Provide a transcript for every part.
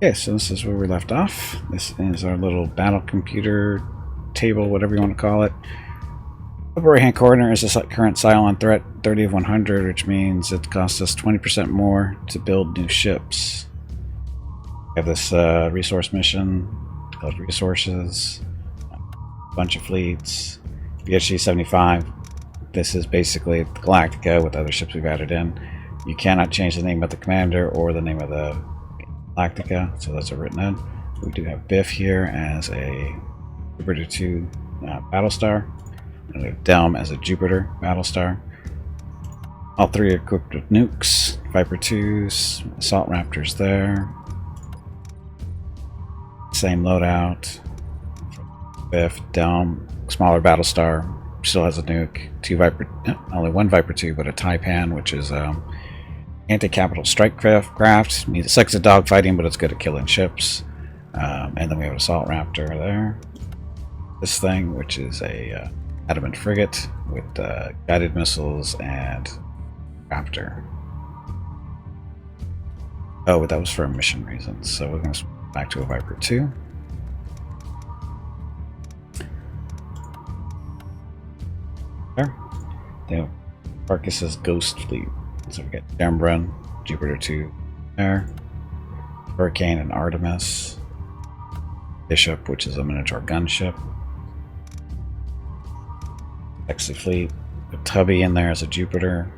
Okay, so this is where we left off. This is our little battle computer table, whatever you want to call it. Upper right hand corner is the current Cylon threat, 30 of 100, which means it costs us 20% more to build new ships. We have this resource mission called Resources, a bunch of fleets, BHG 75. This is basically Galactica with other ships we've added in. You cannot change the name of the commander or the name of the Galactica, so those are written in. We do have Biff here as a Jupiter 2 Battlestar, and we have Delm as a Jupiter Battlestar. All three are equipped with nukes, Viper 2s, Assault Raptors there. Same loadout. Biff, Delm, smaller Battlestar, still has a nuke. Only one Viper 2, but a Taipan, which is anti-capital strike craft. It sucks at dogfighting, but it's good at killing ships. And then we have an Assault Raptor there. This thing, which is a adamant frigate with guided missiles and raptor. Oh, but that was for mission reasons, so we're going to switch back to a Viper 2. There. Then Arcus's Ghost Fleet. So we got Dembran, Jupiter 2 there, Hurricane and Artemis, Bishop, which is a miniature gunship, Exley Fleet, with Tubby in there as a Jupiter,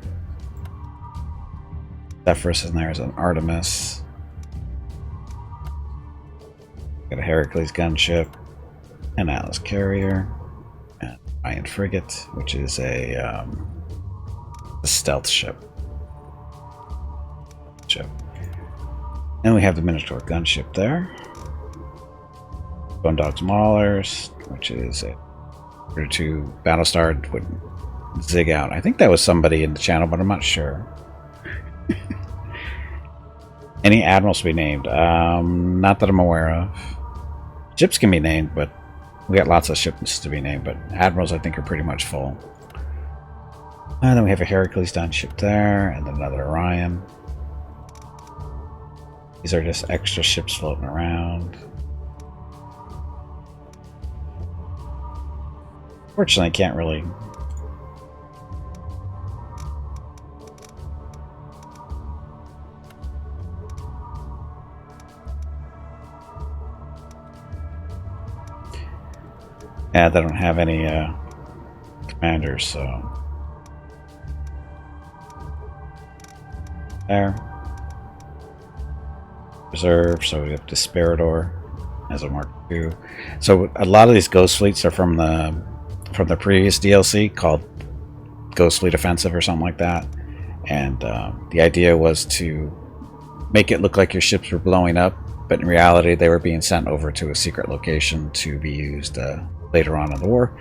Zephyrus in there as an Artemis, got a Heracles gunship, an Atlas carrier, and Iron Frigate, which is a stealth ship. And we have the Minotaur gunship there. Bone Dogs Maulers, which is a Jupiter 2 Battlestar, would zig out. I think that was somebody in the channel, but I'm not sure. Any admirals to be named? Not that I'm aware of. Ships can be named, but we got lots of ships to be named, but admirals I think are pretty much full. And then we have a Heracles gunship there, and then another Orion. These are just extra ships floating around. Fortunately, I can't really... Yeah, they don't have any commanders, so... There. Reserve, so we have Desperador as a Mark II. So a lot of these Ghost Fleets are from the previous DLC called Ghost Fleet Offensive or something like that. And the idea was to make it look like your ships were blowing up, but in reality they were being sent over to a secret location to be used later on in the war.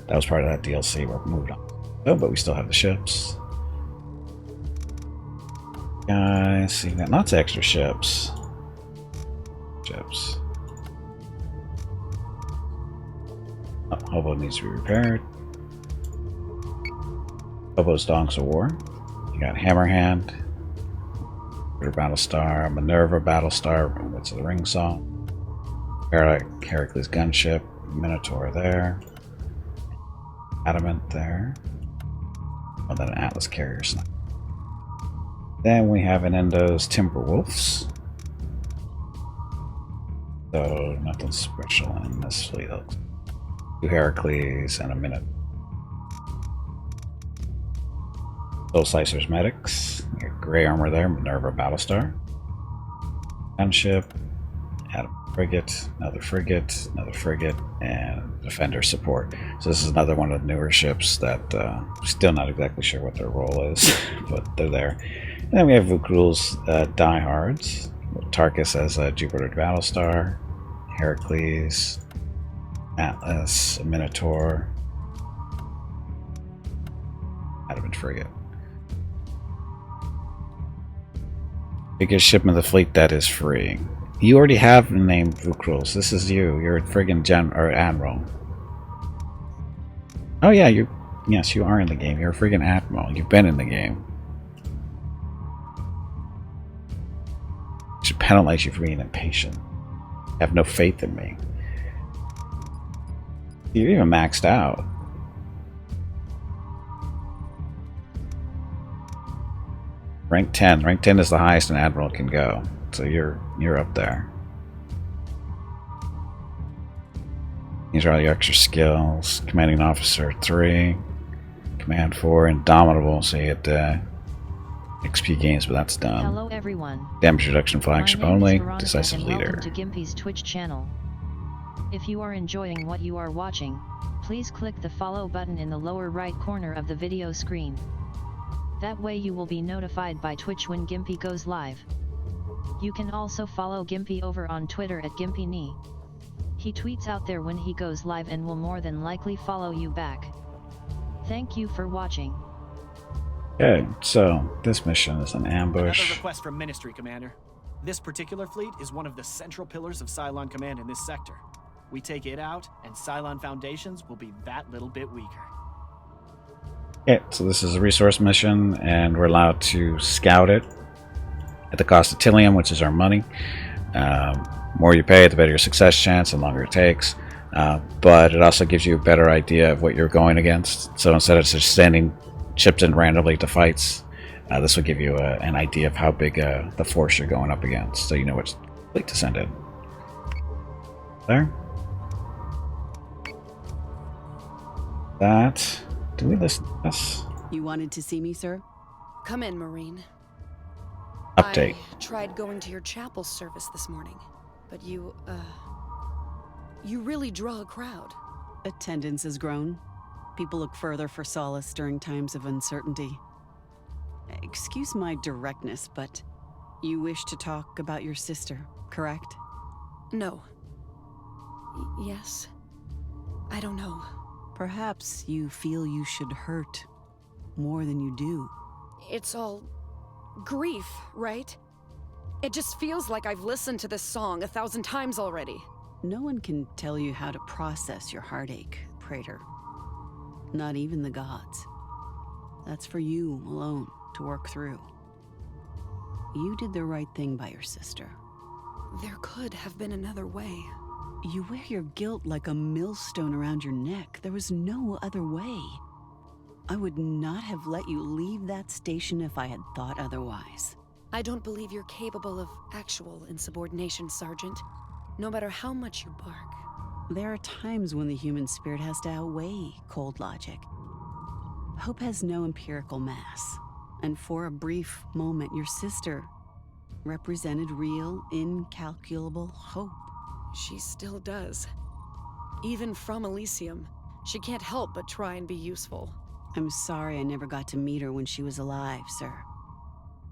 That was part of that DLC. We're moved on. Oh, but we still have the ships. Guys, so you got lots of extra ships. Oh, Hobo needs to be repaired. Hobo's Donks of War. You got Hammerhand, Battlestar, Minerva Battlestar, what's the ring song? Heracles gunship, Minotaur there, Adamant there, and then an Atlas carrier sniper. Then we have an Endo's Timberwolves. So nothing special in this fleet. Two Heracles and a Minute. Soul Slicers Medics. You got gray armor there, Minerva Battlestar. Gunship, Adam Frigate, another frigate, and Defender Support. So this is another one of the newer ships that still not exactly sure what their role is, but they're there. And then we have Vukrul's Diehards. Tarkus as a Jupiter Battlestar, Heracles, Atlas, a Minotaur, Adamant Frigate. Biggest ship in the fleet that is free. You already have named Vukrul's. This is you. You're a friggin' admiral. Oh yeah, yes, you are in the game. You're a friggin' admiral. You've been in the game. should penalize you for being impatient. Have no faith in me. You're even maxed out. Rank 10. Rank 10 is the highest an admiral can go. So you're up there. These are all the extra skills. Commanding officer 3. Command 4. Indomitable. So you get XP gains, but that's done. Hello everyone. Damage reduction flagship only. Decisive and leader. Welcome to Gimpy's Twitch channel. If you are enjoying what you are watching, please click the follow button in the lower right corner of the video screen. That way you will be notified by Twitch when Gimpy goes live. You can also follow Gimpy over on Twitter at GimpyKnee. He tweets out there when he goes live and will more than likely follow you back. Thank you for watching. Okay, so this mission is an ambush. Another request from Ministry, Commander. This particular fleet is one of the central pillars of Cylon Command in this sector. We take it out, and Cylon Foundations will be that little bit weaker. Okay, so this is a resource mission, and we're allowed to scout it at the cost of Tillium, which is our money. More you pay, the better your success chance, the longer it takes. But it also gives you a better idea of what you're going against. So instead of just sending ships in randomly to fights, this will give you an idea of how big the force you're going up against, so you know which fleet to send in. There. That. Do we listen to this? You wanted to see me, sir? Come in, Marine. Update. I tried going to your chapel service this morning, but you really draw a crowd. Attendance has grown. People look further for solace during times of uncertainty. Excuse my directness, but you wish to talk about your sister, correct? No. Yes. I don't know. Perhaps you feel you should hurt more than you do. It's all grief, right? It just feels like I've listened to this song 1,000 times already. No one can tell you how to process your heartache, Praetor. Not even the gods. That's for you alone to work through. You did the right thing by your sister. There could have been another way. You wear your guilt like a millstone around your neck. There was no other way. I would not have let you leave that station if I had thought otherwise. I don't believe you're capable of actual insubordination, Sergeant. No matter how much you bark. There are times when the human spirit has to outweigh cold logic. Hope has no empirical mass. And for a brief moment, your sister represented real, incalculable hope. She still does. Even from Elysium, she can't help but try and be useful. I'm sorry I never got to meet her when she was alive, sir.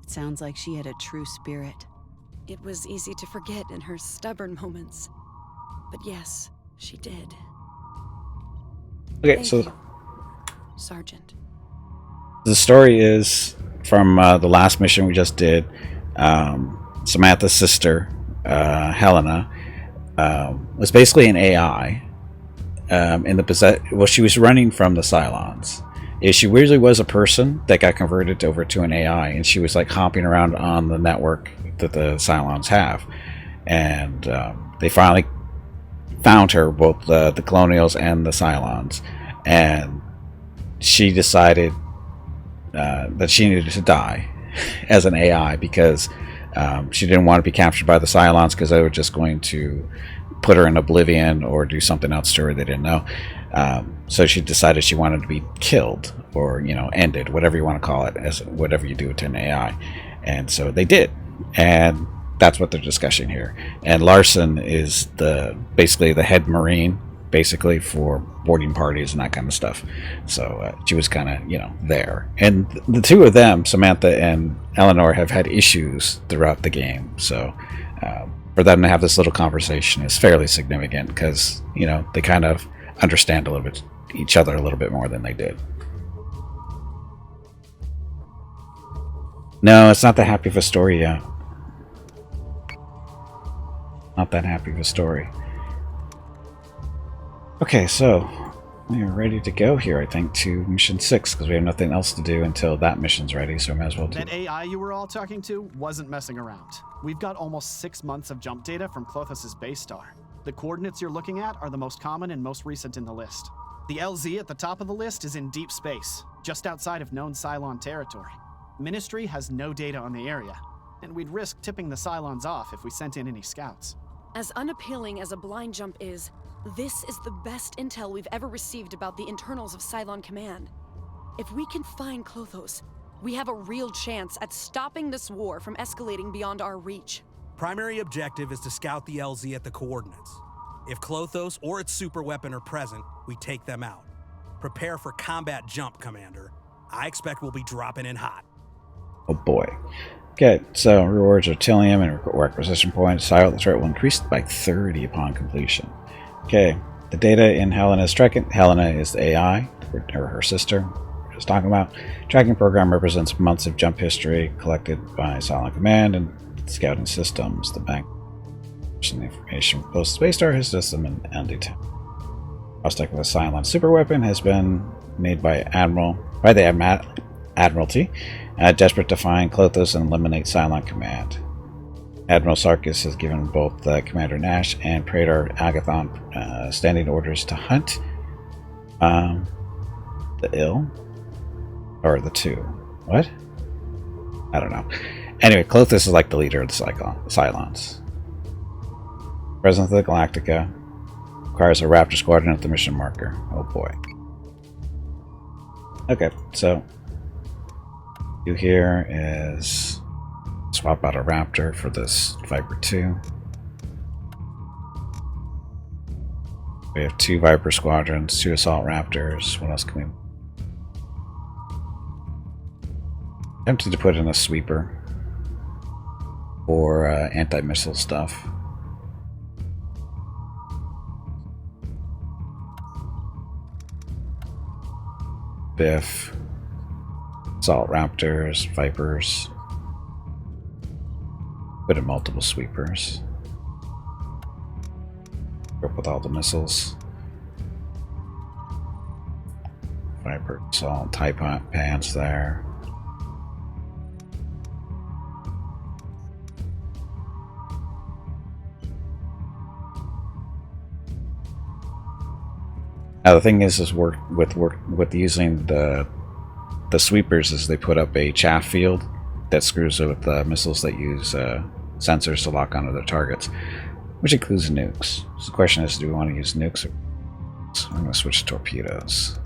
It sounds like she had a true spirit. It was easy to forget in her stubborn moments. But yes, she did. Okay, Thank so you, Sergeant. the story is from the last mission we just did. Samantha's sister, Helena, was basically an AI. She was running from the Cylons. She really was a person that got converted over to an AI, and she was like hopping around on the network that the Cylons have. And they finally found her, both the Colonials and the Cylons, and she decided that she needed to die as an AI because she didn't want to be captured by the Cylons because they were just going to put her in oblivion or do something else to her they didn't know. So she decided she wanted to be killed or, ended, whatever you want to call it, as whatever you do to an AI. And so they did. And that's what they're discussing here. And Larson is basically the head Marine, basically, for boarding parties and that kind of stuff. So she was kind of, there. And the two of them, Samantha and Eleanor, have had issues throughout the game. So for them to have this little conversation is fairly significant because, they kind of understand each other a little bit more than they did. No, it's not that happy of a story yet. Not that happy of a story. Okay, so We're ready to go here, I think, to mission 6, because we have nothing else to do until that mission's ready, so we might as well do That AI you were all talking to wasn't messing around. We've got almost 6 months of jump data from Klothos' base star. The coordinates you're looking at are the most common and most recent in the list. The LZ at the top of the list is in deep space, just outside of known Cylon territory. Ministry has no data on the area, and we'd risk tipping the Cylons off if we sent in any scouts. As unappealing as a blind jump is, this is the best intel we've ever received about the internals of Cylon Command. If we can find Klothos, we have a real chance at stopping this war from escalating beyond our reach. Primary objective is to scout the LZ at the coordinates. If Klothos or its superweapon are present, we take them out. Prepare for combat jump, Commander. I expect we'll be dropping in hot. Oh boy. Okay, so rewards are Tilium and requisition points. Silent threat will increase by 30 upon completion. Okay, the data in Helena's tracking. Helena is the AI, or her sister, we're just talking about. Tracking program represents months of jump history collected by Cylon Command and scouting systems. The bank information from post Space Star, his system, and detail. Prospect of a Cylon superweapon has been made by the Admiralty, desperate to find Klothos and eliminate Cylon Command. Admiral Sarkis has given both Commander Nash and Praetor Agathon standing orders to hunt the ill, or the two. What? I don't know. Anyway, Klothos is like the leader of the Cylons. President of the Galactica requires a Raptor squadron at the mission marker. Oh boy. Okay, so do here is swap out a Raptor for this Viper 2. We have 2 Viper squadrons, 2 Assault Raptors. What else can we... Tempted to put in a sweeper for anti-missile stuff. Biff, Assault Raptors, Vipers. Put in multiple sweepers. Up with all the missiles. Viper, Assault, Type pants there. Now the thing is with using the sweepers is they put up a chaff field that screws with missiles that use sensors to lock onto their targets, which includes nukes. So the question is, do we want to use nukes? So I'm going to switch to torpedoes.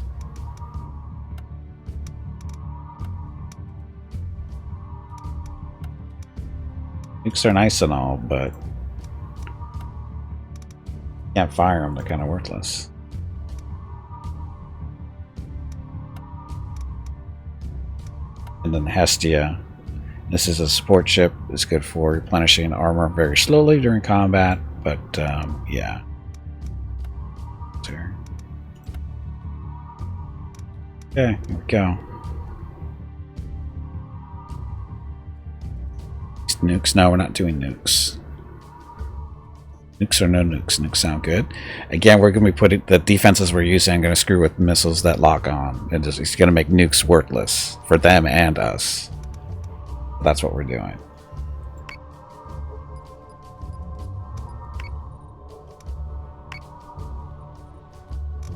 Nukes are nice and all, but you can't fire them. They're kind of worthless. And then Hestia. This is a support ship. It's good for replenishing armor very slowly during combat, but yeah. Okay, here we go. Nukes? No, we're not doing nukes. Nukes or no nukes. Nukes sound good. Again, we're going to be putting the defenses we're using. I'm going to screw with missiles that lock on. And it's going to make nukes worthless for them and us. That's what we're doing.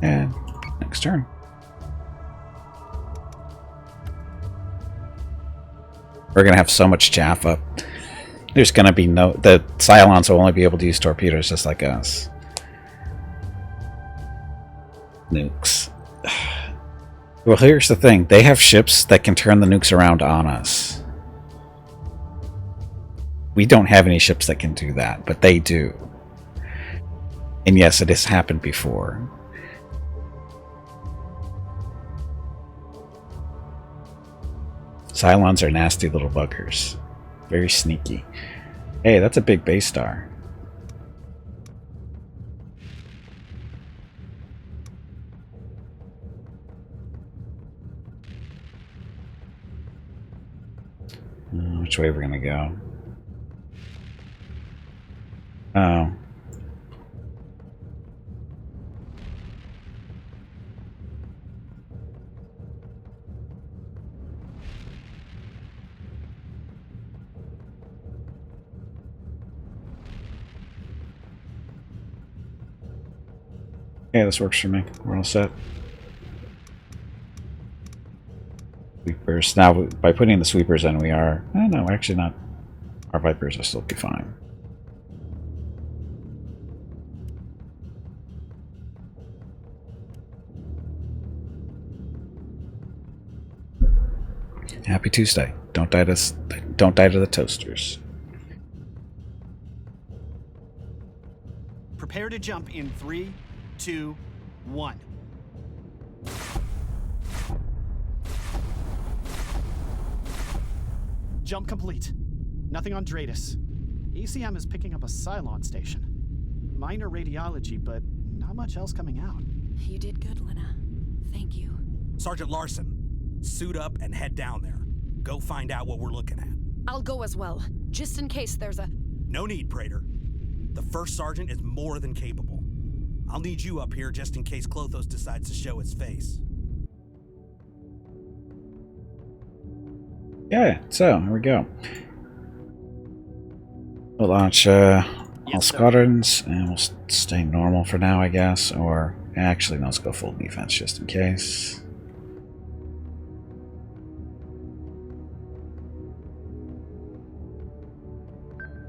And next turn. We're going to have so much chaff up. There's going to be no... The Cylons will only be able to use torpedoes just like us. Nukes. Well, here's the thing. They have ships that can turn the nukes around on us. We don't have any ships that can do that, but they do. And yes, it has happened before. Cylons are nasty little buggers. Very sneaky. Hey, that's a big base star. Which way we're gonna go? Oh. Yeah, this works for me. We're all set. Sweepers. Now, by putting the sweepers in, we are... no, actually not. Our Vipers will still be fine. Happy Tuesday. Don't die to the toasters. Prepare to jump in 3, 2, 1. Jump complete. Nothing on Dratus. ECM is picking up a Cylon station. Minor radiology, but not much else coming out. You did good, Lena. Thank you. Sergeant Larson, suit up and head down there. Go find out what we're looking at. I'll go as well, just in case there's a... No need, Praetor. The first sergeant is more than capable. I'll need you up here just in case Klothos decides to show his face. Yeah, so here we go. We'll launch all squadrons, and we'll stay normal for now, I guess. Or actually, no, let's go full defense just in case.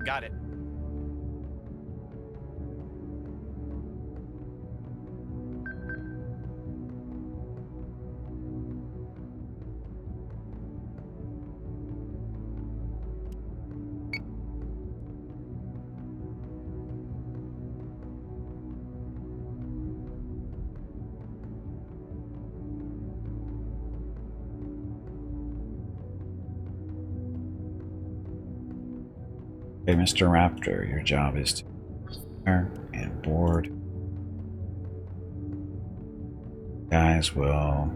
Got it. Okay, Mr. Raptor, your job is to fire and board. Guys will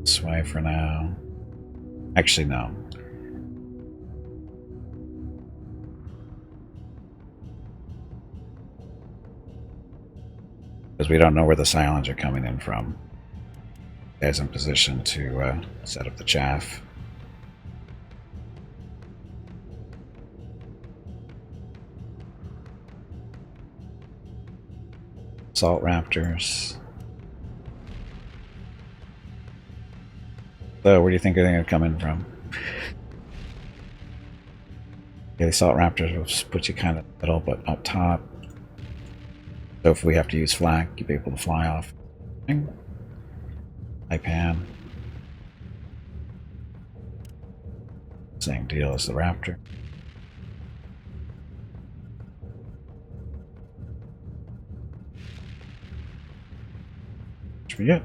this way for now. Actually, no. Because we don't know where the Cylons are coming in from. Guys in position to set up the chaff. Assault Raptors. So, where do you think they're going to come in from? Yeah, the Assault Raptors will just put you kind of middle, but up top. So if we have to use flak, you'll be able to fly off. Ipan. Same deal as the Raptor. Which we get.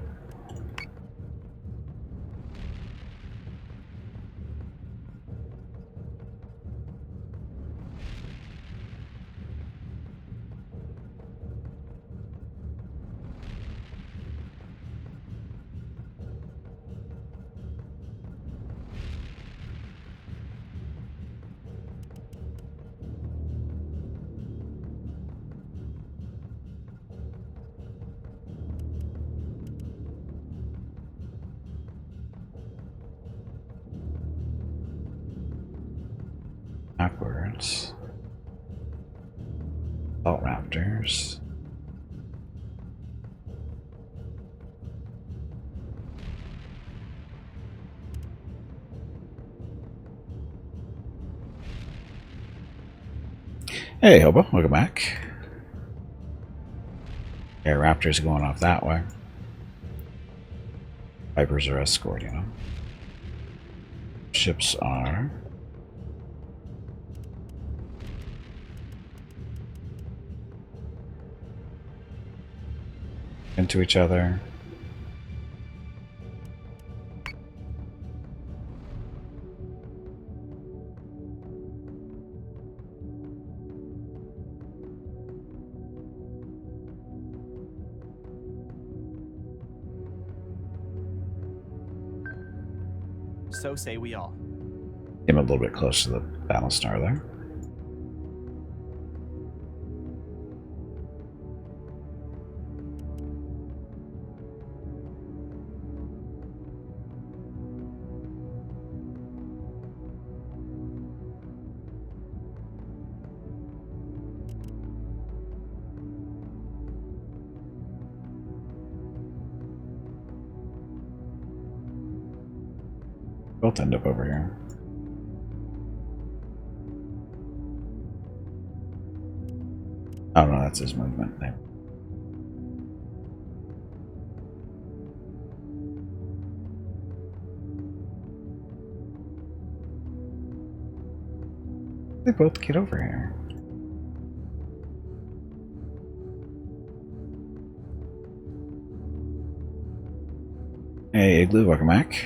Backwards. Assault Raptors. Hey, Hobo, welcome back. Yeah, Raptors are going off that way. Vipers are escorting them. Ships are... into each other. So say we all. Came a little bit close to the Battlestar there. both end up over here. Oh no, that's his movement. There. They both get over here. Hey, Igloo, welcome back.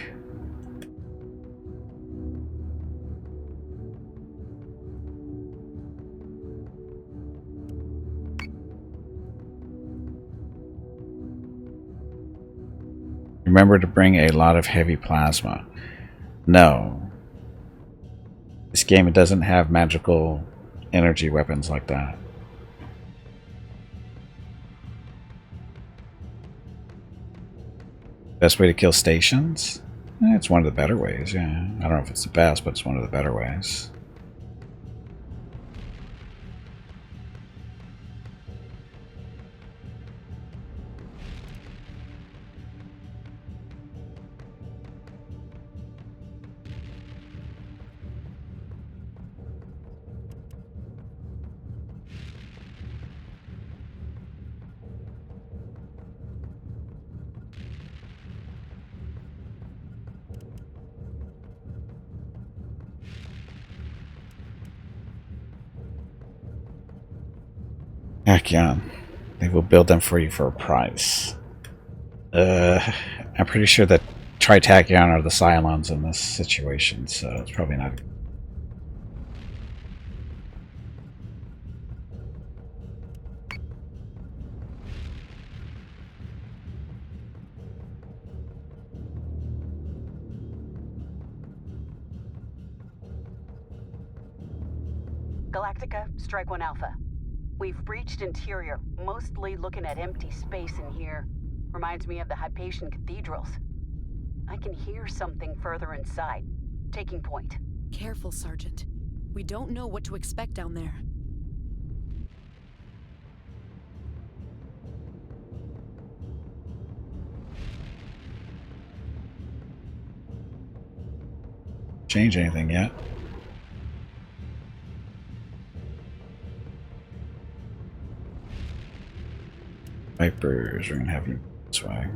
Remember to bring a lot of heavy plasma. No. This game, it doesn't have magical energy weapons like that. Best way to kill stations? It's one of the better ways, yeah. I don't know if it's the best, but it's one of the better ways. Heck yeah. They will build them for you for a price. I'm pretty sure that Tritachyon are the Cylons in this situation, so it's probably not. Galactica, Strike 1 Alpha. We've breached interior, mostly looking at empty space in here. Reminds me of the Hypatian cathedrals. I can hear something further inside. Taking point. Careful, Sergeant. We don't know what to expect down there. Change anything yet? Vipers, we're gonna have you this way.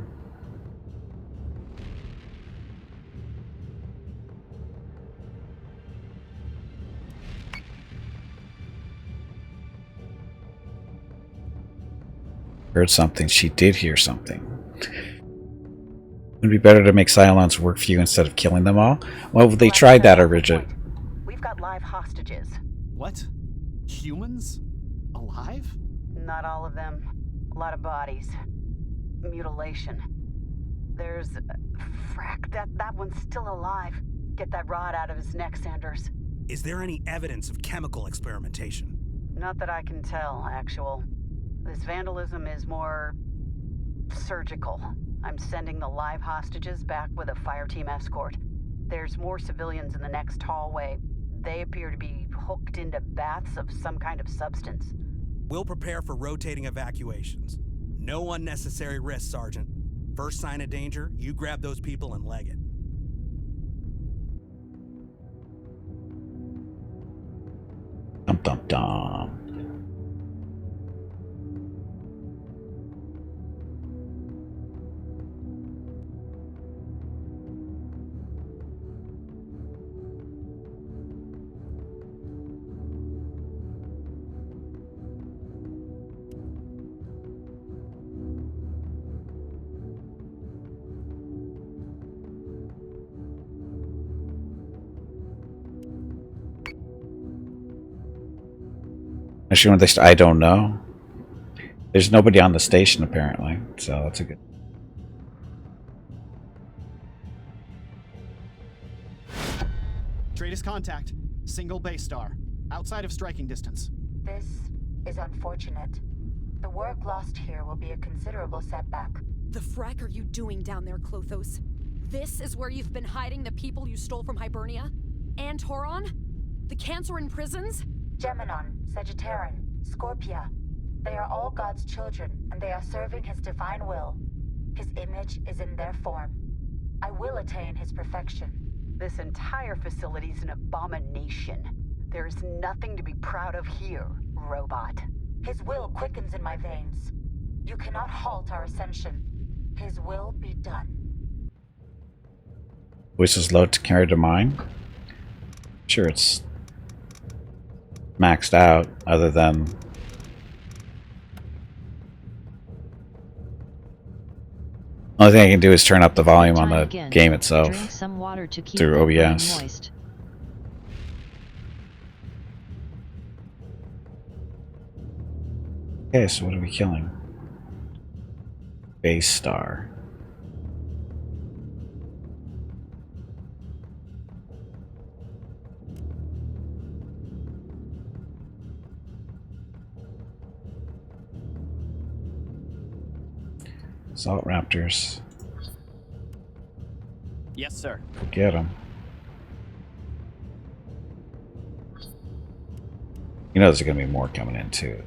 Heard something. She did hear something. Would it be better to make Cylons work for you instead of killing them all? Well, they tried that originally. We've got live hostages. What? Humans? Alive? Not all of them. A lot of bodies. Mutilation. There's... frack, that one's still alive. Get that rod out of his neck, Sanders. Is there any evidence of chemical experimentation? Not that I can tell, actual. This vandalism is more... surgical. I'm sending the live hostages back with a fire team escort. There's more civilians in the next hallway. They appear to be hooked into baths of some kind of substance. We'll prepare for rotating evacuations. No unnecessary risk, Sergeant. First sign of danger, you grab those people and leg it. Dum dum dum. Actually, when I don't know. There's nobody on the station apparently, so that's a good. Greatest contact. Single base star. Outside of striking distance. This is unfortunate. The work lost here will be a considerable setback. The frack are you doing down there, Klothos? This is where you've been hiding the people you stole from Hibernia? And Toron? The Cancerin prisons? Geminon, Sagittarian, Scorpia. They are all God's children, and they are serving his divine will. His image is in their form. I will attain his perfection. This entire facility's an abomination. There's nothing to be proud of here, robot. His will quickens in my veins. You cannot halt our ascension. His will be done. Voice is low to carry to mine. Sure, it's maxed out, other than only thing I can do is turn up the volume on the game itself Drink some water to keep through the brain OBS. moist. Okay, so what are we killing? Base star. Salt raptors. Yes, sir. Get them. You know there's going to be more coming in too.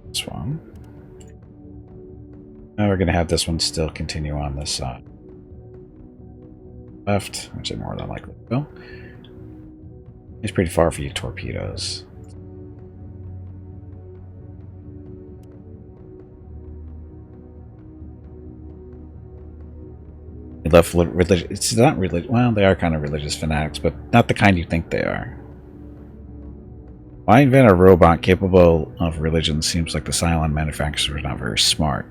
This one. Now we're going to have this one still continue on this side. Left, which it more than likely will. It's pretty far for you torpedoes. They left religious. It's not religious. Well, they are kind of religious fanatics, but not the kind you think they are. Why invent a robot capable of religion? Seems like the Cylon manufacturers are not very smart.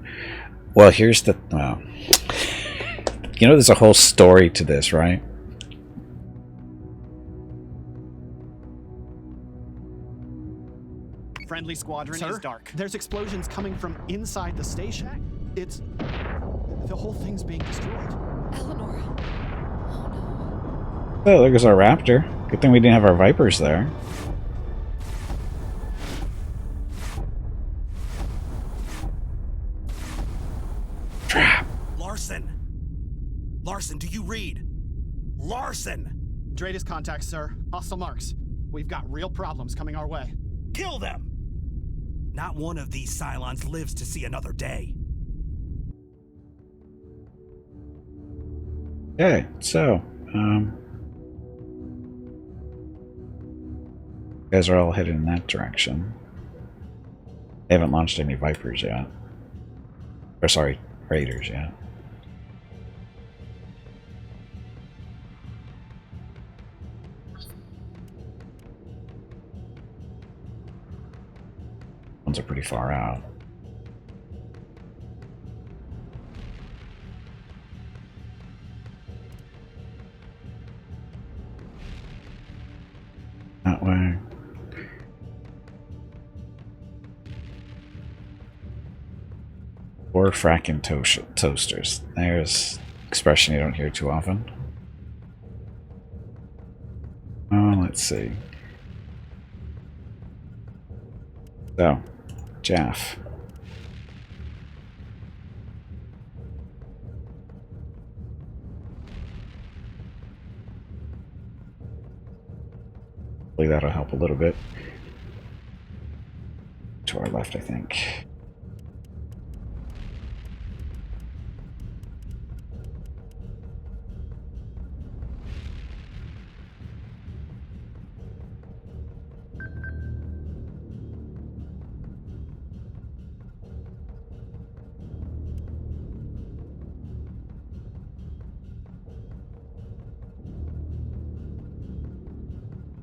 Well, here's the... Well, you know, there's a whole story to this, right? Friendly squadron Sir? is dark. There's explosions coming from inside the station. It's... The whole thing's being destroyed. Eleanor. Oh Oh, there goes our raptor. Good thing we didn't have our Vipers there. Trap. Larson! Larson, do you read? Larson! Dratus contacts, sir. Hostile marks. We've got real problems coming our way. Kill them! Not one of these Cylons lives to see another day. Okay, so, you guys are all headed in that direction. They haven't launched any Vipers yet. Or sorry, Raiders yet. Ones are pretty far out. That way. Or fracking toasters. There's an expression you don't hear too often. Oh, let's see. So, Jaff. Hopefully that'll help a little bit. To our left, I think.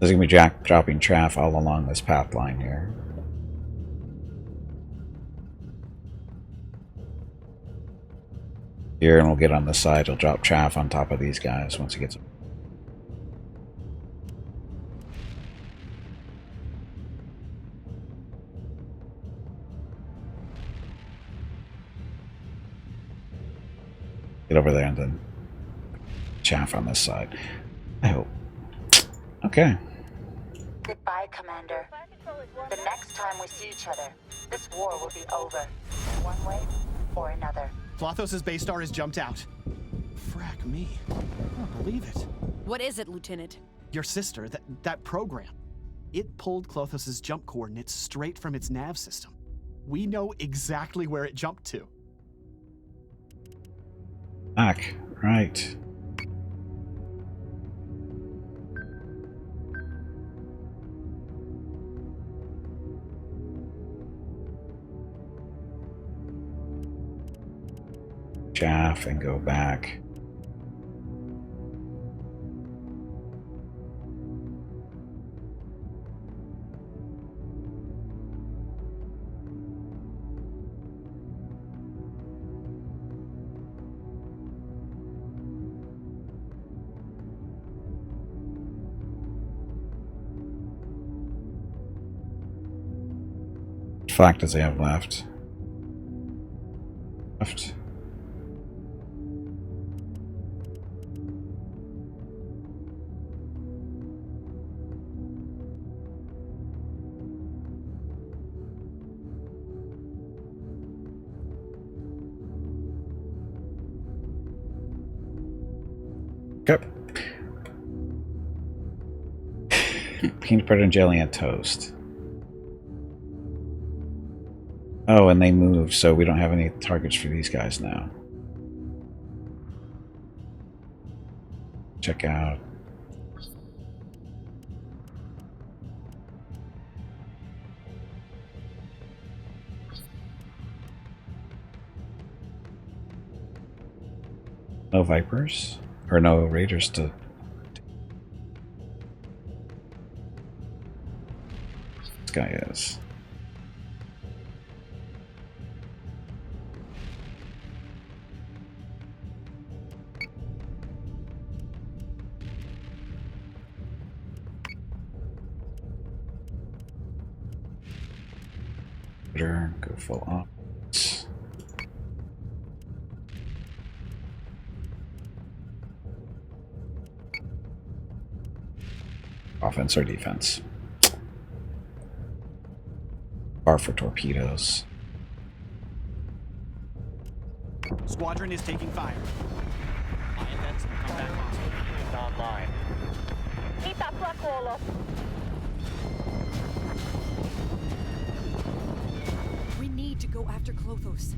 There's going to be dropping chaff all along this path line here. Here, and we'll get on the side. He'll drop chaff on top of these guys once he gets... Get over there and then chaff on this side. I hope. Okay. Goodbye, Commander. The next time we see each other, this war will be over. One way or another. Klothos' base star has jumped out. Frack me. I don't believe it. What is it, Lieutenant? Your sister, that program. It pulled Klothos' jump coordinates straight from its nav system. We know exactly where it jumped to. Back. Right. Chaff and go back. Flak does he have left? Left. Okay. Peanut butter and jelly and toast. Oh, and they moved, so we don't have any targets for these guys now. Check out. No Vipers? Or no Raiders to... This guy is. Go full on. Offense or defense? Bar for torpedoes. Squadron is taking fire. IFX will come back online. Keep that black wall up. We need to go after Klothos.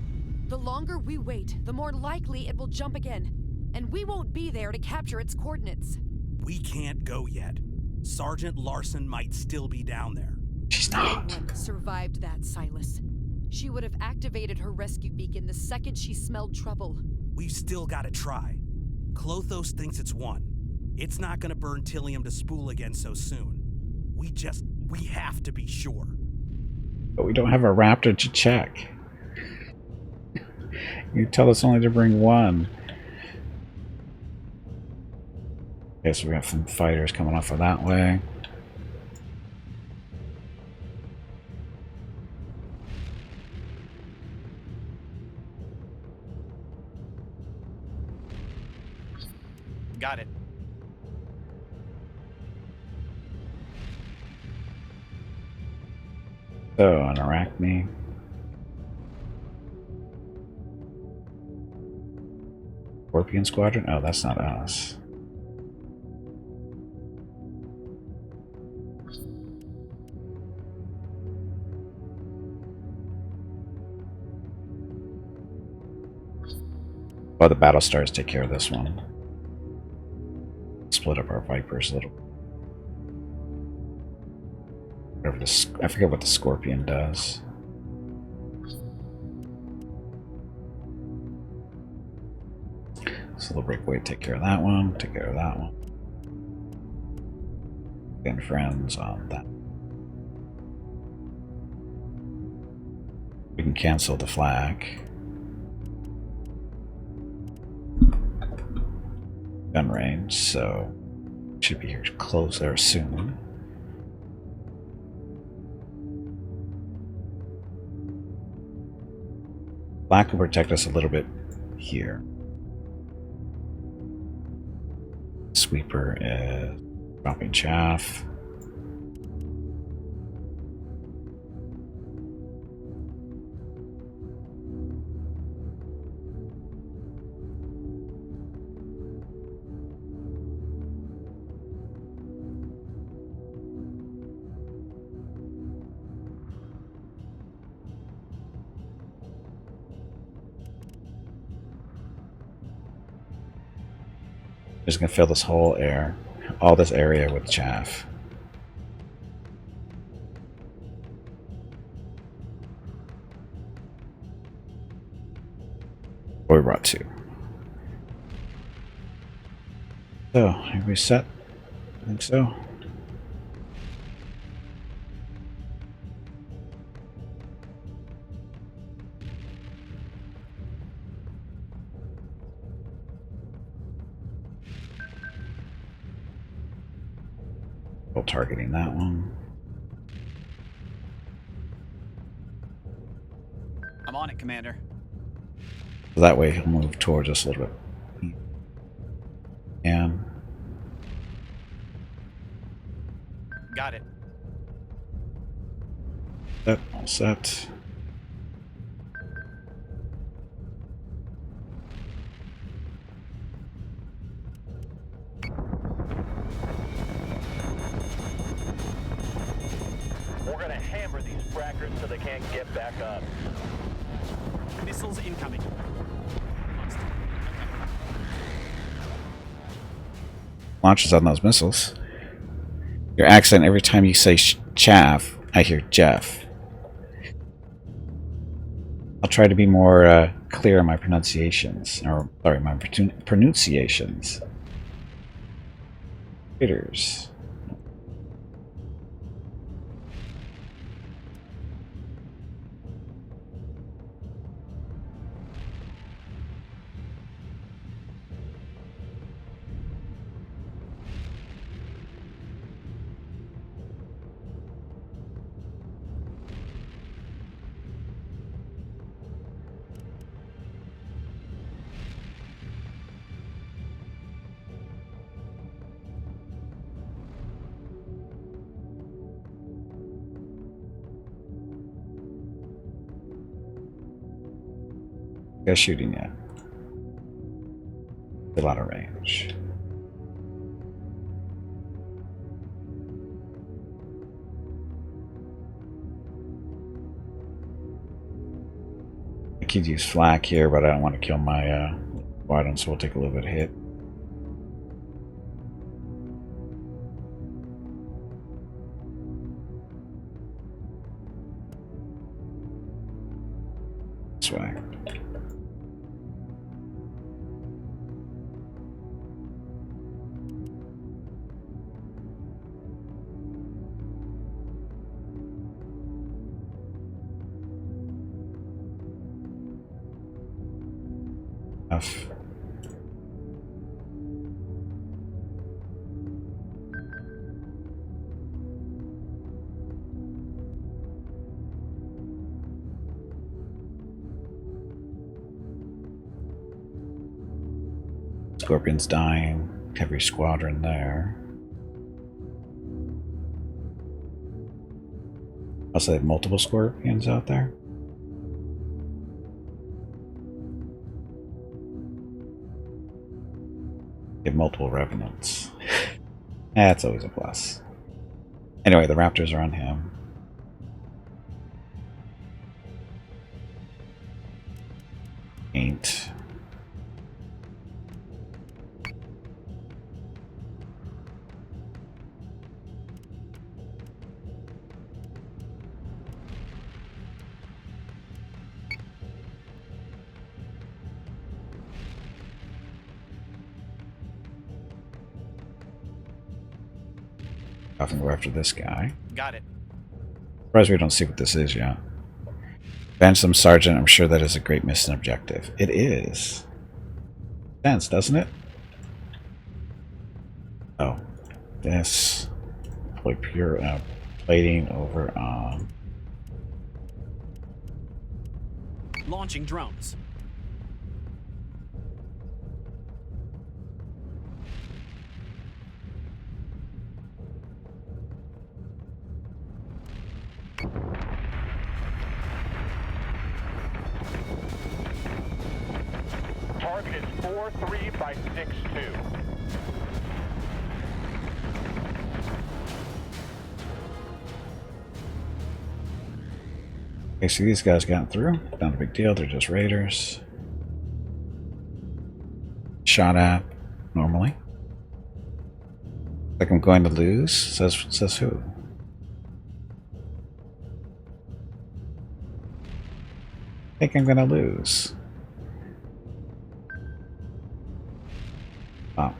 The longer we wait, the more likely it will jump again. And we won't be there to capture its coordinates. We can't go yet. Sergeant Larson might still be down there. She's No not. one survived that, Silas. She would have activated her rescue beacon the second she smelled trouble. We've still got to try. Klothos thinks it's won. It's not going to burn Tillium to spool again so soon. We have to be sure. But we don't have a Raptor to check. You tell us only to bring one. Okay, so we got some fighters coming off of that way. Got it. So, an Arachne. Scorpion Squadron? Oh, that's not us. Oh, the Battlestars take care of this one. Split up our Vipers a little. Whatever this, I forget what the Scorpion does. So the breakaway take care of that one, take care of that one. And friends on that. We can cancel the flag. Gun range, so should be here close there soon. Black will protect us a little bit here. Sweeper is dropping chaff. Just gonna fill this whole all this area with chaff. What we brought 2. So, are we set? I think so. Still targeting that one. I'm on it, Commander. So that way he'll move towards us a little bit. And Got it. that all set. We're gonna hammer these frackers so they can't get back up. Missiles incoming. Launches on those missiles. Your accent, every time you say chaff, I hear Jeff. I'll try to be more clear in my pronunciations. Or, sorry, my pronunciations. Traders. They're shooting yet. Still out of range. I could use flak here, but I don't want to kill my squadron, so we'll take a little bit of hit. This way. F. Scorpion's dying. Heavy squadron there. Also, they have multiple scorpions out there. They have multiple revenants. That's always a plus. Anyway, the raptors are on him. Ain't. I can go after this guy. Got it. Surprised we don't see what this is yet. Avenge some sergeant. I'm sure that is a great mission objective. It is. Sense, doesn't it? Oh, this probably pure plating over on. Launching drones. Target is 4-3 by 6-2. Okay, so these guys got through. Not a big deal. They're just raiders. Shot at normally. Like I'm going to lose? Says who? I think I'm gonna lose. Oh,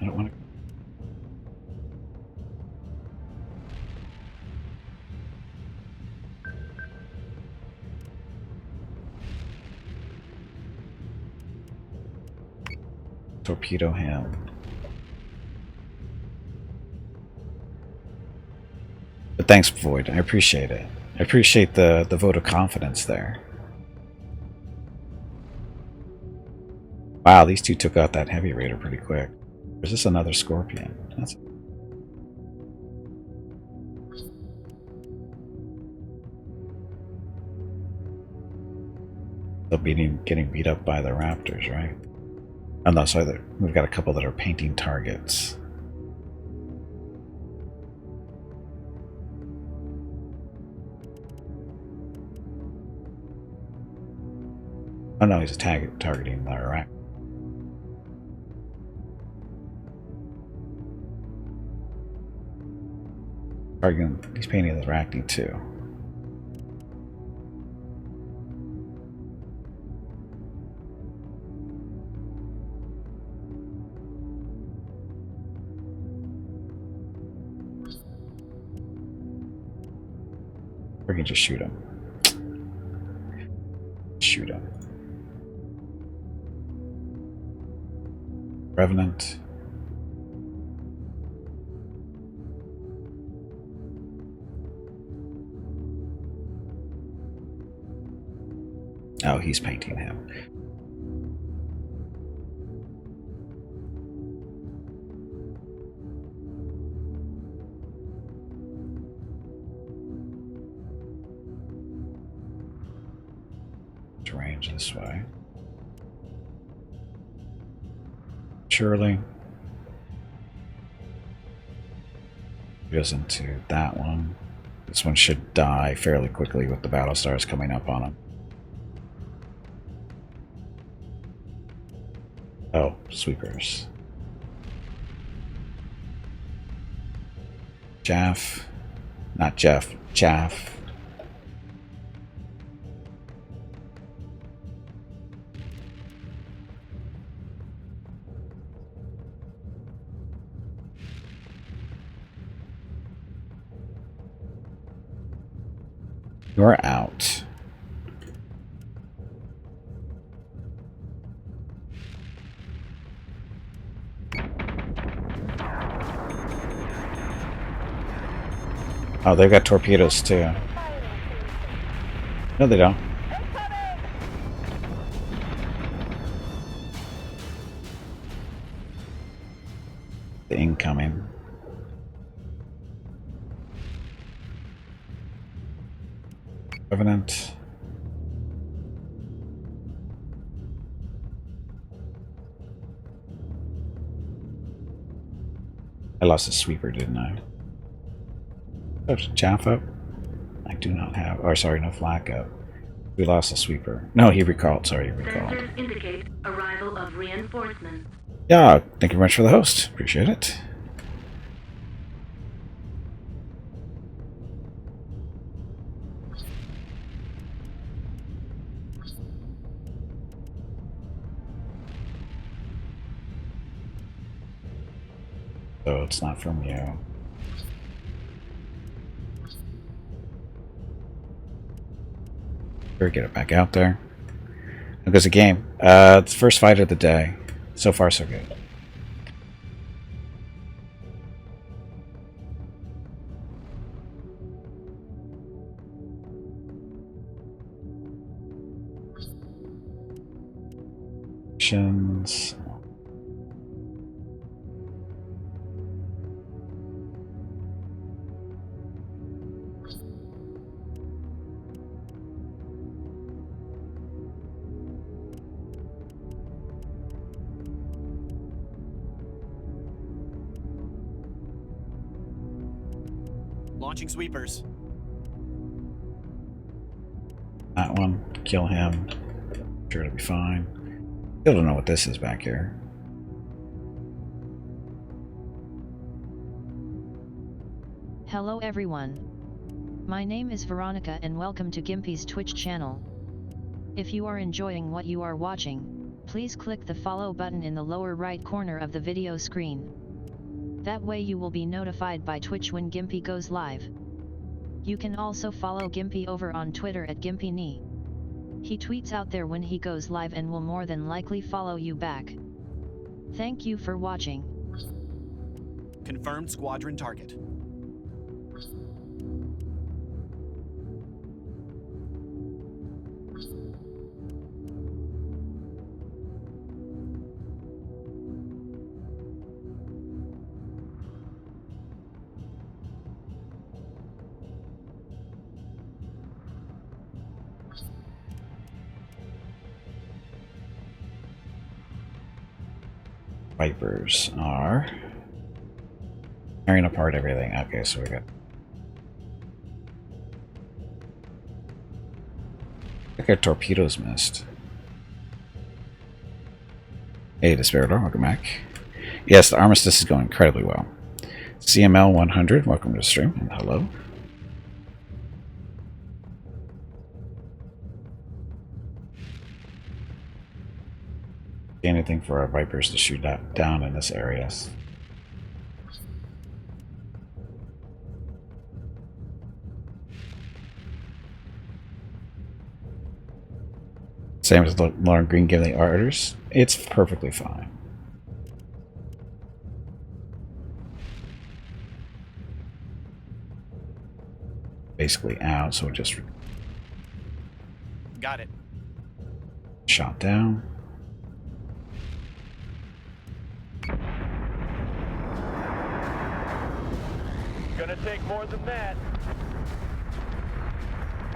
I don't want to. Torpedo him. But thanks, Void. I appreciate it. I appreciate the vote of confidence there. Wow, these two took out that heavy raider pretty quick. Or is this another Scorpion? That's... They'll be getting beat up by the Raptors, right? Oh no, sorry, we've got a couple that are painting targets. Oh no, he's targeting the Iraq. He's painting the Arachne too. Or you can just shoot him. Shoot him. Revenant. Oh, he's painting him. Range this way. Surely. Goes into that one. This one should die fairly quickly with the Battlestars coming up on him. Oh, sweepers. Jaff. Not Jeff. Chaff. You're out. Oh, they've got torpedoes too. No, they don't. The incoming. Revenant. I lost a sweeper, didn't I? There's chaff up. I do not have. Oh, sorry, no flak up. We lost a sweeper. No, he recalled. Sorry, he recalled. Sensors indicate arrival of reinforcements. Yeah, thank you very much for the host. Appreciate it. So it's not from you. Better get it back out there. There goes the game. It's the first fight of the day. So far, so good. Missions. Launching sweepers. That one. Kill him. Sure, it'll be fine. Still don't know what this is back here. Hello everyone. My name is Veronica and welcome to Gimpy's Twitch channel. If you are enjoying what you are watching, please click the follow button in the lower right corner of the video screen. That way you will be notified by Twitch when Gimpy goes live. You can also follow Gimpy over on Twitter at GimpyKnee. He tweets out there when he goes live and will more than likely follow you back. Thank you for watching. Confirmed squadron target. Vipers are tearing apart everything. Okay, so we got. I think our torpedoes missed. Hey, Desperator, welcome back. Yes, the Armistice is going incredibly well. CML 100, welcome to the stream, and hello. Anything for our Vipers to shoot down in this area. Same as the Lauren Green giving the orders. It's perfectly fine. Basically out, so it just got it. Shot down. Gonna take more than that.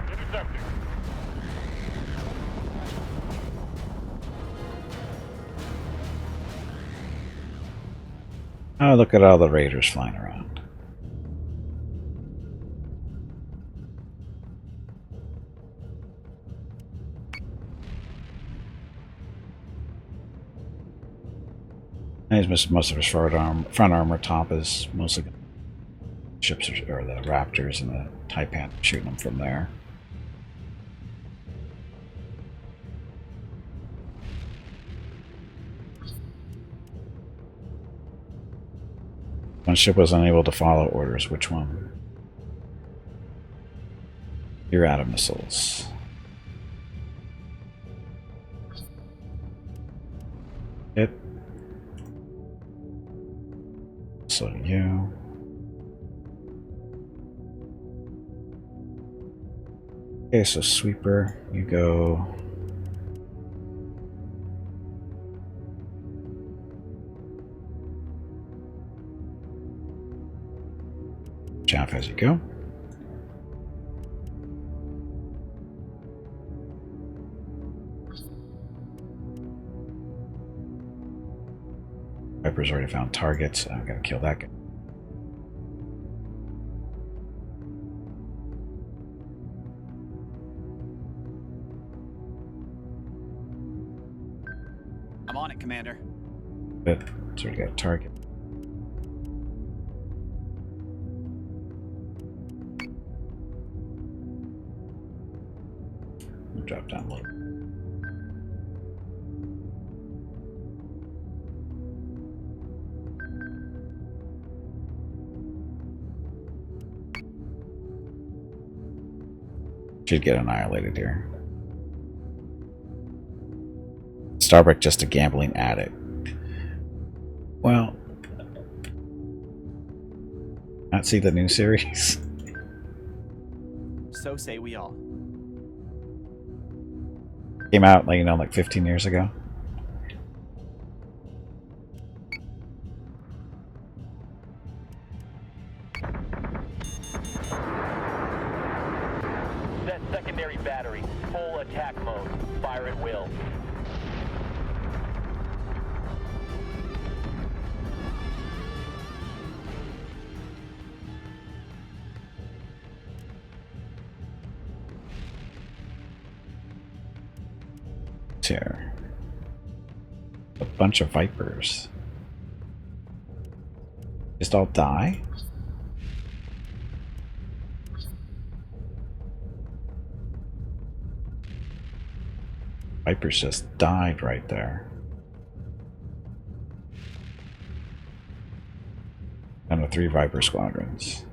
Intercepting. Oh, look at all the Raiders flying around. Most of his front armor top is mostly ships or the Raptors and the Taipan shooting them from there. One ship was unable to follow orders. Which one? You're out of missiles. Hit. So you. Okay, so Sweeper, you go. Jump as you go. Viper's already found targets. I'm gonna kill that guy. I'm on it, Commander. Good. So we got a target. We'll drop down low. Should get annihilated here. Starbuck just a gambling addict. Well, not see the new series. So say we all. Came out like, you know, like 15 years ago. Set secondary battery. Full attack mode. Fire at will. Here. A bunch of Vipers. Just all die? Vipers just died right there. Down to 3 Viper squadrons.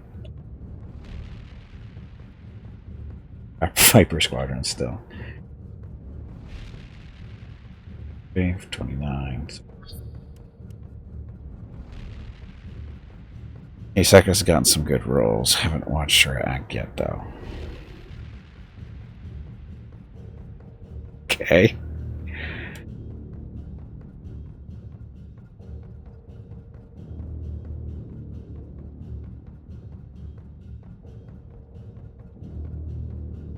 Viper squadrons still. Okay, 29. Aseka's gotten some good rolls. Haven't watched her act yet, though. Okay.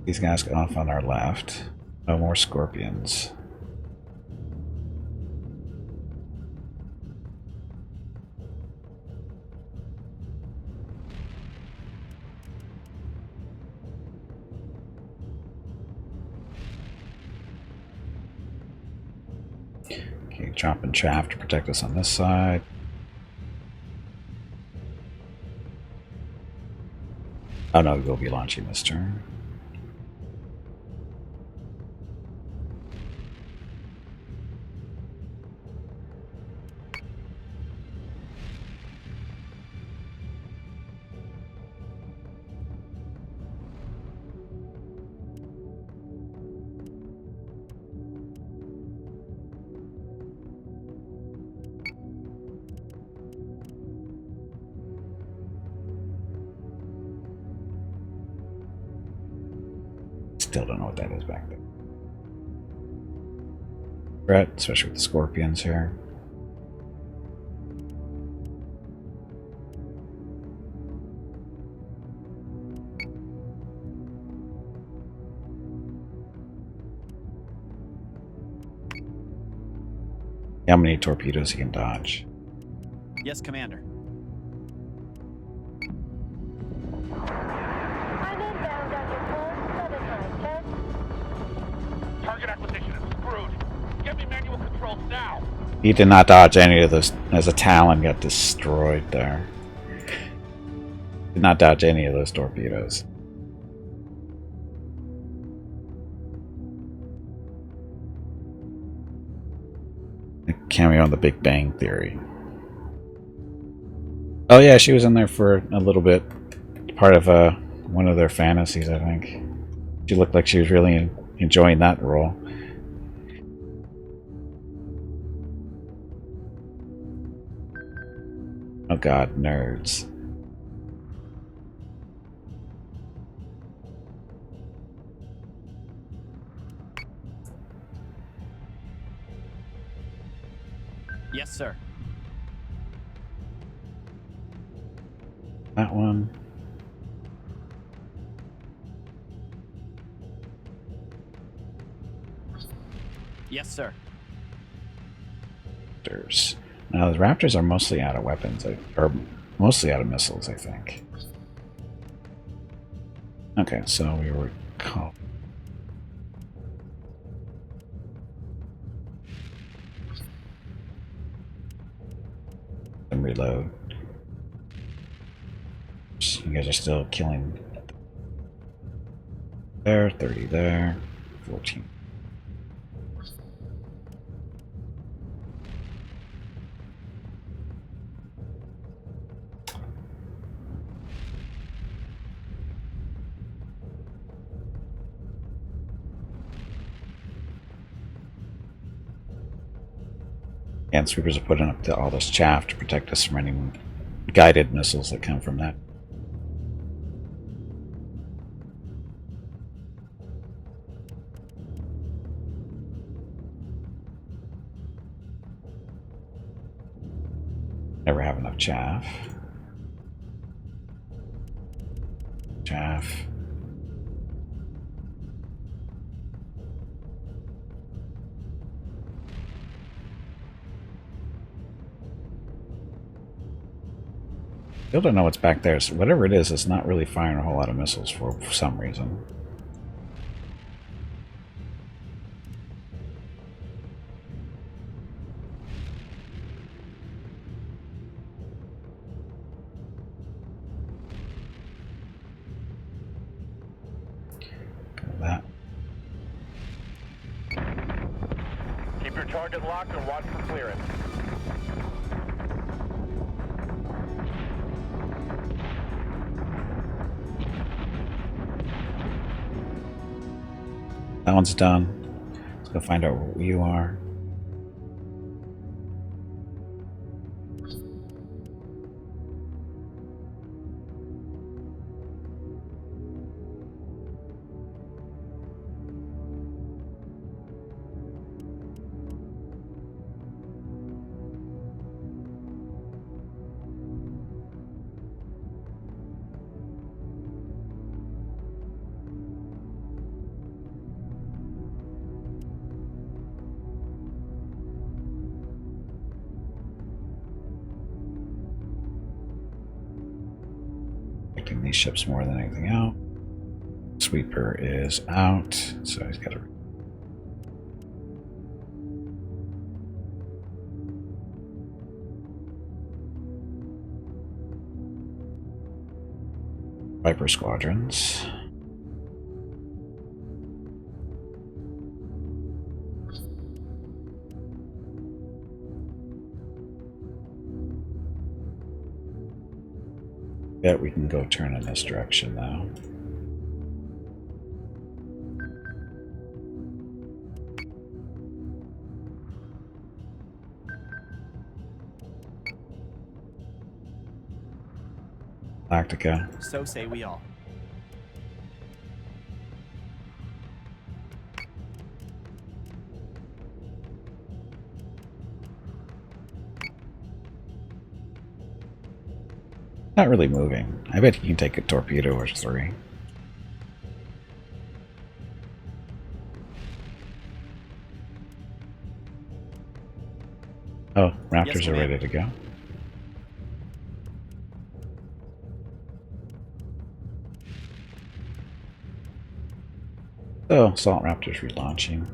These guys go off on our left. No more scorpions. Okay, dropping chaff to protect us on this side. Oh no, we'll be launching this turn. Still don't know what that is back there. Threat, especially with the scorpions here. How many torpedoes he can dodge? Yes, Commander. I'm inbound on your full 7 times, Target acquisition is screwed. Get me manual controls now. He did not dodge any of those as a Talon got destroyed there. Did not dodge any of those torpedoes. A cameo on The Big Bang Theory. Oh yeah, she was in there for a little bit. Part of one of their fantasies, I think. She looked like she was really enjoying that role. Oh god, nerds. Yes, sir. That one. Yes, sir. Now the Raptors are mostly out of weapons, or mostly out of missiles, I think. Okay, so we were called. And reload. You guys are still killing. There, 30 there, 14. And sweepers are putting up all this chaff to protect us from any guided missiles that come from that. Never have enough chaff. Chaff. Still don't know what's back there. So whatever it is, it's not really firing a whole lot of missiles for some reason. That. your target locked and watch for clearance. That one's done. Let's go find out where you are. Protecting these ships more than anything else. Sweeper is out, so he's got to. Viper squadrons. Bet we can go turn in this direction now. Galactica. So say we all. Not really moving. I bet he can take a torpedo or 3. Oh, Raptors Yes, are ma'am. ready to go. So, Assault Raptors relaunching.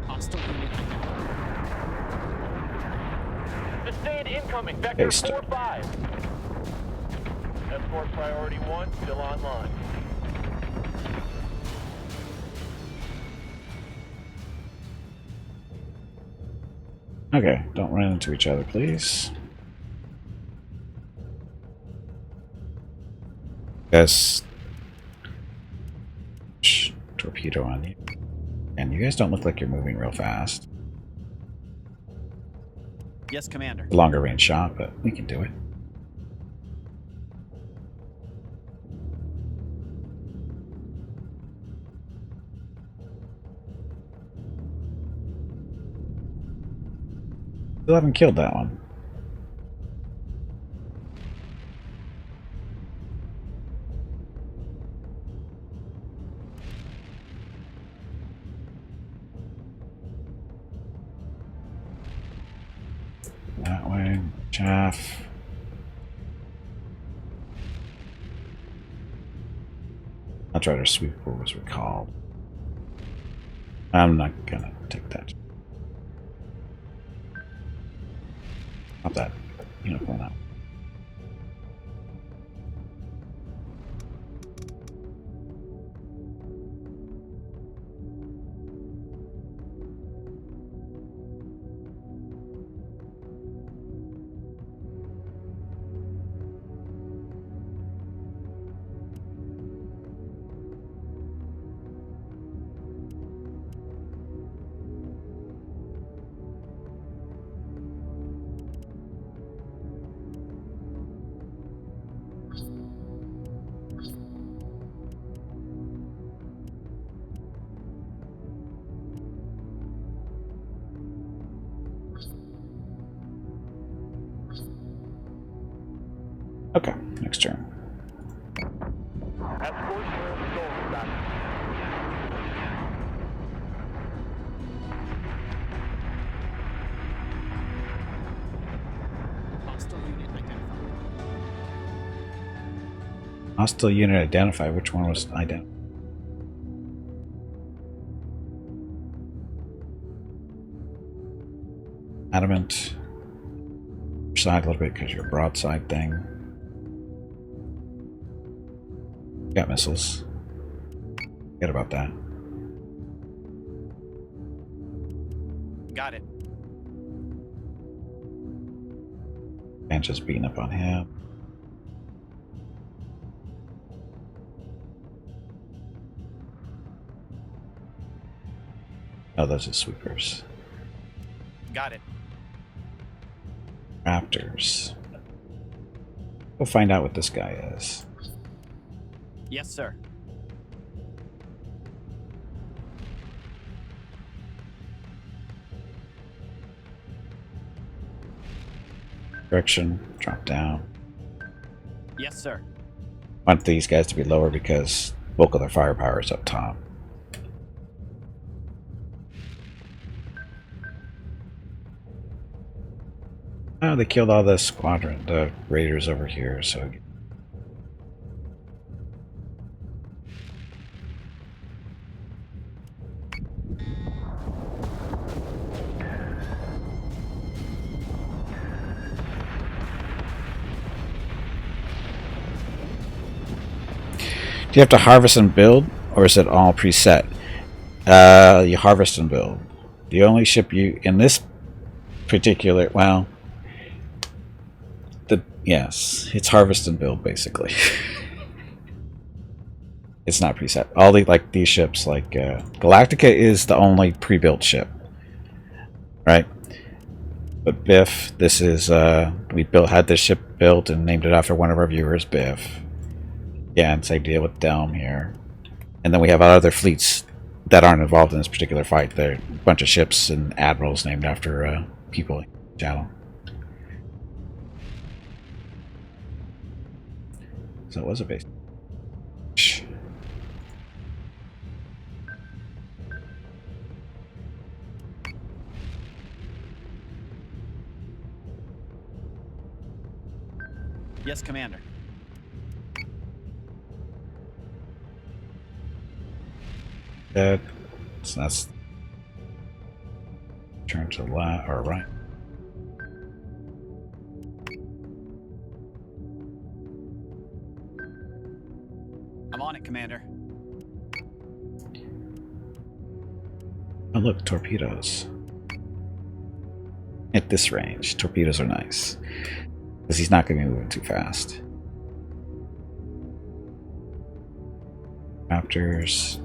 Hostile unit. Sustained incoming. Vector Based. 4-5. Escort priority 1 still online. Okay, don't run into each other, please. Guys, torpedo on you. And you guys don't look like you're moving real fast. Yes, Commander. Longer range shot, but we can do it. Still haven't killed that one. That way, chaff. I'll try to sweep what was recalled. I'm not gonna take that. Not that unicorn out. Okay, next turn. Escort stolen. Back. Hostile unit identified. Hostile unit identified. Which one was identified? Adamant. Side a little bit because your broadside thing. Got missiles. Forget about that. Got it. And just beating up on him. Oh, those are sweepers. Got it. Raptors. We'll find out what this guy is. Yes, sir. Direction, drop down. Yes, sir. Want these guys to be lower because bulk of their firepower is up top. Oh, they killed all the squadron, the raiders over here, so... Do you have to harvest and build, or is it all preset? You harvest and build. The only ship you, in this particular, well... Yes, it's harvest and build basically. It's not preset. All the like these ships, like Galactica, is the only pre-built ship, right? But Biff, this is we had this ship built and named it after one of our viewers, Biff. Yeah, and same deal with Delm here. And then we have other fleets that aren't involved in this particular fight. They're a bunch of ships and admirals named after people in the channel. So it was a base. Yes, Commander. So that's turn to the left or right. I'm on it, Commander. Oh look, torpedoes. At this range, torpedoes are nice. Because he's not going to be moving too fast. Raptors.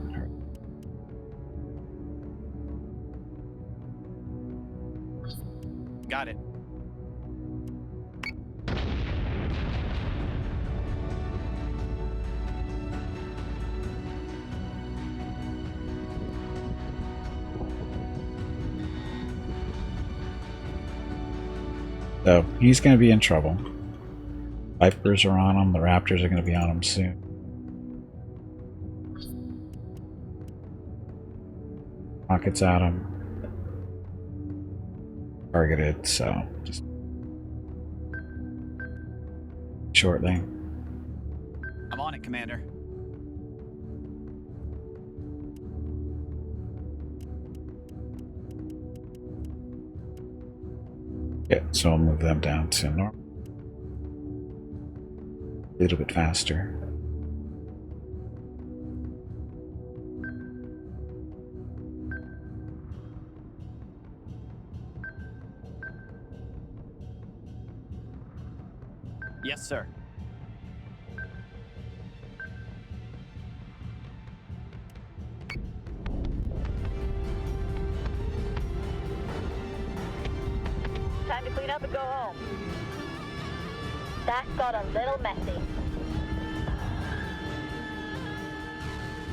Got it. So he's going to be in trouble. Vipers are on him. The Raptors are going to be on him soon. Rockets at him. Targeted, so just shortly. I'm on it, Commander. Yeah, so I'll move them down to normal. A little bit faster. Yes, sir. Time to clean up and go home. That got a little messy.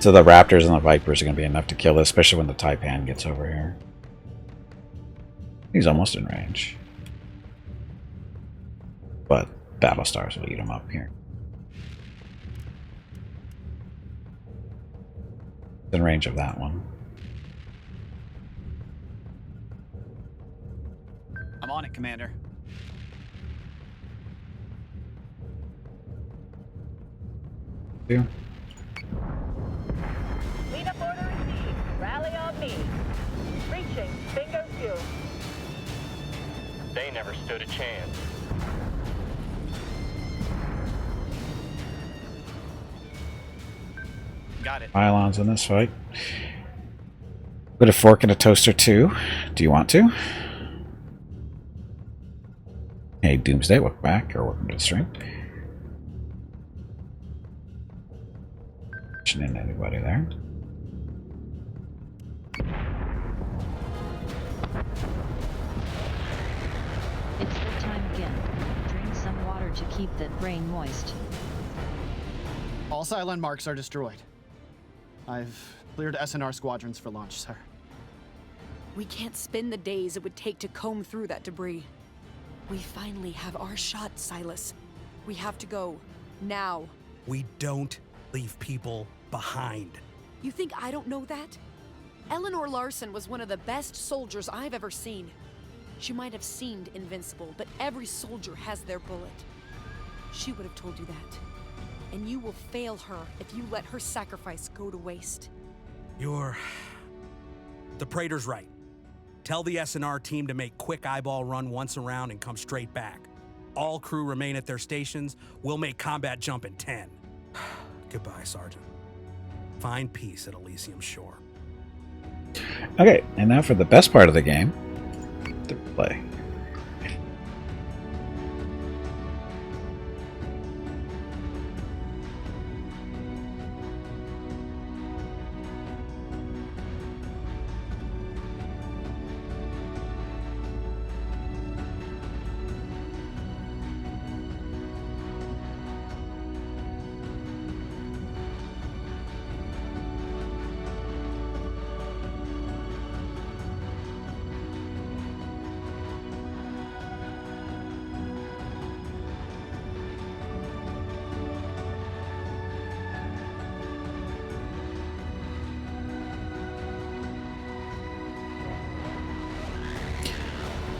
So the Raptors and the Vipers are going to be enough to kill this, especially when the Taipan gets over here. He's almost in range. But Battlestars will eat him up here. In range of that one. I'm on it, Commander. Yeah. Clean up order received. Rally on me. Reaching. Bingo fuel. They never stood a chance. Got it. Pylons in this fight. Put a fork in a toaster too. Do you want to? Hey, Doomsday, welcome back, or welcome to the stream. Mentioning anybody there? It's that time again. Drink some water to keep that brain moist. All Cylon marks are destroyed. I've cleared SNR squadrons for launch, sir. We can't spin the days it would take to comb through that debris. We finally have our shot, Silas. We have to go. Now. We don't leave people behind. You think I don't know that? Eleanor Larson was one of the best soldiers I've ever seen. She might have seemed invincible, but every soldier has their bullet. She would have told you that. And you will fail her if you let her sacrifice go to waste. The Praetor's right. Tell the SNR team to make quick eyeball run once around and come straight back. All crew remain at their stations. We'll make combat jump in 10. Goodbye, Sergeant. Find peace at Elysium Shore. Okay, and now for the best part of the game, the replay.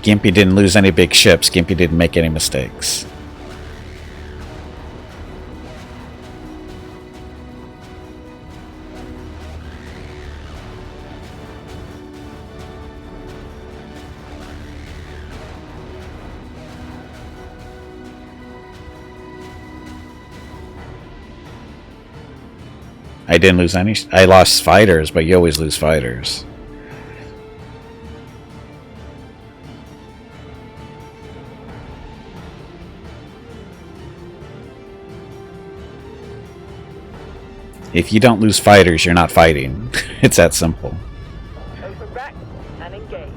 Gimpy didn't lose any big ships. Gimpy didn't make any mistakes. I didn't lose any. I lost fighters, but you always lose fighters. If you don't lose fighters, you're not fighting. It's that simple. Open back and engage.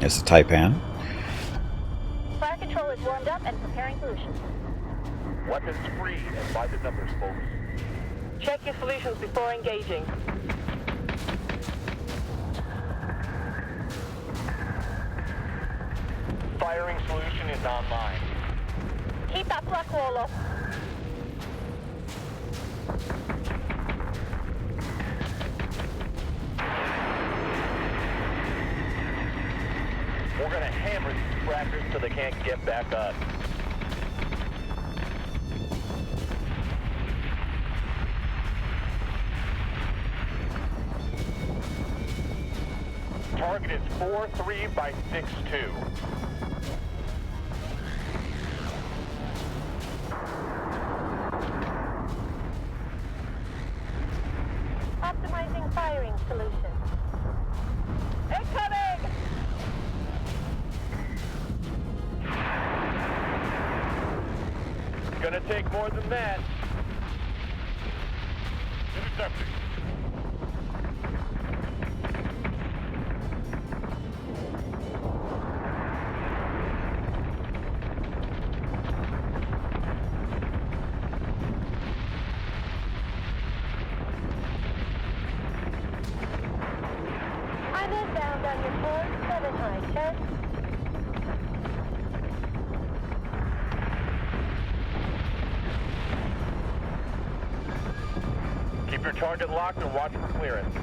It's a Taipan. Fire control is warmed up and preparing solutions. Weapons free and by the numbers, folks. Check your solutions before engaging. Firing solution is online. Keep that flak wall up. We're gonna hammer these frackers so they can't get back up. Target is 4-3 by 6-2. Optimizing firing solution. Incoming! Gonna take more than that. Intercepting. I'm inbound on your 4-7 high, check. Keep your target locked and watch for clearance.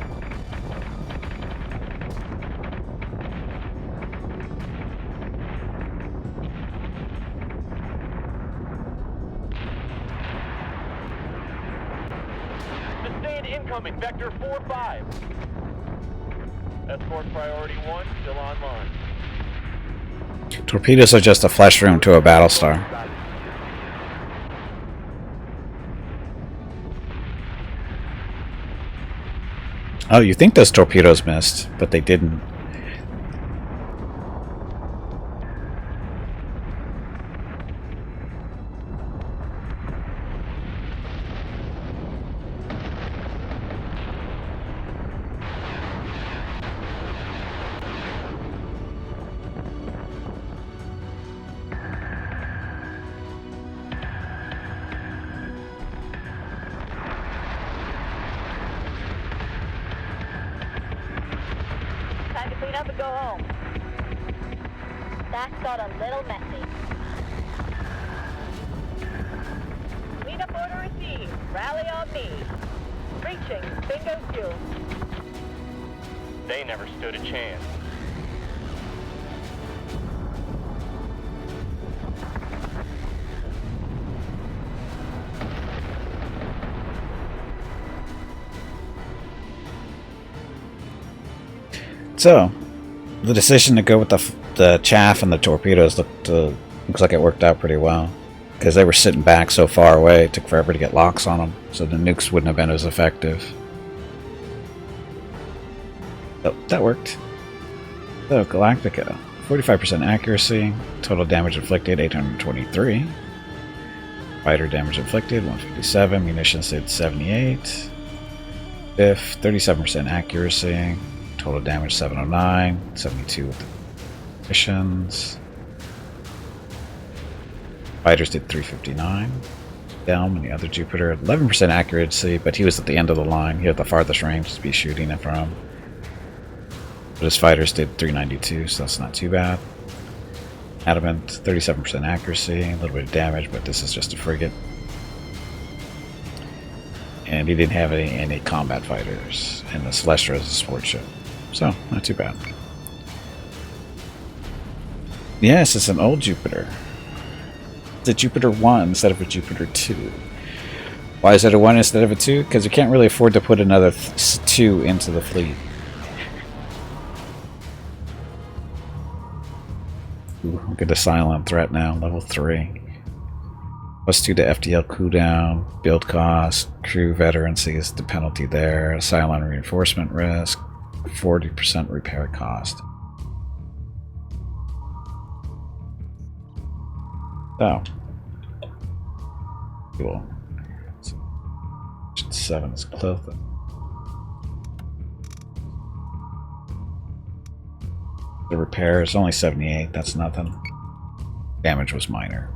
Sustained incoming, vector 4-5. Escort priority 1 still online. Torpedoes are just a flesh room to a Battlestar. Oh, you think those torpedoes missed, but they didn't. Time to clean up and go home. That got a little messy. Cleanup order received. Rally on me. Reaching bingo fuel. They never stood a chance. So, the decision to go with the chaff and the torpedoes looks like it worked out pretty well. Because they were sitting back so far away, it took forever to get locks on them, so the nukes wouldn't have been as effective. So, that worked. So, Galactica, 45% accuracy, total damage inflicted 823. Fighter damage inflicted 157, munitions did 78. Biff, 37% accuracy. Total damage 709, 72 with the missions. Fighters did 359. Delm and the other Jupiter, 11% accuracy, but he was at the end of the line. He had the farthest range to be shooting it from. But his fighters did 392, so that's not too bad. Adamant, 37% accuracy, a little bit of damage, but this is just a frigate. And he didn't have any combat fighters, and the Celestra is a sport ship. So, not too bad. Yes, it's an old Jupiter. It's a Jupiter 1 instead of a Jupiter 2. Why is it a 1 instead of a 2? Because you can't really afford to put another 2 into the fleet. Ooh, look at the silent threat now, level 3. +2 to FDL cooldown, build cost, crew veterancy is the penalty there, silent reinforcement risk, 40% repair cost. So, cool. 7 is close. The repair is only 78, that's nothing. Damage was minor.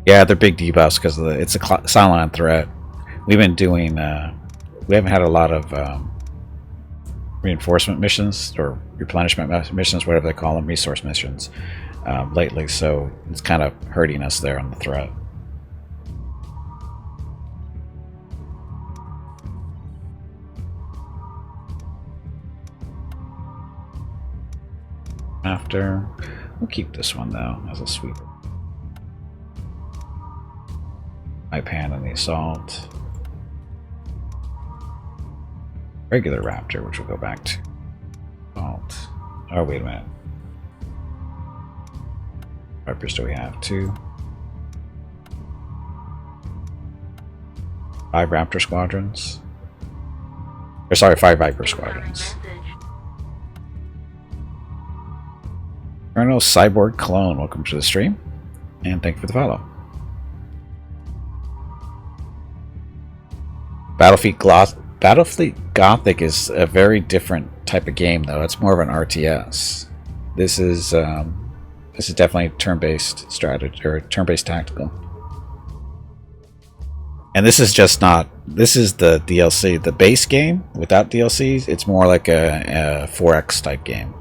Yeah, they're big debuffs because it's a silent threat. We've been doing, we haven't had a lot of reinforcement missions or replenishment missions, whatever they call them, resource missions lately, so it's kind of hurting us there on the threat. After, we'll keep this one though as a sweeper. Ipan and the assault. Regular Raptor, which we'll go back to. Assault. Oh, wait a minute. Vipers do we have? 2. 5 Raptor squadrons. Or sorry, 5 Viper squadrons. Colonel Cyborg Clone, welcome to the stream, and thank you for the follow. Battlefleet Gothic is a very different type of game, though. It's more of an RTS. This is definitely turn-based strategy or turn-based tactical. And this is just not. This is the DLC. The base game without DLCs, it's more like a 4X type game,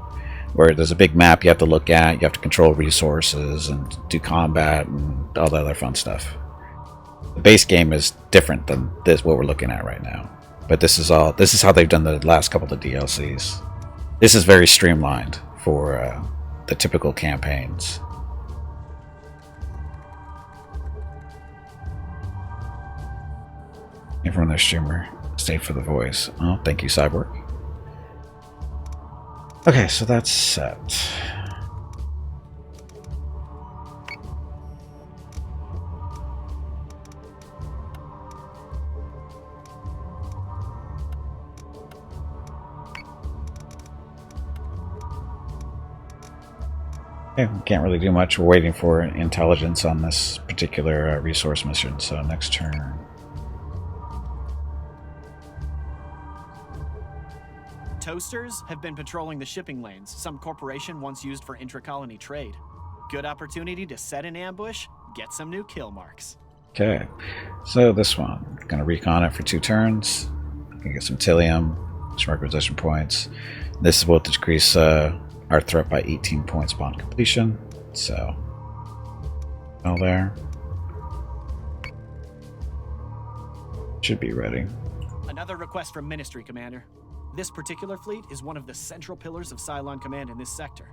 where there's a big map you have to look at. You have to control resources and do combat and all the other fun stuff. The base game is different than this, what we're looking at right now. But this is how they've done the last couple of DLCs. This is very streamlined for the typical campaigns. Everyone, their streamer, stay for the voice. Oh, thank you, Cyborg. Okay, so that's set. Okay, we can't really do much. We're waiting for intelligence on this particular resource mission, so next turn. Toasters have been patrolling the shipping lanes some corporation once used for intra-colony trade. Good opportunity to set an ambush, get some new kill marks. Okay, so this one, gonna recon it for 2 turns. Gonna get some Tillium, some requisition points. This will decrease our threat by 18 points upon completion. So, all there. Should be ready. Another request from Ministry, Commander. This particular fleet is one of the central pillars of Cylon Command in this sector.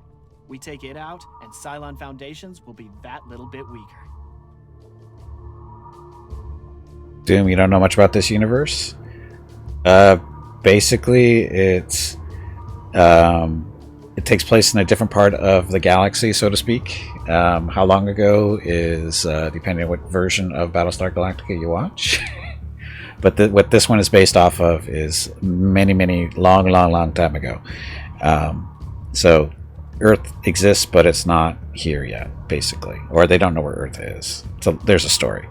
We take it out, and Cylon Foundations will be that little bit weaker. Doom, you don't know much about this universe? Basically, it takes place in a different part of the galaxy, so to speak. How long ago is depending on what version of Battlestar Galactica you watch. But what this one is based off of is many, long time ago. So Earth exists, but it's not here yet, basically, or they don't know where Earth is. So there's a story.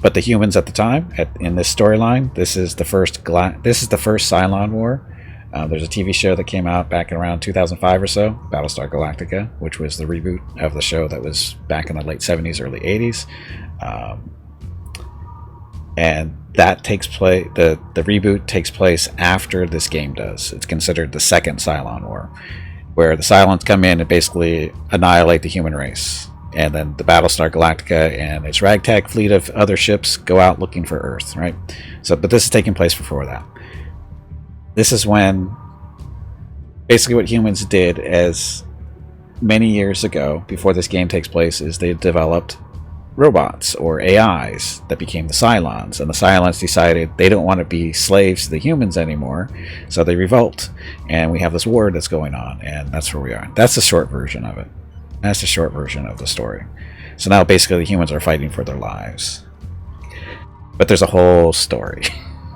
But the humans at the time, in this storyline, this is the first Cylon War. There's a TV show that came out back in around 2005 or so, Battlestar Galactica, which was the reboot of the show that was back in the late 70s, early 80s. And that takes place, the reboot takes place after this game does. It's considered the second Cylon War, where the Cylons come in and basically annihilate the human race. And then the Battlestar Galactica and its ragtag fleet of other ships go out looking for Earth, right? So, but this is taking place before that. This is when basically what humans did as many years ago, before this game takes place, is they developed robots or AIs that became the Cylons. And the Cylons decided they don't want to be slaves to the humans anymore, so they revolt. And we have this war that's going on, and that's where we are. That's the short version of it. That's the short version of the story. So now basically the humans are fighting for their lives. But there's a whole story.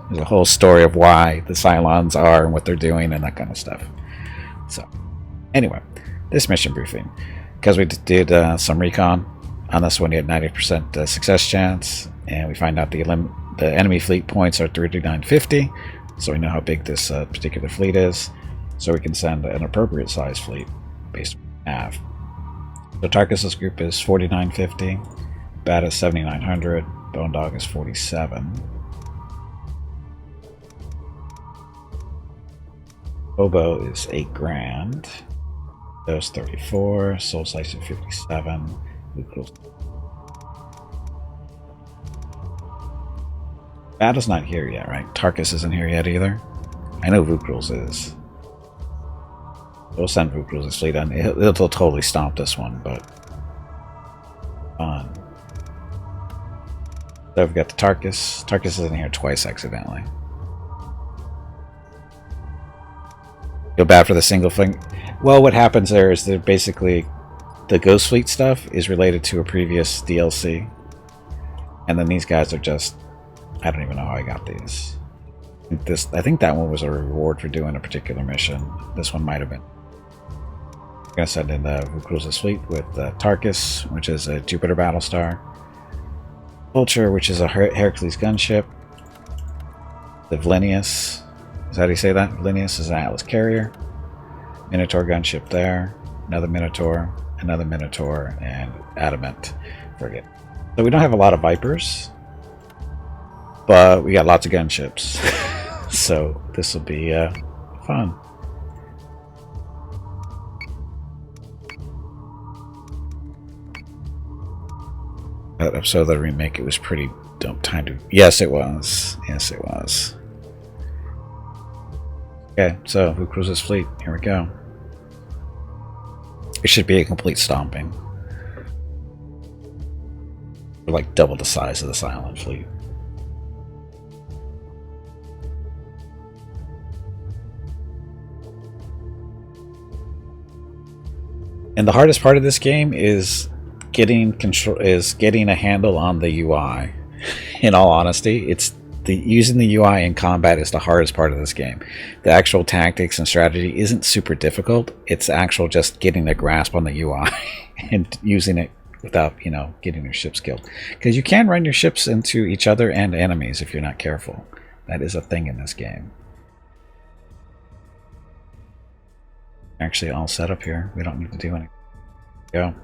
There's a whole story of why the Cylons are and what they're doing and that kind of stuff. So, anyway, this mission briefing. Because we did some recon on this one, you had 90% success chance. And we find out the enemy fleet points are 3950. So we know how big this particular fleet is. So we can send an appropriate size fleet based on what we have. So Tarkus's group is 4950, Bat is 7900, Bone Dog is 47. Bobo is 8 grand, Dose 34, Soul Slice at 57, Bat is not here yet, right? Tarkus isn't here yet either. I know Vukrul's is. We'll send Vukrul's fleet on. It'll totally stomp this one, but fun. So we've got the Tarkus. Tarkus isn't here twice accidentally. Feel bad for the single thing. Well, what happens there is that basically the Ghost Fleet stuff is related to a previous DLC, and then these guys are just, I don't even know how I got these. I think that one was a reward for doing a particular mission. This one might have been. I'm going to send in the Vukrul's fleet with Tarkus, which is a Jupiter Battlestar. Vulture, which is a Hercules gunship. The Vlinius, is that how you say that? Vlinius is an Atlas carrier. Minotaur gunship there. Another Minotaur, and Adamant frigate. So we don't have a lot of Vipers, but we got lots of gunships. So this will be fun. That episode of the remake, it was pretty dumb time to... Yes, it was. Yes, it was. Okay, so Vukrul's fleet. Here we go. It should be a complete stomping. We're like double the size of the Cylon fleet. And the hardest part of this game is getting a handle on the UI. In all honesty, it's using the UI in combat is the hardest part of this game. The actual tactics and strategy isn't super difficult. It's actual just getting a grasp on the UI and using it without, you know, getting your ships killed. Because you can run your ships into each other and enemies if you're not careful. That is a thing in this game. Actually all set up here. We don't need to do anything. Go.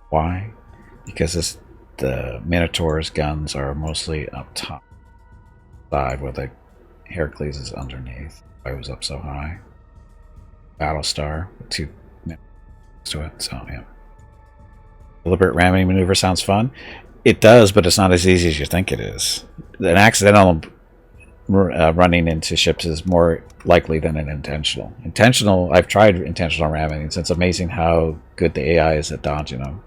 Why? Because the Minotaur's guns are mostly up top side where the Heracles is underneath. Why it was up so high. Battlestar with 2 next to it, so yeah. Deliberate ramming maneuver sounds fun. It does, but it's not as easy as you think it is. An accidental running into ships is more likely than an intentional. I've tried intentional ramming, and it's amazing how good the AI is at dodging them.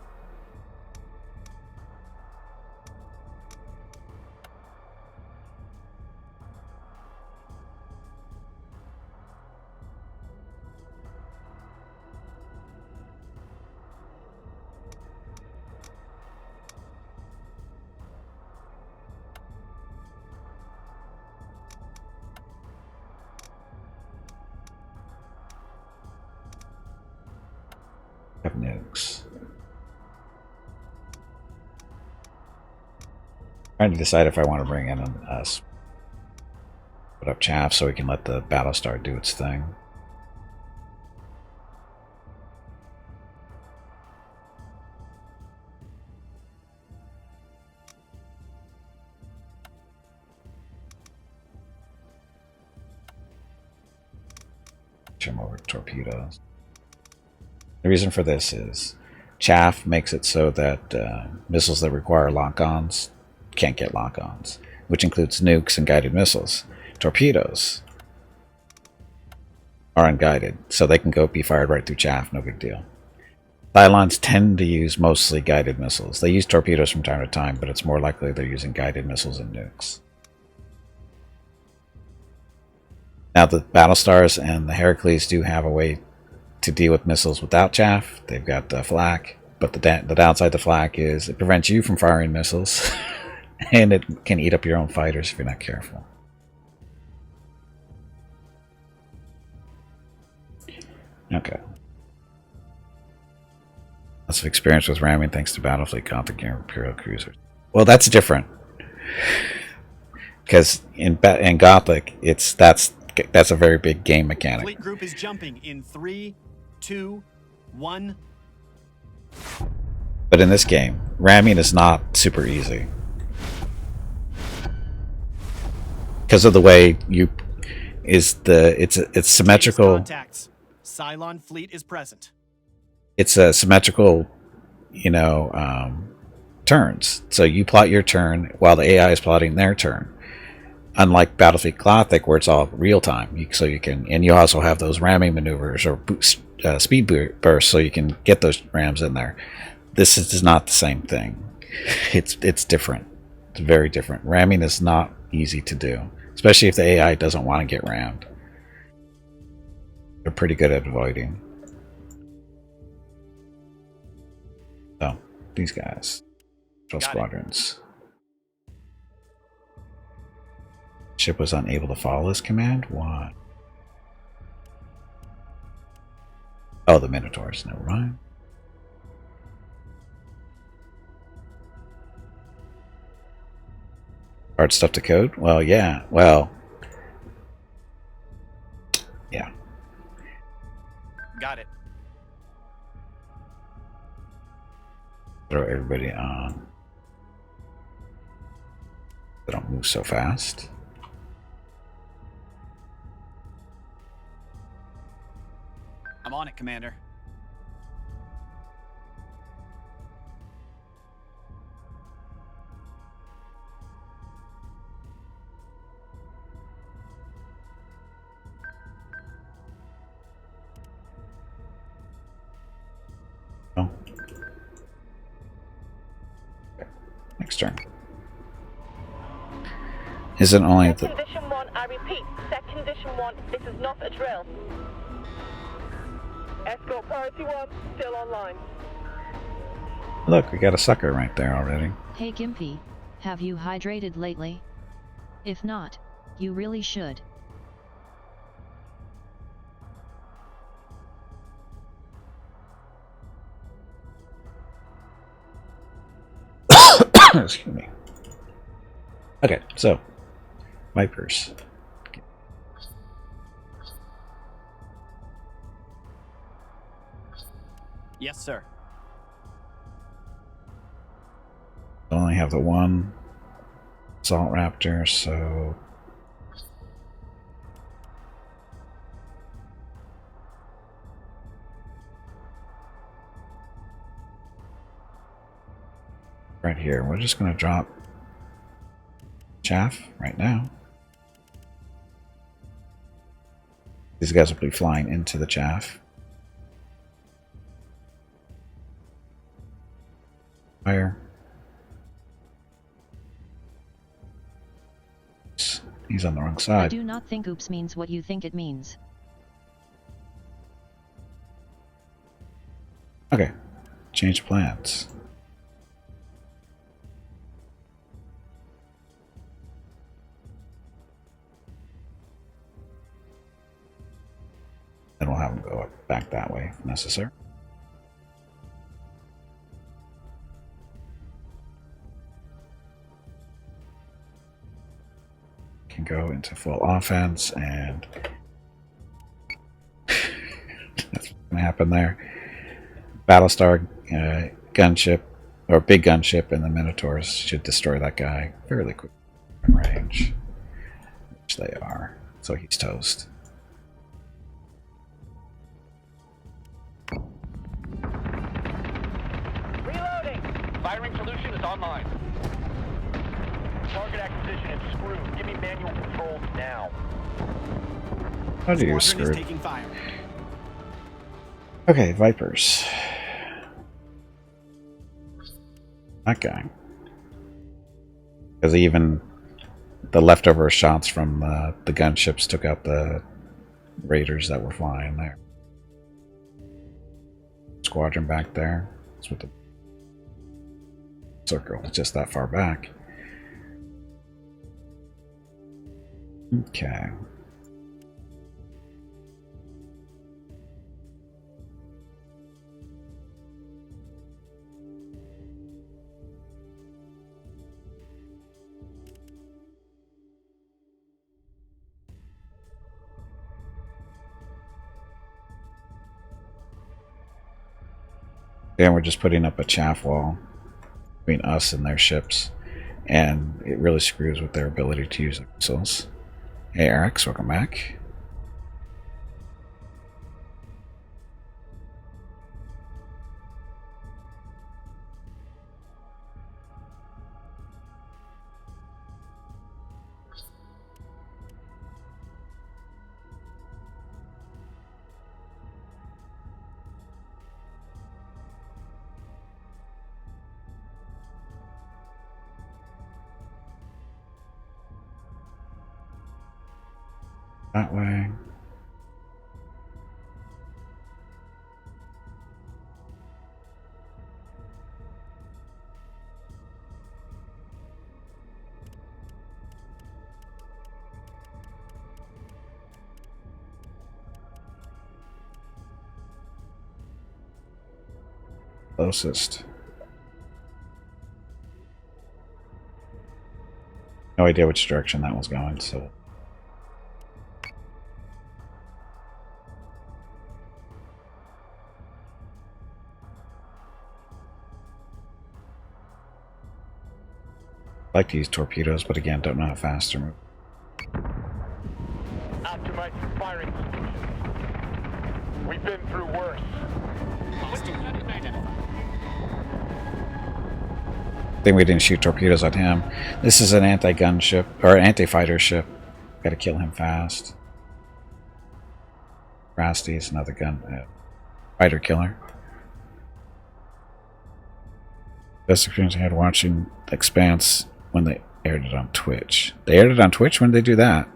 Have nukes. Trying to decide if I want to bring in us. Put up chaff so we can let the Battlestar do its thing. Switch him over to torpedoes. The reason for this is chaff makes it so that missiles that require lock-ons can't get lock-ons, which includes nukes and guided missiles. Torpedoes are unguided, so they can be fired right through chaff, no big deal. Cylons tend to use mostly guided missiles. They use torpedoes from time to time, but it's more likely they're using guided missiles and nukes. Now the Battlestars and the Heracles do have a way to deal with missiles without chaff. They've got the flak, but the downside to flak is it prevents you from firing missiles and it can eat up your own fighters if you're not careful. Okay. Lots of experience with ramming thanks to Battlefleet, Gothic, and Imperial cruisers. Well, that's different. Because in Gothic, that's a very big game mechanic. Fleet group is jumping in 3, 2, 1. But in this game, ramming is not super easy. Because of the way it's symmetrical. Contacts. Cylon fleet is present. It's a symmetrical, turns. So you plot your turn while the AI is plotting their turn. Unlike Battlefield Gothic, where it's all real time, and you also have those ramming maneuvers or speed bursts, so you can get those rams in there. This is not the same thing. It's different. It's very different. Ramming is not easy to do, especially if the AI doesn't want to get rammed. They're pretty good at avoiding. So these guys, squadrons. Ship was unable to follow this command? Why? Oh, the Minotaurs. Never mind. Hard stuff to code? Well, yeah. Well, yeah. Got it. Throw everybody on. They don't move so fast. I'm on it, Commander. Oh. faster. Isn't only Set the... condition 1, I repeat, set condition 1, this is not a drill. Escort priority 1, still online. Look, we got a sucker right there already. Hey Gimpy, have you hydrated lately? If not, you really should. Excuse me. Okay, so Vipers. Yes, sir. I only have the one Assault Raptor, so right here, we're just going to drop chaff right now. These guys will be flying into the chaff. Fire. He's on the wrong I side. do not think oops means what you think it means. Okay, change plans. Then we'll have them go back that way if necessary. Can go into full offense, and that's what's gonna happen there. Battlestar gunship, or big gunship, and the Minotaurs should destroy that guy fairly quick range, which they are. So he's toast. Reloading! Firing solution is online. Target acquisition is screwed. Give me manual control now. How do you Squadron is screw? taking fire. Okay, Vipers. That guy. Because even the leftover shots from the gunships took out the raiders that were flying there. Squadron back there. That's what the circle is, just that far back. Okay. And we're just putting up a chaff wall between us and their ships, and it really screws with their ability to use missiles. Hey Eric, welcome back. That way. Closest. No idea which direction that was going, so. I like to use torpedoes, but again, don't know how fast they're moving. Optimize your firing solutions. We've been through worse. I think we didn't shoot torpedoes at him. This is an anti-gun ship, or an anti-fighter ship. Gotta kill him fast. Rasty's another gun fighter killer. Best experience I had watching Expanse when they aired it on Twitch. They aired it on Twitch? When did they do that?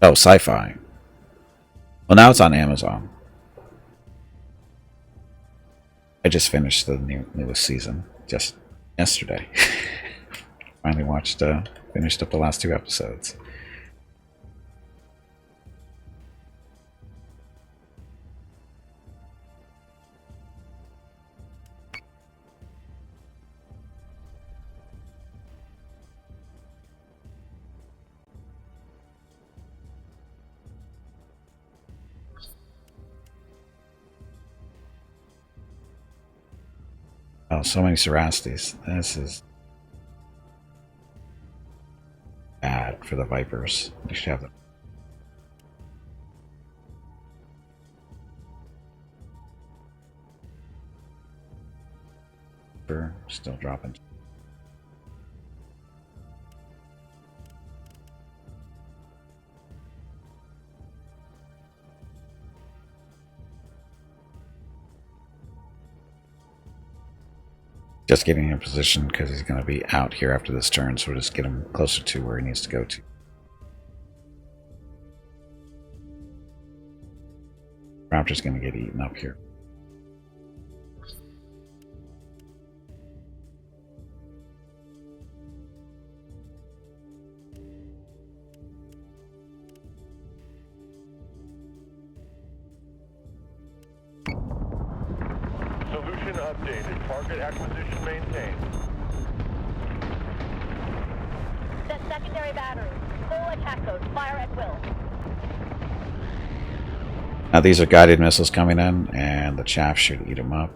Oh, Sci-Fi. Well, now it's on Amazon. I just finished the newest season just yesterday. Finally finished up the last 2 episodes. Oh, so many Cerastes. This is bad for the Vipers. They should have them. Still dropping. Just getting in position because he's going to be out here after this turn, so we'll just get him closer to where he needs to go to. Raptor's going to get eaten up here. Solution updated. Target acquisition maintained. Set secondary battery. Full attack code. Fire at will. Now these are guided missiles coming in, and the chaff should eat them up.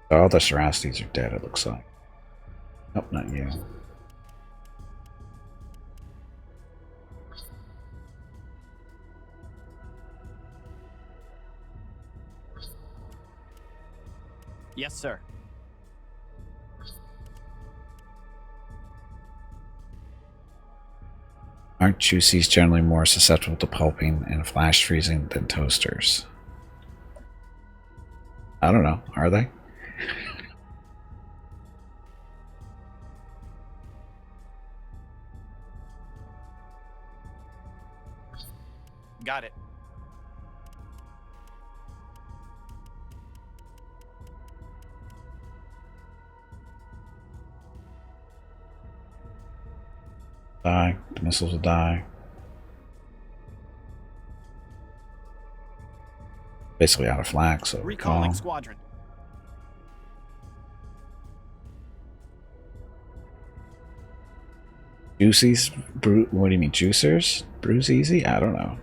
All the Cerastes are dead, it looks like. Nope, not you. Yes, sir. Aren't juicies generally more susceptible to pulping and flash freezing than toasters? I don't know. Are they? Got it. Die. The missiles will die. Basically out of flak, so Recalling squadron. Juicies? What do you mean, juicers? Bruise easy? I don't know.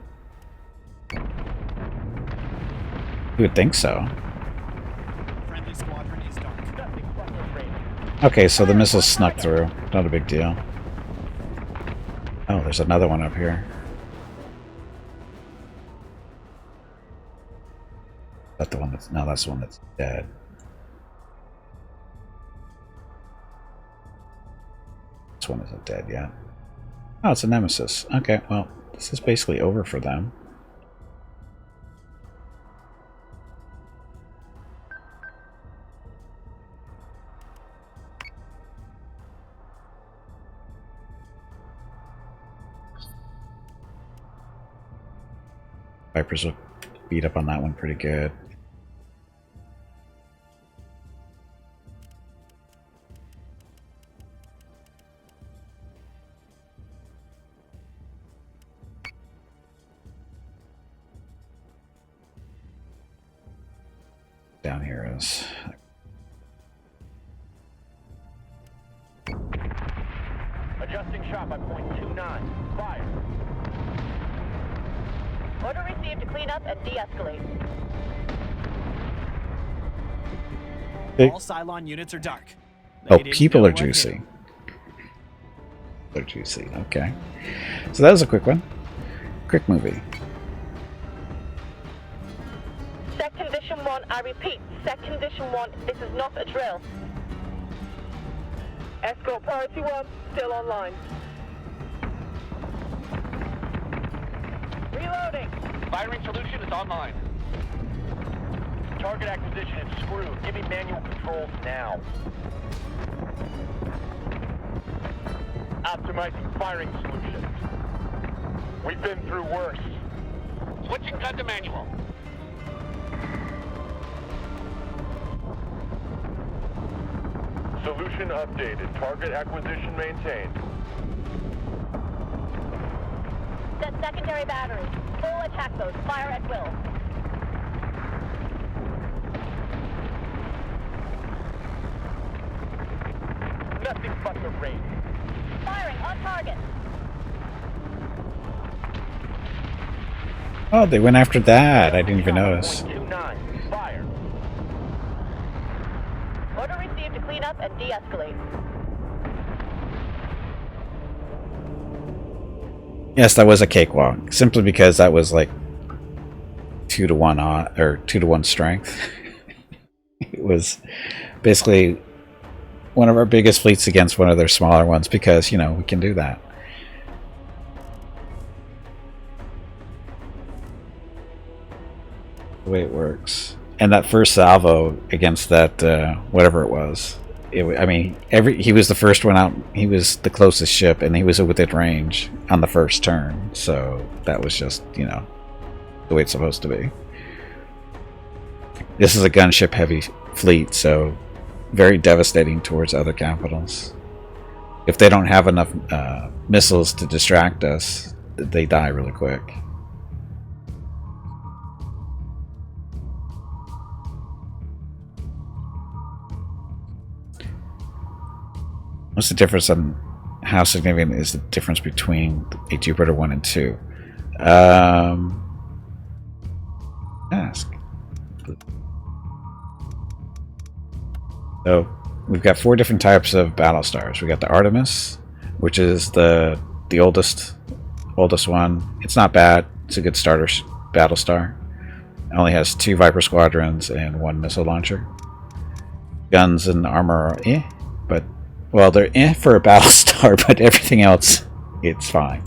You would think so. Friendly squadron is dark. Okay, so the missiles snuck through. Not a big deal. Oh, there's another one up here. Is that the one that's... No, that's the one that's dead. This one isn't dead yet. Oh, it's a nemesis. Okay, well, this is basically over for them. Vipers will beat up on that one pretty good. Down here is... Adjusting shot by .29. Fire. Order received to clean up and de-escalate. All Cylon units are dark. Oh, people are juicy. They're juicy, okay. So that was a quick one. Quick movie. Set condition 1, I repeat, set condition 1, this is not a drill. Escort priority 1, still online. Reloading. Firing solution is online. Target acquisition is screwed. Give me manual controls now. Optimizing firing solutions. We've been through worse. Switching gun to manual. Solution updated. Target acquisition maintained. Set secondary battery. Full attack mode. Fire at will. Nothing but the rain. Firing on target. Oh, they went after that. I didn't even notice. 29. Fire. Order received to clean up and de-escalate. Yes, that was a cakewalk. Simply because that was like 2-to-1 odd, or 2-to-1 strength. It was basically one of our biggest fleets against one of their smaller ones because, you know, we can do that. The way it works. And that first salvo against that, whatever it was. I mean, he was the first one out. He was the closest ship, and he was within range on the first turn. So that was just, you know, the way it's supposed to be. This is a gunship-heavy fleet, so very devastating towards other capitals. If they don't have enough missiles to distract us, they die really quick. What's the difference on how significant is the difference between a Jupiter 1 and 2? Ask. So we've got 4 different types of Battlestars. We got the Artemis, which is the oldest one. It's not bad. It's a good starter Battlestar. It only has 2 Viper squadrons and 1 missile launcher. Guns and armor are but well, they're for a Battlestar, but everything else, it's fine.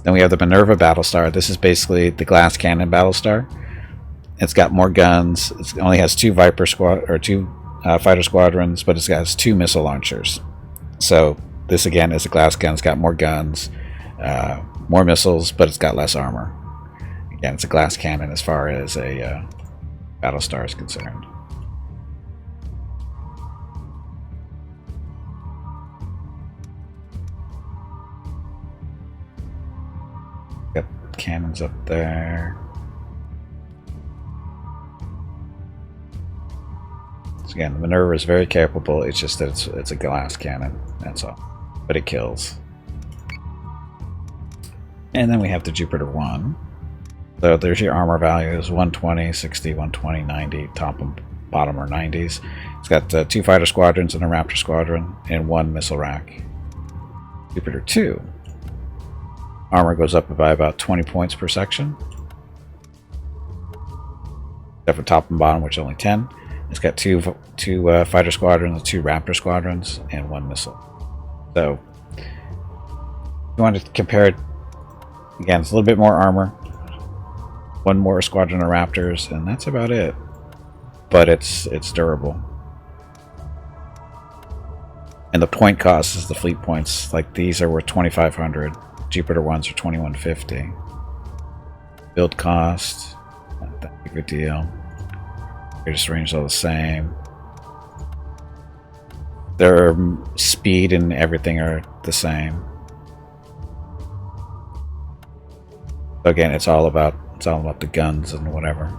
Then we have the Minerva Battlestar. This is basically the glass cannon Battlestar. It's got more guns. It only has 2 Viper fighter squadrons, but it has 2 missile launchers. So this again is a glass gun. It's got more guns, more missiles, but it's got less armor. Again, it's a glass cannon as far as a Battlestar is concerned. Got cannons up there. So again, the Minerva is very capable. It's just that it's a glass cannon. That's all. But it kills. And then we have the Jupiter 1. So there's your armor values: 120, 60, 120, 90. Top and bottom are 90s. It's got 2 fighter squadrons and a Raptor squadron and 1 missile rack. Jupiter 2. Armor goes up by about 20 points per section. Except for top and bottom, which is only 10. It's got 2 fighter squadrons, 2 Raptor squadrons, and 1 missile. So, if you want to compare it, again, it's a little bit more armor. 1 more squadron of Raptors, and that's about it. But it's durable. And the point cost is the fleet points. Like these are worth 2,500. Jupiter 1s are 2,150. Build cost, not that big of a deal. Greatest range is all the same. Their speed and everything are the same. Again, it's all about the guns and whatever.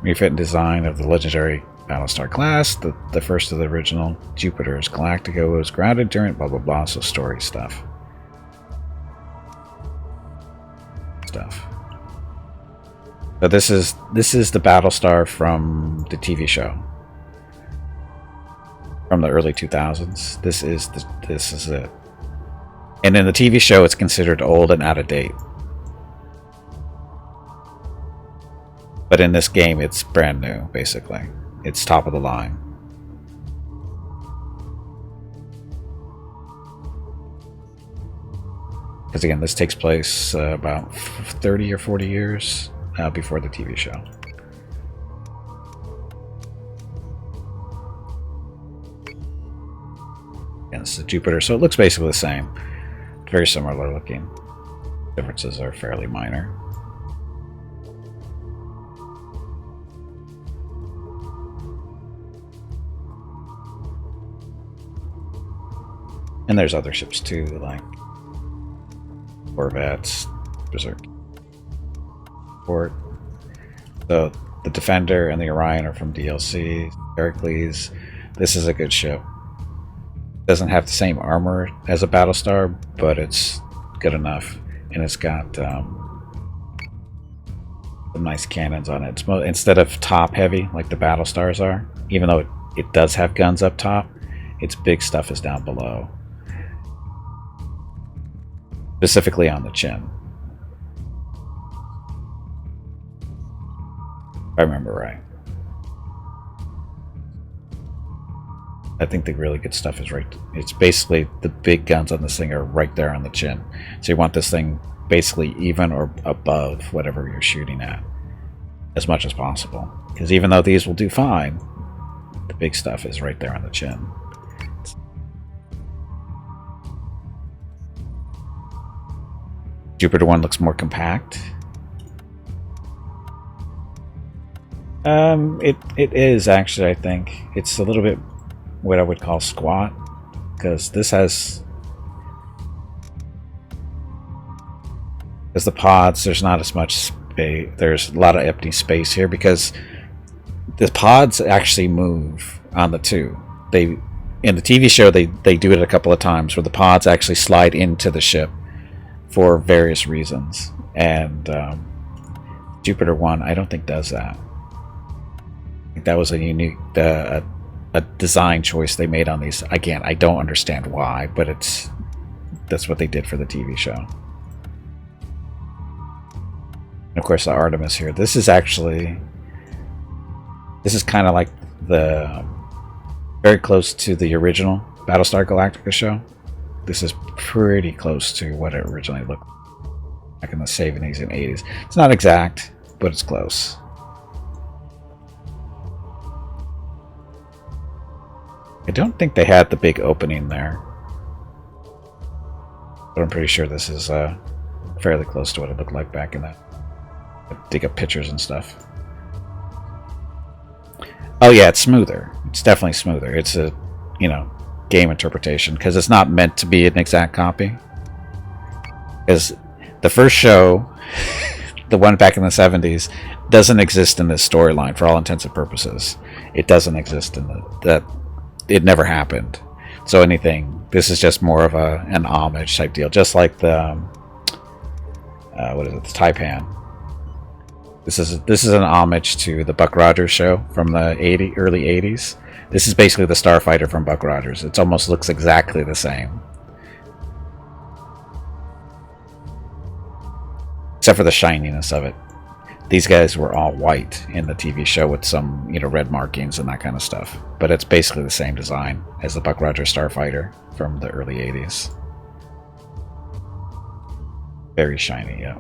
Refit and design of the legendary Battlestar class. The first of the original Jupiters. Galactica was grounded during blah blah blah. So story stuff. But this is the Battlestar from the TV show from the early 2000s. This is it. And in the TV show, it's considered old and out of date. But in this game, it's brand new. Basically, it's top of the line. Because again, this takes place about 30 or 40 years before the TV show. And this is Jupiter, so it looks basically the same. Very similar looking. Differences are fairly minor. And there's other ships too, like Corvettes, Berserk. Port. So the Defender and the Orion are from DLC. Heracles. This is a good ship. Doesn't have the same armor as a Battlestar, but it's good enough, and it's got some nice cannons on it. It's instead of top heavy like the Battlestars are, even though it does have guns up top, its big stuff is down below, specifically on the chin. If I remember right. I think the really good stuff is right. It's basically the big guns on this thing are right there on the chin. So you want this thing basically even or above whatever you're shooting at as much as possible. Because even though these will do fine, the big stuff is right there on the chin. Jupiter 1 looks more compact. It is actually, I think. It's a little bit what I would call squat, because this has, as the pods, there's not as much space. There's a lot of empty space here because the pods actually move on the two. They, in the TV show, they do it a couple of times where the pods actually slide into the ship for various reasons, and Jupiter 1 I don't think does that. I think that was a unique a design choice they made on these. Again, I don't understand why, but that's what they did for the TV show. And of course the Artemis here. This is kind of like the very close to the original Battlestar Galactica show. This is pretty close to what it originally looked like back in the 70s and 80s. It's not exact, but it's close. I don't think they had the big opening there, but I'm pretty sure this is fairly close to what it looked like back in that. Dig up pictures and stuff. Oh yeah, it's smoother. It's definitely smoother. It's a, game interpretation, because it's not meant to be an exact copy. Because the first show, the one back in the 70s, doesn't exist in this storyline for all intents and purposes. It doesn't exist in that. It never happened. So this is just more of an homage type deal, just like the the Taipan. This is an homage to the Buck Rogers show from the early 80s. This is basically the Starfighter from Buck Rogers. It almost looks exactly the same, except for the shininess of it. These guys were all white in the TV show with some, red markings and that kind of stuff. But it's basically the same design as the Buck Rogers Starfighter from the early 80s. Very shiny, yeah.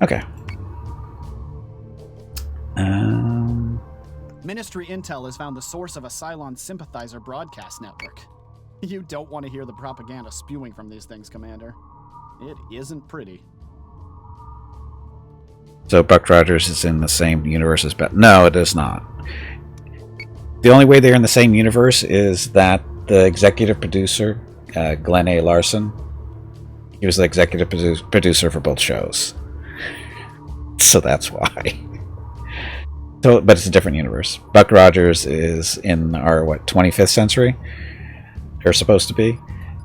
Okay. Ministry Intel has found the source of a Cylon sympathizer broadcast network. You don't want to hear the propaganda spewing from these things, Commander. It isn't pretty. So Buck Rogers is in the same universe as No, it is not. The only way they're in the same universe is that the executive producer, Glenn A. Larson, he was the executive producer for both shows. So that's why. So, but it's a different universe. Buck Rogers is in our 25th century. They're supposed to be,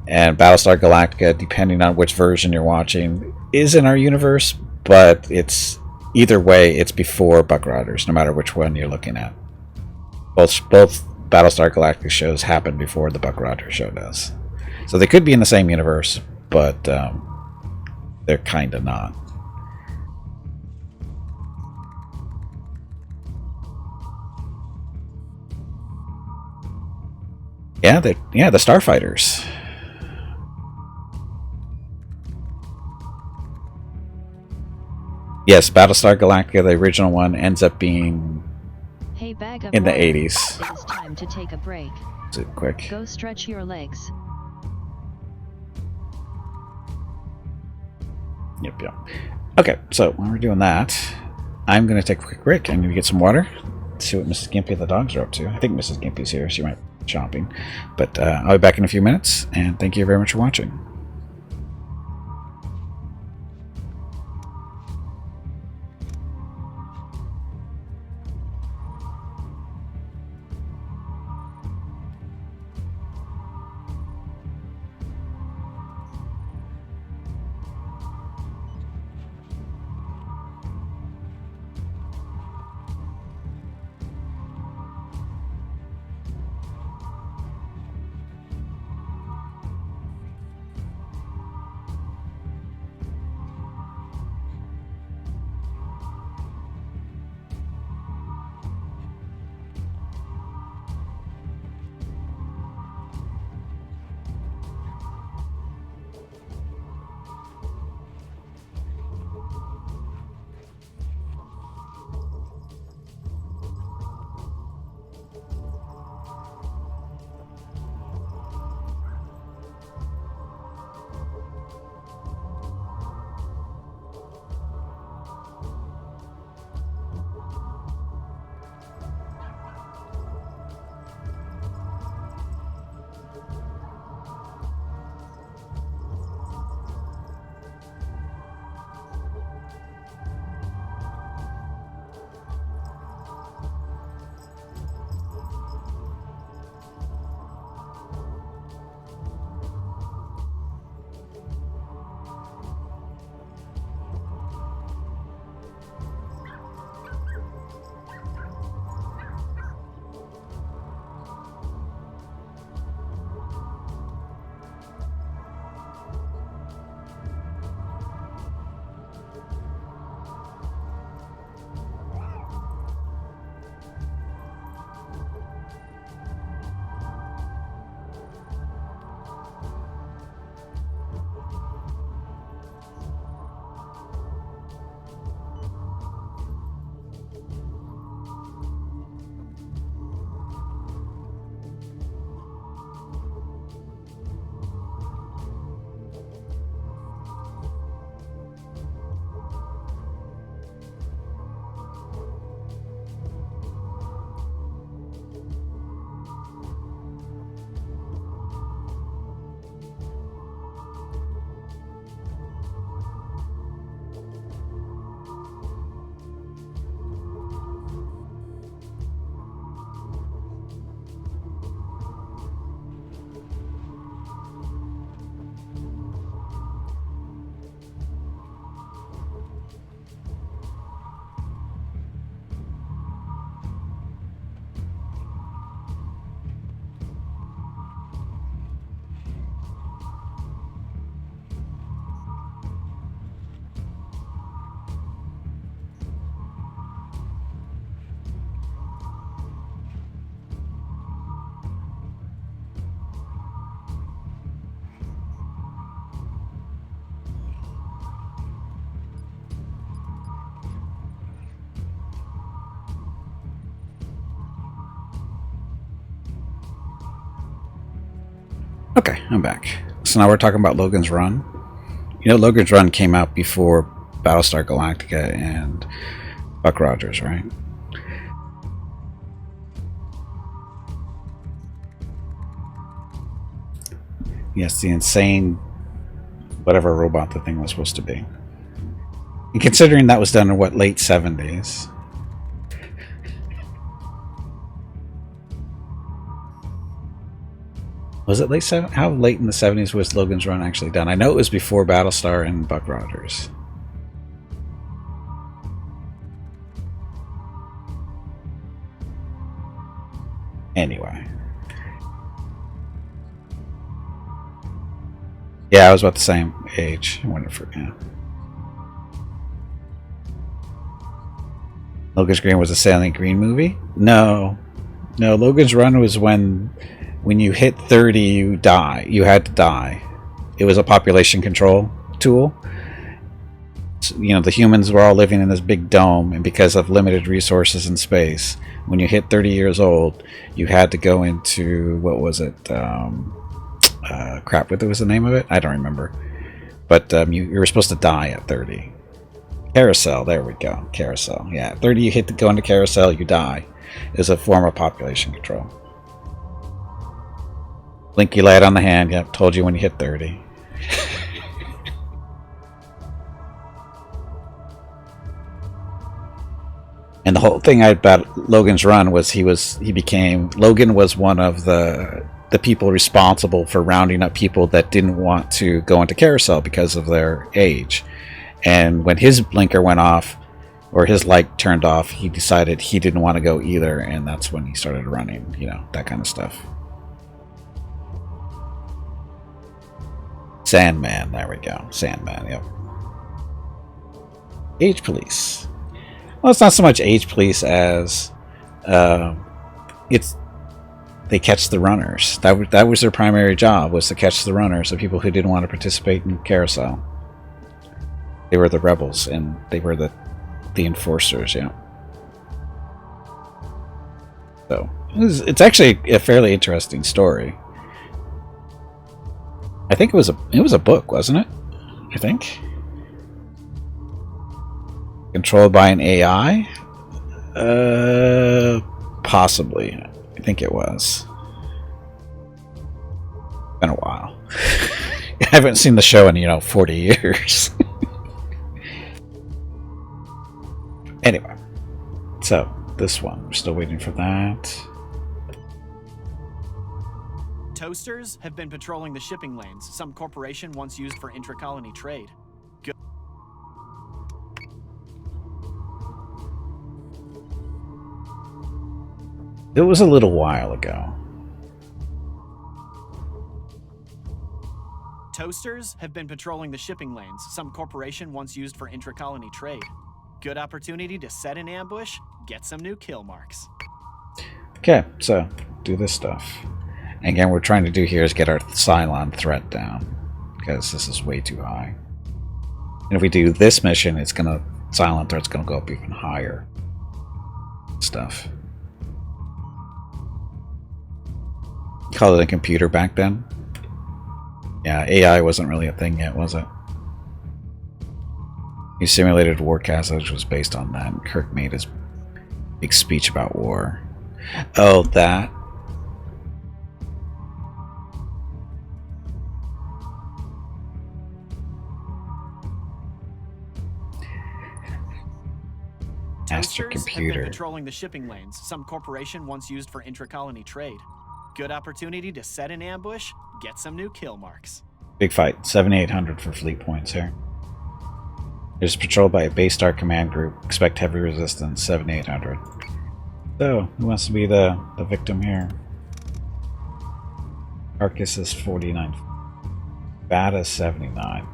and Battlestar Galactica, depending on which version you're watching, is in our universe, but it's either way, it's before Buck Rogers, no matter which one you're looking at. Both Battlestar Galactica shows happen before the Buck Rogers show does, so they could be in the same universe, but they're kind of not. Yeah, the Starfighters. Yes, Battlestar Galactica, the original one, ends up being Hey, bag of in the water. 80s. It is time to take a break. Is it quick? Go stretch your legs. Yep. Okay, so while we're doing that, I'm going to take a quick break. I'm going to get some water, see what Mrs. Gimpy and the dogs are up to. I think Mrs. Gimpy's here. She might be shopping. But I'll be back in a few minutes, and thank you very much for watching. Okay, I'm back. So now we're talking about Logan's Run. You know, Logan's Run came out before Battlestar Galactica and Buck Rogers, right? Yes, the insane whatever robot the thing was supposed to be. And considering that was done in, what, late 70s? Was it late 70s? How late in the 70s was Logan's Run actually done? I know it was before Battlestar and Buck Rogers. Anyway. Yeah, I was about the same age. I wonder if yeah. Logan's Green was a Sailing Green movie? No. No, Logan's Run was when when you hit 30, you die. You had to die. It was a population control tool. So, you know, the humans were all living in this big dome, and because of limited resources in space, when you hit 30 years old, you had to go into, what was it? Crap, what was the name of it? I don't remember. But you were supposed to die at 30. Carousel, there we go. Carousel. Yeah, at 30 you hit to go into carousel, you die. Is a form of population control. Blinky light on the hand, yep, told you when you hit 30. And the whole thing about Logan's Run was Logan was one of the people responsible for rounding up people that didn't want to go into carousel because of their age. And when his blinker went off, or his light turned off, he decided he didn't want to go either, and that's when he started running, you know, that kind of stuff. Sandman, there we go. Sandman, yep. Age police. Well, it's not so much age police as they catch the runners. That was their primary job, was to catch the runners, the people who didn't want to participate in carousel. They were the rebels, and they were the enforcers, yeah. So it's actually a fairly interesting story. I think it was a book, wasn't it? I think. Controlled by an AI? Possibly. I think it was. Been a while. I haven't seen the show in 40 years. Anyway, so this one, we're still waiting for that. Toasters have been patrolling the shipping lanes some corporation once used for intra-colony trade. Good. It was a little while ago. Toasters have been patrolling the shipping lanes some corporation once used for intra-colony trade. Good opportunity to set an ambush, get some new kill marks. Okay, so do this stuff. And again, what we're trying to do here is get our Cylon threat down, because this is way too high. And if we do this mission, Cylon threat's gonna go up even higher. Stuff. Called it a computer back then. Yeah, AI wasn't really a thing yet, was it? He simulated Warcast, which was based on that, and Kirk made his big speech about war. Oh, that. Master computer. Have been patrolling the shipping lanes some corporation once used for intra-colony trade. Good opportunity to set an ambush, get some new kill marks. Big fight. 7,800 for fleet points here. It is patrolled by a Battlestar command group. Expect heavy resistance. 7,800. So, who wants to be the victim here? Arcus is 49. Bata is 79.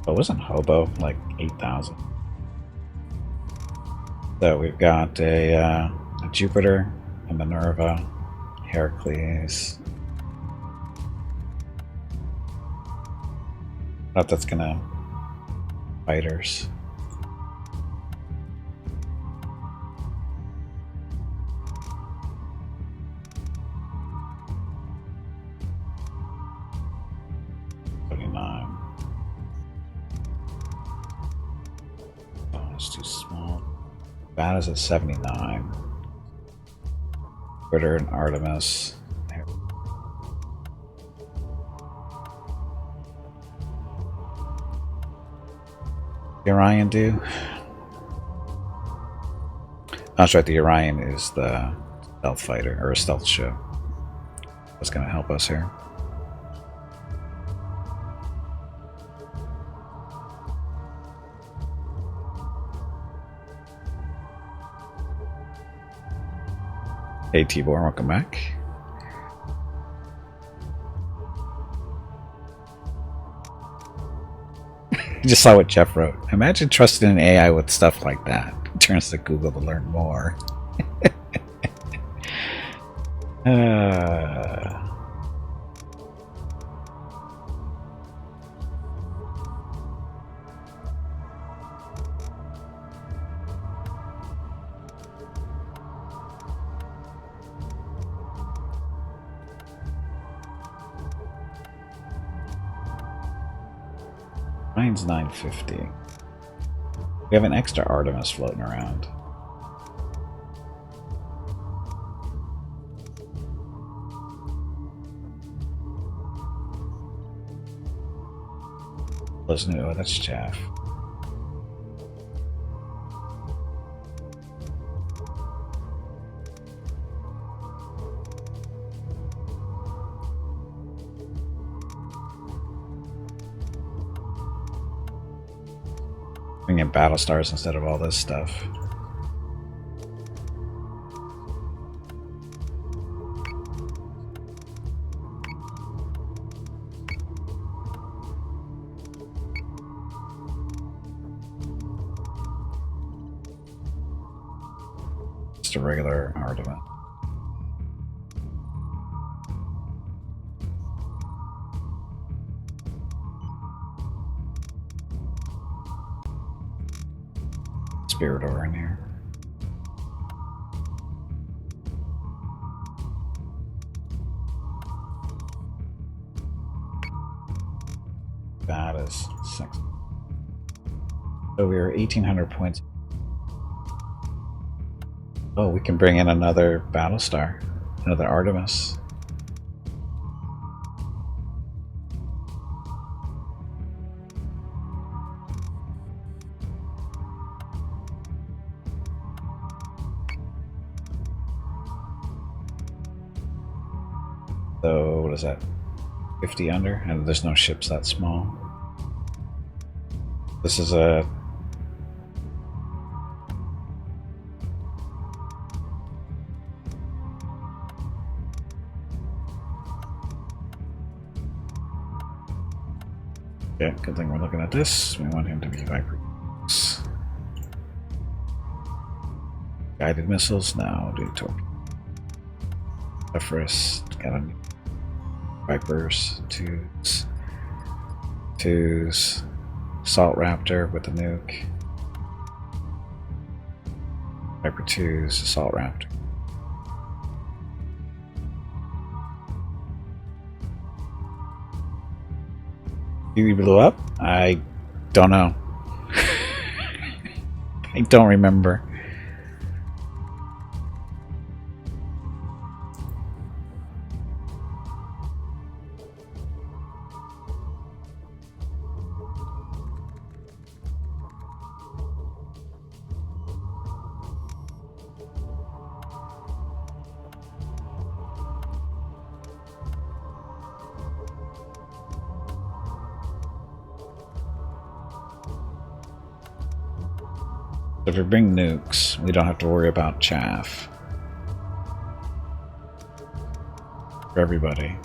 But wasn't Hobo like 8,000? So we've got a Jupiter, a Minerva, Heracles. Not that's gonna fighters. Oh, it's too small. Bat is at 79. Twitter and Artemis. The Orion do? That's right, the Orion is the stealth fighter, or a stealth ship. That's going to help us here. Hey Tibor, welcome back. I just saw what Jeff wrote. Imagine trusting an AI with stuff like that. It turns to Google to learn more. Mine's 950. We have an extra Artemis floating around. Listen to, oh, that's chaff. Bring in Battlestars instead of all this stuff. Just a regular Artemis. Spirit over in here. That is 6. So we are 1,800 points. Oh, we can bring in another Battlestar, another Artemis. So, what is that? 50 under? And there's no ships that small. This is a... Okay, good thing we're looking at this. We want him to be Viper. Guided missiles? No, do torpedo. First, got a Vipers, twos, Assault Raptor with the nuke, Viper 2s, Assault Raptor. You blew up? I don't know. I don't remember. If we bring nukes, we don't have to worry about chaff. For everybody.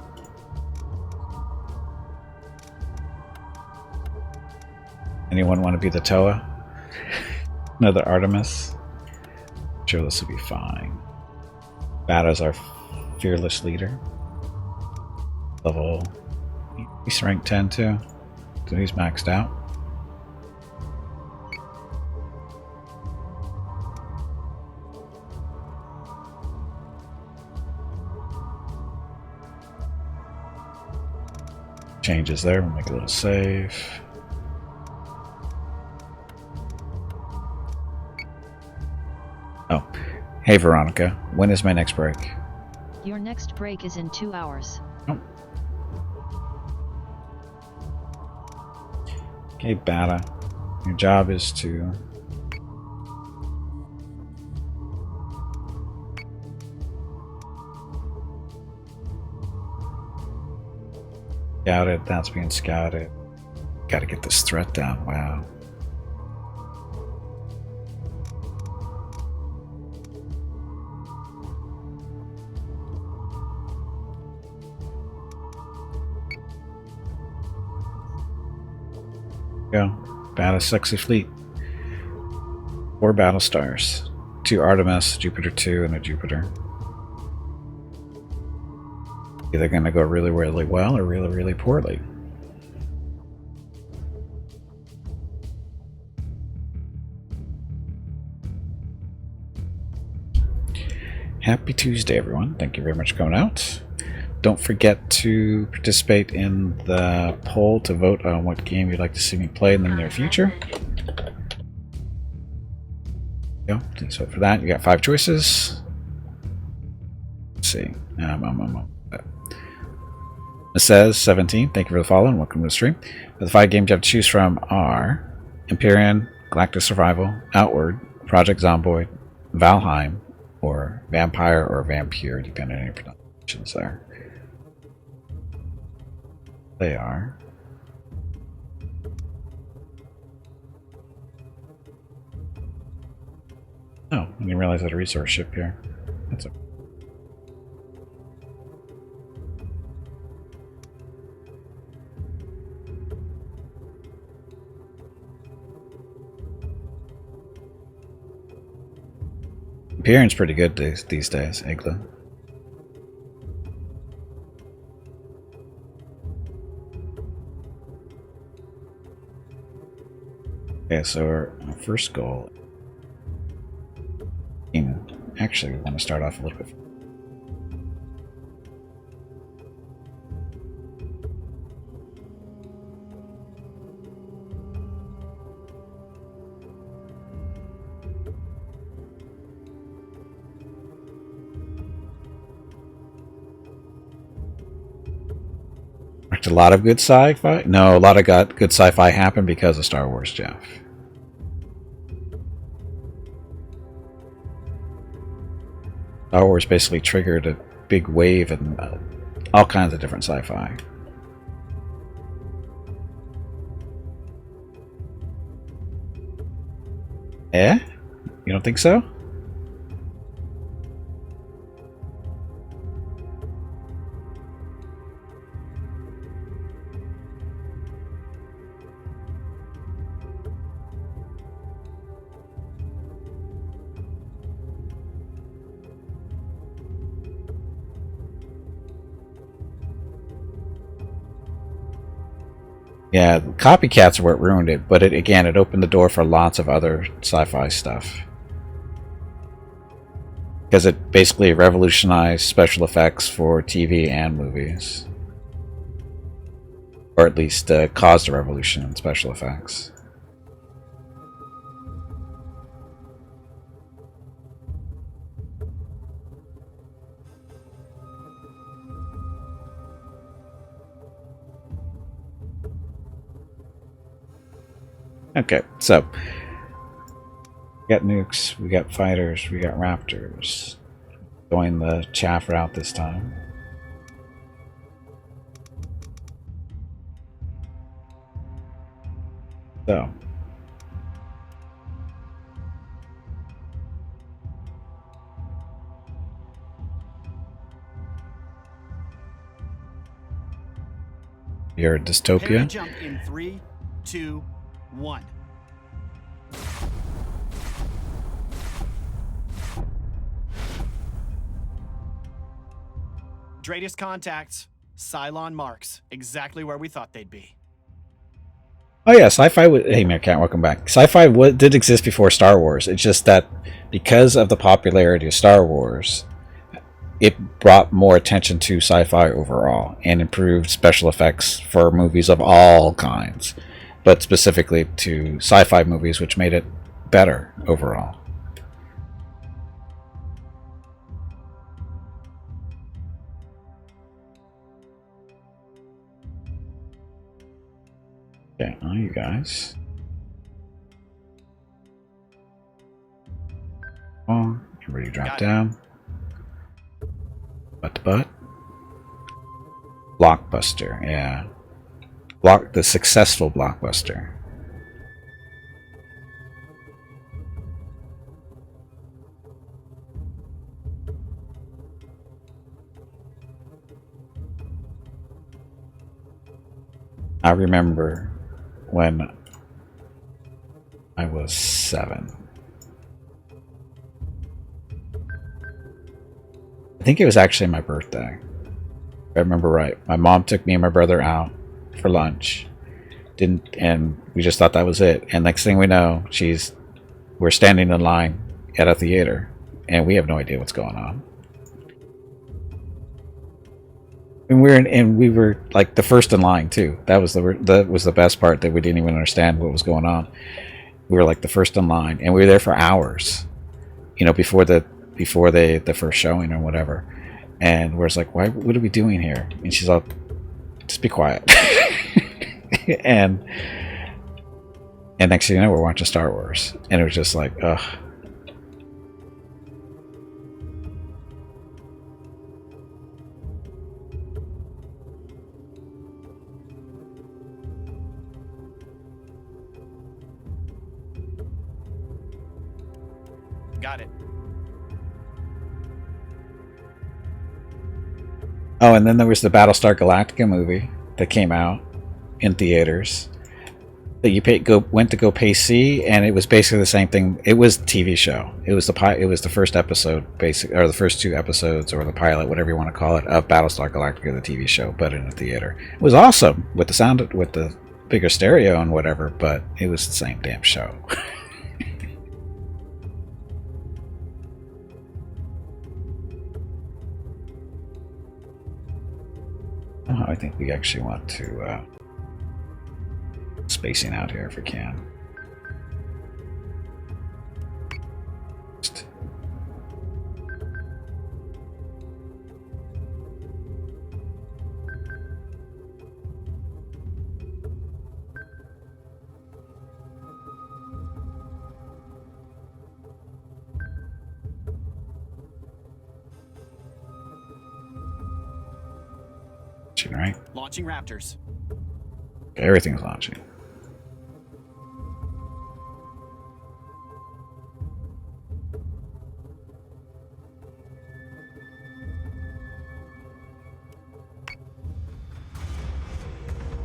Anyone want to be the Toa? Another Artemis? I'm sure this will be fine. Bada's our fearless leader. Level... He's rank 10 too. So he's maxed out. Changes there, we'll make a little save. Oh, hey Veronica, when is my next break? Your next break is in 2 hours. Oh. Okay, Bata, your job is to... Scouted, that's being scouted. Gotta get this threat down, wow. Go. Battle Sexy Fleet. 4 Battlestars. 2 Artemis, Jupiter 2, and a Jupiter. Either going to go really, really well or really, really poorly. Happy Tuesday, everyone. Thank you very much for coming out. don't forget to participate in the poll to vote on what game you'd like to see me play in the near future. So for that, you got 5 choices. Let's see. It says 17. Thank you for the follow and welcome to the stream. The 5 games you have to choose from are Empyrean, Galactic Survival, Outward, Project Zomboid, Valheim, or Vampire or Vampire, depending on your pronunciations there. They are. Oh, I didn't realize I had a resource ship here. That's okay. Empyrean's pretty good these days, Igloo. Okay, so our first goal. Actually, we want to start off a little bit. A lot of good sci-fi? No, a lot of good sci-fi happened because of Star Wars, Jeff. Star Wars basically triggered a big wave and all kinds of different sci-fi. Eh? You don't think so? Yeah, copycats are what ruined it, but it opened the door for lots of other sci-fi stuff. Because it basically revolutionized special effects for TV and movies. Or at least caused a revolution in special effects. Okay, so we got nukes, we got fighters, we got raptors. Going the chaff route this time. So you're a dystopia. Jump in 3, 2, 1. Dratus contacts. Cylon marks. Exactly where we thought they'd be. Oh yeah, sci-fi. Hey, Meerkat, welcome back. Sci-fi did exist before Star Wars. It's just that because of the popularity of Star Wars, it brought more attention to sci-fi overall and improved special effects for movies of all kinds, but specifically to sci-fi movies, which made it better overall. Okay, all you guys. Oh, everybody drop down. Butt to butt. Blockbuster, yeah. The successful blockbuster. I remember when I was 7. I think it was actually my birthday. If I remember right. My mom took me and my brother out for lunch. And we just thought that was it. And next thing we know, we're standing in line at a theater and we have no idea what's going on. And we were like the first in line too. That was the best part, that we didn't even understand what was going on. We were like the first in line, and we were there for hours, before the first showing or whatever. And we're just like, what are we doing here? And she's like, just be quiet. and next thing you know, we're watching Star Wars, and it was just like, ugh. Got it. Oh, and then there was the Battlestar Galactica movie that came out in theaters that you went to go pay see, and it was basically the same thing. It was the TV show. It was the first episode, or the first 2 episodes, or the pilot, whatever you want to call it, of Battlestar Galactica, the TV show, but in a theater. It was awesome with the bigger stereo and whatever, but it was the same damn show. Oh, I think we actually want to spacing out here if we can. Right? Launching Raptors. Everything's launching.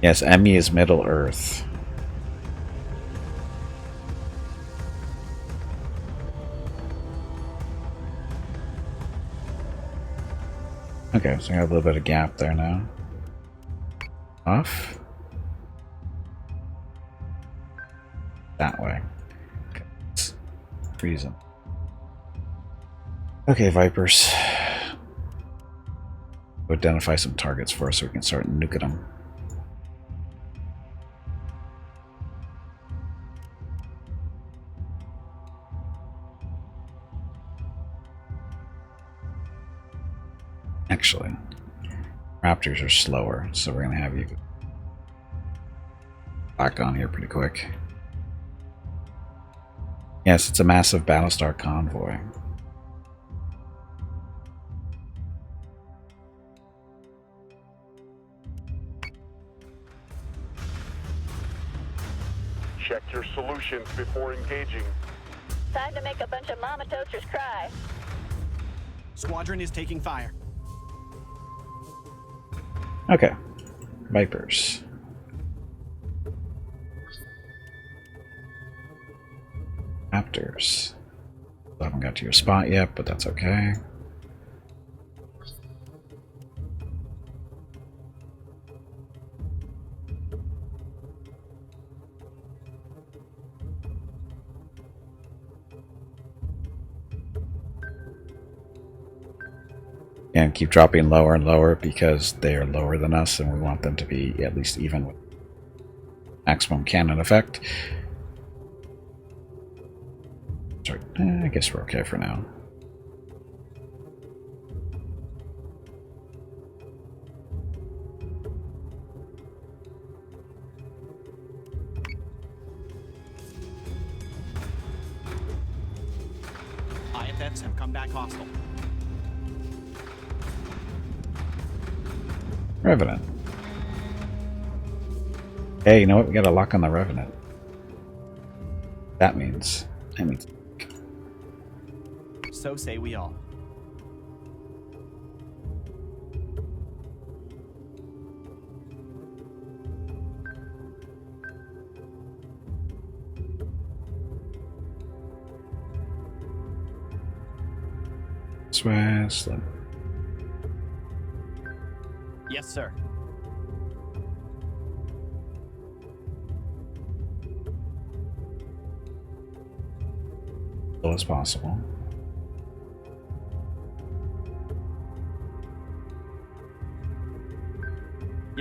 Yes, Emmy is Middle Earth. Okay, so I got a little bit of gap there now. Off. That way. Okay. Freezing. Okay, Vipers. We'll identify some targets for us so we can start nuking them. Actually, Raptors are slower, so we're going to have you back on here pretty quick. Yes, it's a massive Battlestar convoy. Check your solutions before engaging. Time to make a bunch of mama toasters cry. Squadron is taking fire. Okay, Vipers. Raptors. I haven't got to your spot yet, but that's okay. And keep dropping lower and lower because they are lower than us, and we want them to be at least even with maximum cannon effect. Sorry, I guess we're okay for now. IFFs have come back hostile. Revenant. Hey, you know what? We got a lock on the Revenant. That means So say we all. Swaz. Yes, sir. Low as possible.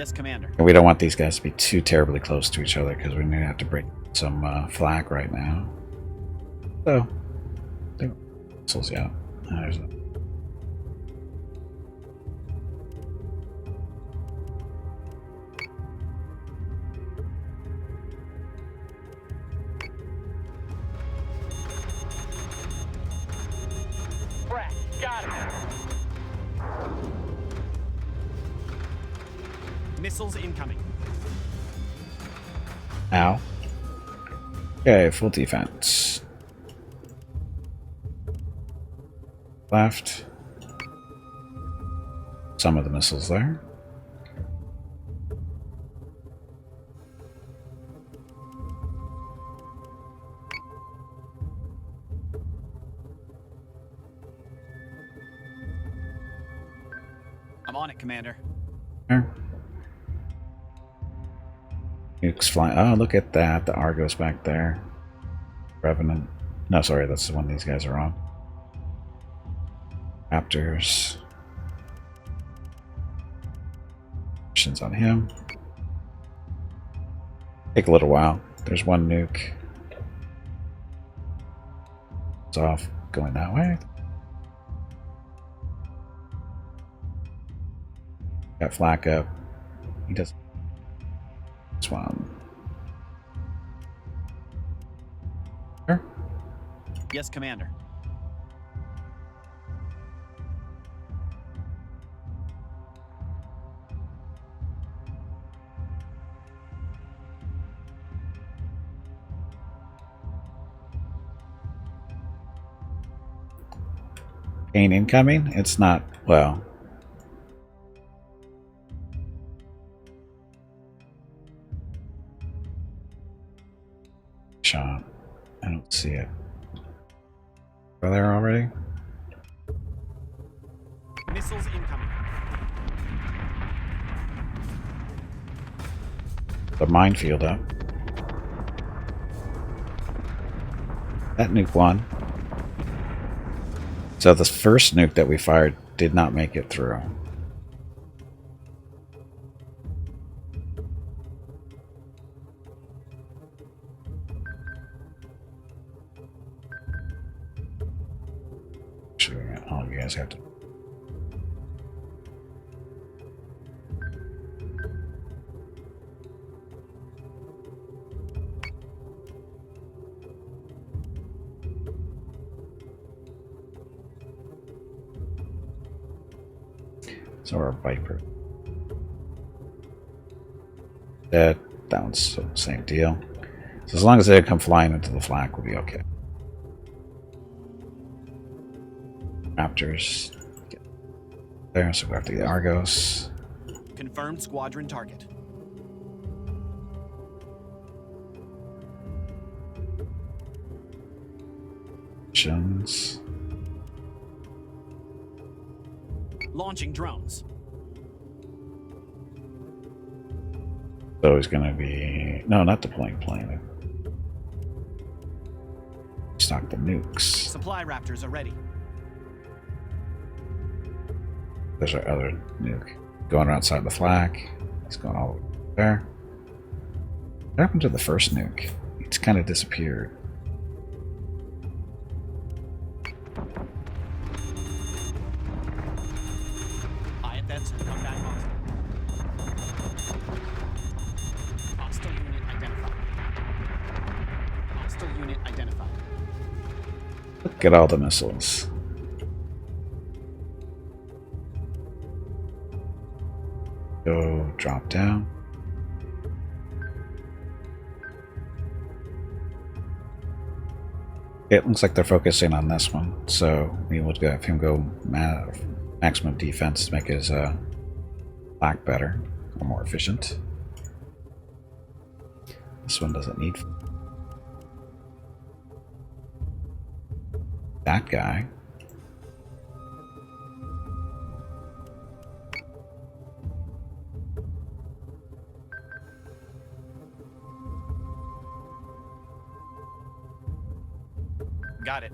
Yes, Commander. And we don't want these guys to be too terribly close to each other because we're going to have to break some flak right now. So, missiles, yeah. There's a Frack, got it. Missiles incoming. Ow. Okay, full defense. Left. Some of the missiles there. I'm on it, Commander. There. Nukes flying. Oh, look at that. The Argos back there. Revenant. No, sorry, that's the one these guys are on. Raptors. Missions on him. Take a little while. There's one nuke. It's off. Going that way. Got flak up. He does. This one. Sure. Yes, Commander. Pain incoming? It's not, well. Shot. I don't see it. Are there already? Missiles incoming. The minefield up. That nuke won. So the first nuke that we fired did not make it through. Oh, you guys have to. So our Viper. That one's the same deal. So as long as they don't come flying into the flak, we'll be okay. Raptors. Get there, so we have to get Argos. Confirmed squadron target. Missions. Launching drones. So he's gonna be no, not deploying plane. Stock the nukes. Supply raptors are ready. There's our other nuke going outside the flak. It's going all over there. What happened to the first nuke? It's kind of disappeared. IFS, come back on. Hostile unit identified. Hostile unit identified. Look at all the missiles. Go drop down. It looks like they're focusing on this one, so we will have him go maximum defense to make his flak better or more efficient. This one doesn't need that guy. Got it.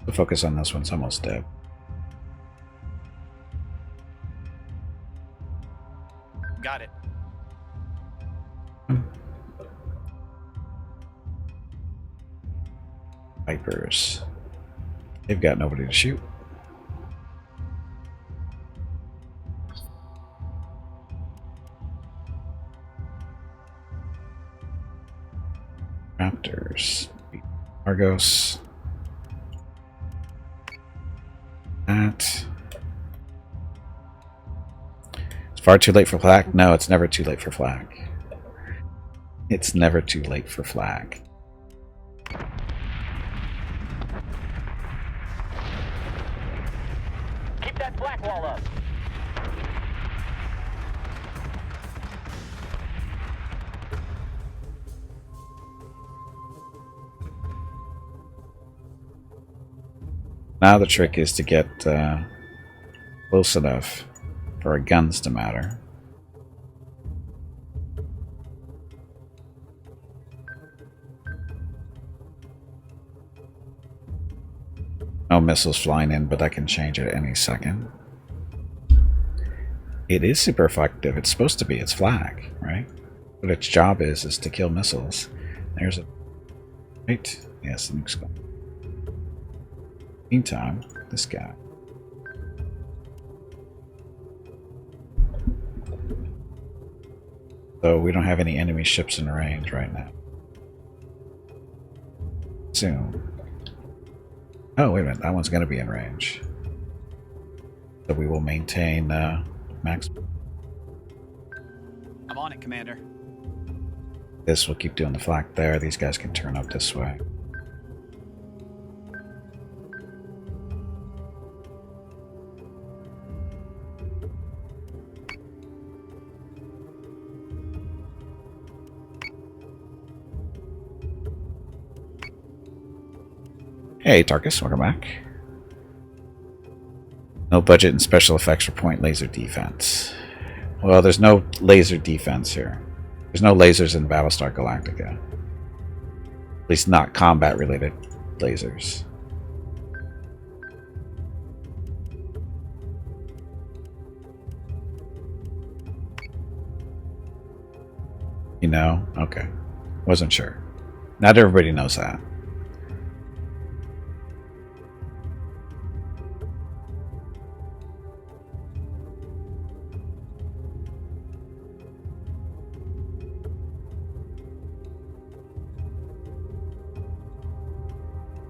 The focus on this one's almost dead. Got it. Vipers. They've got nobody to shoot. Raptors. Argos. That. It's far too late for flag? No, it's never too late for flag. It's never too late for flag. Keep that flak wall up. Now the trick is to get close enough for our guns to matter. No missiles flying in, but that can change at any second. It is super effective. It's supposed to be. It's flag, right? But its job is to kill missiles. There's a... Right? Yes, the nuke's gone. Meantime, this guy. So we don't have any enemy ships in range right now. Soon. Oh, wait a minute. That one's going to be in range. So we will maintain max. I'm on it, Commander. This will keep doing the flak there. These guys can turn up this way. Hey, Tarkus, welcome back. No budget and special effects for point laser defense. Well, there's no laser defense here. There's no lasers in Battlestar Galactica. At least not combat-related lasers. You know? Okay. Wasn't sure. Not everybody knows that.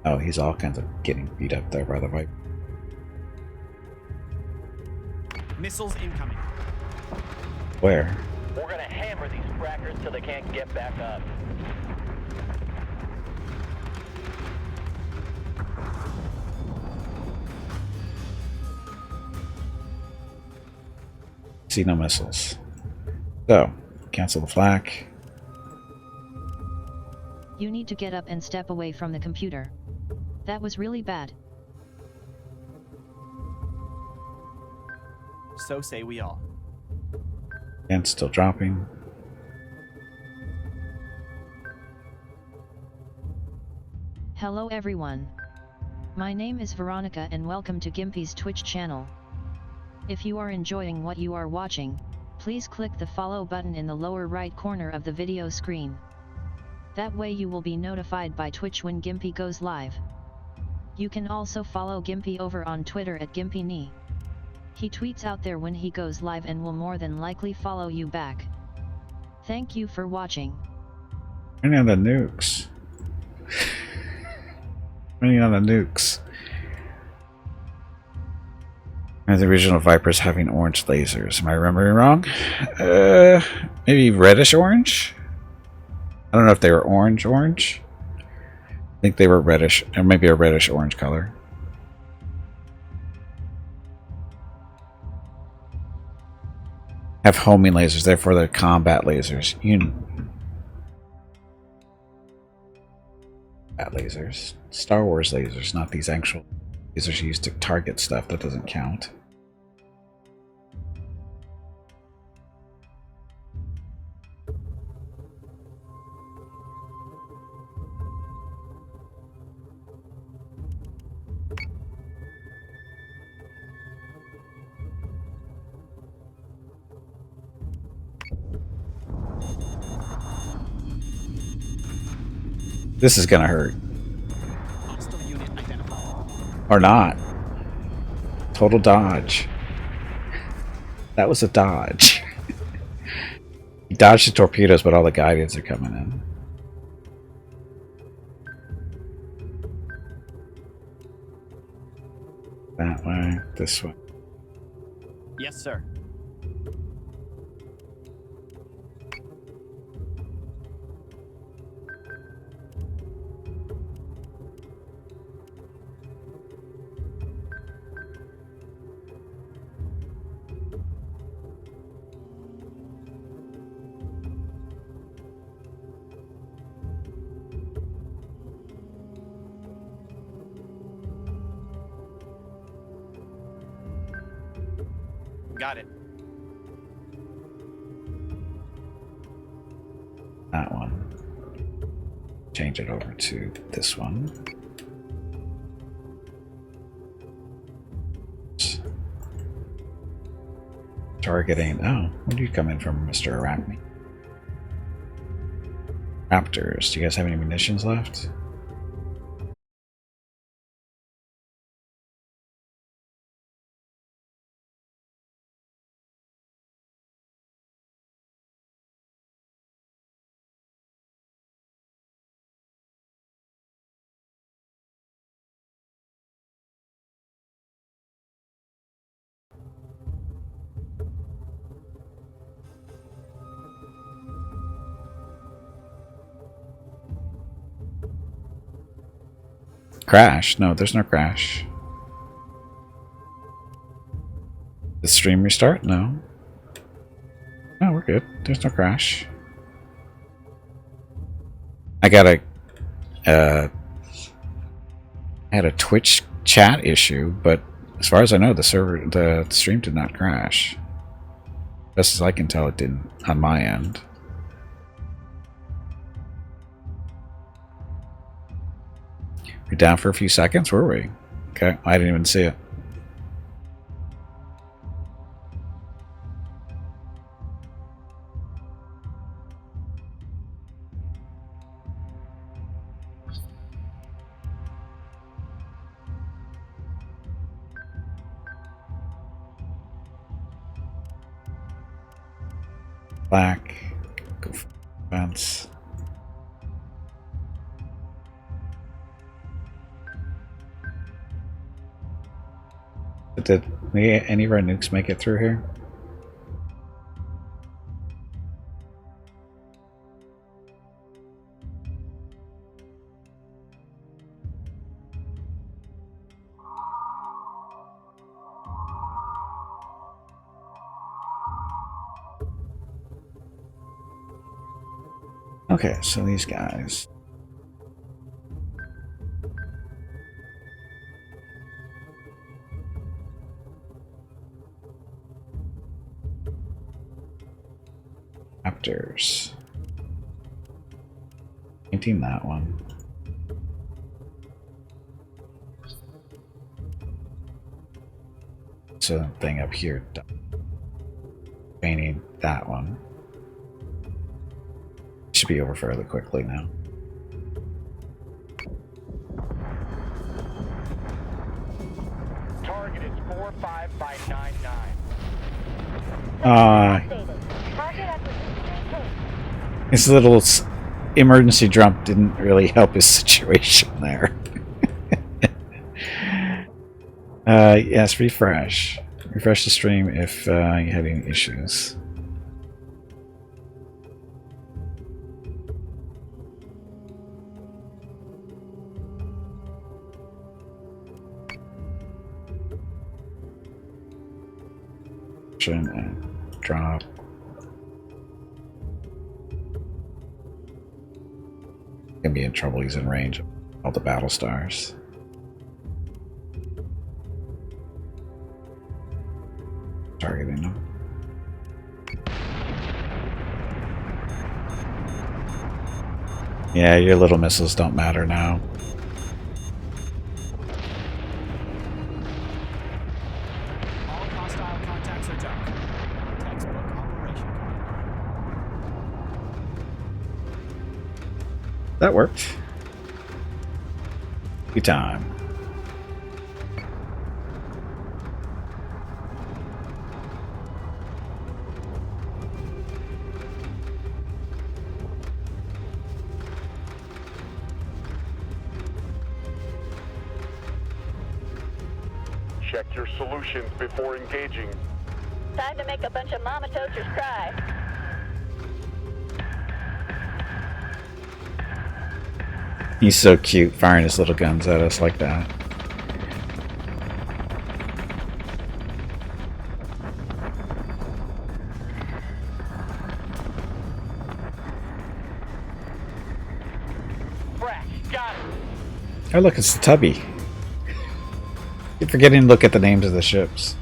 Oh, he's all kinds of getting beat up there by the Viper. Missiles incoming. Where? We're gonna hammer these frackers till they can't get back up. See no missiles. So, cancel the flak. You need to get up and step away from the computer. That was really bad. So say we all. And still dropping. Hello everyone. My name is Veronica and welcome to Gimpy's Twitch channel. If you are enjoying what you are watching, please click the follow button in the lower right corner of the video screen. That way you will be notified by Twitch when Gimpy goes live. You can also follow Gimpy over on Twitter at GimpyKnee. He tweets out there when he goes live and will more than likely follow you back. Thank you for watching. Running on the nukes. Running on the nukes. And the original Vipers having orange lasers. Am I remembering wrong? Maybe reddish orange? I don't know if they were orange. I think they were reddish, or maybe a reddish orange color. Have homing lasers, therefore they're combat lasers. Combat lasers. Star Wars lasers, not these actual lasers used to target stuff. That doesn't count. This is gonna hurt. Hostile unit identified. Or not. Total dodge. That was a dodge. He dodged the torpedoes, but all the guidance are coming in. That way, this way. Yes, sir. Got it. That one. Change it over to this one. Targeting. Oh, where do you come in from, Mr. Arachne? Raptors. Do you guys have any munitions left? Crash? No, there's no crash. Did the stream restart? No. No, we're good. There's no crash. I got a had a Twitch chat issue, but as far as I know, the stream did not crash. Best as I can tell, it didn't on my end. We're down for a few seconds, were we? Okay, I didn't even see it. Black, go for fence. Did any of our nukes make it through here? Okay, so these guys. Raptors. Painting that one. So thing up here. Painting that one. Should be over fairly quickly now. Target is 45 by 99. His little emergency jump didn't really help his situation there. Yes, refresh. Refresh the stream if you have any issues. And drop. Gonna be in trouble. He's in range of all the battle stars. Targeting him. Yeah, your little missiles don't matter now. That worked. Good time. Check your solutions before engaging. Time to make a bunch of mama toasters cry. He's so cute, firing his little guns at us like that. Got it. Oh look, it's the Tubby. Keep forgetting to look at the names of the ships.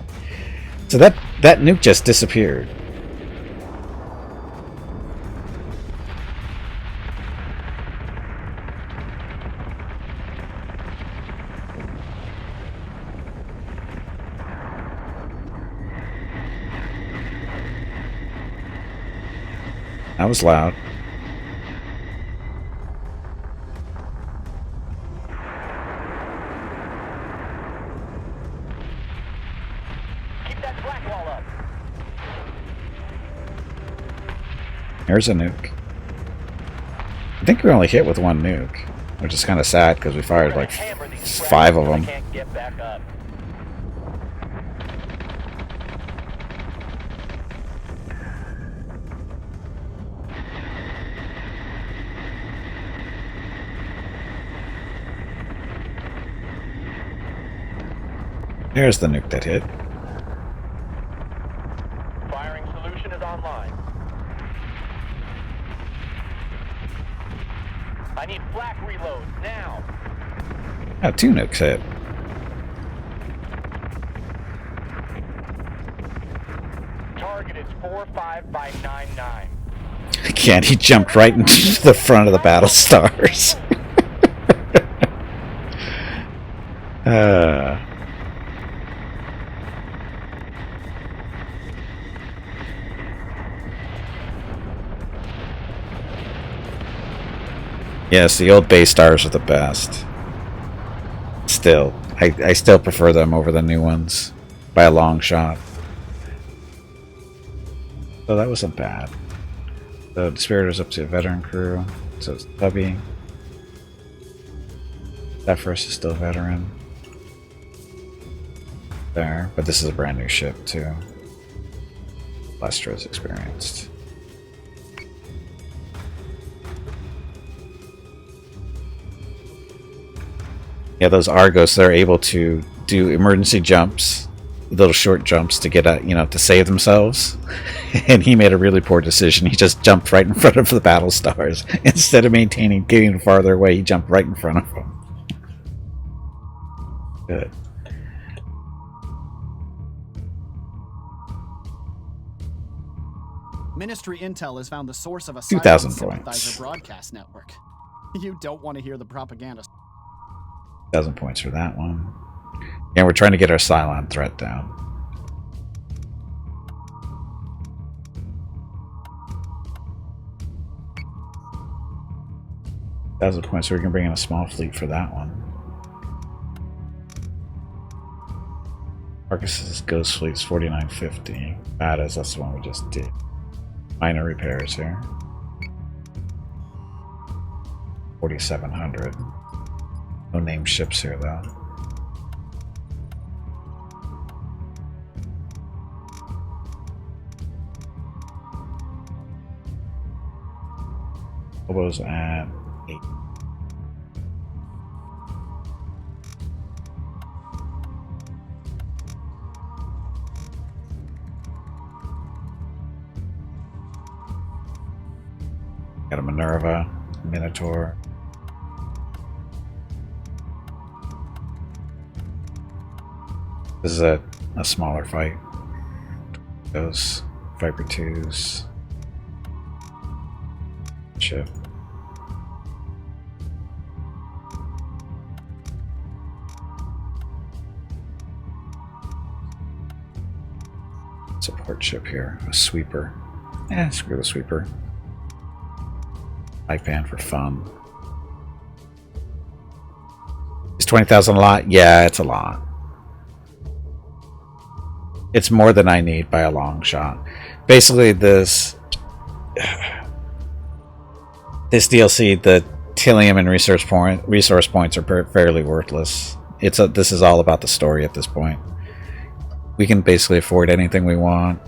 So that nuke just disappeared. That was loud. Keep that black wall up. There's a nuke. I think we only hit with one nuke, which is kind of sad because we fired like 5 of them. Can't get back up. There's the nuke that hit. Firing solution is online. I need flak reloads now. Oh, 2 nukes hit. Target is 45 by 99. Again, he jumped right into the front of the Battlestars. Yes, the old base stars are the best. Still, I still prefer them over the new ones by a long shot. So that wasn't bad. The Spirit is up to a veteran crew, so it's Tubby. That first is still a veteran. There, but this is a brand new ship too. Lester is experienced. Yeah, those Argos, they're able to do emergency jumps, little short jumps to get out, to save themselves. And he made a really poor decision. He just jumped right in front of the Battlestars. Instead of getting farther away, he jumped right in front of them. Good. Ministry Intel has found the source of a 2,000 Cylon points. sympathizer broadcast network. You don't want to hear the propaganda. 1,000 points for that one. And we're trying to get our Cylon threat down. £1,000 so we can bring in a small fleet for that one. Marcus's Ghost Fleet is 4950. That's the one we just did. Minor repairs here. 4,700. No named ships here though. Hobos at 8. Got a Minerva, Minotaur. This is a smaller fight. Those Viper 2s. Ship. Support ship here. A sweeper. Screw the sweeper. Ipan for fun. Is 20,000 a lot? Yeah, it's a lot. It's more than I need by a long shot. Basically, this DLC, the Tilium and resource points are fairly worthless. This is all about the story at this point. We can basically afford anything we want,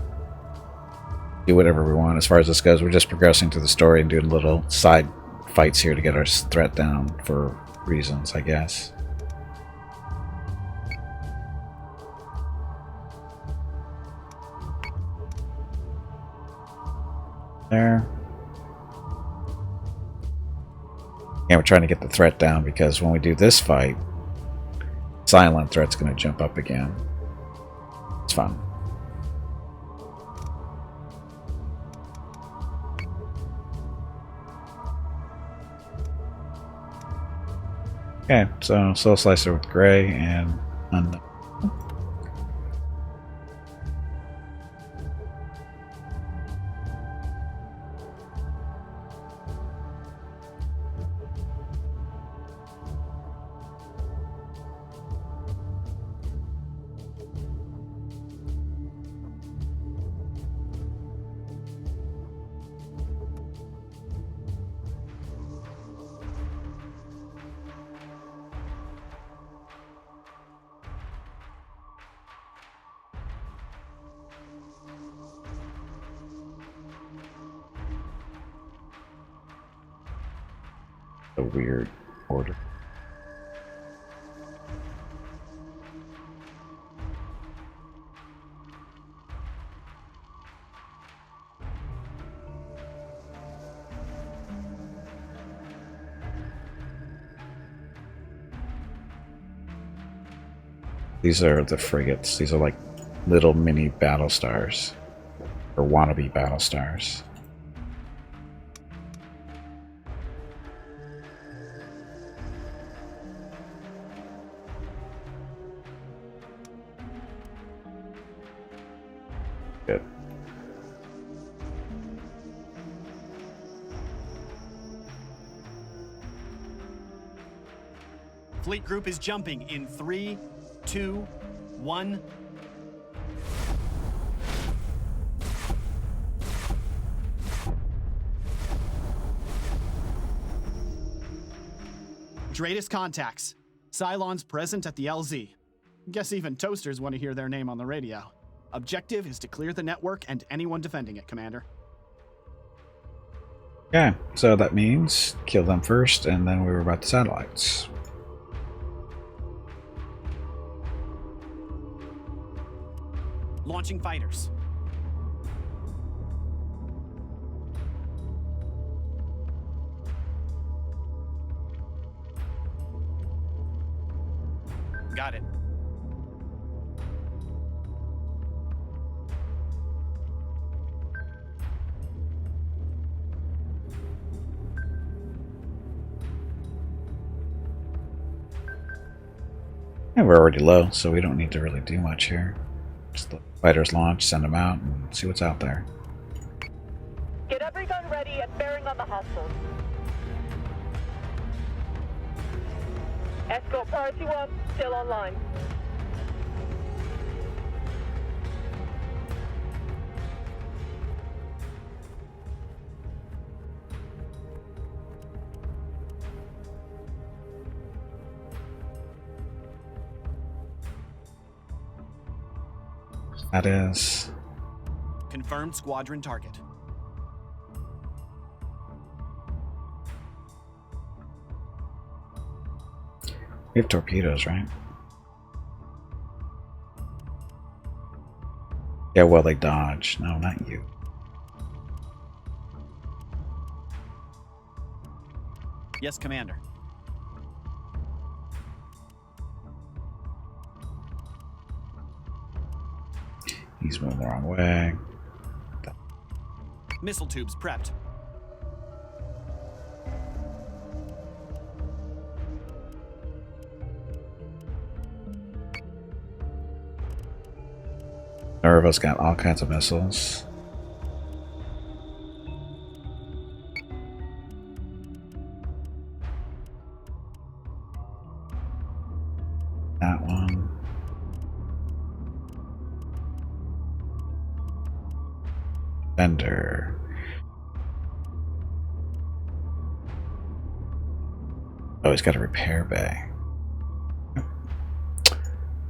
do whatever we want as far as this goes. We're just progressing through the story and doing little side fights here to get our threat down for reasons, I guess. There. Yeah, we're trying to get the threat down because when we do this fight, silent threat's going to jump up again. It's fun. Okay, so Soul Slicer with Gray and Unknown. A weird order. These are the frigates. These are like little mini battle stars, or wannabe battle stars. Good. Fleet group is jumping in 3, 2, 1. Dratus contacts. Cylons present at the LZ. Guess even toasters want to hear their name on the radio. Objective is to clear the network and anyone defending it, Commander. Okay, so that means kill them first, and then we were about the satellites. Launching fighters. Got it. And we're already low, so we don't need to really do much here. Just the fighters launch, send them out, and see what's out there. Get every gun ready and bearing on the hostiles. Escort priority 1, still online. That is... Confirmed squadron target. We have torpedoes, right? Yeah, well, they dodge. No, not you. Yes, Commander. He's moving the wrong way. Missile tubes prepped. Nerva's got all kinds of missiles. Vendor. Oh, he's got a repair bay.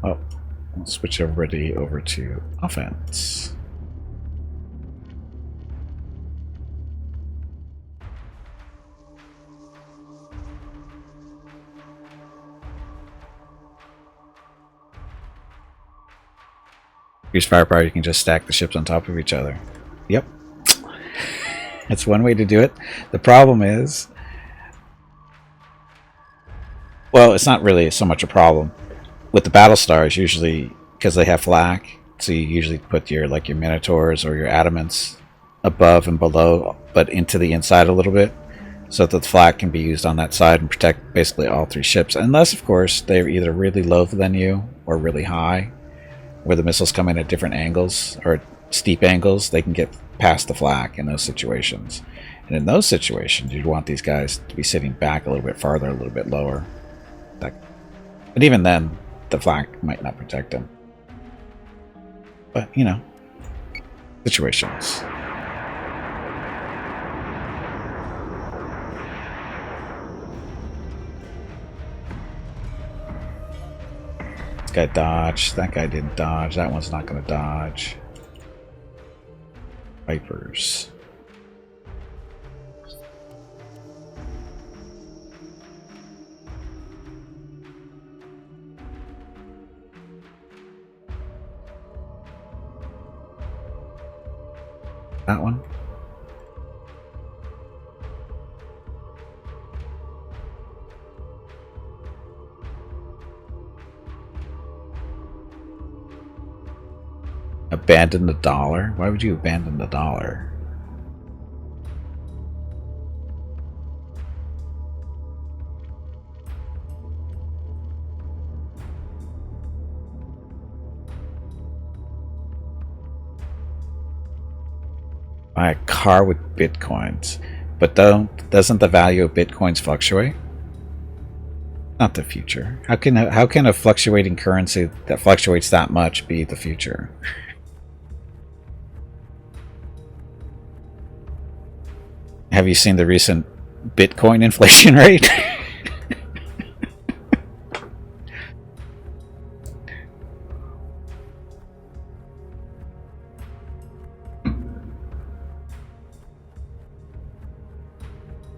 Oh, we'll switch everybody over to offense. Use firepower, you can just stack the ships on top of each other. Yep. That's one way to do it. The problem is, well, it's not really so much a problem. With the Battlestars, usually, because they have flak, so you usually put your your Minotaurs or your Adamants above and below, but into the inside a little bit, so that the flak can be used on that side and protect basically all three ships. Unless, of course, they're either really low than you or really high, where the missiles come in at different angles or steep angles, they can get past the flak in those situations. And in those situations, you'd want these guys to be sitting back a little bit farther, a little bit lower. But even then, the flak might not protect them. But, you know, situations. This guy dodged. That guy didn't dodge. That one's not going to dodge. Vipers. That one. Abandon the dollar? Why would you abandon the dollar? Buy a car with bitcoins. But doesn't the value of bitcoins fluctuate? Not the future. How can a fluctuating currency that fluctuates that much be the future? Have you seen the recent Bitcoin inflation rate?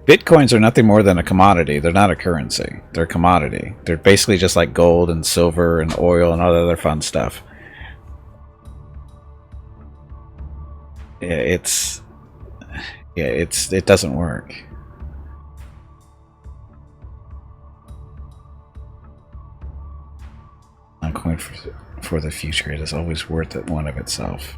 Bitcoins are nothing more than a commodity. They're not a currency. They're a commodity. They're basically just like gold and silver and oil and all that other fun stuff. It doesn't work. I'm going for the future. It is always worth it one of itself.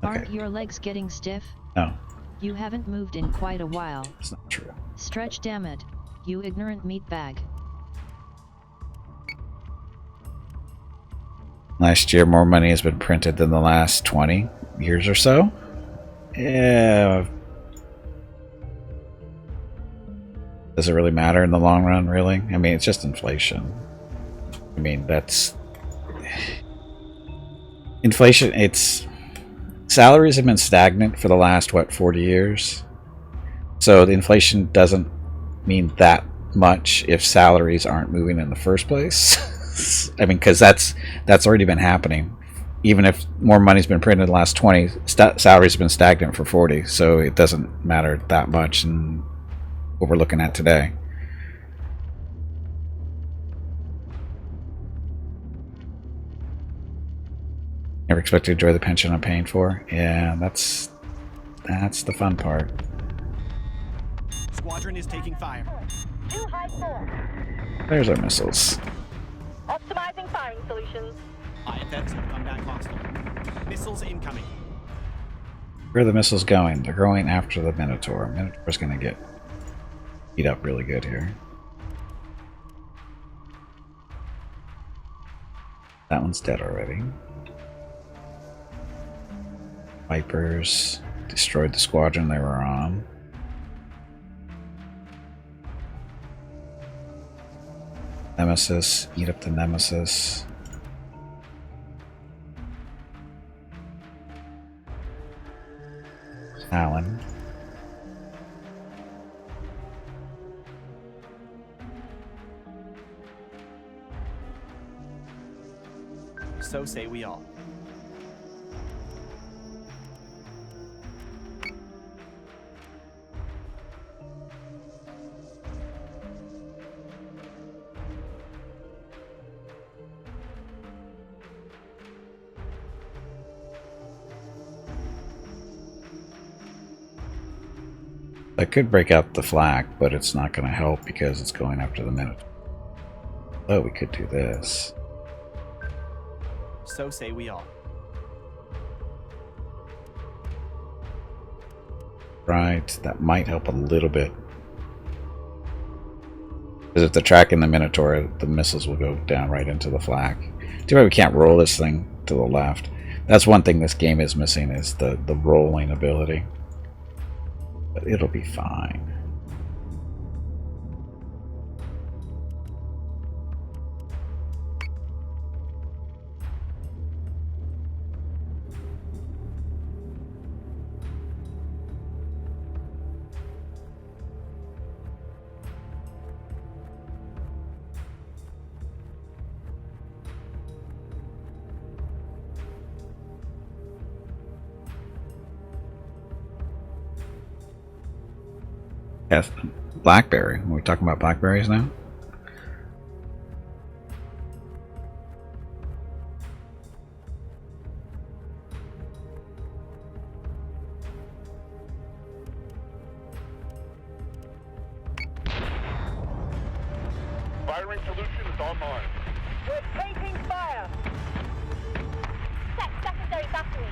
Aren't your legs getting stiff? No. You haven't moved in quite a while. That's not true. Stretch, damn it, you ignorant meatbag. Last year, more money has been printed than the last 20 years or so. Yeah. Does it really matter in the long run, really? I mean, it's just inflation. I mean, that's... Inflation, it's... Salaries have been stagnant for the last, 40 years? So the inflation doesn't mean that much if salaries aren't moving in the first place. I mean, because that's already been happening. Even if more money's been printed in the last 20, salaries have been stagnant for 40, so it doesn't matter that much in what we're looking at today. Never expect to enjoy the pension I'm paying for? Yeah, that's the fun part. Squadron is taking fire. 2 high 4. There's our missiles. Optimizing firing solutions. IFFs have come back hostile. Missiles incoming. Where are the missiles going? They're going after the Minotaur. Minotaur's gonna get beat up really good here. That one's dead already. Vipers destroyed the squadron they were on. Nemesis, eat up the Nemesis. Alan. So say we all. I could break out the flak, but it's not going to help because it's going after the minute. Oh, we could do this. So say we all. Right, that might help a little bit. Because if they're tracking the Minotaur, the missiles will go down right into the flak. Too bad we can't roll this thing to the left. That's one thing this game is missing, is the rolling ability. But it'll be fine. Yes, blackberry. Are we talking about blackberries now? Firing solution is online. We're taking fire. Set secondary battery.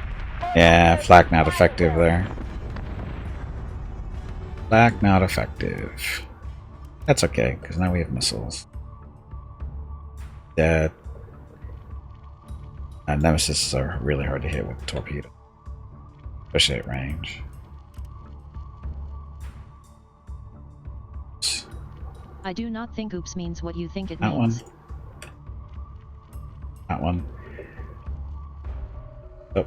Yeah, flak not effective there. Flak not effective. That's okay, because now we have missiles. Dead. Nemesis are really hard to hit with torpedo, especially at range. I do not think oops means what you think it That means. one. That one. Oh.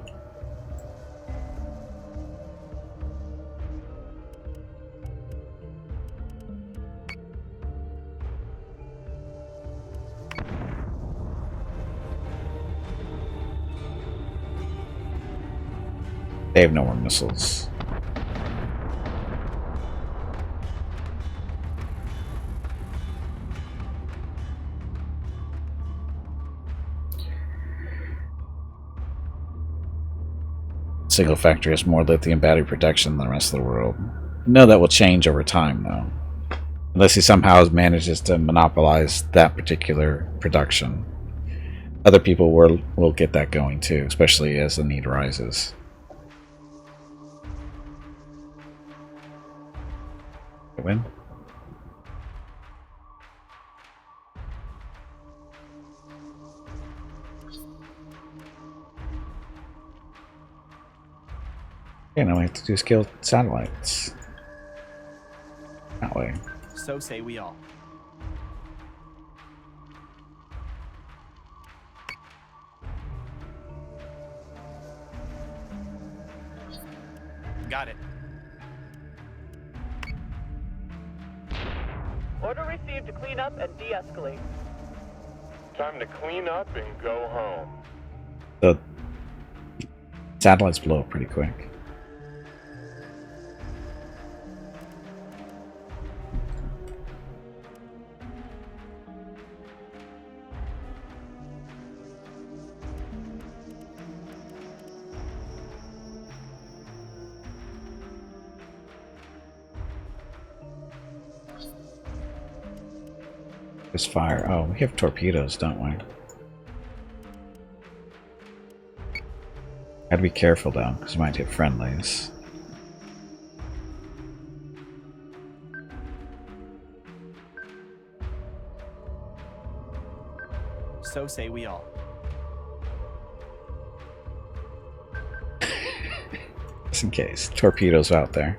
They have no more missiles. Single factory has more lithium battery protection than the rest of the world. No, that will change over time, though. Unless he somehow manages to monopolize that particular production. Other people will get that going too, especially as the need rises. Win. Okay, now we have to do scale satellites. That way. So say we all. Got it. Order received to clean up and de-escalate. Time to clean up and go home. The satellites blow up pretty quick. There's fire. Oh, we have torpedoes, don't we? Gotta be careful though, because we might hit friendlies. So say we all. Just in case. Torpedoes out there.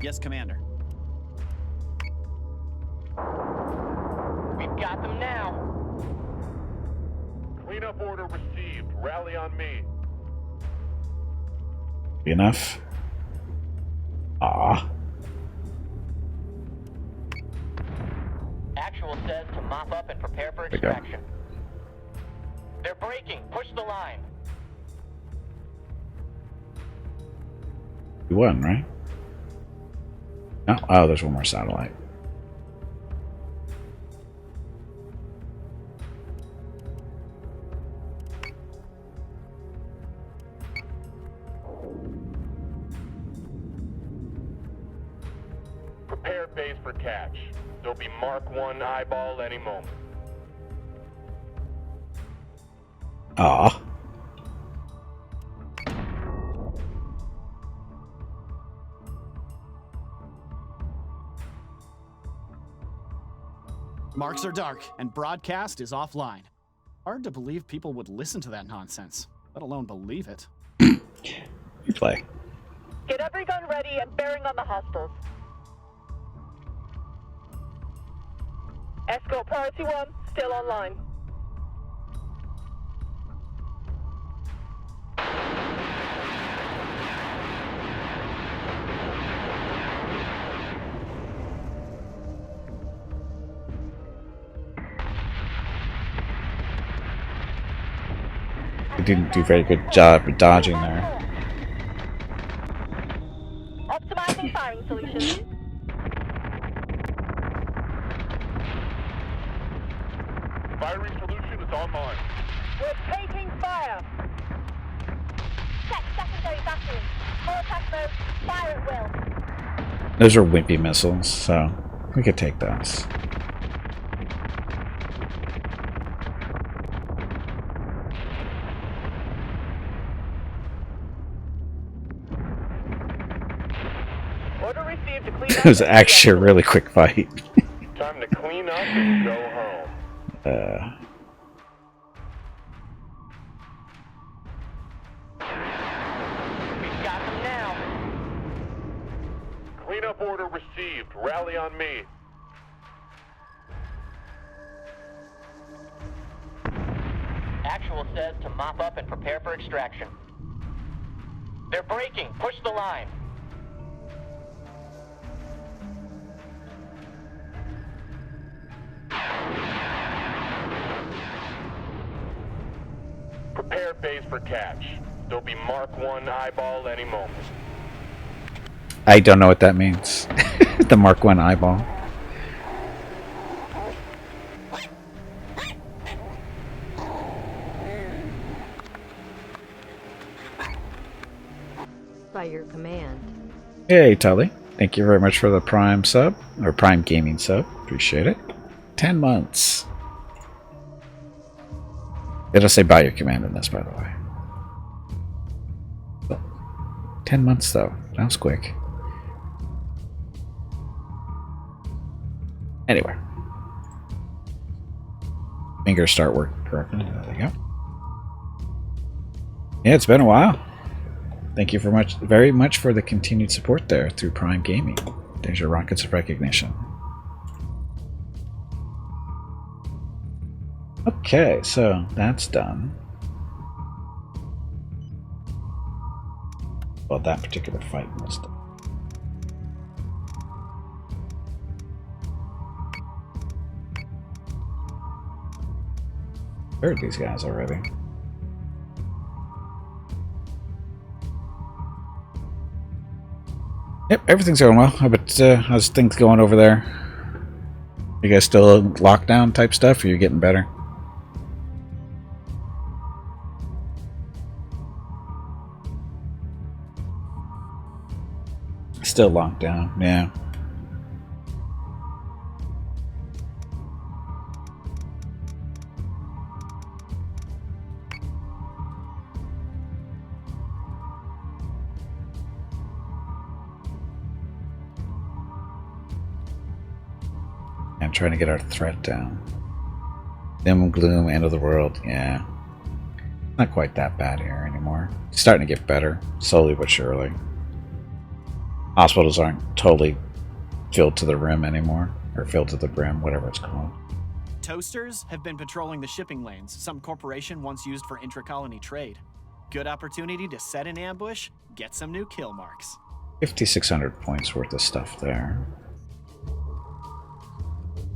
Yes, Commander. Rally on me. Enough? Ah. Actual says to mop up and prepare for extraction. They're breaking. Push the line. You won, right? No? Oh, there's one more satellite. Prepare base for catch. There'll be Mark 1 eyeball any moment. Ah. Marks are dark, and broadcast is offline. Hard to believe people would listen to that nonsense, let alone believe it. Replay. Get every gun ready and bearing on the hostiles. Escort priority 1, still online. They didn't do a very good job of dodging there. Optimizing firing solutions. Firing solution is online. We're taking fire. Check secondary battery. Full attack mode. Fire at will. Those are wimpy missiles, so we could take those. Order received to clean up. It was actually a really quick fight. Time to clean up and go home. We've got them now. Cleanup order received. Rally on me. Actual says to mop up and prepare for extraction. They're breaking. Push the line. Prepare base for catch. There'll be Mark 1 eyeball any moment. I don't know what that means. The Mark 1 eyeball. By your command. Hey, Tully. Thank you very much for the Prime sub, or Prime Gaming sub. Appreciate it. 10 months. It'll say by your command in this, by the way. 10 months, though. That was quick. Anyway. Fingers start working correctly. There we go. Yeah, it's been a while. Thank you very much for the continued support there through Prime Gaming. There's your rockets of recognition. Okay, so that's done. Well, that particular fight was done. Heard these guys already. Yep, everything's going well. How's things going over there? You guys still lockdown type stuff, or you getting better? Still locked down, yeah. I'm trying to get our threat down. Doom and gloom, end of the world, yeah. Not quite that bad here anymore. It's starting to get better, slowly but surely. Hospitals aren't totally filled to the rim anymore, or filled to the brim, whatever it's called. Toasters have been patrolling the shipping lanes some corporation once used for intra-colony trade. Good opportunity to set an ambush, get some new kill marks. 5,600 points worth of stuff there.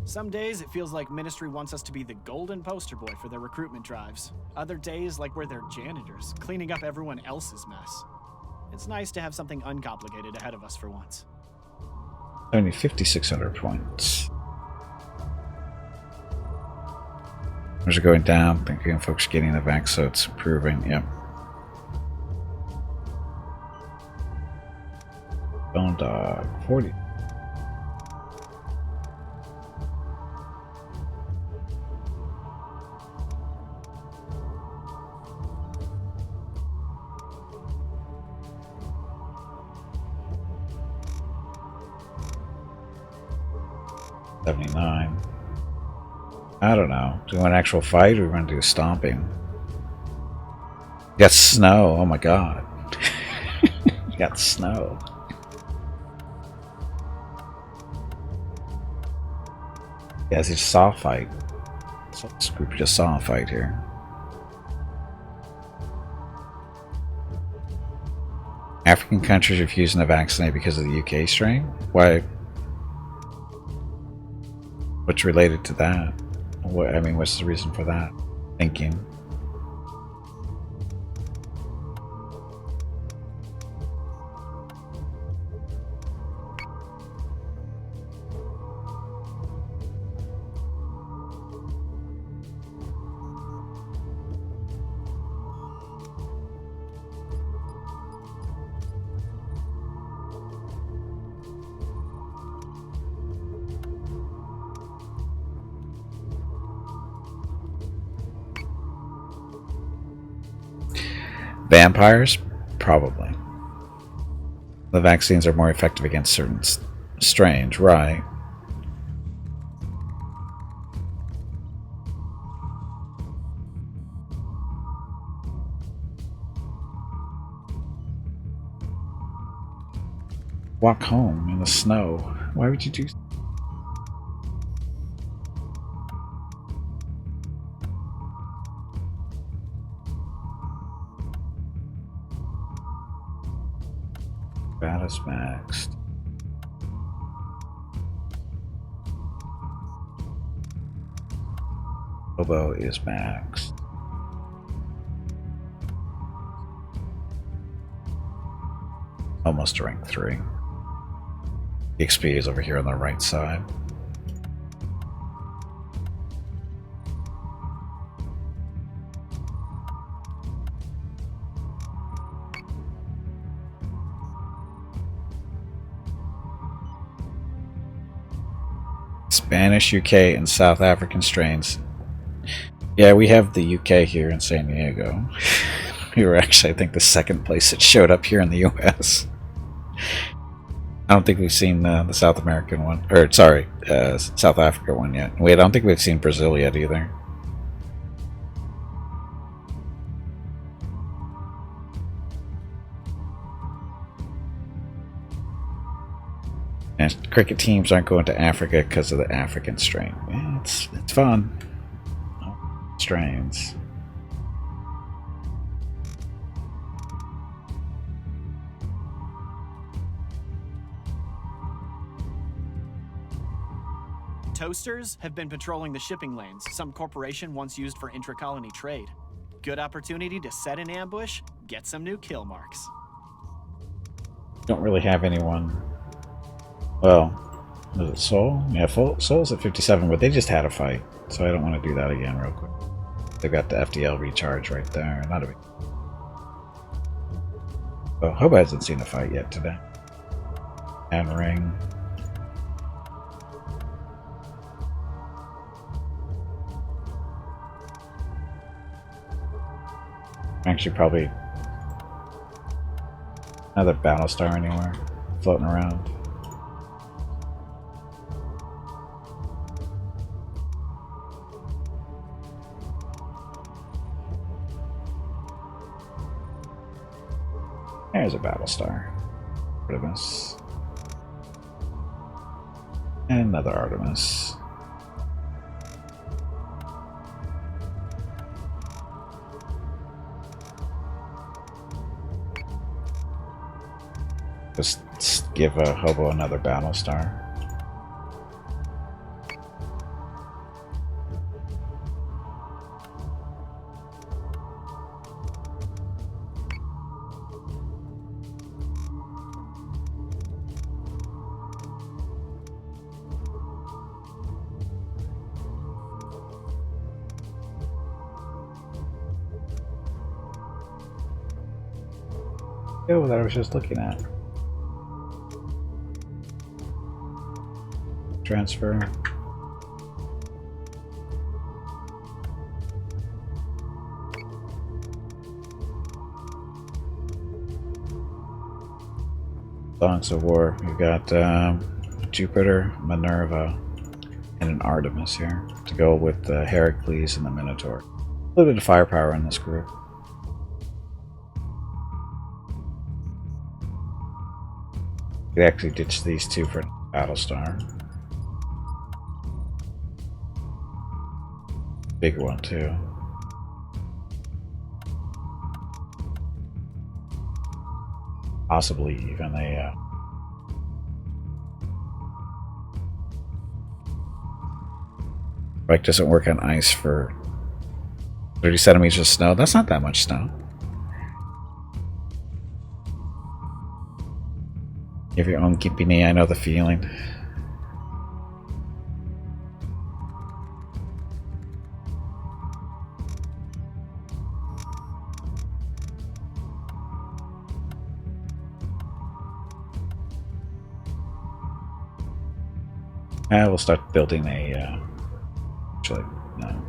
Some days it feels like Ministry wants us to be the golden poster boy for their recruitment drives. Other days like we're their janitors, cleaning up everyone else's mess. It's nice to have something uncomplicated ahead of us for once. Only 5,600 points. Numbers are going down. Thinking folks getting the vax, so it's improving. Yep. Bone Dog 40. $79. I don't know. Do we want an actual fight or do we want to do stomping? You got snow. Oh my god. You got snow. Yeah, it's just saw a fight. So this group just saw a fight here. African countries refusing to vaccinate because of the UK strain? Why? What's related to that? What, I mean, what's the reason for that? Thinking. Vampires? Probably. The vaccines are more effective against certain strains, right? Walk home in the snow. Why would you do so? That is maxed. Oboe is maxed. Almost rank 3. The XP is over here on the right side. Spanish, UK, and South African strains. Yeah, we have the UK here in San Diego. We were actually, I think, the second place it showed up here in the US. I don't think we've seen the South American one, or sorry, South Africa one yet. Wait, I don't think we've seen Brazil yet either. And cricket teams aren't going to Africa because of the African strain. Yeah, it's fun. Oh, strains. Toasters have been patrolling the shipping lanes some corporation once used for intra-colony trade. Good opportunity to set an ambush, get some new kill marks. Don't really have anyone. Well, was it Soul? Yeah, Soul's at 57, but they just had a fight, so I don't want to do that again real quick. They've got the FDL recharge right there. Not a big... Oh, Hobo hasn't seen a fight yet today. And Ring. Actually, probably another Battlestar anywhere floating around. There's a Battlestar. Artemis. And another Artemis. Just give a hobo another Battlestar. Oh, that I was just looking at. Transfer. Songs of War. We've got Jupiter, Minerva, and an Artemis here to go with the Heracles and the Minotaur. A little bit of firepower in this group. We actually ditched these two for Battlestar. Big one too. Possibly even a bike doesn't work on ice for 30 centimeters of snow. That's not that much snow. You have your own gimpy knee, I know the feeling. We'll start building a, actually, no.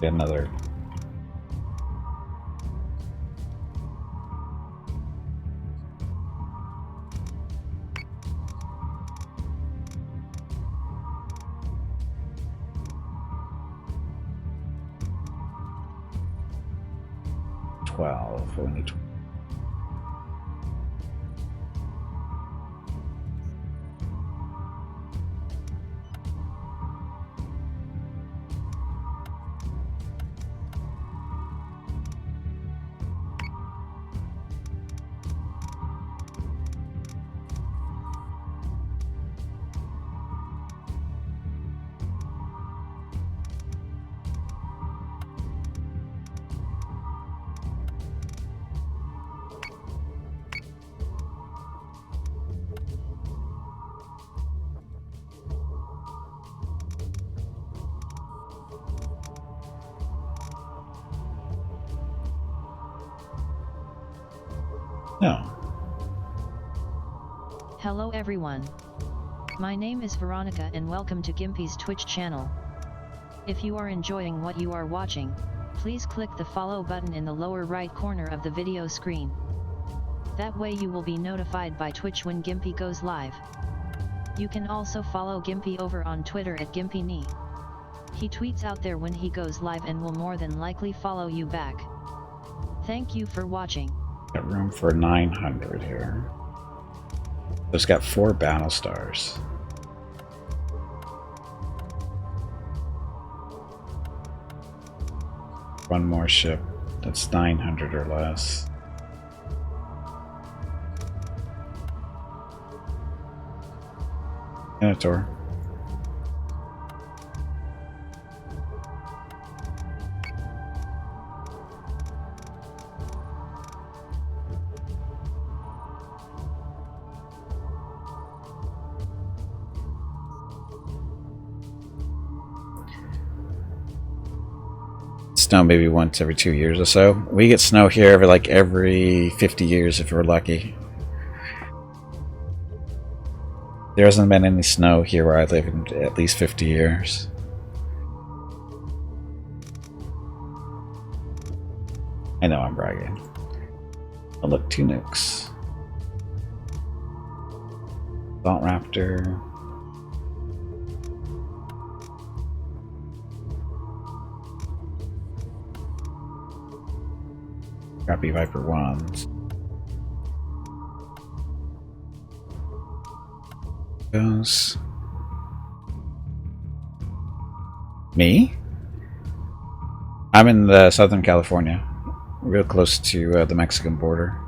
Get another. We need 12. No. Hello everyone. My name is Veronica and welcome to Gimpy's Twitch channel. If you are enjoying what you are watching, please click the follow button in the lower right corner of the video screen. That way you will be notified by Twitch when Gimpy goes live. You can also follow Gimpy over on Twitter at GimpyKnee. He tweets out there when he goes live and will more than likely follow you back. Thank you for watching. Got room for 900 here. It's got 4 Battlestars. One more ship that's 900 or less. Minotaur. Snow maybe once every 2 years or so. We get snow here every 50 years if we're lucky. There hasn't been any snow here where I live in at least 50 years. I know I'm bragging. Oh look, 2 nukes. Assault Raptor. Crappy Viper 1s. Those. Me? I'm in Southern California. real close to the Mexican border.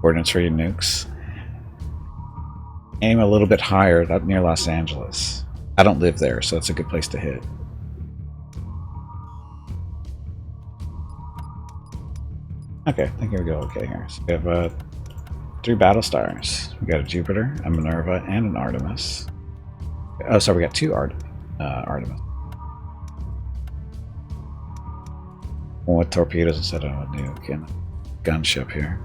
Coordinates for your nukes. Aim a little bit higher, up near Los Angeles. I don't live there, so it's a good place to hit. Okay, I think we go okay here. So we have 3 battle stars. We got a Jupiter, a Minerva, and an Artemis. Oh, sorry, we got 2 Artemis. One with torpedoes instead of a nuke and a gunship here.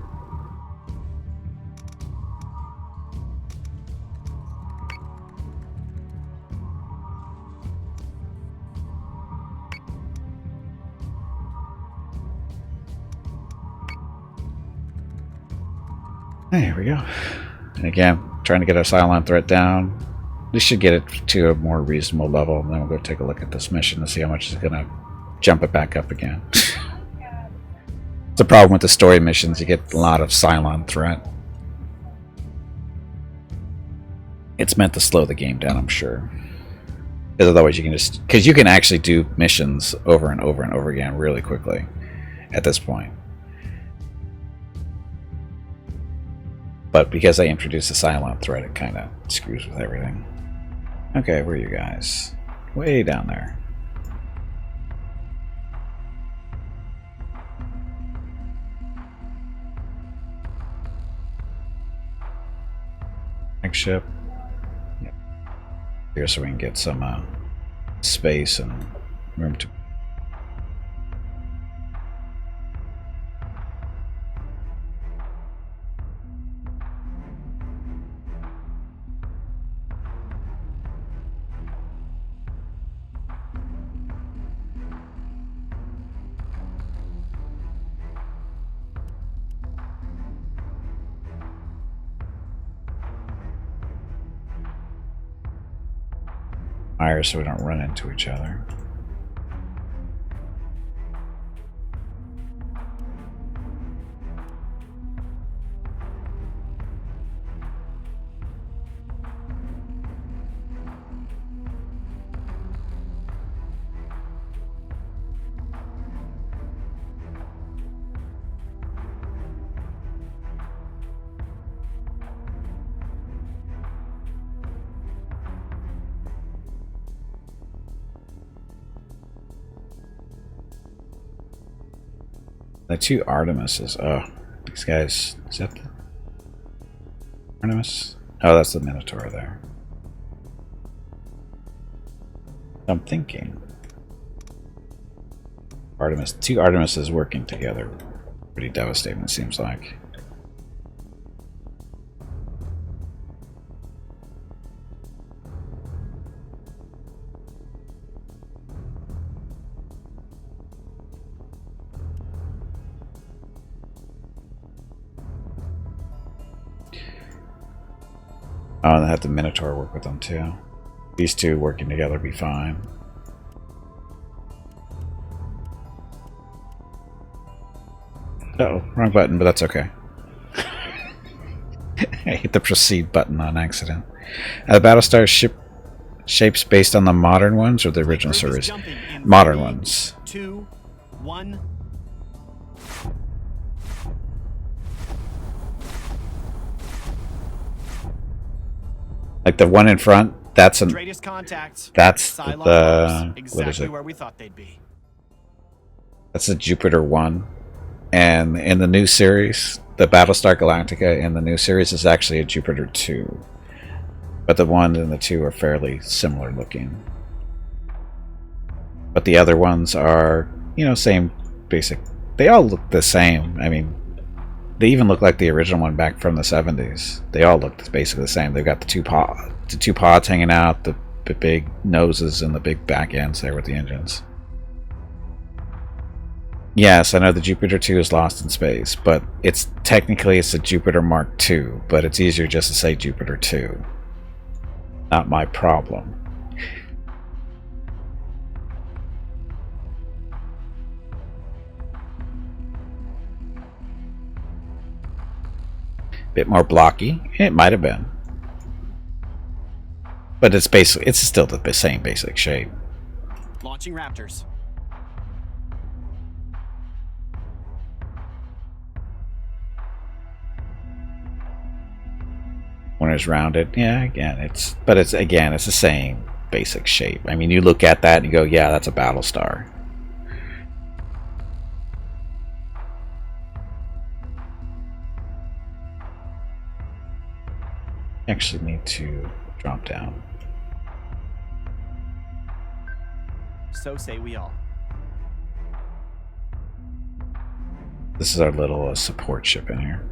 There we go. And again, trying to get our Cylon threat down. We should get it to a more reasonable level, and then we'll go take a look at this mission and see how much it's going to jump it back up again. It's a problem with the story missions. You get a lot of Cylon threat. It's meant to slow the game down, I'm sure. Because otherwise you can just... Because you can actually do missions over and over and over again really quickly at this point. But because I introduced the Cylon threat, it kind of screws with everything. Okay, where are you guys? Way down there. Next ship. Yep. Here so we can get some space and room to... so we don't run into each other. The 2 Artemises. Oh, these guys. Is that the Artemis? Oh, that's the Minotaur there. I'm thinking. Artemis. 2 Artemises working together. Pretty devastating, it seems like. Oh, and I had the Minotaur work with them too. These 2 working together would be fine. Uh-oh, wrong button, but that's okay. I hit the proceed button on accident. The Battlestar ship shapes based on the modern ones or the original series? Modern ones. 2, 1. Like the one in front, that's an... Contacts. That's Cylon the... exactly what is it? where we thought they'd be. That's the Jupiter 1. And in the new series, the Battlestar Galactica in the new series is actually a Jupiter 2. But the 1 and the 2 are fairly similar looking. But the other ones are, you know, same basic... They all look the same. I mean, they even look like the original one back from the 70s. They all look basically the same. They've got the two pods hanging out, the big noses and the big back ends there with the engines. Yes, I know the Jupiter 2 is lost in space, but it's technically a Jupiter Mark II, but it's easier just to say Jupiter 2. Not my problem. Bit more blocky. It might have been. But it's still the same basic shape. Launching Raptors. When it's rounded, yeah, again, it's the same basic shape. I mean, you look at that and you go, yeah, that's a Battlestar. Actually need to drop down. So say we all. This is our little support ship in here.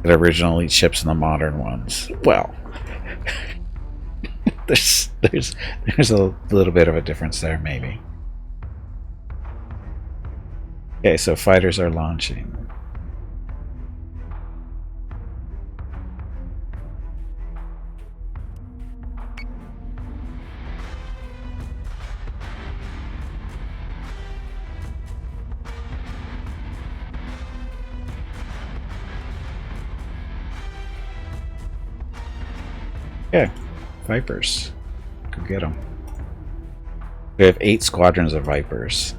The original ships and the modern ones. Well, there's a little bit of a difference there, maybe. Okay, so fighters are launching. Okay, Vipers. Go get them. We have 8 squadrons of Vipers.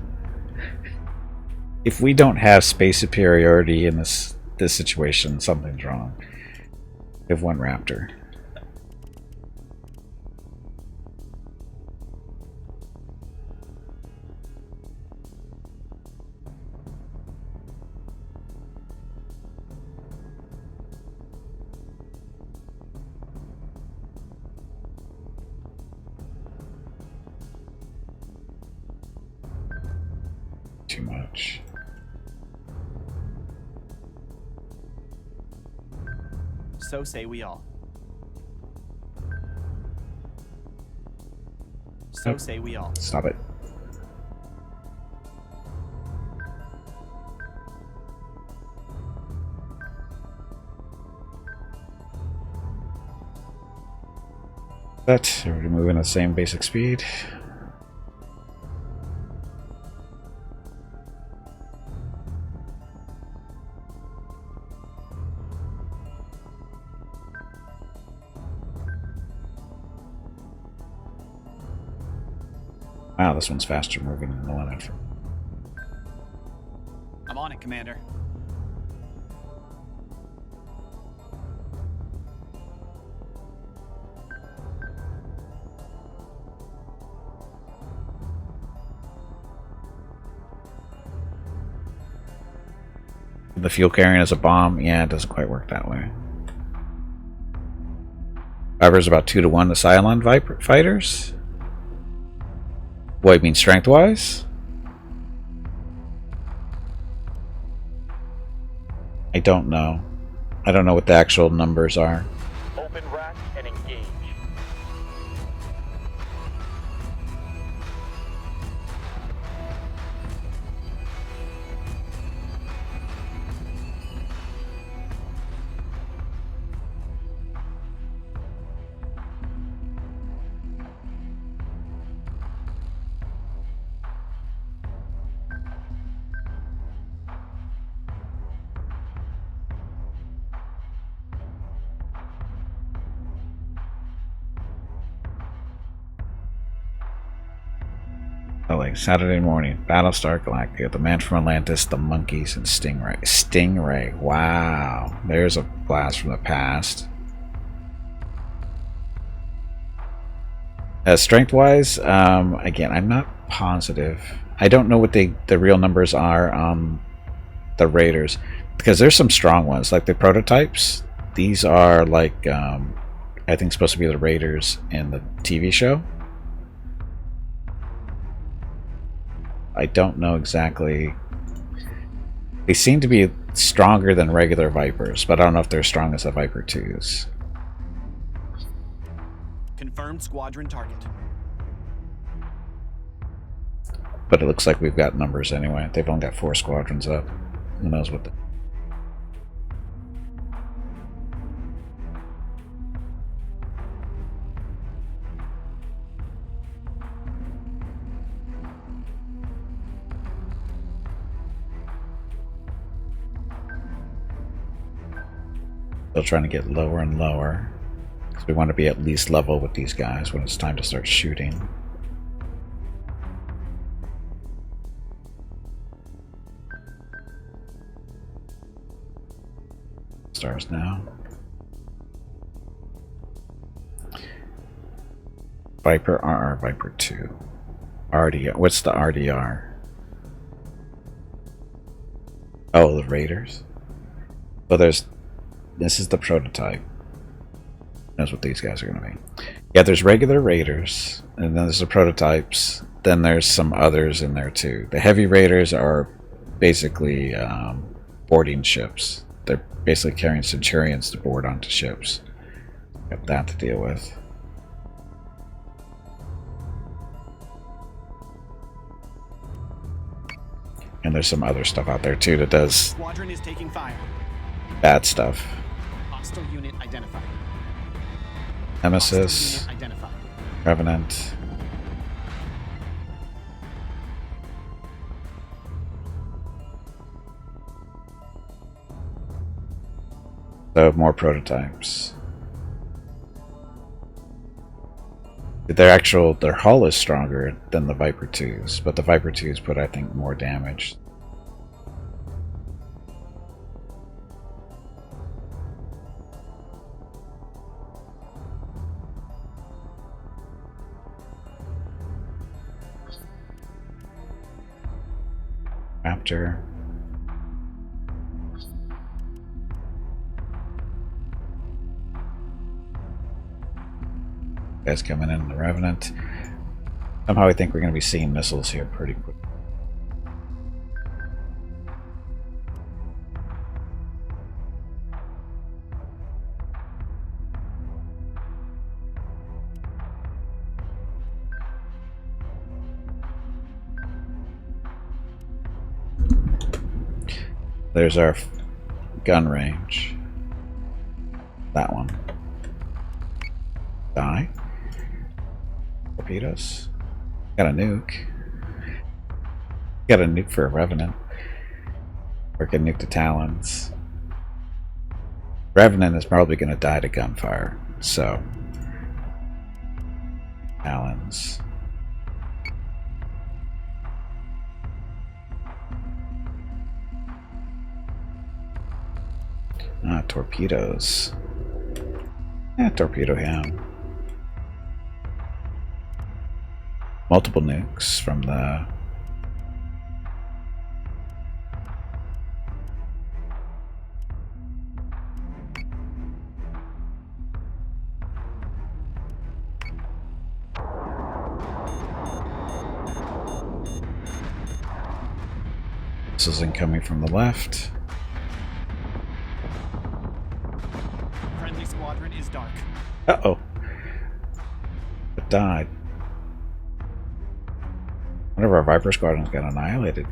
If we don't have space superiority in this situation, something's wrong. We have 1 Raptor. Too much. So say we all. So say we all. Stop it. But we're moving at the same basic speed. Wow, this one's faster moving than the one after. I'm on it, Commander. The fuel carrying as a bomb, yeah, it doesn't quite work that way. Viper's about 2 to 1 to Cylon Viper fighters. What, you mean strength-wise? I don't know. I don't know what the actual numbers are. Open rack and engage. Oh, like Saturday morning, Battlestar Galactica, the man from Atlantis, the monkeys, and Stingray. Stingray, wow. There's a blast from the past. Strength-wise, again, I'm not positive. I don't know what the real numbers are on the Raiders, because there's some strong ones, like the prototypes. These are like, I think supposed to be the Raiders in the TV show. I don't know exactly. They seem to be stronger than regular Vipers, but I don't know if they're as strong as the Viper 2s. Confirmed squadron target. But it looks like we've got numbers anyway. They've only got 4 squadrons up. Who knows what the... Still trying to get lower and lower. Because we want to be at least level with these guys when it's time to start shooting. Stars now. Viper RR, Viper 2. RDR. What's the RDR? Oh, the Raiders. So this is the prototype. That's what these guys are going to be. Yeah, there's regular Raiders, and then there's the prototypes. Then there's some others in there too. The heavy Raiders are basically boarding ships. They're basically carrying Centurions to board onto ships. Got that to deal with. And there's some other stuff out there too that does Squadron is taking fire. bad stuff. Hostile unit identified. Nemesis, Hostile unit identified. Revenant. So more prototypes. Their hull is stronger than the Viper 2s, but the Viper 2s put, I think, more damage. Raptor. Guys coming in the Revenant. Somehow I think we're going to be seeing missiles here pretty quick. There's our gun range. That one. Die. Torpedoes. Got a nuke. Got a nuke for a Revenant. Or can nuke the Talons. Revenant is probably going to die to gunfire. So. Talons. Torpedoes. Torpedo him. Multiple nukes from the This is incoming from the left. Friendly squadron is dark. Uh-oh. It died. One of our Viper squadrons got annihilated.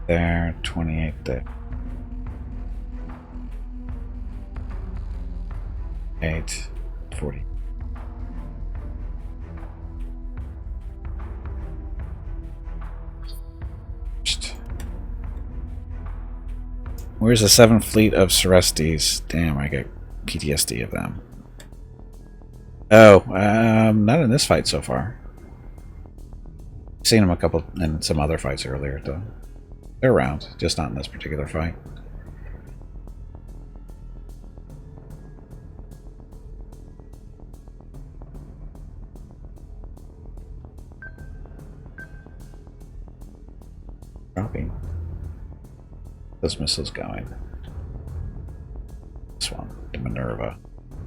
There, 28 there. 8, 40. Where's the 7th fleet of Cerestes? Damn, I get PTSD of them. Oh, not in this fight so far. Seen them a couple in some other fights earlier, though. They're around, just not in this particular fight. Dropping. Those missiles going. This one, the Minerva.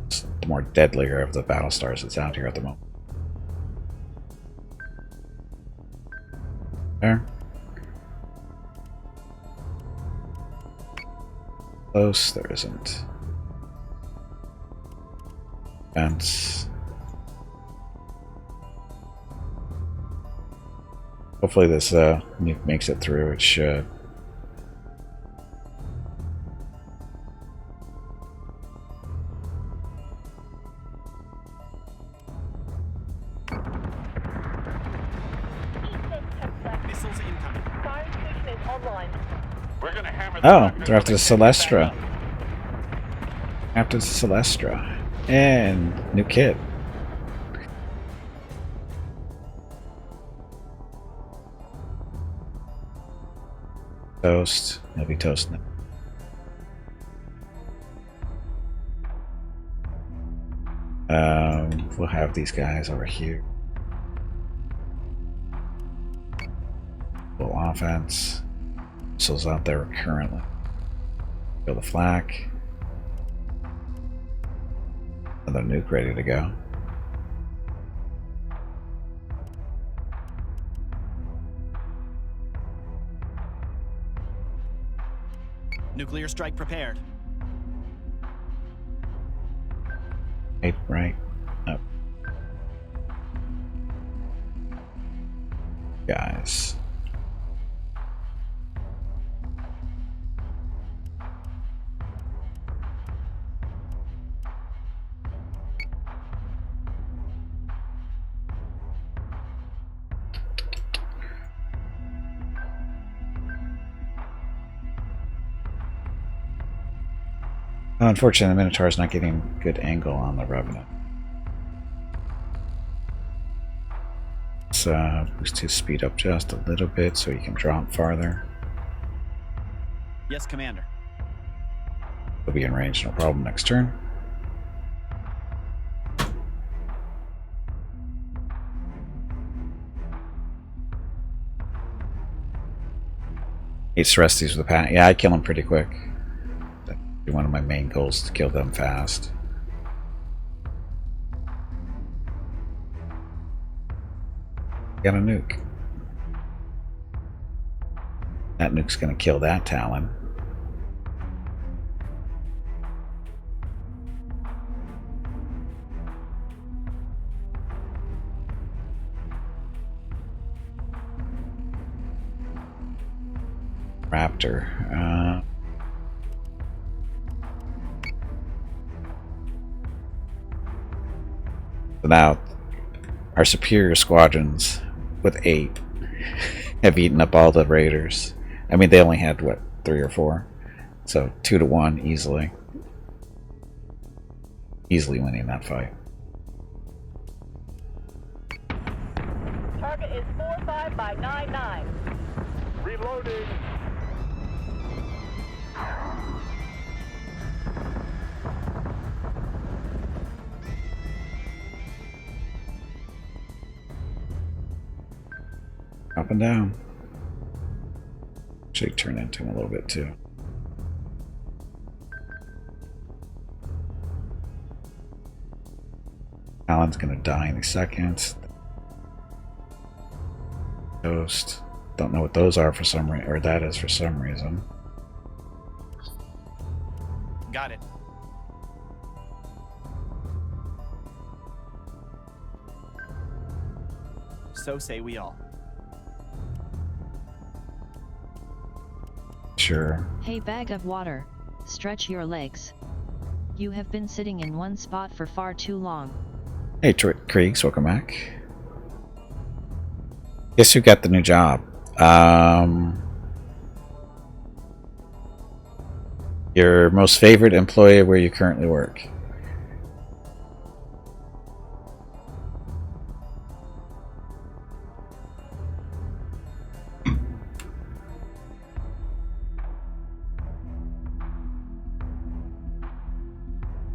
It's the more deadlier of the Battlestars that's out here at the moment. There. Close, there isn't. Fence. Hopefully this nuke makes it through. It should. Missiles incoming. Fire station is online. We're gonna hammer Oh, they're after the Celestra. After the Celestra. And new kit. Toast. He'll be toasting it. We'll have these guys over here. Little offense. Missiles out there currently. Kill the flak. Another nuke ready to go. Nuclear strike prepared. Right. Up. Guys. Unfortunately, the Minotaur's not getting good angle on the Revenant. Let's boost his speed up just a little bit so he can drop farther. Yes, Commander. He'll be in range, no problem, next turn. Hates the rest of these with a pat. Yeah, I kill him pretty quick. One of my main goals is to kill them fast. Got a nuke. That nuke's gonna kill that Talon. Raptor. So now, our superior squadrons with 8 have eaten up all the raiders. I mean, they only had, what, 3 or 4? So 2-1 easily. Easily winning that fight. Target is 45 by 99. Reloading. Up and down. Actually turn into him a little bit too. Alan's gonna die in a second. Ghost. Don't know what those are for some reason, or that is for some reason. Got it. So say we all. Sure. Hey, bag of water, stretch your legs. You have been sitting in one spot for far too long. Hey, Kriegs, welcome back. Guess who got the new job? Your most favorite employee where you currently work.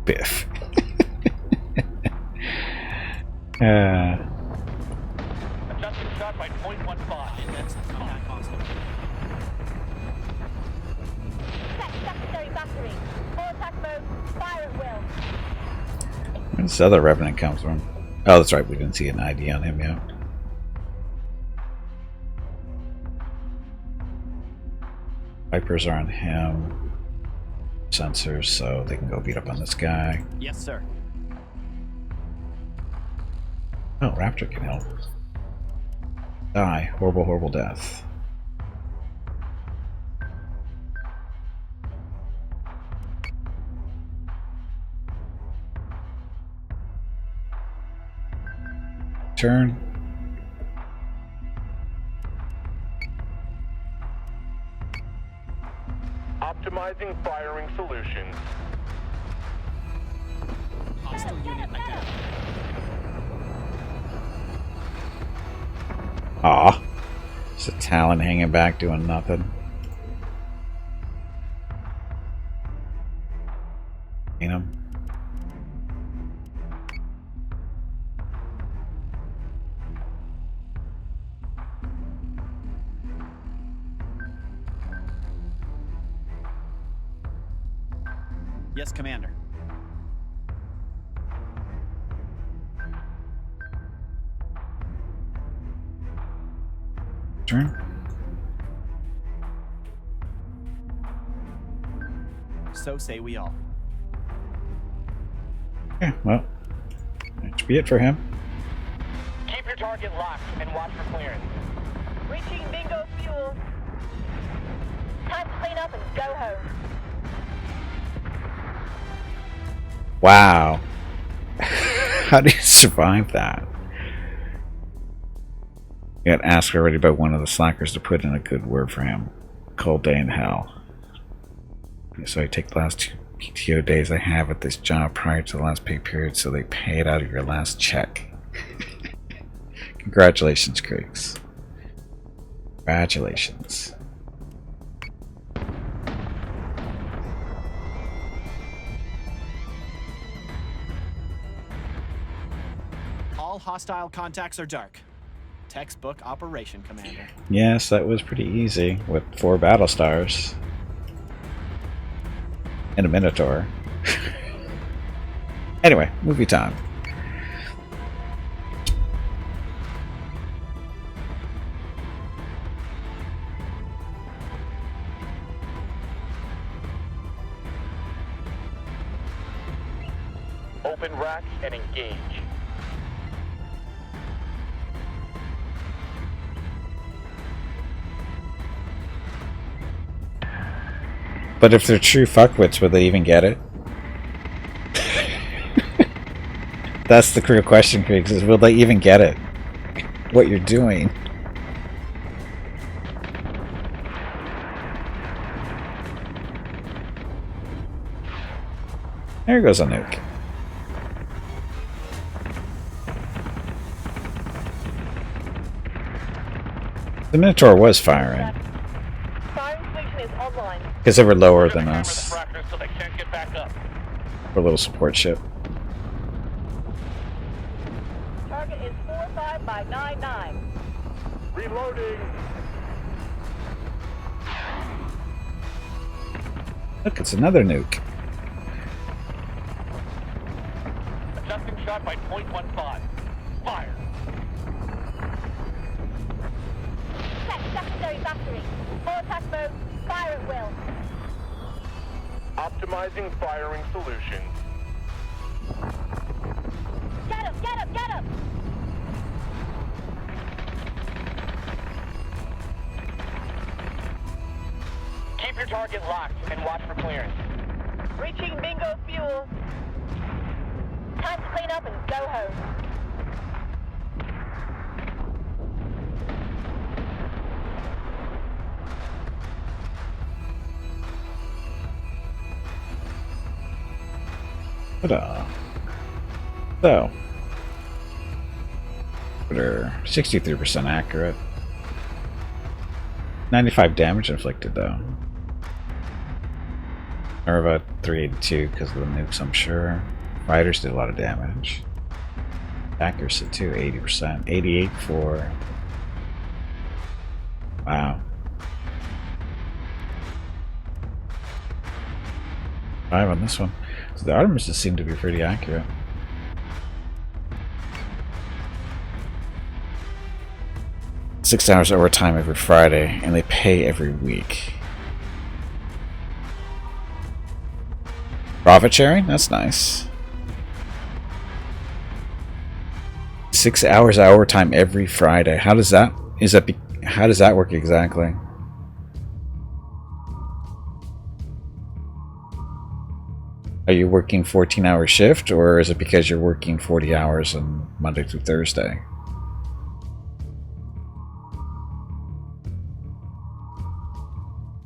Biff. Adjusting shot by 0.15. That's not constant. Check secondary battery. Full attack mode. Fire at will. Where does this other Revenant come from? Oh, that's right. We didn't see an ID on him yet. Vipers are on him. Sensors, so they can go beat up on this guy. Yes, sir. Oh, Raptor can help. Die. Horrible, horrible death. Turn. Optimizing firing solutions. Hostile unit identified. Aw. Just a Talon hanging back doing nothing. You know? Yes, Commander. Turn. So say we all. Yeah, well, that should be it for him. Keep your target locked and watch for clearance. Reaching bingo fuel. Time to clean up and go home. Wow. How do you survive that? You got asked already by one of the slackers to put in a good word for him. Cold day in hell. So I take the last 2 PTO days I have at this job prior to the last pay period, so they pay it out of your last check. Congratulations, Creeks. Congratulations. All hostile contacts are dark. Textbook operation, Commander. Yes, that was pretty easy with 4 battle stars. And a Minotaur. Anyway, movie time. Open racks and engage. But if they're true fuckwits, would they even get it? That's the real question, Kriegs, is will they even get it? What you're doing? There goes a nuke. The Minotaur was firing. Firing solution is online. Because they were lower than us. So they can't get back up. For a little support ship. Target is 45 by 99. Reloading. Look, it's another nuke. Adjusting shot by 0.15. Fire. Check secondary battery. Full attack mode. Fire at will. Optimizing firing solutions. Get him! Get him! Get him! Keep your target locked and watch for clearance. Reaching bingo fuel. Time to clean up and go home. Ta-da. So, they're 63% accurate. 95 damage inflicted, though. Or about 382 because of the nukes, I'm sure. Fighters did a lot of damage. Accuracy, too, 80%. 88 for... Wow. 5 on this one. So the Armistice seem to be pretty accurate. $6 hours overtime every Friday, and they pay every week. Profit sharing? That's nice. 6 hours overtime every Friday. How does that how does that work exactly? Are you working 14-hour shift, or is it because you're working 40 hours on Monday through Thursday?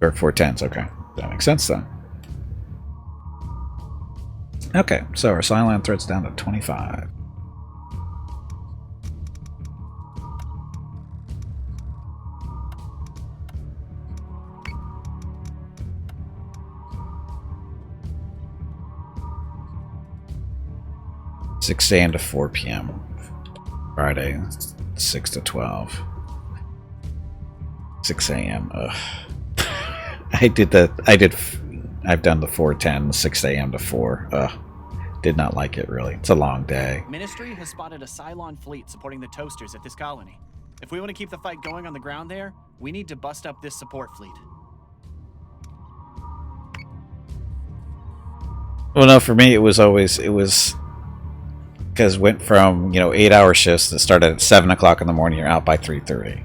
Or 4/10s, okay. That makes sense then. Okay, so our Cylon threat's down to 25. (6 a.m. to 4 p.m. Friday, 6 to 12. 6 a.m. Ugh. I've done the 4:10, 6 a.m. to 4. Ugh. Did not like it, really. It's a long day. Ministry has spotted a Cylon fleet supporting the Toasters at this colony. If we want to keep the fight going on the ground there, we need to bust up this support fleet. Well, no, for me, it was because it went from, 8-hour shifts that started at 7 o'clock in the morning, you're out by 3:30.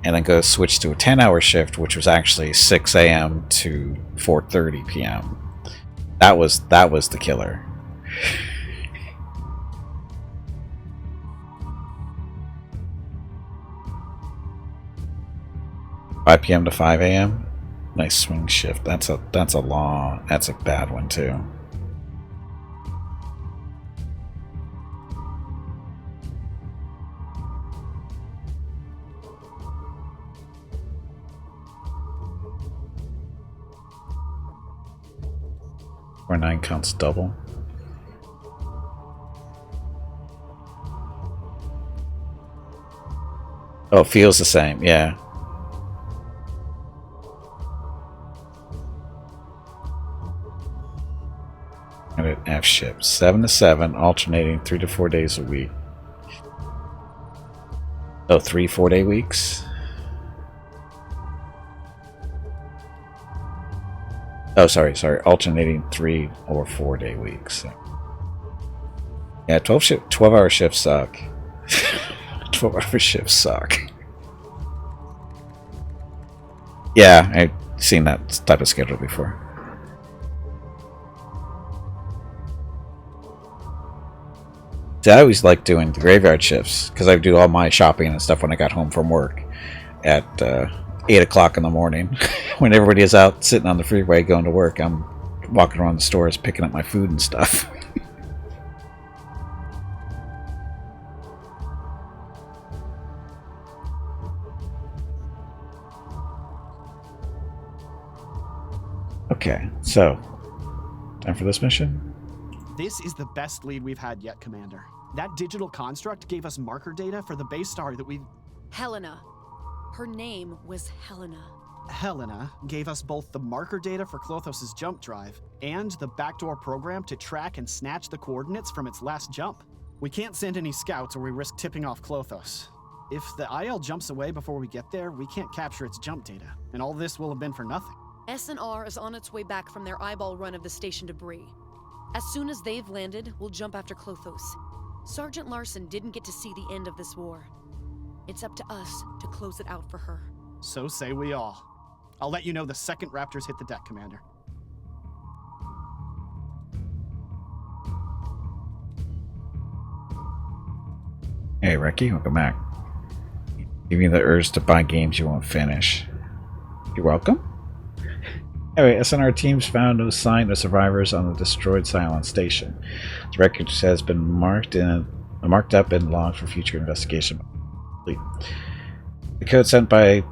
And then go switch to a 10-hour shift, which was actually 6 a.m. to 4:30 p.m. That was the killer. 5 p.m. to 5 a.m. Nice swing shift. That's a bad one too. Where 9 counts double. Oh, it feels the same, yeah. And an F shift. 7 to 7, alternating 3 to 4 days a week. Oh, 3 4-day weeks? Oh, sorry, alternating 3 or 4-day weeks. Yeah, 12-hour shifts suck. 12-hour shifts suck. Yeah, I've seen that type of schedule before. See, I always like doing the graveyard shifts because I do all my shopping and stuff when I got home from work at 8 o'clock in the morning. When everybody is out sitting on the freeway going to work, I'm walking around the stores picking up my food and stuff. Okay, so time for this mission. This is the best lead we've had yet, Commander. That digital construct gave us marker data for the base star that we... Helena. Her name was Helena. Helena gave us both the marker data for Klothos' jump drive and the backdoor program to track and snatch the coordinates from its last jump. We can't send any scouts or we risk tipping off Klothos. If the IL jumps away before we get there, we can't capture its jump data, and all this will have been for nothing. S&R is on its way back from their eyeball run of the station debris. As soon as they've landed, we'll jump after Klothos. Sergeant Larson didn't get to see the end of this war. It's up to us to close it out for her. So say we all. I'll let you know the second Raptors hit the deck, Commander. Hey, Ricky, welcome back. Give me the urge to buy games you won't finish. You're welcome. Anyway, SNR teams found no sign of survivors on the destroyed Cylon station. The wreckage has been marked up and logged for future investigation. The code sent by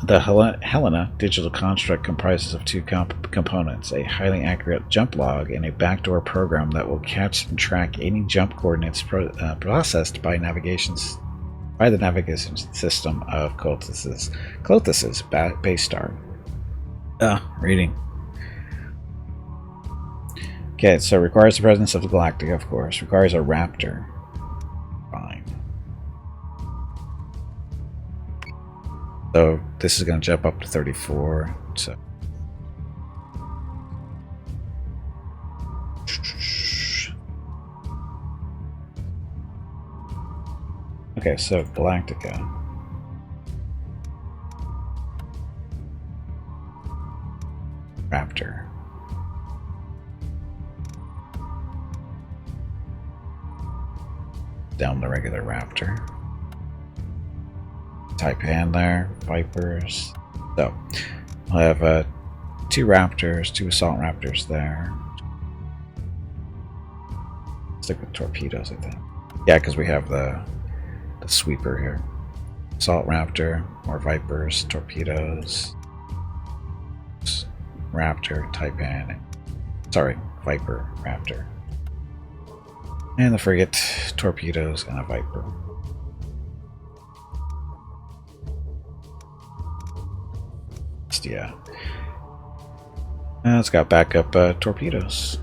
the Helena digital construct comprises of 2 components, a highly accurate jump log and a backdoor program that will catch and track any jump coordinates processed by the navigation system of Klothos's base star. Reading. Okay, so requires the presence of the Galactica, of course. Requires a Raptor. Fine. So this is going to jump up to 34. So okay, so Galactica. Raptor. Down the regular Raptor. Taipan there, Vipers. So we'll have 2 Raptors, 2 Assault Raptors there. Stick with torpedoes, I think. Yeah, because we have the sweeper here. Assault Raptor, more Vipers, torpedoes, Raptor, Taipan. Sorry, Viper, Raptor. And the frigate, torpedoes, and a Viper. Yeah. And it's got backup torpedoes.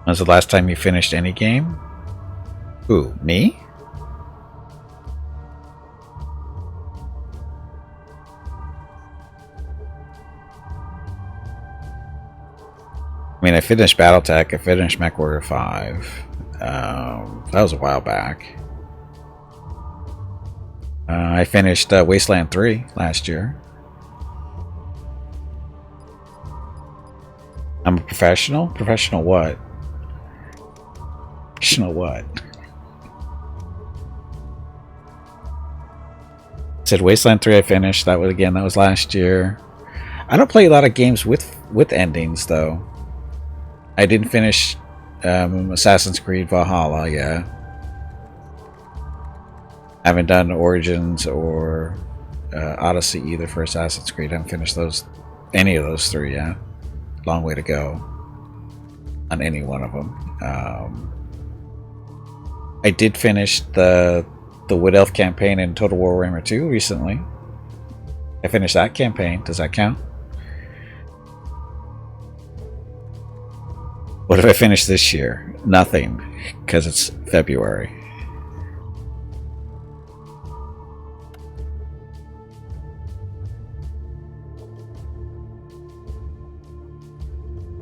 When's the last time you finished any game? Who, me? I mean, I finished BattleTech, I finished MechWarrior 5. That was a while back. I finished Wasteland 3 last year. I'm a professional? Professional what? Professional what? I said Wasteland 3 I finished. That was last year. I don't play a lot of games with endings though. I didn't finish Assassin's Creed Valhalla yet. I haven't done Origins or Odyssey either for Assassin's Creed. I haven't finished any of those 3 yet. Long way to go on any one of them. I did finish the Wood Elf campaign in Total War Warhammer 2 recently. I finished that campaign. Does that count? What have I finished this year? Nothing, because it's February.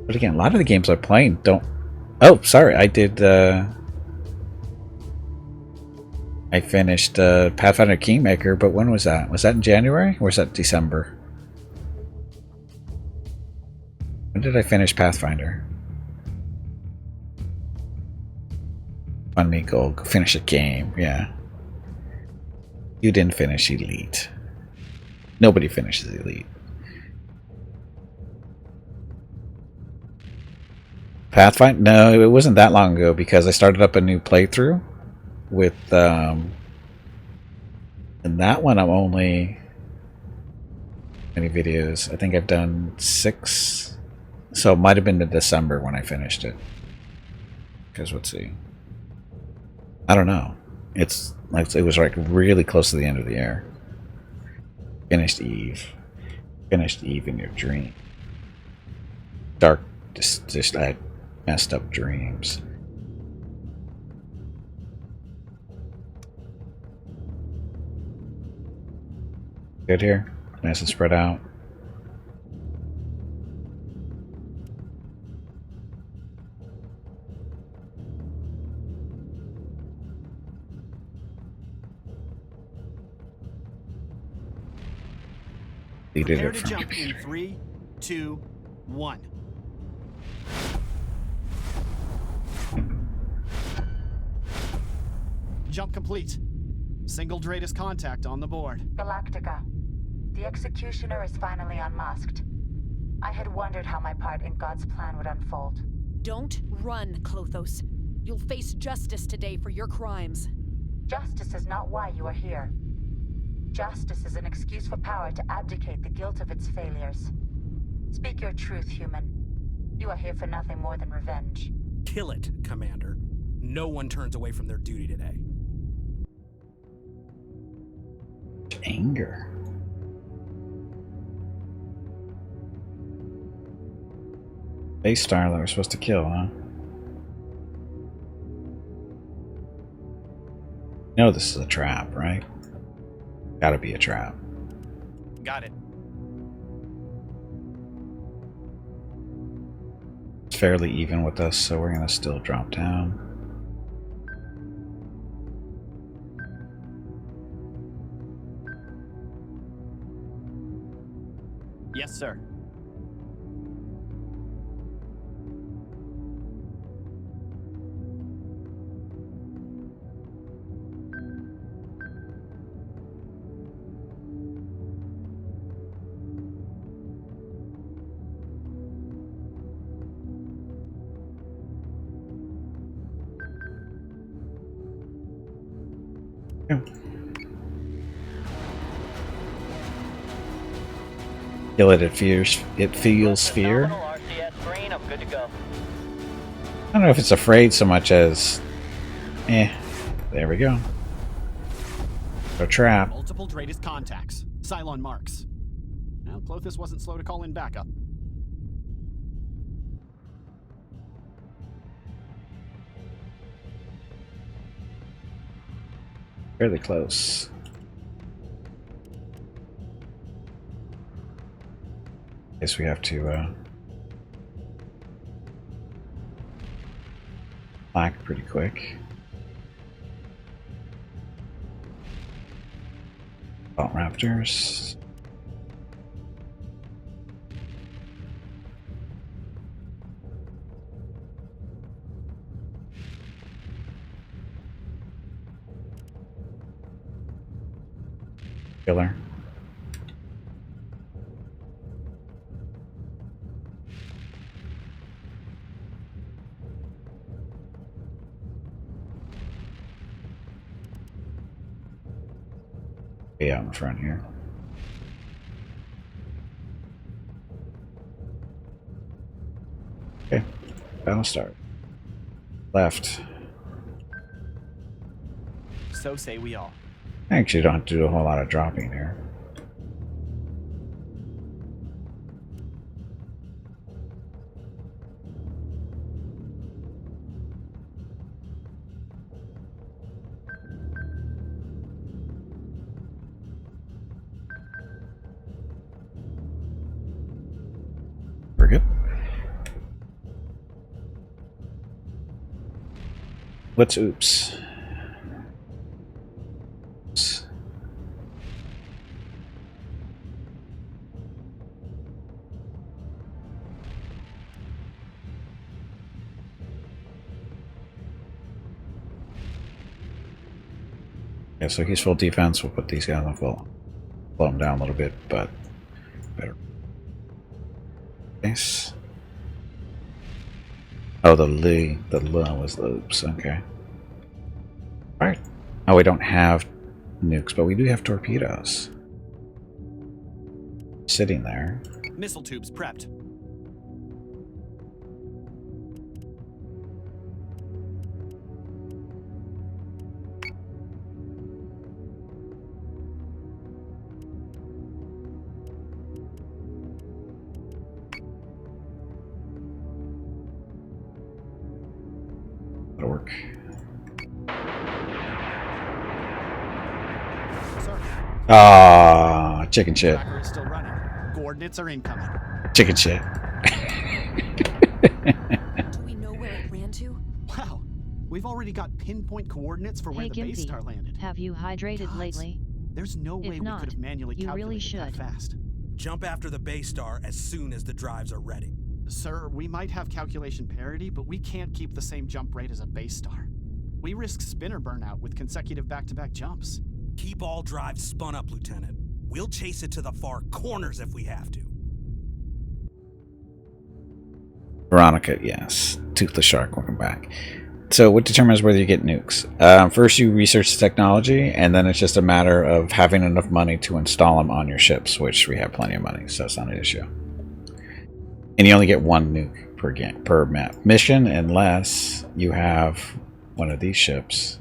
But again, a lot of the games I'm playing don't... Oh, sorry, I did... I finished Pathfinder Kingmaker, but when was that? Was that in January, or was that December? When did I finish Pathfinder? Fund me gold. Go finish a game. Yeah. You didn't finish Elite. Nobody finishes Elite. Pathfinder? No, it wasn't that long ago because I started up a new playthrough with and that one I'm only... Many videos? I think I've done 6. So it might have been in December when I finished it. Because let's see. I don't know. It was like really close to the end of the year. Finished Eve. Finished Eve in your dream. Dark, just I had messed up dreams. Good here. Nice and spread out. Prepare to jump in 3, 2, 1. Jump complete. Single Dratus contact on the board. Galactica. The Executioner is finally unmasked. I had wondered how my part in God's plan would unfold. Don't run, Klothos. You'll face justice today for your crimes. Justice is not why you are here. Justice is an excuse for power to abdicate the guilt of its failures. Speak your truth, human. You are here for nothing more than revenge. Kill it, Commander. No one turns away from their duty today. Anger. Base star that we're supposed to kill, huh? You know this is a trap, right? Gotta be a trap. Got it. It's fairly even with us, so we're gonna still drop down. Yes, sir. Yeah. Kill it, it feels fear. RCS green, I'm good to go. I don't know if it's afraid so much as... there we go. A trap. Multiple Dratus contacts. Cylon marks. Well, Clothis wasn't slow to call in backup. Fairly close. Guess we have to black pretty quick. About raptors. Killer. Way out in front here. Okay, battle start. Left. So say we all. I actually don't have to do a whole lot of dropping here. We're good. What's oops? Oops. Yeah, so he's full defense. We'll put these guys on full. Slow him down a little bit, but better. Nice. Oh, the L was the oops. Okay. All right. Oh, we don't have nukes, but we do have torpedoes sitting there. Missile tubes prepped. That'll work. Sir, Ah, chicken shit. tracker is still running. Coordinates are incoming. Chicken shit. Do we know where it ran to? Wow, we've already got pinpoint coordinates for where Hey the base Gimpy, star landed. have you hydrated Gods. lately? There's no way If we not, could have manually you really calculated that should. fast. Jump after the base star as soon as the drives are ready. Sir, we might have calculation parity, but we can't keep the same jump rate as a base star. We risk spinner burnout with consecutive back-to-back jumps. Keep all drives spun up, Lieutenant. We'll chase it to the far corners if we have to. Veronica, yes. Toothless Shark, welcome back. So what determines whether you get nukes? First you research the technology, and then it's just a matter of having enough money to install them on your ships, which we have plenty of money, so it's not an issue. And you only get one nuke per map mission, unless you have one of these ships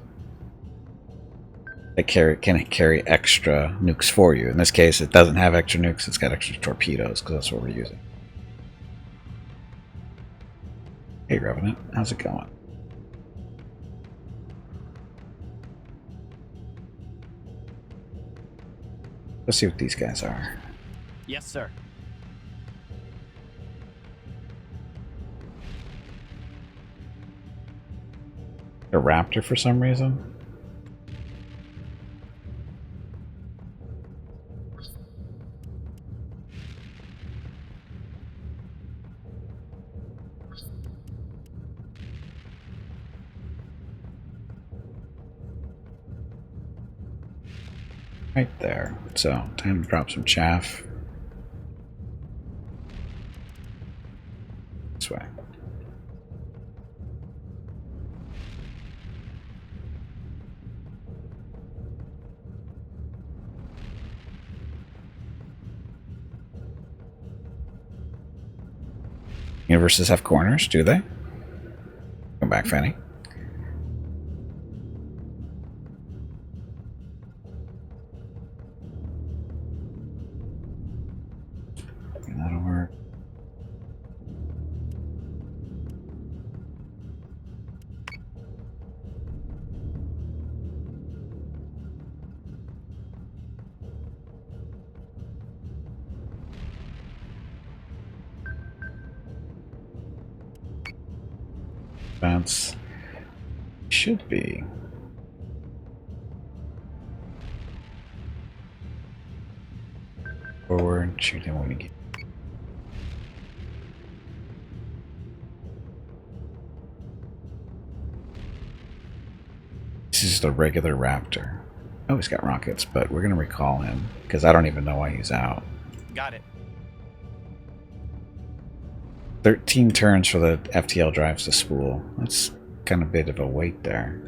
that can carry extra nukes for you. In this case, it doesn't have extra nukes, it's got extra torpedoes, because that's what we're using. Hey Revenant, how's it going? Let's see what these guys are. Yes, sir. A raptor for some reason. Right there. So, time to drop some chaff. This way. Universes have corners, do they? Come back, Fanny. That'll work. That's should be. Forward, shoot him when we get. This is just a regular Raptor. Oh, he's got rockets, but we're gonna recall him because I don't even know why he's out. Got it. 13 turns for the FTL drives to spool. That's kind of a bit of a wait there.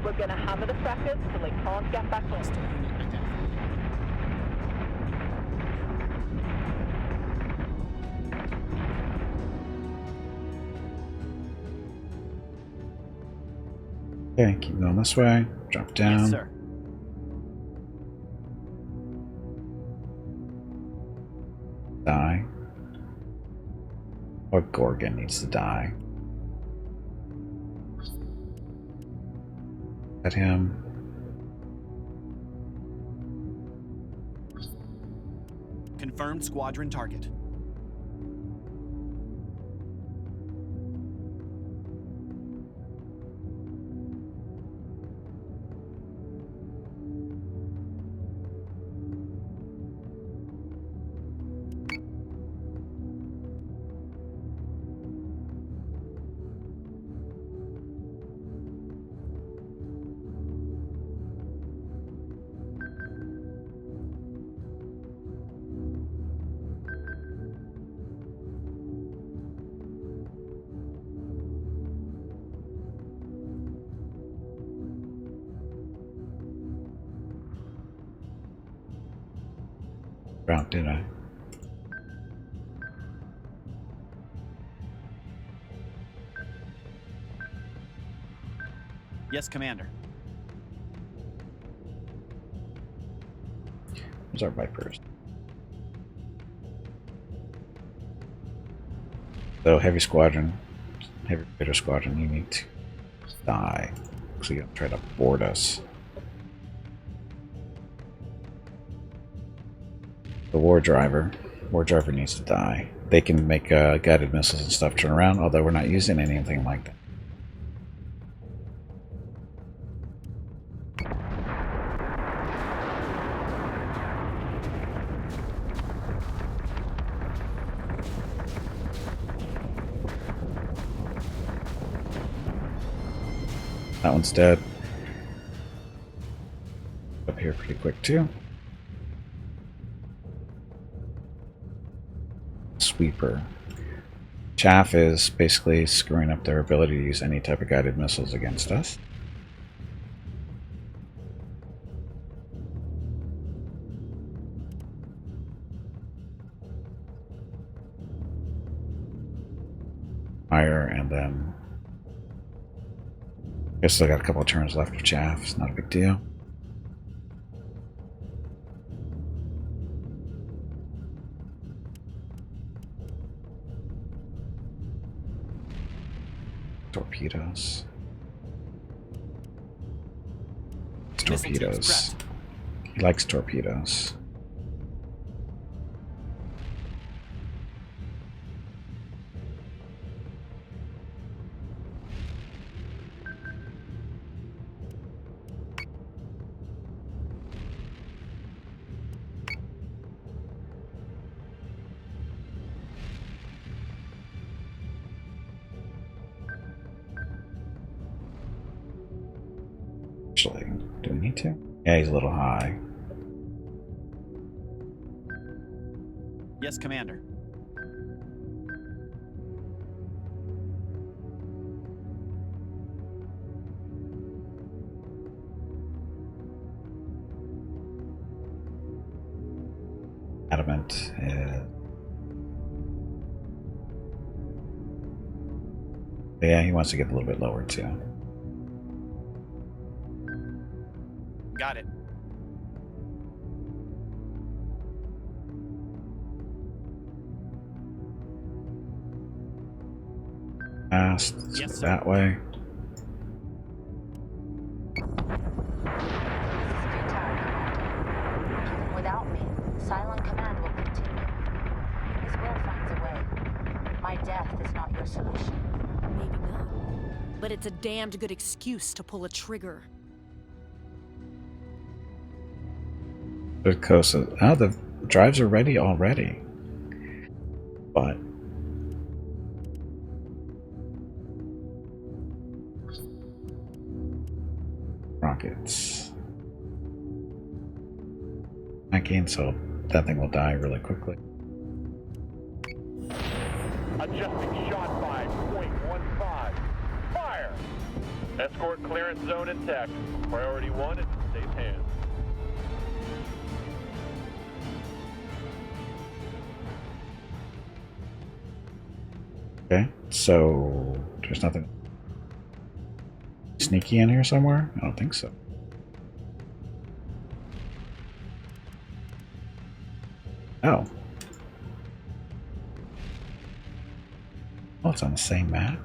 We're gonna hammer the frackers till they can't get back on. Okay, keep going this way. Drop down. Yes, sir. Die. Or Gorgon needs to die. At him. Confirmed squadron target. Route, did I? Yes, Commander. Where's our Vipers? So, heavy squadron, heavy fighter squadron, you need to die. So you're gonna try to board us. The war driver needs to die. They can make guided missiles and stuff turn around, although we're not using anything like that. That one's dead. Up here pretty quick too. Sweeper. Chaff is basically screwing up their ability to use any type of guided missiles against us. Fire, and then I guess I got a couple of turns left of Chaff. It's not a big deal. Torpedoes. Torpedoes. He likes torpedoes. Actually, do we need to? Yeah, he's a little high. Yes, Commander. is... Yeah, he wants to get a little bit lower too. Got it. Fast. Yes, sir. That way. Even without me, Cylon Command will continue. His will finds a way. My death is not your solution. Maybe not. But it's a damned good excuse to pull a trigger. Because oh, the drives are ready already. But rockets. Hacking, so that thing will die really quickly. Adjusting shot by 0.15. Fire! Escort clearance zone intact. Priority 1 is in safe hands. Okay, so there's nothing sneaky in here somewhere? I don't think so. Oh. Oh, it's on the same map.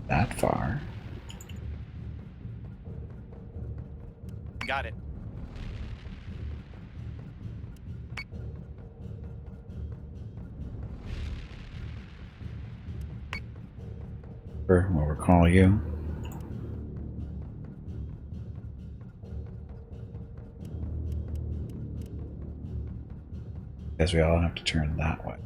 That far. Got it. Or we'll recall you. Guess we all have to turn that way.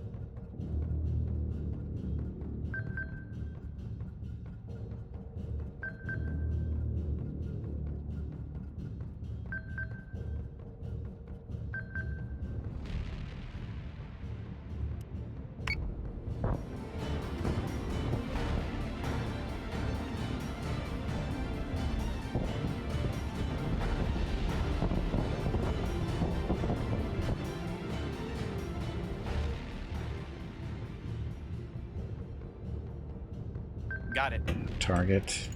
Got it. Target.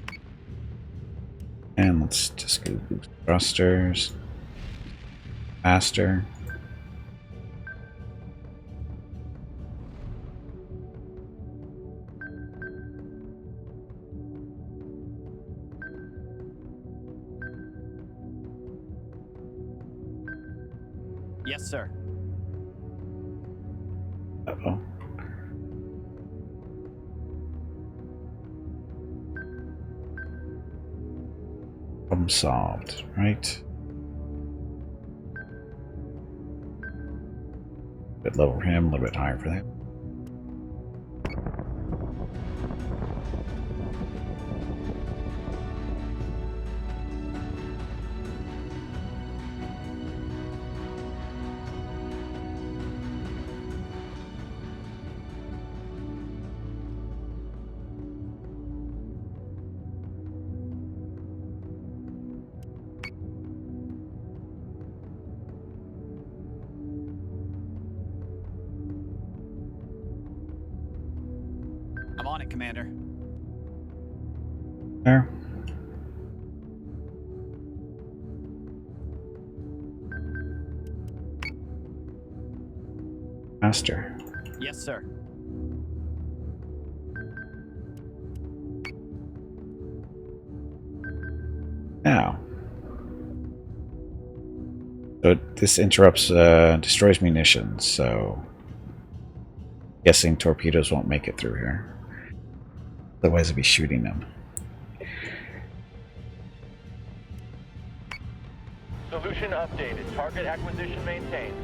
And let's just go boost thrusters. Faster. Yes, sir. Uh-oh. Problem solved, right? A bit lower for him, a little bit higher for them. I'm on it, Commander. There. Faster. Yes, sir. Now. So this interrupts, destroys munitions, so guessing torpedoes won't make it through here. Otherwise I'd be shooting them. Solution updated. Target acquisition maintained.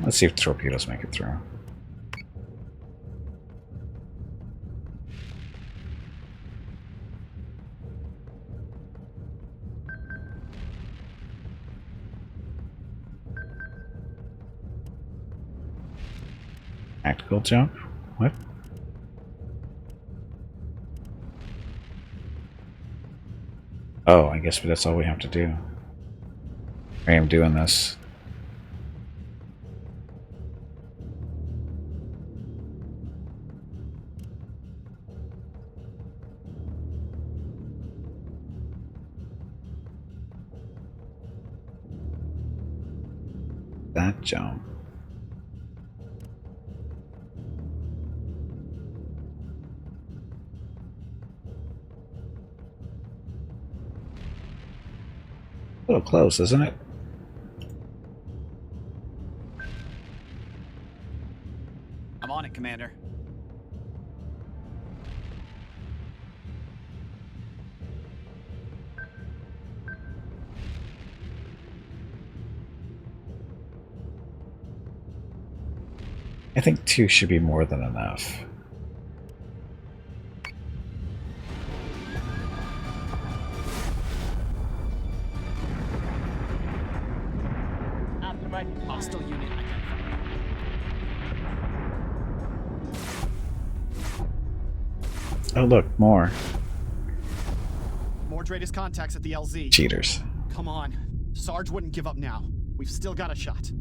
Let's see if torpedoes make it through. Tactical jump? What? Oh, I guess that's all we have to do. I am doing this. That jump. A little close, isn't it? I'm on it, Commander. I think 2 should be more than enough. Hostile unit identified. Oh look, more. Mordratus contacts at the LZ. Cheaters. Come on. Sarge wouldn't give up now. We've still got a shot.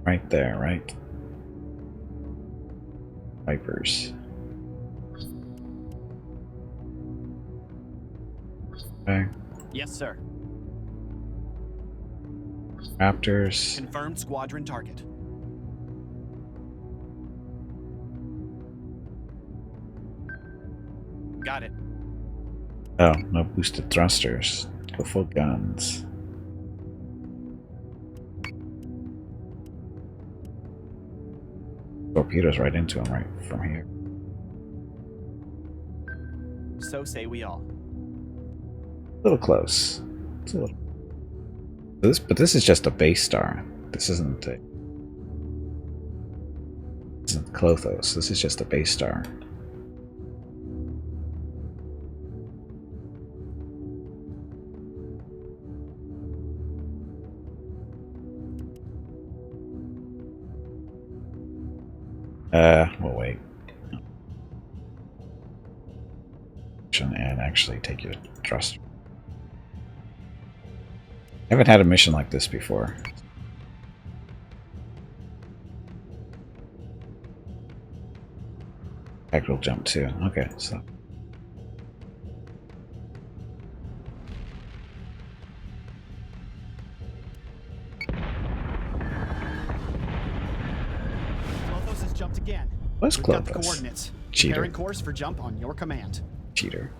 Right there, right? Vipers. Okay. Yes, sir. Raptors. Confirmed squadron target. Got it. Oh, no boosted thrusters. Go full guns. Torpedoes right into them right from here. So say we all. A little close. It's a little. But this is just a base star. This isn't Klothos. This is just a base star. We'll wait. And actually take you to trust. I haven't had a mission like this before. Tactical jump too. Okay, so. Klothos has jumped again. What's We've got the Klothos? coordinates. Cheater. Preparing course for jump on your command. Cheater.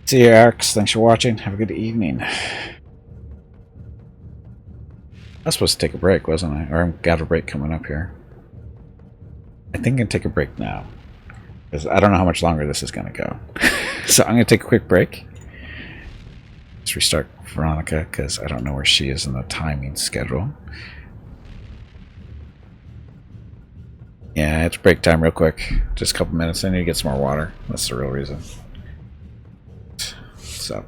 See you, Arx. Thanks for watching. Have a good evening. I was supposed to take a break, wasn't I? Or I've got a break coming up here. I think I can take a break now. Because I don't know how much longer this is going to go. So I'm going to take a quick break. Let's restart Veronica, because I don't know where she is in the timing schedule. Yeah, it's break time real quick. Just a couple minutes. I need to get some more water. That's the real reason. So,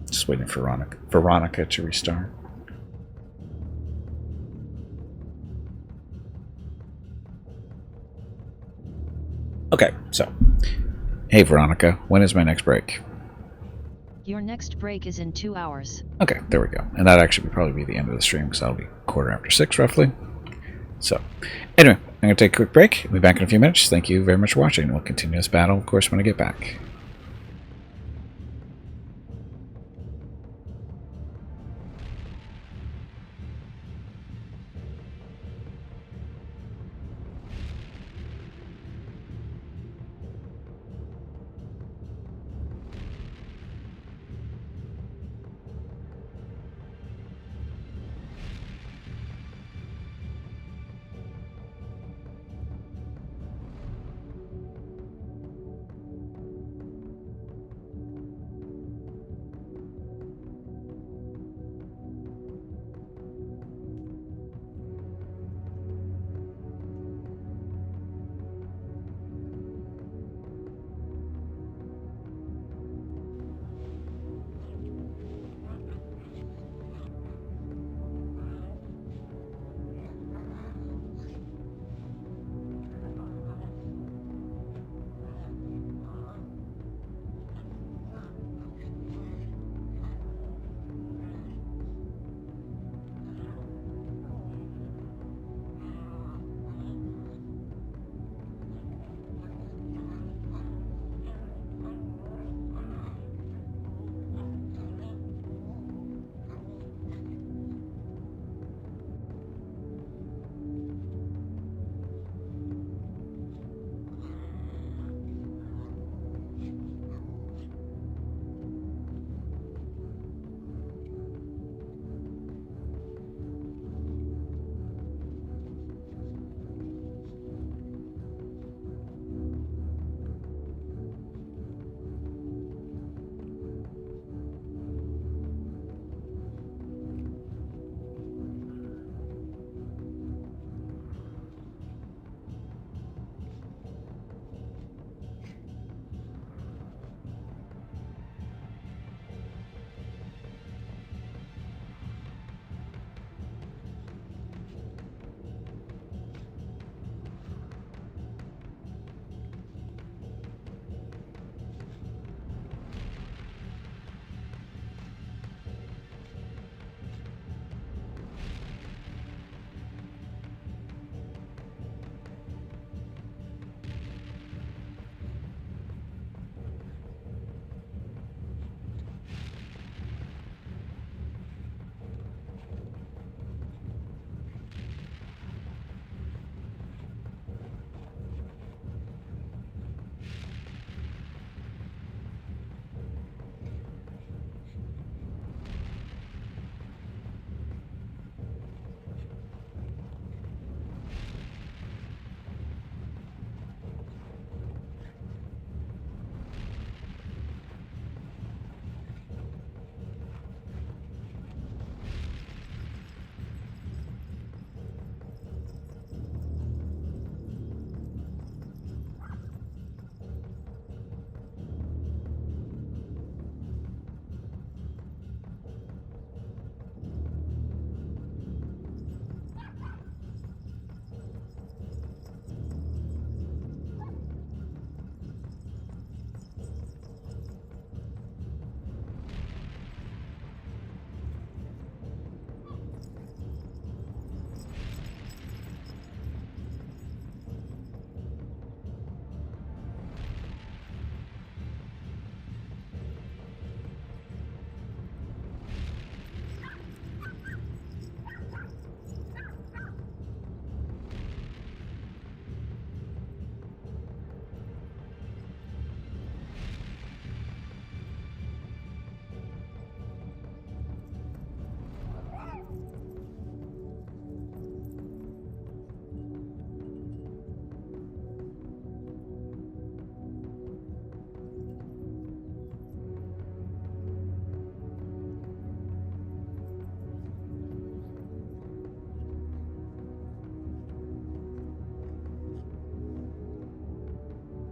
just waiting for Veronica to restart. Okay, so, hey Veronica, when is my next break? Your next break is in 2 hours. Okay, there we go. And that actually would probably be the end of the stream, because that'll be 6:15 roughly. So, anyway, I'm going to take a quick break. I'll be back in a few minutes. Thank you very much for watching. We'll continue this battle, of course, when I get back.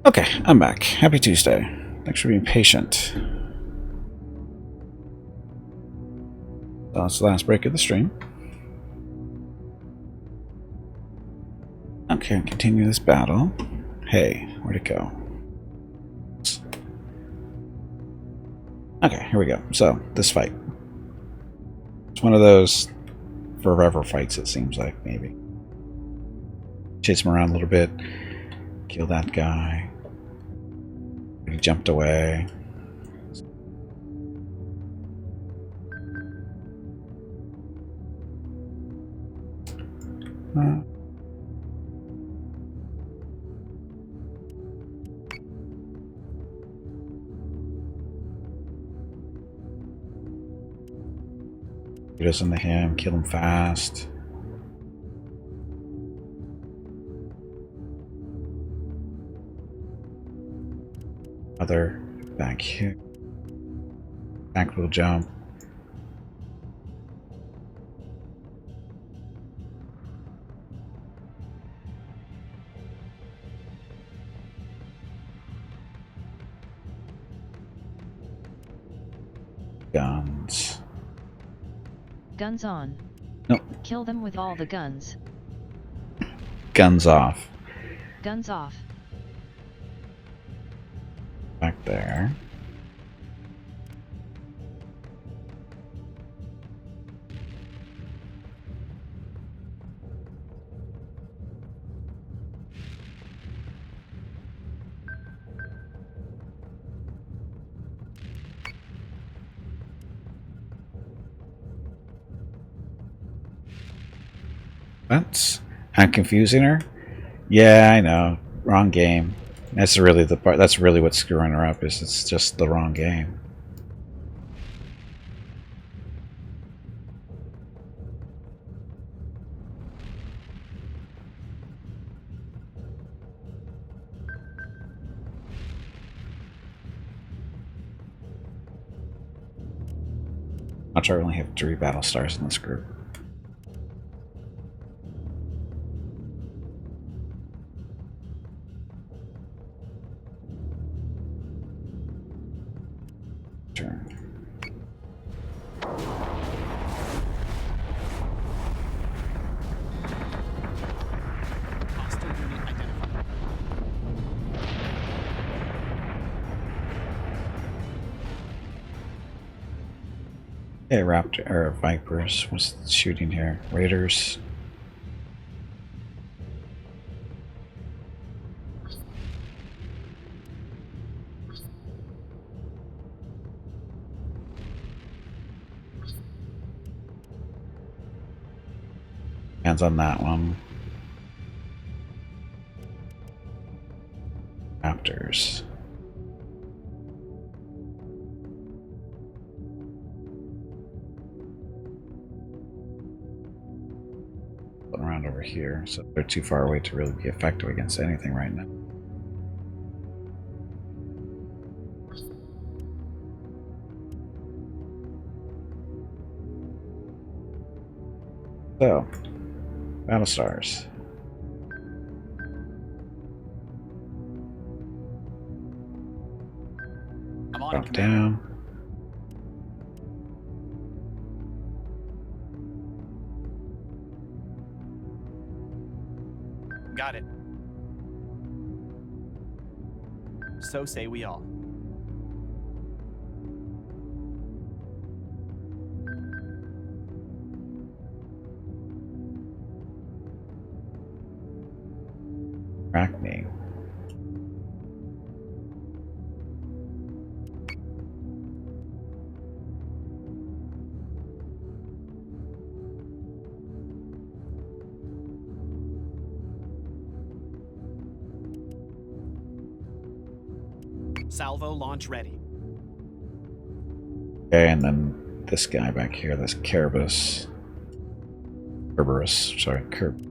Okay, I'm back. Happy Tuesday. Thanks for being patient. So that's the last break of the stream. Okay, continue this battle. Hey, where'd it go? Okay, here we go. So, this fight. It's one of those forever fights, it seems like, maybe. Chase him around a little bit. Kill that guy. He jumped away. He doesn't to him, kill him fast. Other back here. Back will jump. Guns. Guns on. Nope. Kill them with all the guns. Guns off. Guns off. Back there. I'm confusing her. Yeah, I know. Wrong game. That's really the part. That's really what's screwing her up. Is it's just the wrong game. Watch, I only have 3 Battlestars in this group. Hey, Raptor or Vipers. What's the shooting here? Raiders. Hands on that one. Raptors. Around over here, so they're too far away to really be effective against anything right now. So, Battlestars. I'm on Drop down. Got it. So say we all. Track me. Salvo launch ready. Okay, and then this guy back here, this Kerberos. Sorry, Kerb.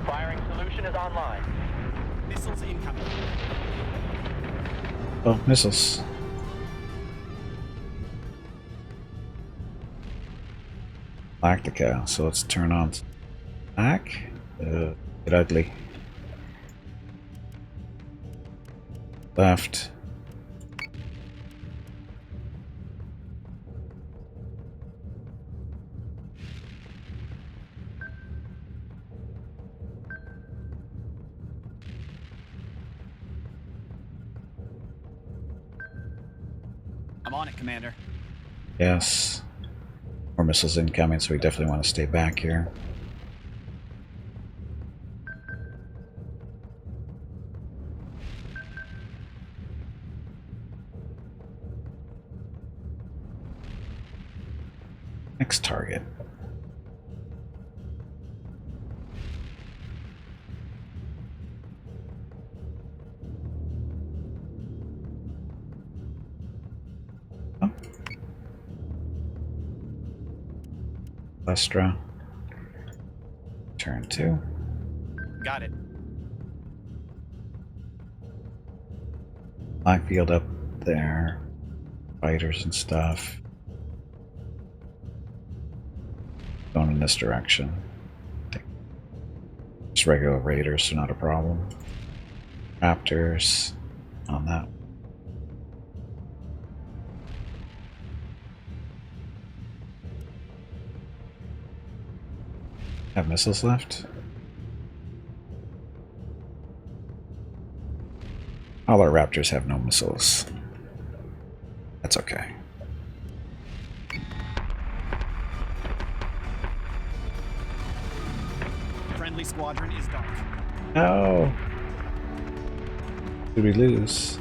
Firing solution is online. Missiles incoming. Oh, missiles. Galactica, so let's turn on back. Get ugly. Left. I'm on it, Commander. Yes. More missiles incoming, so we definitely want to stay back here. Next target. Oh. Lestra. Turn 2. Got it. Live field up there. Fighters and stuff. Going in this direction. Just regular raiders, so not a problem. Raptors on that. Have missiles left? All our Raptors have no missiles. That's okay. Friendly squadron is dark. No! Did we lose?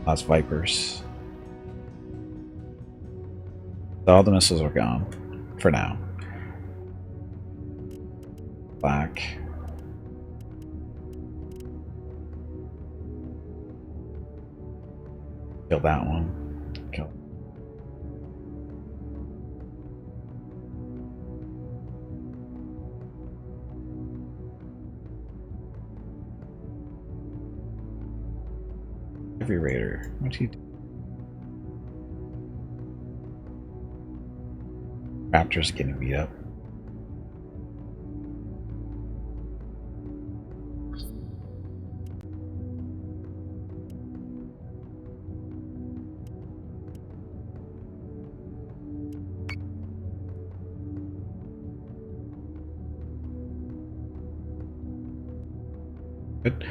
Lost Vipers. All the missiles are gone. For now. Black. Kill that one. Kill. Heavy Raider. What do you do? Raptors getting beat up. Good.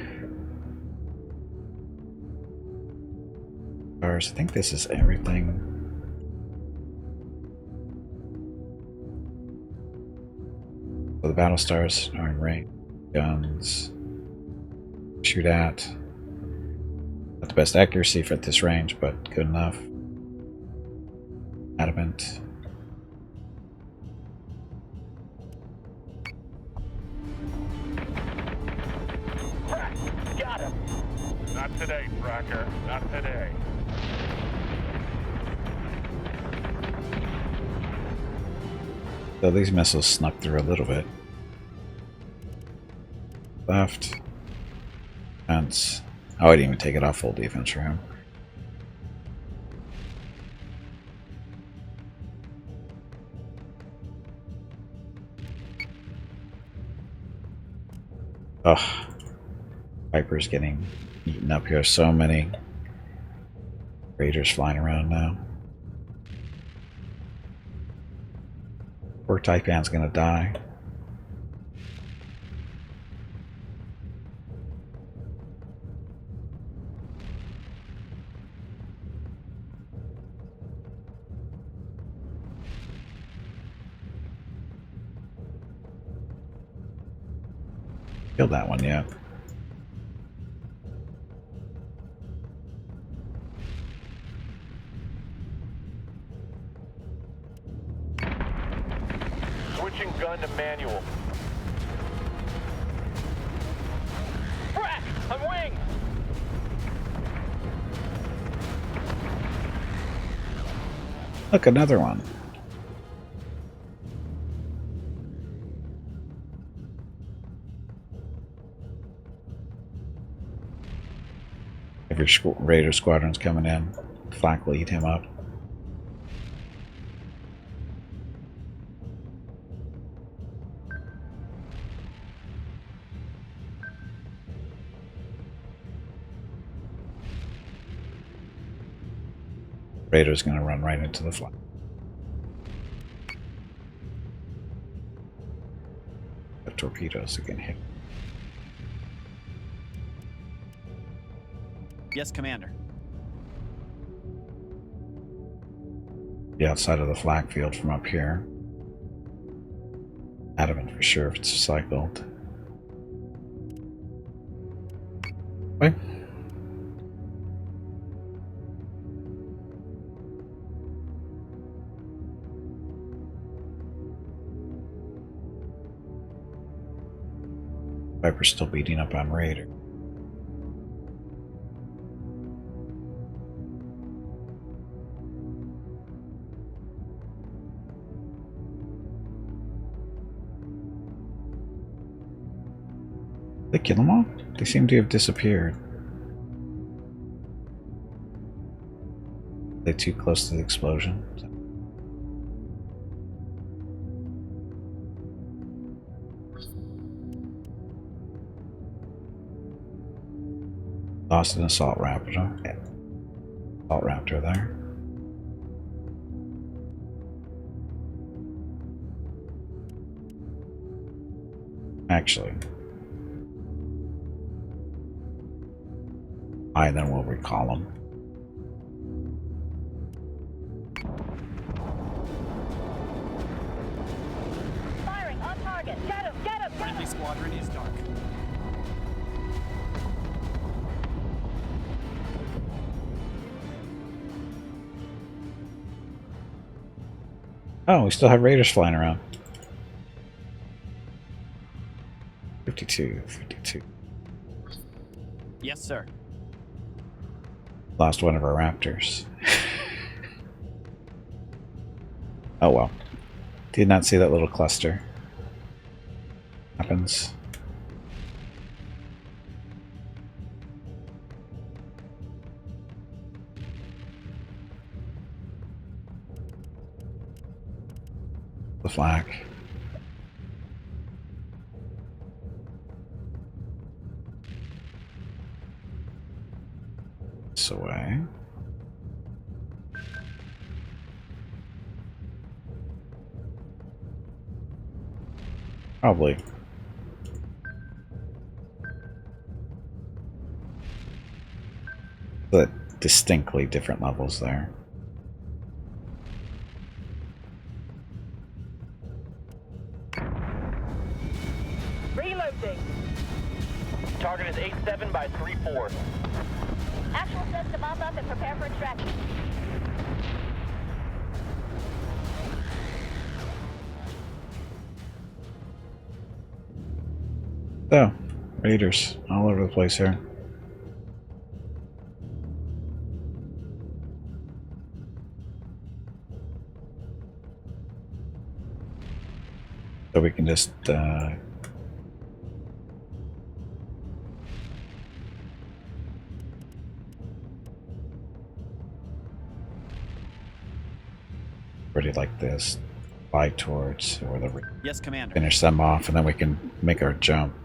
I think this is everything. So the Battlestars are in range. Guns. Shoot at. Not the best accuracy for this range, but good enough. Adamant. Got him. Not today, Fracker. Not today. So these missiles snuck through a little bit. Left. Defense. Oh, I didn't even take it off full defense for him. Ugh. Viper's getting eaten up here. So many raiders flying around now. Poor Taipan's gonna die. Killed that one yet. Switching gun to manual. Frack! I'm winged! Look, another one. Every Raider squadron's coming in. Flak lead him up. Raider's going to run right into the Flak. The torpedoes again hit. Yes, Commander. The outside of the flak field from up here. Adamant for sure if it's cycled. Wait. Viper's still beating up on Raider. They kill them all? They seem to have disappeared. Are they too close to the explosion? Lost an assault raptor. Yeah. Assault raptor there. Actually. And then we'll recall them. Firing on target. Get him! Get him! Friendly squadron is dark. Oh, we still have Raiders flying around. 52, 52. Yes, sir. Lost one of our raptors. Oh well. Did not see that little cluster. Happens. The flak. This away. Probably. But distinctly different levels there. Reloading. Target is 8-7 by 3-4. Actual says to mop up and prepare for extraction. So, Raiders all over the place here. So we can just pretty like this, fly towards or the Yes, Commander. finish them off, and then we can make our jump.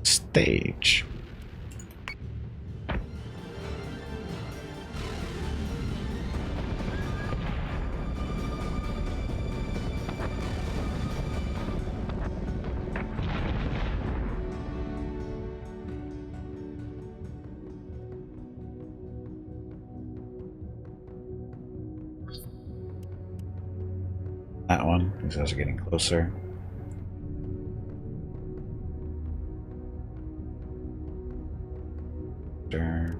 Stage. That one, these guys are getting closer. Sure.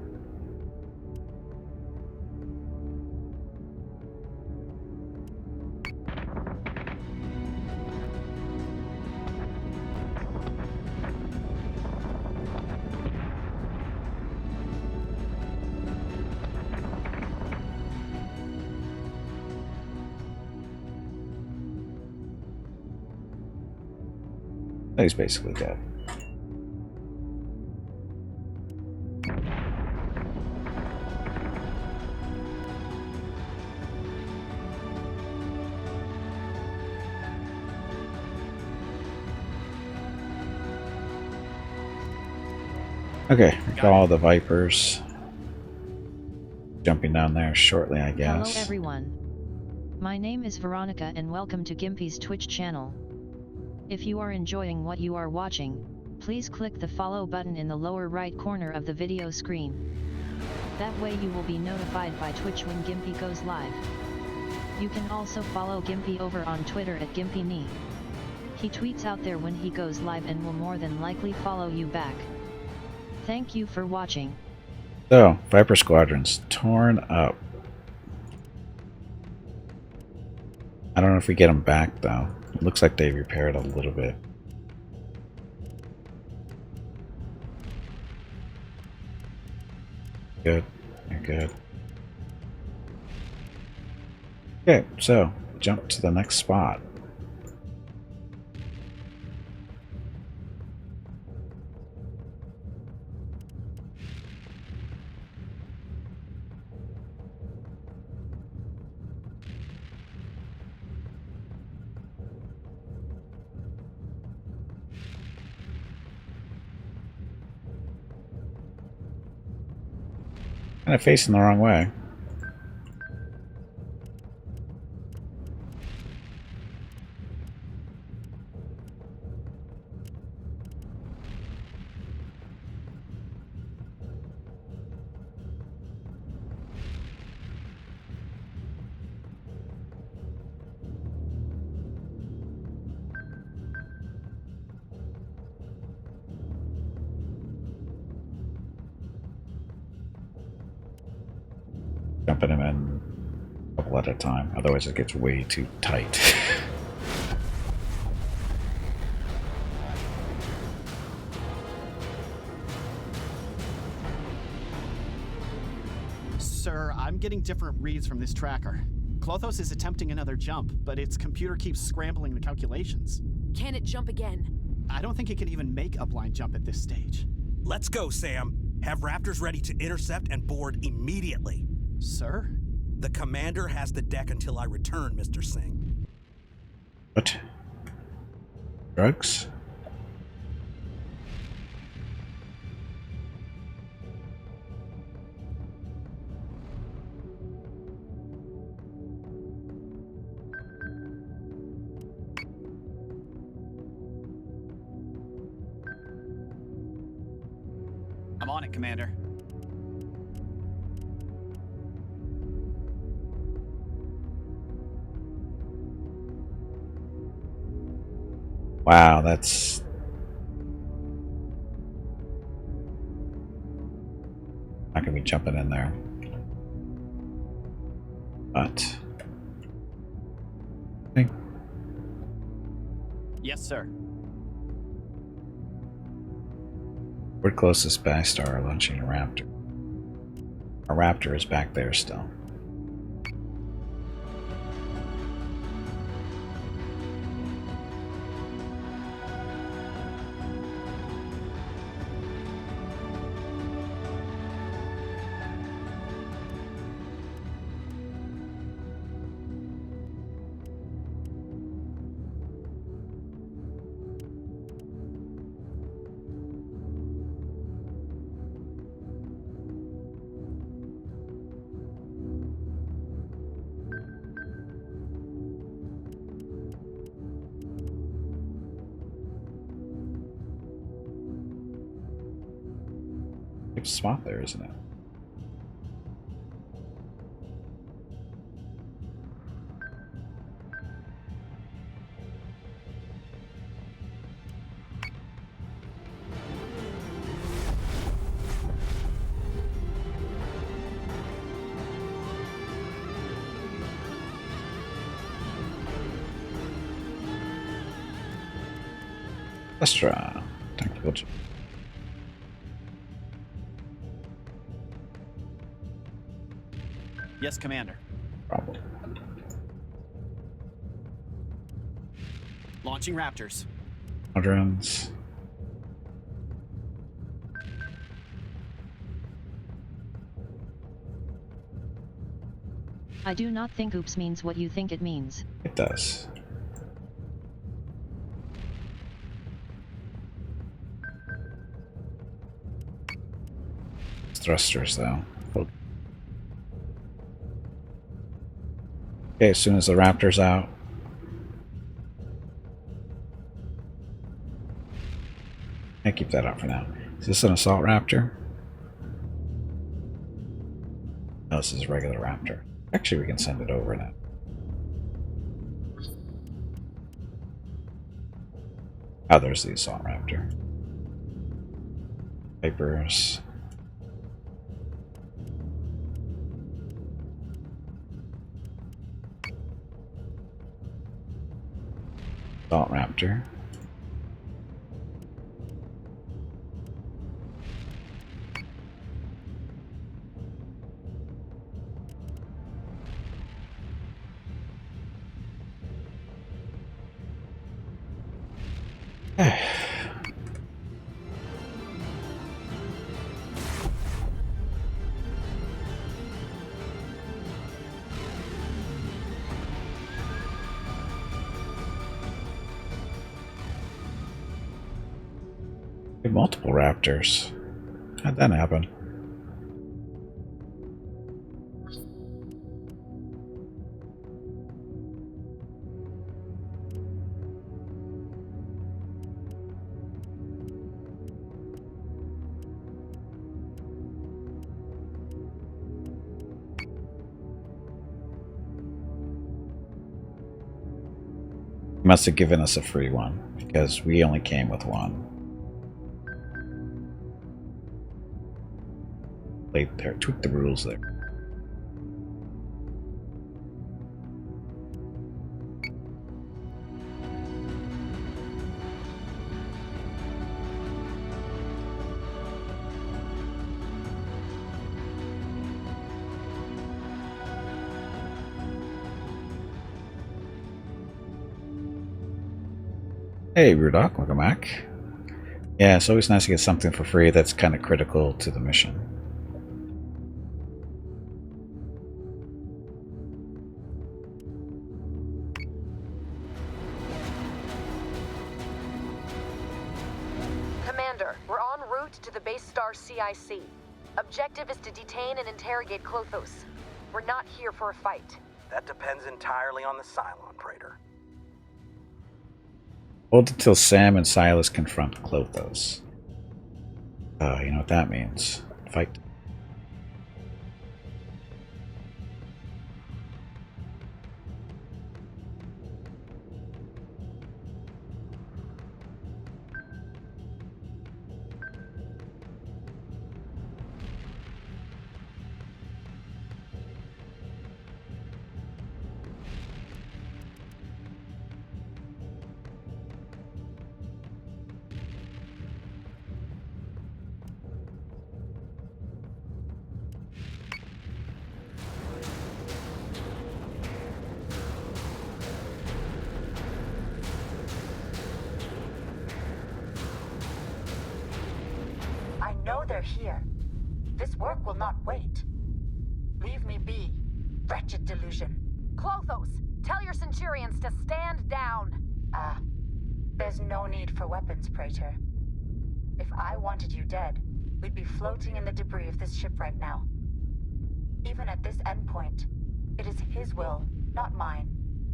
He's basically dead. Okay, we got all the Vipers. Jumping down there shortly, I guess. Hello everyone. My name is Veronica and welcome to Gimpy's Twitch channel. If you are enjoying what you are watching, please click the follow button in the lower right corner of the video screen. That way you will be notified by Twitch when Gimpy goes live. You can also follow Gimpy over on Twitter at GimpyKnee. He tweets out there when he goes live and will more than likely follow you back. Thank you for watching. So, Viper Squadron's torn up. I don't know if we get them back, though. It looks like they repaired a little bit. Good. You're good. Okay, so, jump to the next spot. Kind of facing the wrong way. Jumping them in a couple at a time, otherwise it gets way too tight. Sir, I'm getting different reads from this tracker. Klothos is attempting another jump, but its computer keeps scrambling the calculations. Can it jump again? I don't think it can even make a blind jump at this stage. Let's go, Sam. Have Raptors ready to intercept and board immediately. Sir? The commander has the deck until I return, Mr. Singh. What? Drugs? I'm on it, Commander. Wow, that's... not gonna be jumping in there. But... Yes, sir. We're closest Battlestar launching a Raptor. A Raptor is back there still. Good spot there, isn't it? Let's try tactical. Yes, Commander. Problem. Launching Raptors. Drones. I do not think oops means what you think it means. It does. thrusters, though. Okay, as soon as the Raptor's out. I keep that up for now. Is this an assault Raptor? No, this is a regular Raptor. Actually, we can send it over now. Oh, there's the assault Raptor. Papers. Assault Raptor. Multiple Raptors. How'd that happen? Must have given us a free one because we only came with one. Played there, tweaked the rules there. Hey, Rudok, welcome back. Yeah, it's always nice to get something for free that's kind of critical to the mission. Commander, we're en route to the Battlestar CIC. Objective is to detain and interrogate Klothos. We're not here for a fight. That depends entirely on the Cylon, Praetor. Hold until Sam and Silas confront Klothos. You know what that means. Fight. They're here. This work will not wait. Leave me be, wretched delusion. Klothos, tell your Centurions to stand down. There's no need for weapons, Praetor. If I wanted you dead, we'd be floating in the debris of this ship right now. Even at this endpoint, it is his will, not mine,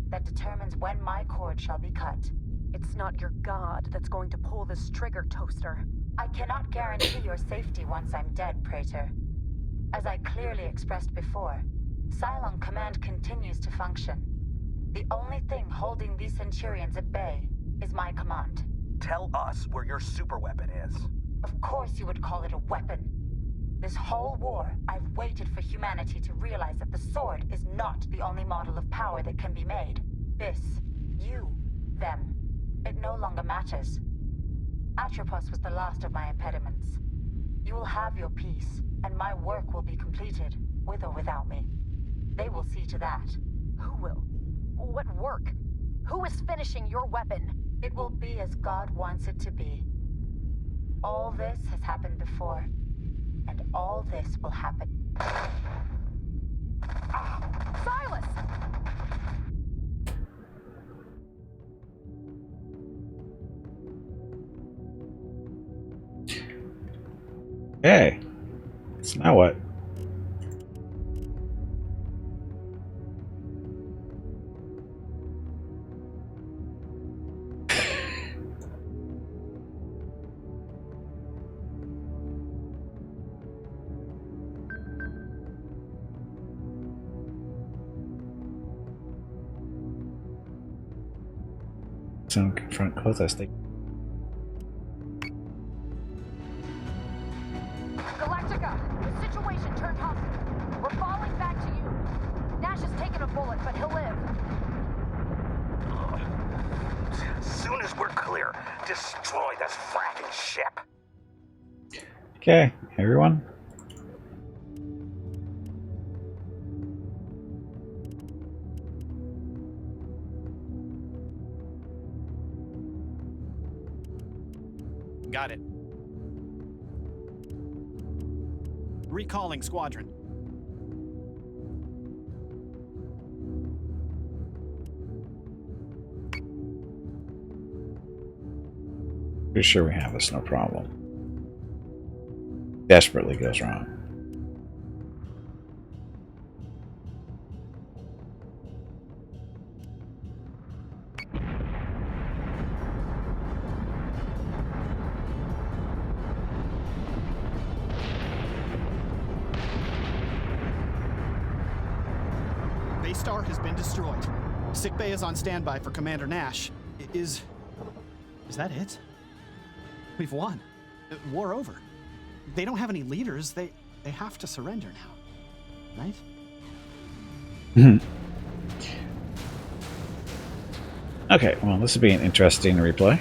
that determines when my cord shall be cut. It's not your god that's going to pull this trigger, Toaster. I cannot guarantee your safety once I'm dead, Praetor. As I clearly expressed before, Cylon Command continues to function. The only thing holding these Centurions at bay is my command. Tell us where your superweapon is. Of course you would call it a weapon. This whole war, I've waited for humanity to realize that the sword is not the only model of power that can be made. This, you, them, it no longer matters. Atropos was the last of my impediments. You will have your peace, and my work will be completed, with or without me. They will see to that. Who will? What work? Who is finishing your weapon? It will be as God wants it to be. All this has happened before, and all this will happen. Silas! Hey. So now what? So confront Kothos. Galactica, the situation turned hostile. We're falling back to you. Nash has taken a bullet, but he'll live. As soon as we're clear, destroy this fracking ship. Okay, everyone. Got it. Recalling squadron. Pretty sure we have this, no problem. Desperately goes wrong. Baystar has been destroyed. Sickbay is on standby for Commander Nash. Is that it? We've won. War over. They don't have any leaders. They have to surrender now. Right? Okay, well, this will be an interesting replay.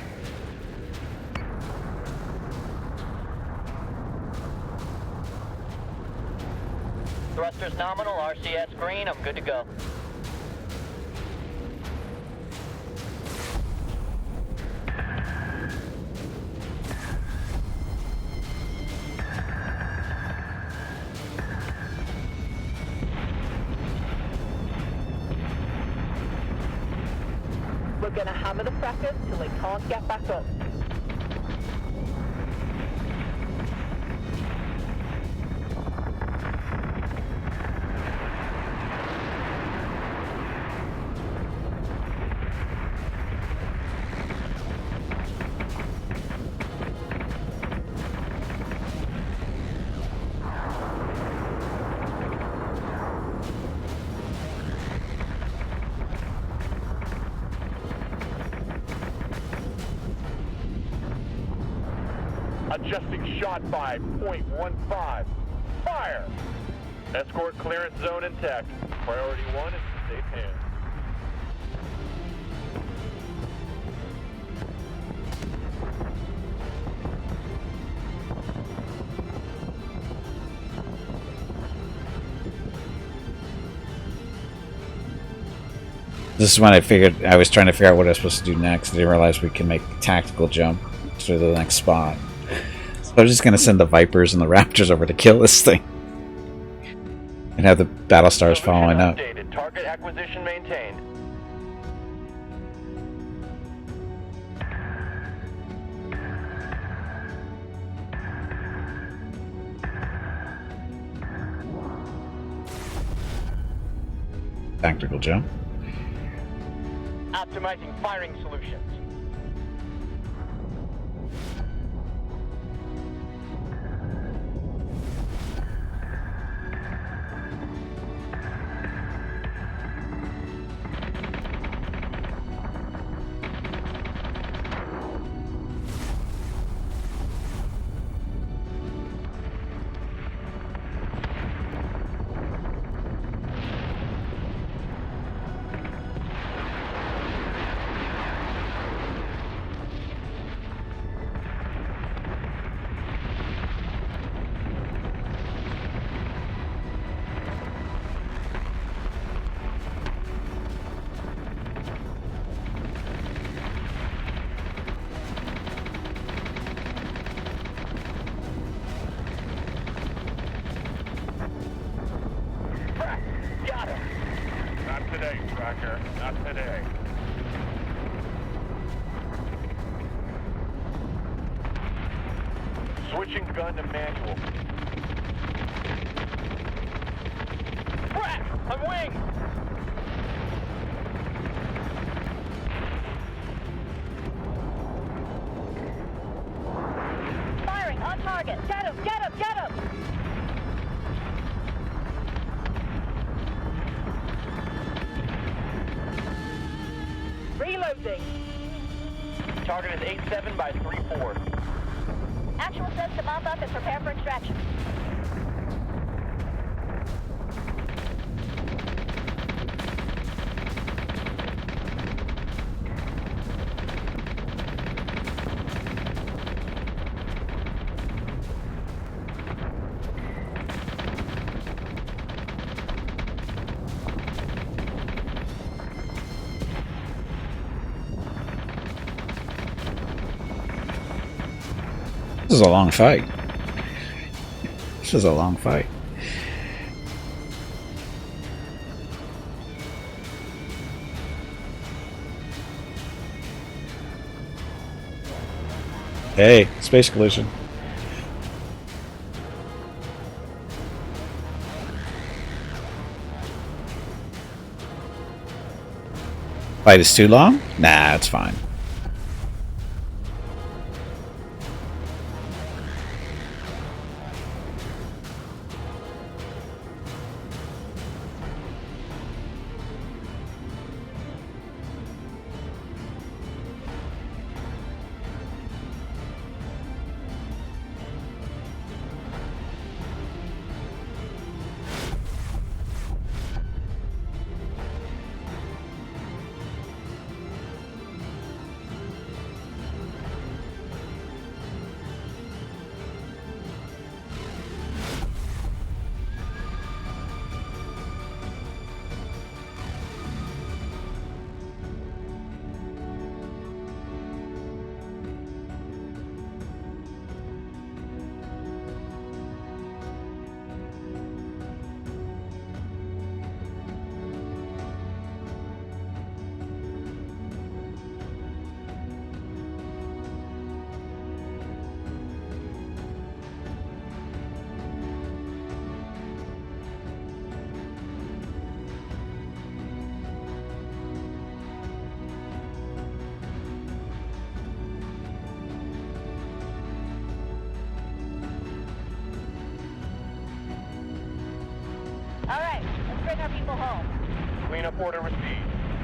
Thrusters nominal, RCS green, I'm good to go. We're gonna hammer the frackers till they can't get back up. Adjusting shot by 0.15. Fire! Escort clearance zone intact. Priority 1 is in safe hands. This is when I was trying to figure out what I was supposed to do next. I didn't realize we can make a tactical jump to the next spot. So I'm just going to send the Vipers and the Raptors over to kill this thing. And have the Battlestars following up. Updated. Target acquisition maintained. Tactical jump. Optimizing firing solutions. Not today. Switching gun to manual. Frack! I'm winged! Firing on target. Get him! Get him! Get him! Reloading. Target is 87 by 34. Actual says to mop up and prepare for extraction. This is a long fight. This is a long fight. Hey, space collision. Fight is too long? Nah, it's fine. All right, let's bring our people home. Cleanup order received.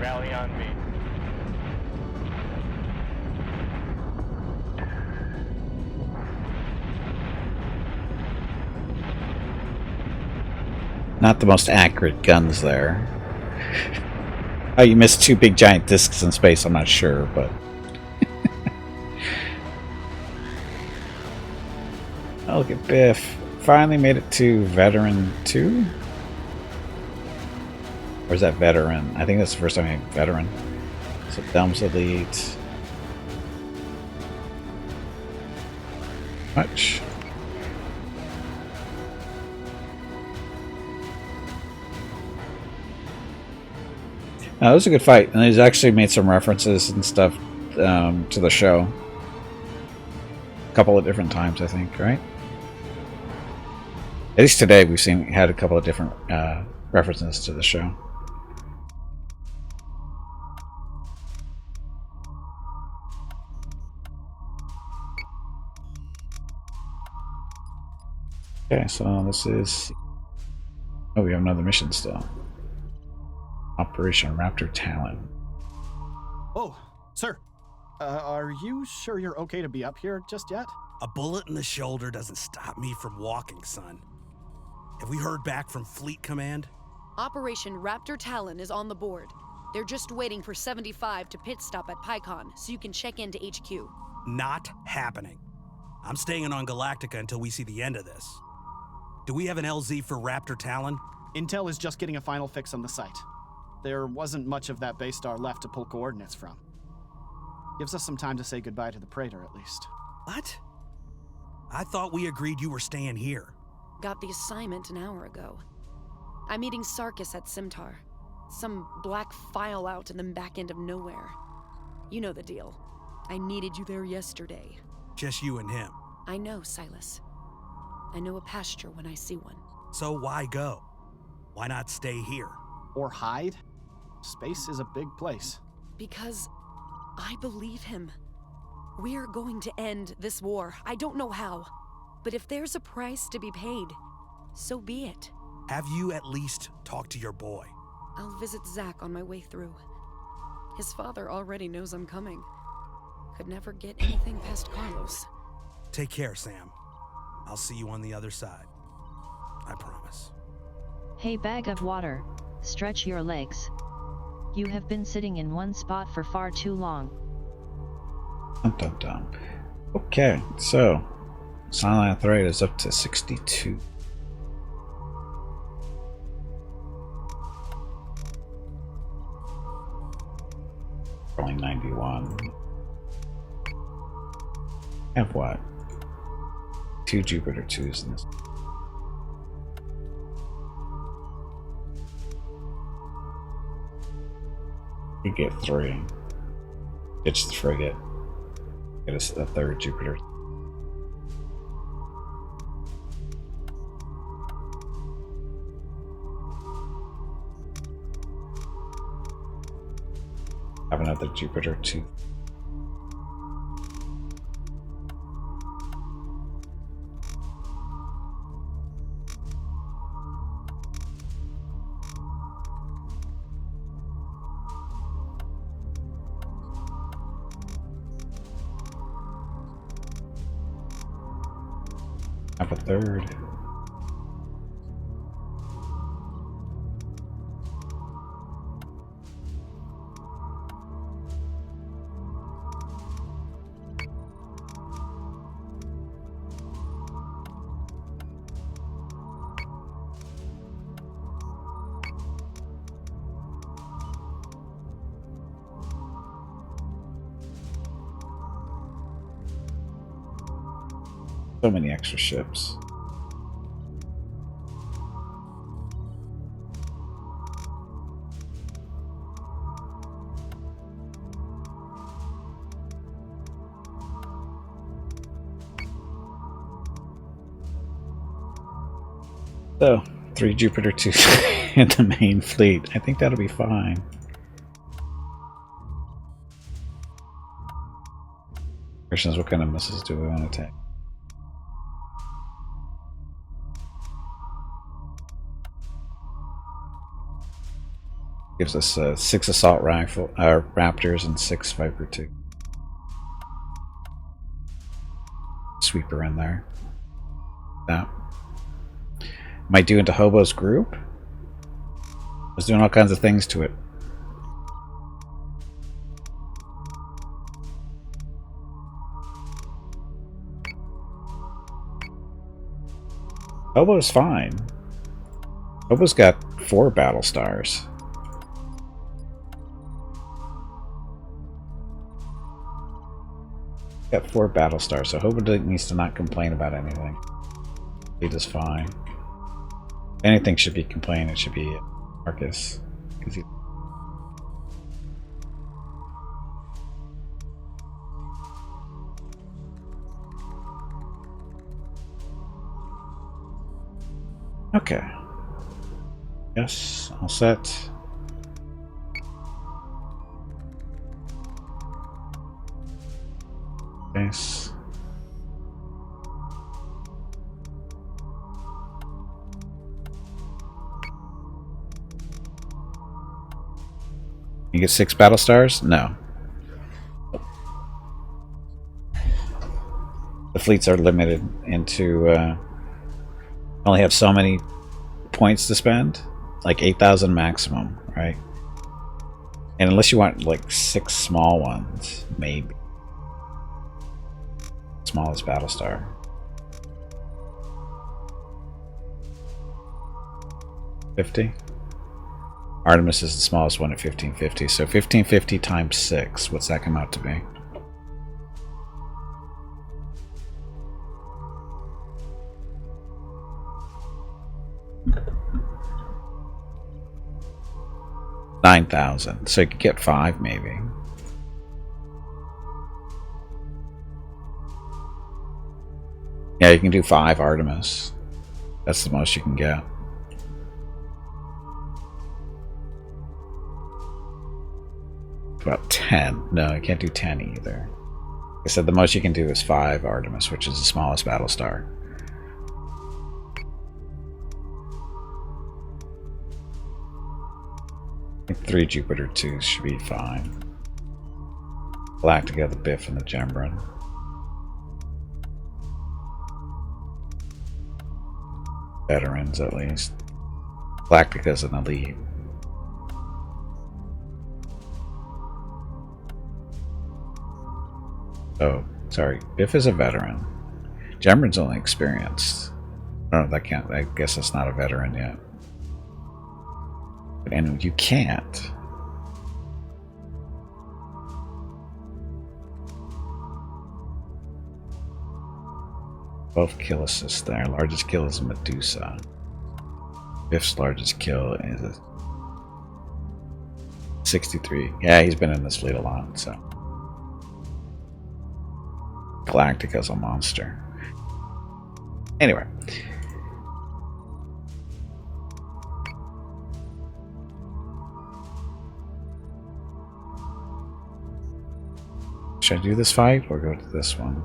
Rally on me. Not the most accurate guns there. Oh, you missed two big giant discs in space, I'm not sure, but... Oh, look at Biff. Finally made it to Veteran 2? Or is that Veteran? I think that's the first time I made Veteran. So Thumbs Elite. Much. It was a good fight, and he's actually made some references and stuff to the show. A couple of different times, I think, right? At least today we've had a couple of different references to the show. Okay, so this is... Oh, we have another mission still. Operation Raptor Talon. Oh, sir. Are you sure you're okay to be up here just yet? A bullet in the shoulder doesn't stop me from walking, son. Have we heard back from Fleet Command? Operation Raptor Talon is on the board. They're just waiting for 75 to pit stop at PyCon so you can check into HQ. Not happening. I'm staying on Galactica until we see the end of this. Do we have an LZ for Raptor Talon? Intel is just getting a final fix on the site. There wasn't much of that base star left to pull coordinates from. Gives us some time to say goodbye to the Praetor, at least. What? I thought we agreed you were staying here. Got the assignment an hour ago. I'm meeting Sarkis at Simtar. Some black file out in the back end of nowhere. You know the deal. I needed you there yesterday. Just you and him. I know, Silas. I know a pasture when I see one. So why go? Why not stay here? Or hide? Space is a big place. Because I believe him. We're going to end this war. I don't know how. But if there's a price to be paid, so be it. Have you at least talked to your boy? I'll visit Zach on my way through. His father already knows I'm coming. Could never get anything past Carlos. Take care, Sam. I'll see you on the other side. I promise. Hey, bag of water, stretch your legs. You have been sitting in one spot for far too long. Dum dum dum. Okay, so Silent Threat is up to 62. Only 91. Have what? 2 Jupiter 2s in this. You get 3. Ditch the frigate. Get us a 3rd Jupiter. Have another Jupiter 2. Have a 3rd. So many extra ships. So, 3 Jupiter 2 in the main fleet. I think that'll be fine. Question is, what kind of missiles do we want to take? Gives us 6 assault rifle Raptors and 6 Viper 2. Sweeper in there. That. Am I doing to Hobo's group? I was doing all kinds of things to it. Hobo's fine. Hobo's got 4 battle stars. Got 4 battle stars, so Hobo needs to not complain about anything. He does fine. If anything should be complaining, it should be Marcus. He... Okay. Yes, all set. Nice. You get 6 battle stars? No. The fleets are limited into only have so many points to spend, like 8,000 maximum, right? And unless you want like 6 small ones, maybe. Smallest battle star. 50. Artemis is the smallest one at 1550. So 1550 times 6. What's that come out to be? $9,000. So you could get 5 maybe. Yeah, you can do 5 Artemis. That's the most you can get. About 10. No, I can't do 10 either. I said the most you can do is 5 Artemis, which is the smallest Battlestar. I think 3 Jupiter 2s should be fine. Galactica, the Biff, and the Gembrun. Veterans, at least. Galactica's an elite. Oh, sorry. Biff is a veteran. Gembrun's only experienced. Oh, that can't. I guess that's not a veteran yet. And you can't. Both kill assists there. Largest kill is Medusa. Biff's largest kill is a 63. Yeah, he's been in this fleet a lot, so. Galactica's a monster. Anyway. Should I do this fight or go to this one?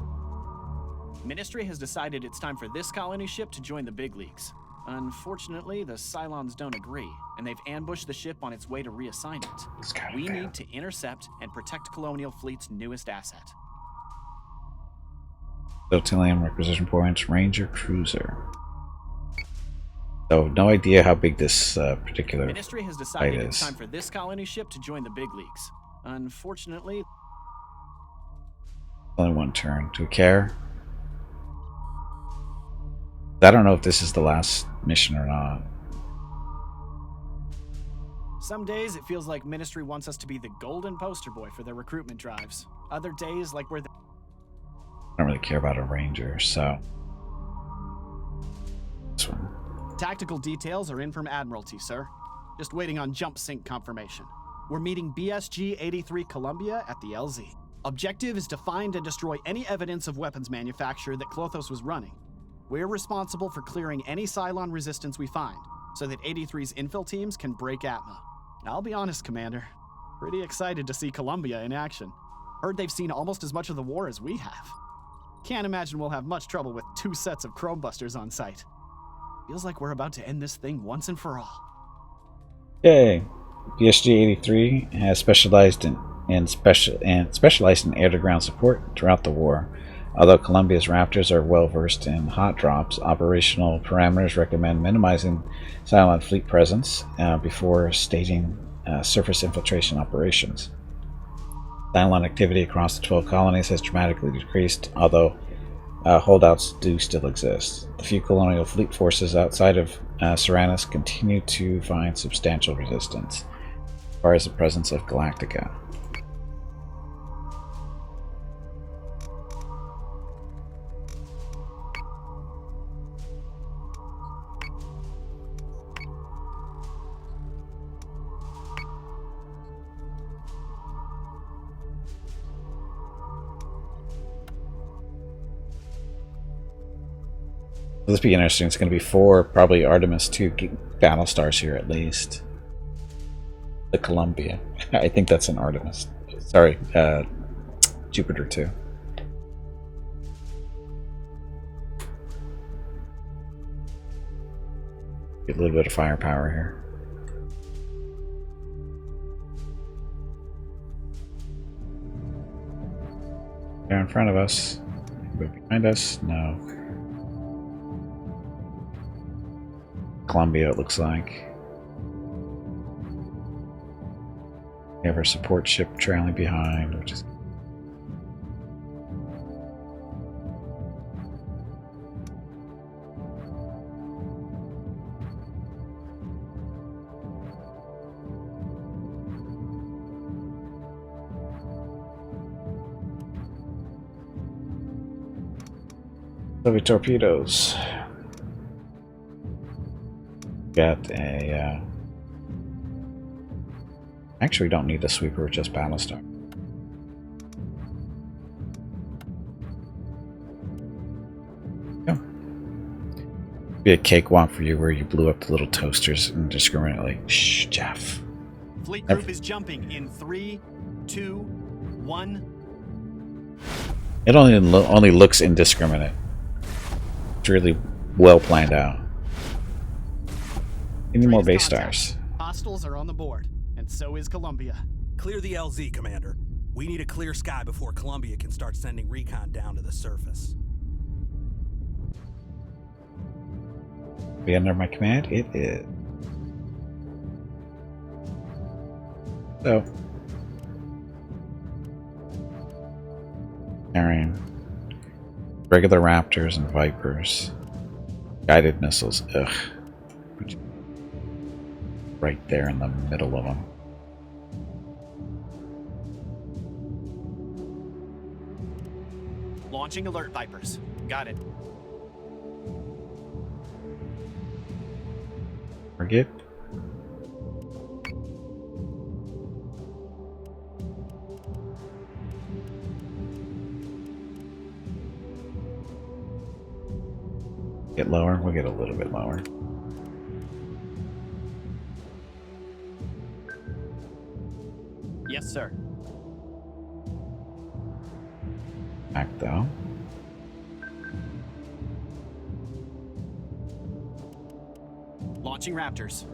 Ministry has decided it's time for this colony ship to join the big leagues. Unfortunately, the Cylons don't agree, and they've ambushed the ship on its way to reassign it. We need to intercept and protect Colonial Fleet's newest asset. Flotilium requisition points, Ranger Cruiser. So, no idea how big this particular Ministry has decided it's time for this colony ship to join the big leagues. Unfortunately, only one turn. Do we care? I don't know if this is the last mission or not. some days it feels like Ministry wants us to be the golden poster boy for their recruitment drives. Other days, like we're the... I don't really care about a Ranger, so... This one. Tactical details are in from Admiralty, sir. Just waiting on jump sync confirmation. We're meeting BSG-83 Columbia at the LZ. Objective is to find and destroy any evidence of weapons manufacture that Klothos was running. We're responsible for clearing any Cylon resistance we find, so that 83's infill teams can break Atma. I'll be honest, Commander. Pretty excited to see Columbia in action. Heard they've seen almost as much of the war as we have. Can't imagine we'll have much trouble with 2 sets of Chromebusters on site. Feels like we're about to end this thing once and for all. Yay! BSG-83 has specialized in air-to-ground support throughout the war. Although Columbia's Raptors are well versed in hot drops, operational parameters recommend minimizing Cylon fleet presence before staging surface infiltration operations. Cylon activity across the 12 colonies has dramatically decreased, although holdouts do still exist. The few colonial fleet forces outside of Seranus continue to find substantial resistance, as far as the presence of Galactica. This will be interesting. It's going to be 4 probably Artemis 2 Battlestars here at least. The Columbia. I think that's an Artemis. Sorry, Jupiter 2. Get a little bit of firepower here. They're in front of us. Behind us? No. Columbia, it looks like. We have our support ship trailing behind, which is Soviet torpedoes. Got a actually we don't need a sweeper, just Battlestar. Yeah. Be a cakewalk for you where you blew up the little toasters indiscriminately. Shh, Jeff. Fleet group is jumping in 3, 2, 1. It only looks indiscriminate. It's really well planned out. Any more base stars? Hostiles are on the board, and so is Columbia. Clear the LZ, Commander. We need a clear sky before Columbia can start sending recon down to the surface. Be under my command? It is. So. Carrying regular Raptors and Vipers. Guided missiles. Ugh. Right there in the middle of them. Launching alert Vipers. Got it. Target. Get lower? We'll get a little bit lower. Yes, sir. Back though. Launching Raptors.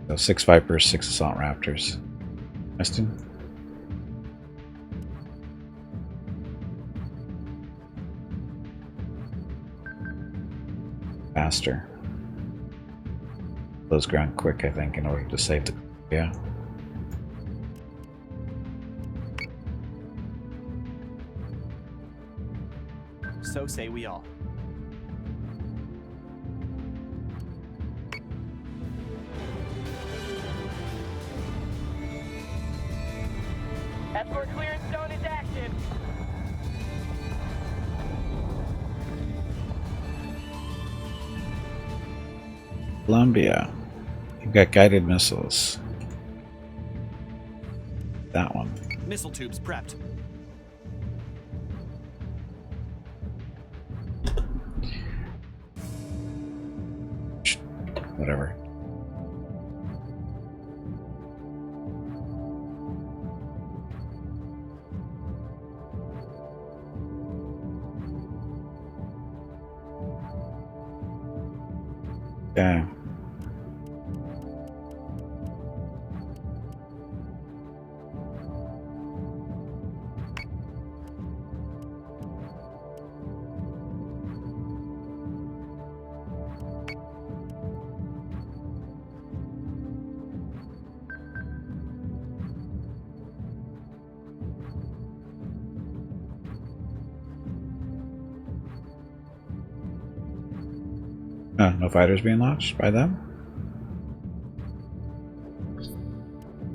So 6 Vipers, 6 Assault Raptors. Weston? Faster. Close ground quick, I think, in order to save the... Yeah. So say we all. Escort clearance zone is active. Columbia. You've got guided missiles. That one. Missile tubes prepped. Whatever. Yeah. No fighters being launched by them?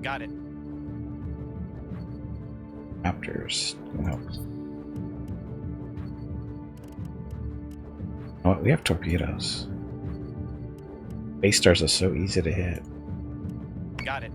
Got it. Raptors. No. Oh, we have torpedoes. Base stars are so easy to hit. Got it.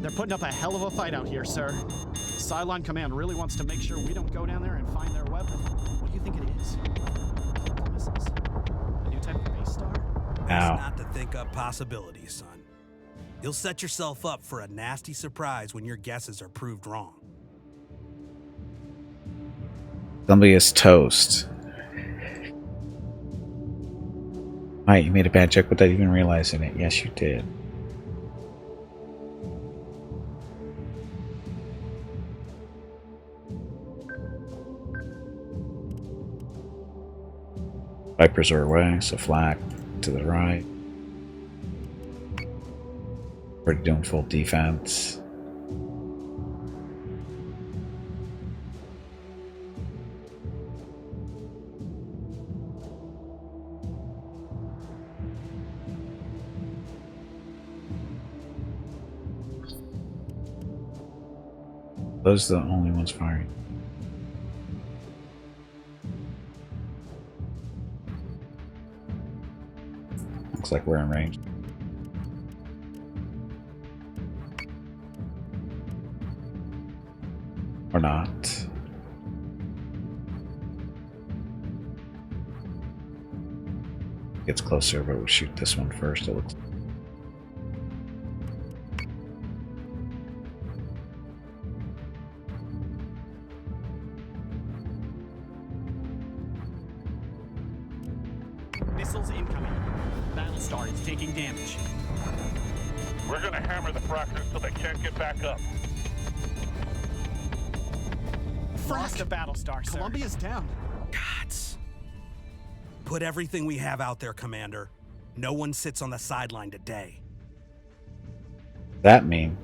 They're putting up a hell of a fight out here, sir. Cylon Command really wants to make sure we don't go down there and find their weapon. What do you think it is? Missiles? A new type of base star? Ow. Not to think up possibilities, son. You'll set yourself up for a nasty surprise when your guesses are proved wrong. Somebody is toast. Alright, you made a bad joke without even realizing it. Yes, you did. Vipers are away, so flak to the right. We're doing full defense. Those are the only ones firing. Looks like we're in range. Or not. Gets closer, but we'll shoot this one first. It looks. Missiles incoming. Battlestar is taking damage. We're gonna hammer the fractors till they can't get back up. Lost a Battlestar, sir. Columbia's down. Gods. Put everything we have out there, Commander. No one sits on the sideline today. That mean?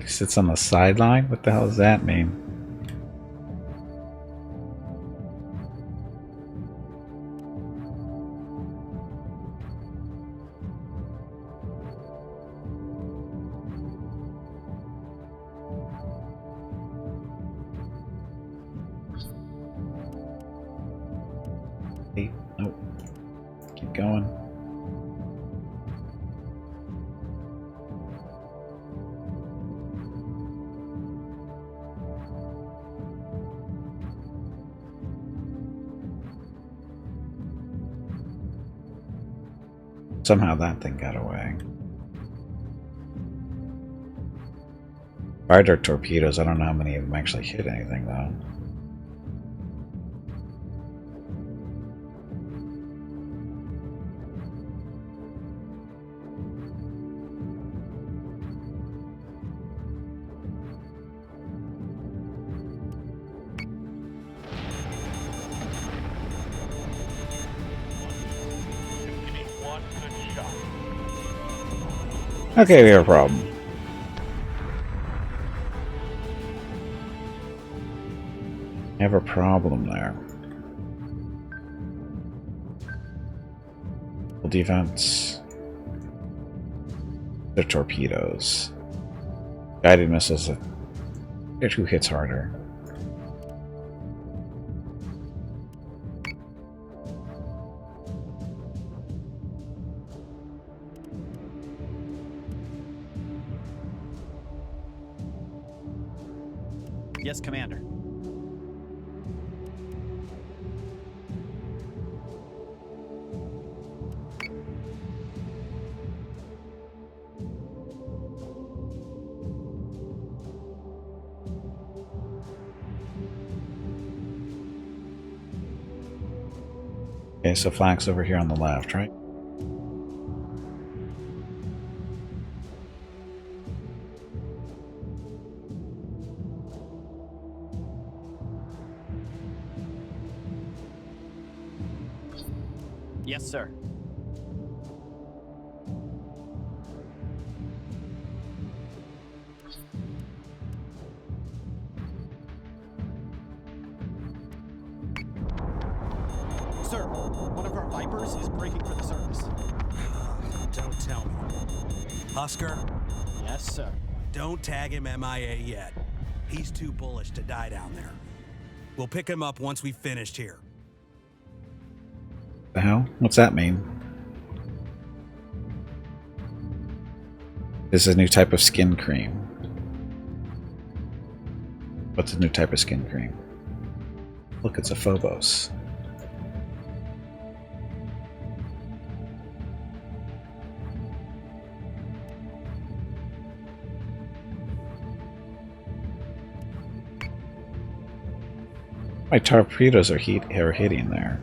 He sits on the sideline? What the hell does that mean? Nope. Keep going. Somehow that thing got away. Fired our torpedoes. I don't know how many of them actually hit anything though. Okay, we have a problem. We have a problem there. Full defense. The torpedoes. Guided missiles. Who hits harder? Yes, Commander. Okay, so flank's over here on the left, right? Yes, sir. Sir, one of our Vipers is breaking for the surface. Don't tell me. Husker? Yes, sir. Don't tag him MIA yet. He's too bullish to die down there. We'll pick him up once we've finished here. The hell? What's that mean? This is a new type of skin cream. What's a new type of skin cream? Look, it's a Phobos. My torpedoes are hitting there.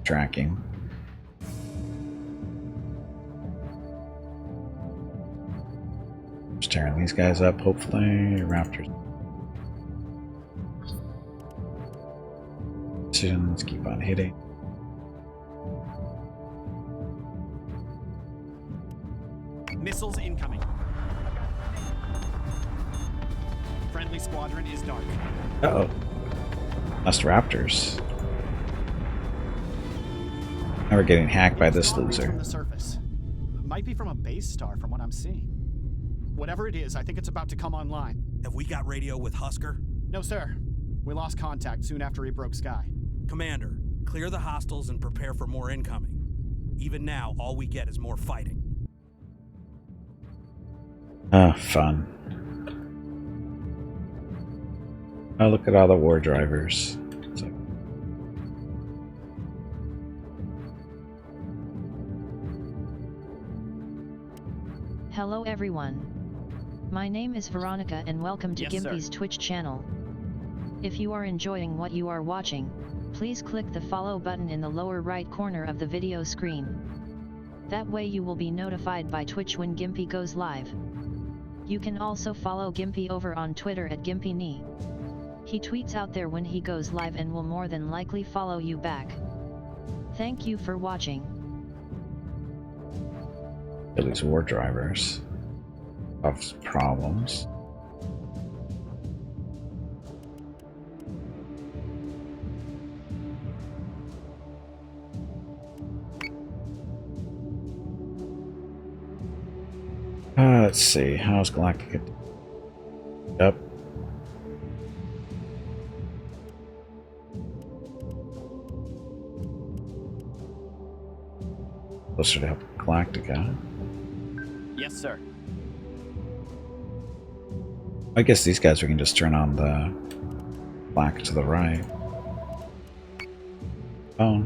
Tracking. Just tearing these guys up, hopefully. Raptors. Let's keep on hitting. Missiles incoming. Friendly squadron is dark. Uh-oh. Lost Raptors. Now we're getting hacked by this loser. From the surface. Might be from a base star from what I'm seeing. Whatever it is, I think it's about to come online. Have we got radio with Husker? No, sir. We lost contact soon after he broke sky. Commander, clear the hostiles and prepare for more incoming. Even now, all we get is more fighting. Fun. Oh, look at all the war drivers. It's like... Hello everyone. My name is Veronica and welcome to Yes, Gimpy's sir. Twitch channel. If you are enjoying what you are watching, please click the follow button in the lower right corner of the video screen. That way you will be notified by Twitch when Gimpy goes live. You can also follow Gimpy over on Twitter at GimpyKnee. He tweets out there when he goes live and will more than likely follow you back. Thank you for watching. At least war drivers have problems. Let's see. How's Galactica? Yep. Closer to Galactica. Yes, sir. I guess these guys we can just turn on the black to the right. Oh.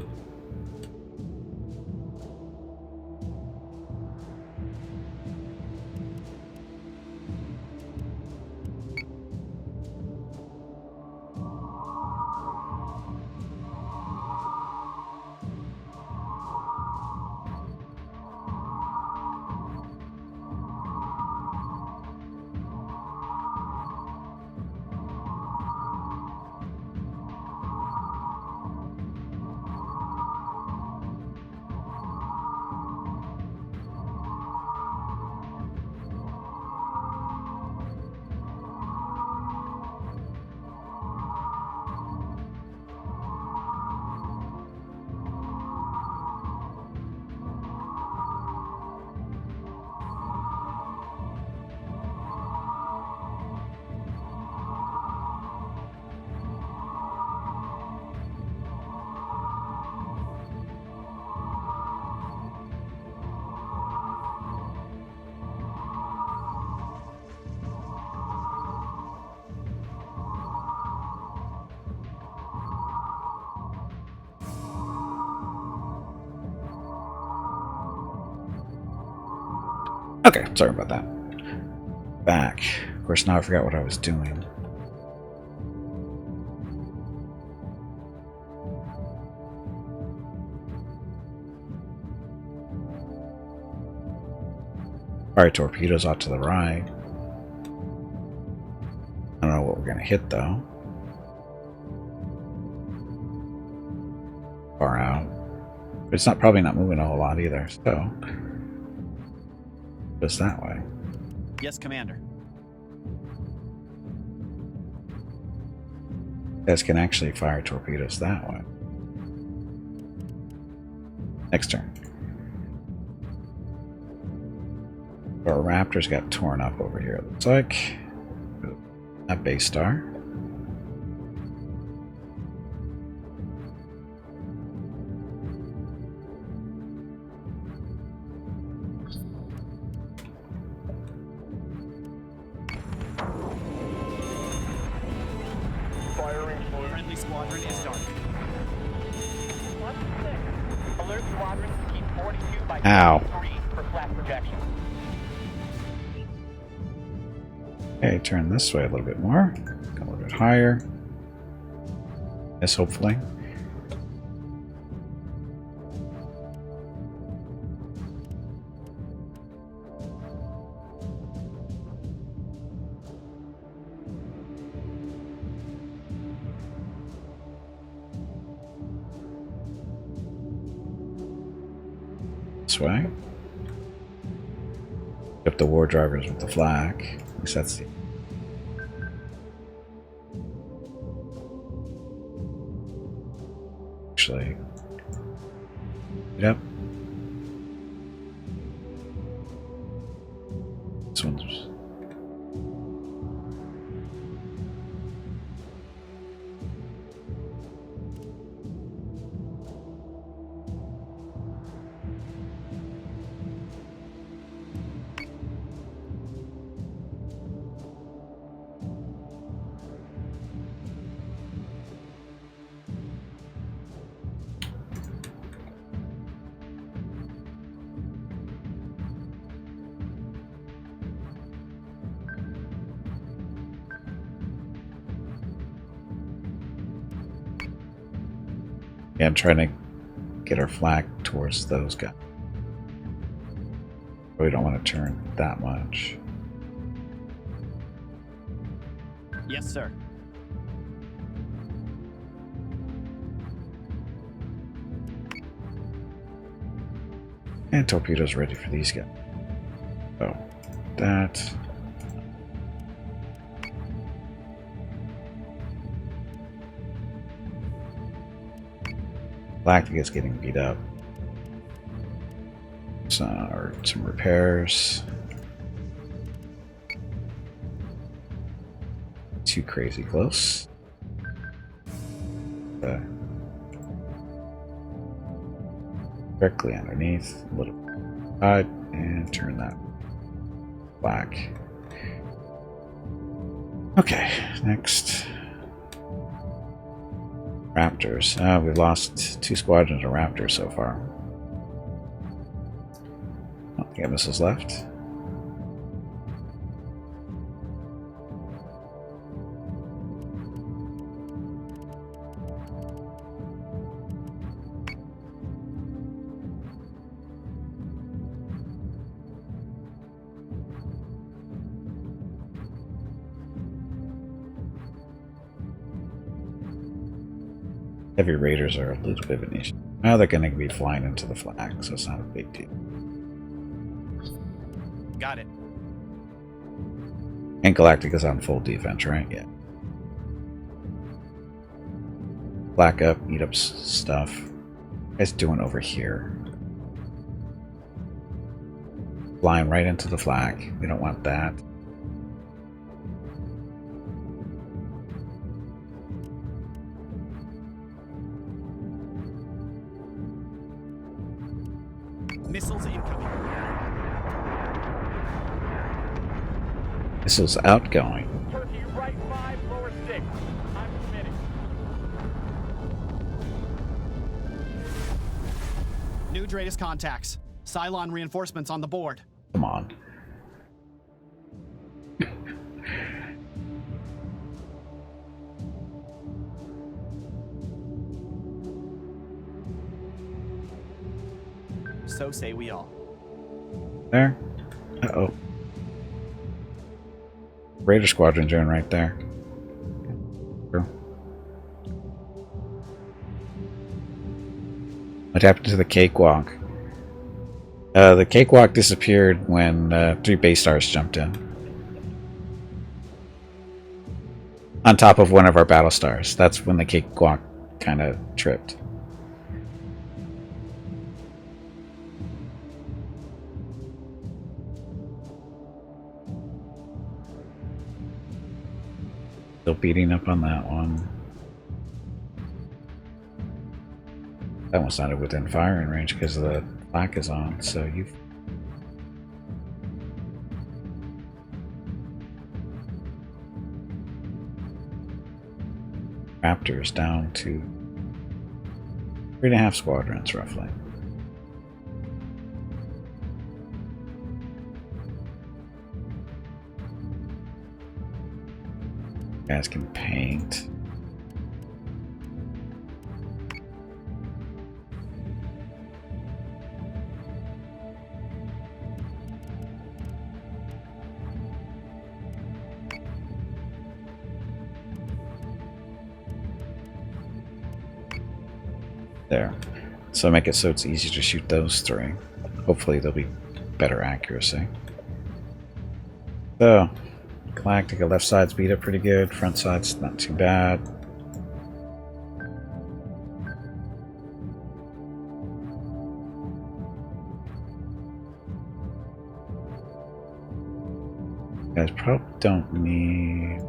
Okay, sorry about that. Back. Of course, now I forgot what I was doing. Fire torpedoes out to the right. I don't know what we're going to hit, though. Far out. But it's probably not moving a whole lot either, so... Just that way. Yes, Commander. You guys can actually fire torpedoes that way. Next turn. Our Raptors got torn up over here, it looks like. That base star. Friendly squadron is dark. Alert squadron to keep 42 by Ow. 3 for flat projection. Okay, turn this way a little bit more. Go a little bit higher. Yes, hopefully. This way. Up the war drivers with the flag. At least that's the... Actually... Yep. This one's... Yeah, I'm trying to get our flag towards those guys. We don't want to turn that much. Yes, sir. And torpedoes ready for these guys. So that. Galactica is getting beat up. Or some repairs. Too crazy close. Directly underneath, a little side, and turn that black. Okay, next. Raptors. We've lost 2 squadrons of Raptors so far. Oh, we got missiles left. Heavy raiders are a little bit of an issue. Now they're going to be flying into the flag, so it's not a big deal. Got it. And Galactica's on full defense, right? Yeah. Black up, eat up stuff. What guys doing over here? Flying right into the flag. We don't want that. Missiles incoming. Missiles outgoing. Turkey right 5, lower 6. I'm committing. New Dratus contacts. Cylon reinforcements on the board. Come on. So say we all. There. Uh-oh. Raider squadron doing right there. What happened to the cakewalk? The cakewalk disappeared when 3 base stars jumped in. On top of one of our battle stars. That's when the cakewalk kind of tripped. Still beating up on that one. That one's not within firing range because the flak is on, so you've... Raptors down to 3.5 squadrons, roughly. Guys can paint. There. So make it so it's easy to shoot those 3. Hopefully there'll be better accuracy. So, Galactica left side's beat up pretty good, front side's not too bad. You guys probably don't need...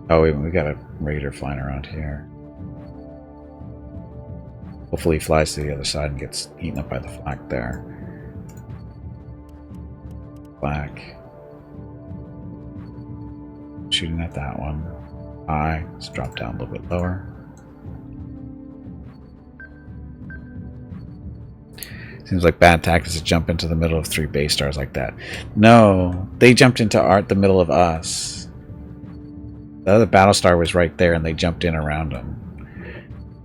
Oh wait, we got a raider flying around here. Hopefully he flies to the other side and gets eaten up by the flak there. Flak. Shooting at that one. High. Let's drop down a little bit lower. Seems like bad tactics to jump into the middle of 3 base stars like that. No, they jumped into the middle of us. The other Battlestar was right there and they jumped in around them.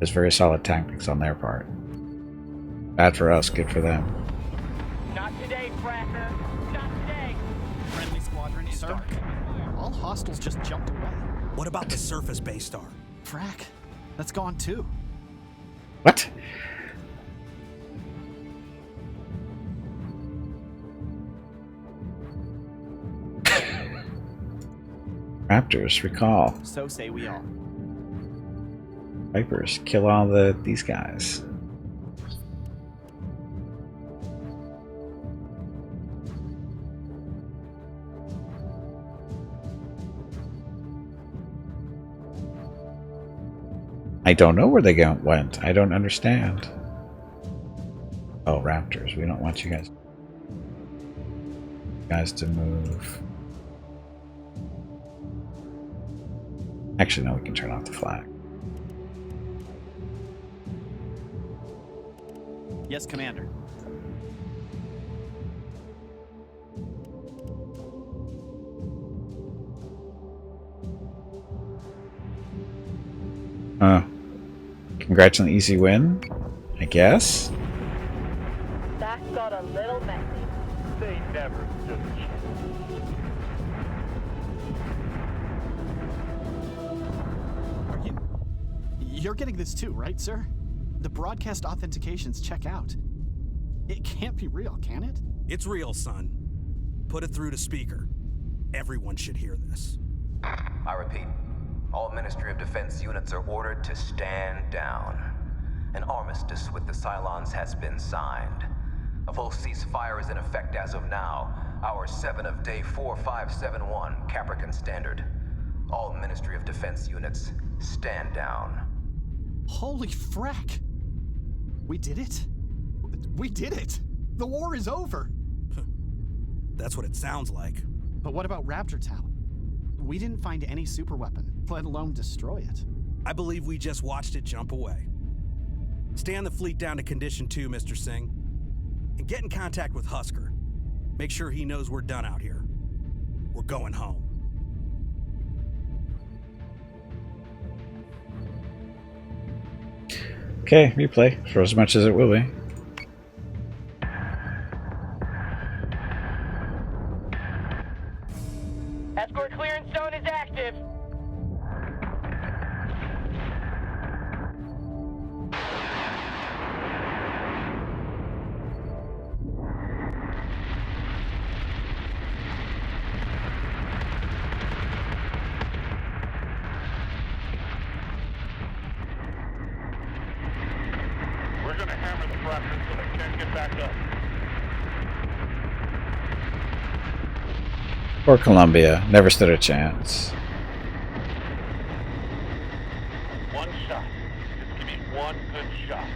There's very solid tactics on their part. Bad for us, good for them. Not today, Fracker. Not today. Friendly squadron is dark. All hostiles just jumped away. What about the surface Battlestar? Frack, that's gone too. What? Raptors, recall. So say we all. Vipers, kill all these guys. I don't know where they went. I don't understand. Oh, Raptors. We don't want you guys to move. Actually, no, we can turn off the flag. Yes, Commander. Congrats on the easy win, I guess. That got a little messy. They never stood a chance. You're getting this too, right, sir? The broadcast authentications check out. It can't be real, can it? It's real, son. Put it through to speaker. Everyone should hear this. I repeat, all Ministry of Defense units are ordered to stand down. An armistice with the Cylons has been signed. A full ceasefire is in effect as of now, hour 7 of day 4571, Capricorn Standard. All Ministry of Defense units, stand down. Holy frack! We did it? We did it! The war is over! That's what it sounds like. But what about Raptor Town? We didn't find any superweapon, let alone destroy it. I believe we just watched it jump away. Stand the fleet down to Condition 2, Mr. Singh. And get in contact with Husker. Make sure he knows we're done out here. We're going home. Okay, replay for as much as it will be. Escort clearance zone is active. We're gonna hammer the Raptors so they can't get back up. Or Columbia, never stood a chance. One shot. Just give me one good shot.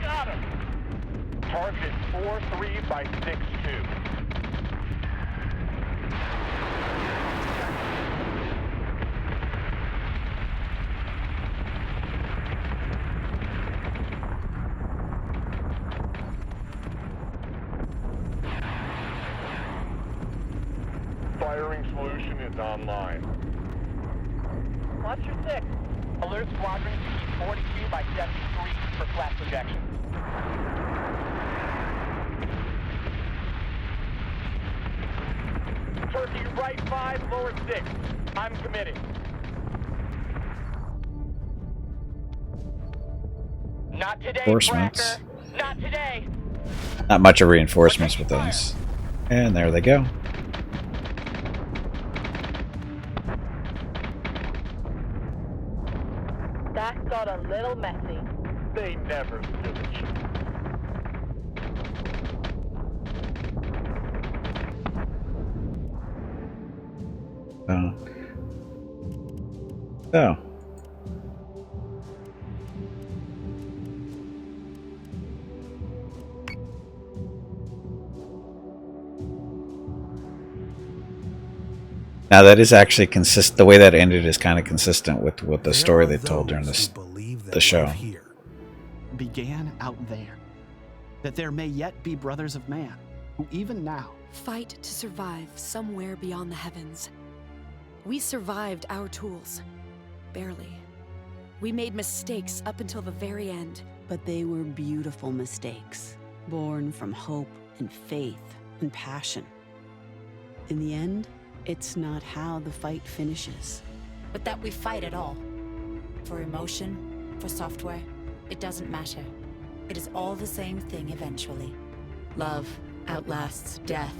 Got him! Targeted 4-3 by 6-2. Firing solution is online. Watch your 6. Alert squadron to 42 by 73 for flash projection. Turkey right 5, lower 6. I'm committed. Not today, Reinforcements. Fracker. Not today. Not much of reinforcements with this. And there they go. That got a little messy. They never stood a chance. So. Now that is actually consistent. The way that ended is kind of consistent with the story they told during the show. Began out there. That there may yet be brothers of man, who even now fight to survive somewhere beyond the heavens. We survived our tools. Barely. We made mistakes up until the very end. But they were beautiful mistakes, born from hope and faith and passion. In the end, it's not how the fight finishes, but that we fight at all. For emotion, for software, it doesn't matter. It is all the same thing eventually. Love outlasts death.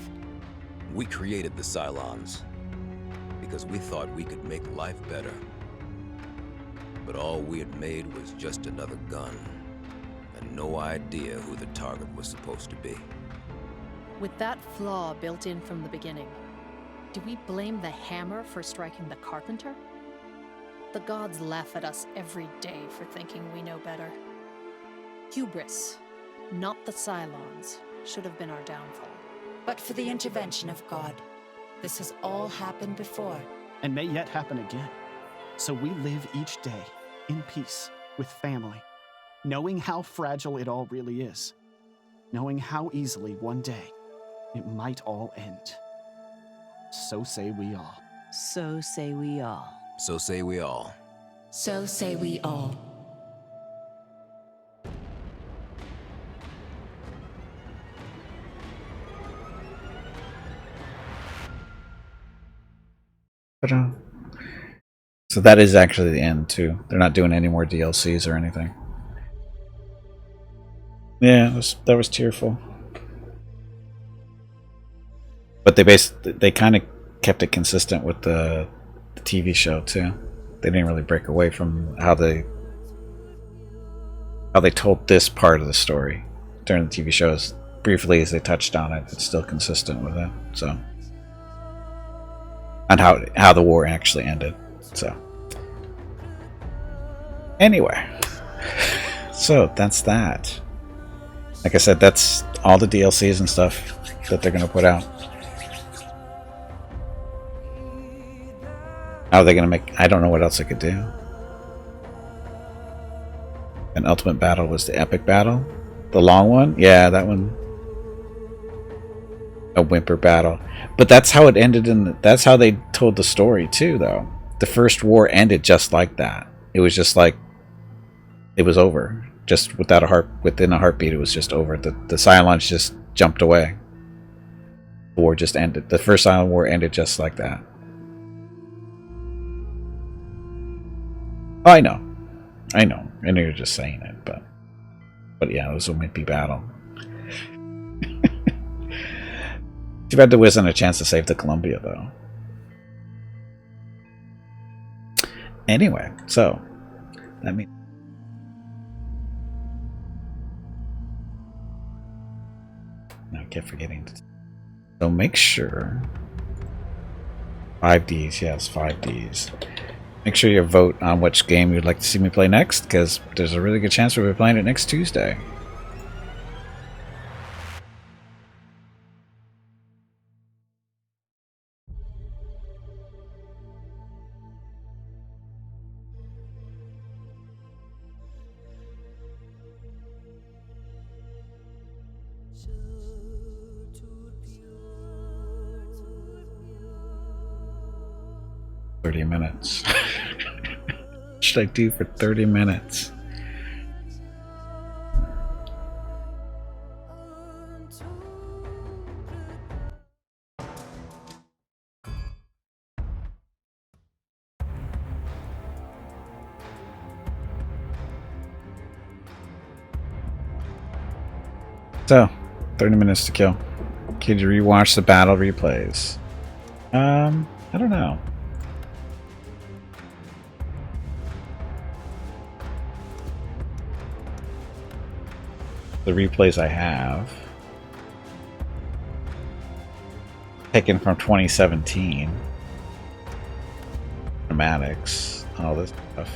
We created the Cylons because we thought we could make life better. But all we had made was just another gun, and no idea who the target was supposed to be. With that flaw built in from the beginning, do we blame the hammer for striking the carpenter? The gods laugh at us every day for thinking we know better. Hubris, not the Cylons, should have been our downfall. But for the intervention of God, this has all happened before. and may yet happen again. So we live each day in peace with family, knowing how fragile it all really is, knowing how easily one day it might all end. So say we all. So say we all. So say we all. So say we all. So that is actually the end too. They're not doing any more DLCs or anything. Yeah, that was tearful. But they kind of kept it consistent with the TV show too. They didn't really break away from how they told this part of the story during the TV shows. Briefly, as they touched on it, it's still consistent with it. So, and how the war actually ended. So, anyway, so that's that. Like I said, that's all the DLCs and stuff that they're going to put out. How are they going to make... I don't know what else they could do. An Ultimate Battle was the epic battle? The long one? Yeah, that one. A whimper battle. But that's how it ended that's how they told the story too, though. The first war ended just like that. It was just like... It was over. Just within a heartbeat, it was just over. The Cylons just jumped away. The war just ended. The first Cylon war ended just like that. Oh, I know you're just saying it, but yeah, it was a wimpy battle. Too bad there wasn't a chance to save the Columbia, though. Anyway, so that means I kept forgetting to. So make sure 5Ds, yes, 5Ds. Make sure you vote on which game you'd like to see me play next, because there's a really good chance we'll be playing it next Tuesday. Minutes. What should I do for 30 minutes? So, 30 minutes to kill. Could you rewatch the battle replays? I don't know. The replays I have taken from 2017, cinematics, all this stuff.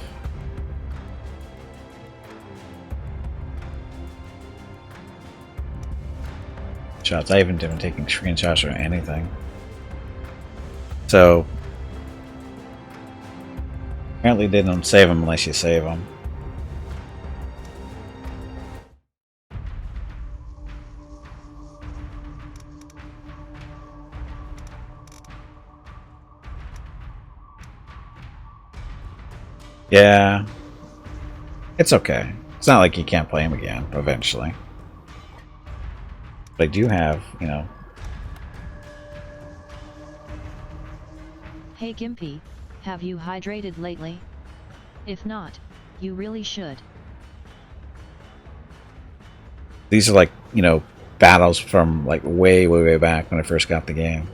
Shots. I haven't been taking screenshots or anything. So apparently they don't save them unless you save them. Yeah. It's okay. It's not like you can't play him again, eventually. But I do have, you know... Hey Gimpy, have you hydrated lately? If not, you really should. These are like, you know, battles from like way back when I first got the game.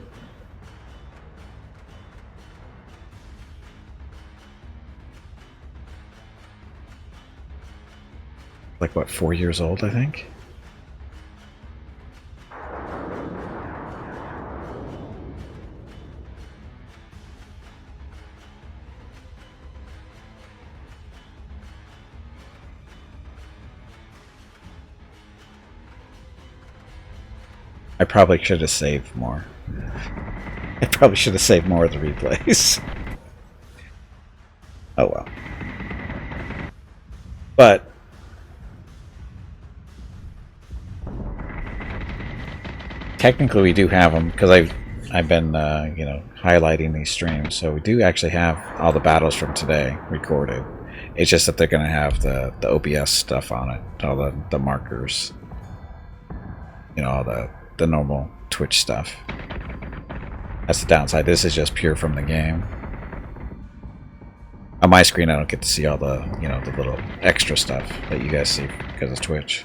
Like what, 4 years old, I think? I probably should have saved more. I probably should have saved more of the replays. Oh well. But technically we do have them, because I've been you know, highlighting these streams, so we do actually have all the battles from today recorded. It's just that they're going to have the OBS stuff on it, all the markers, you know, all the normal Twitch stuff. That's the downside. This is just pure from the game. On my screen I don't get to see all the, you know, the little extra stuff that you guys see because of Twitch.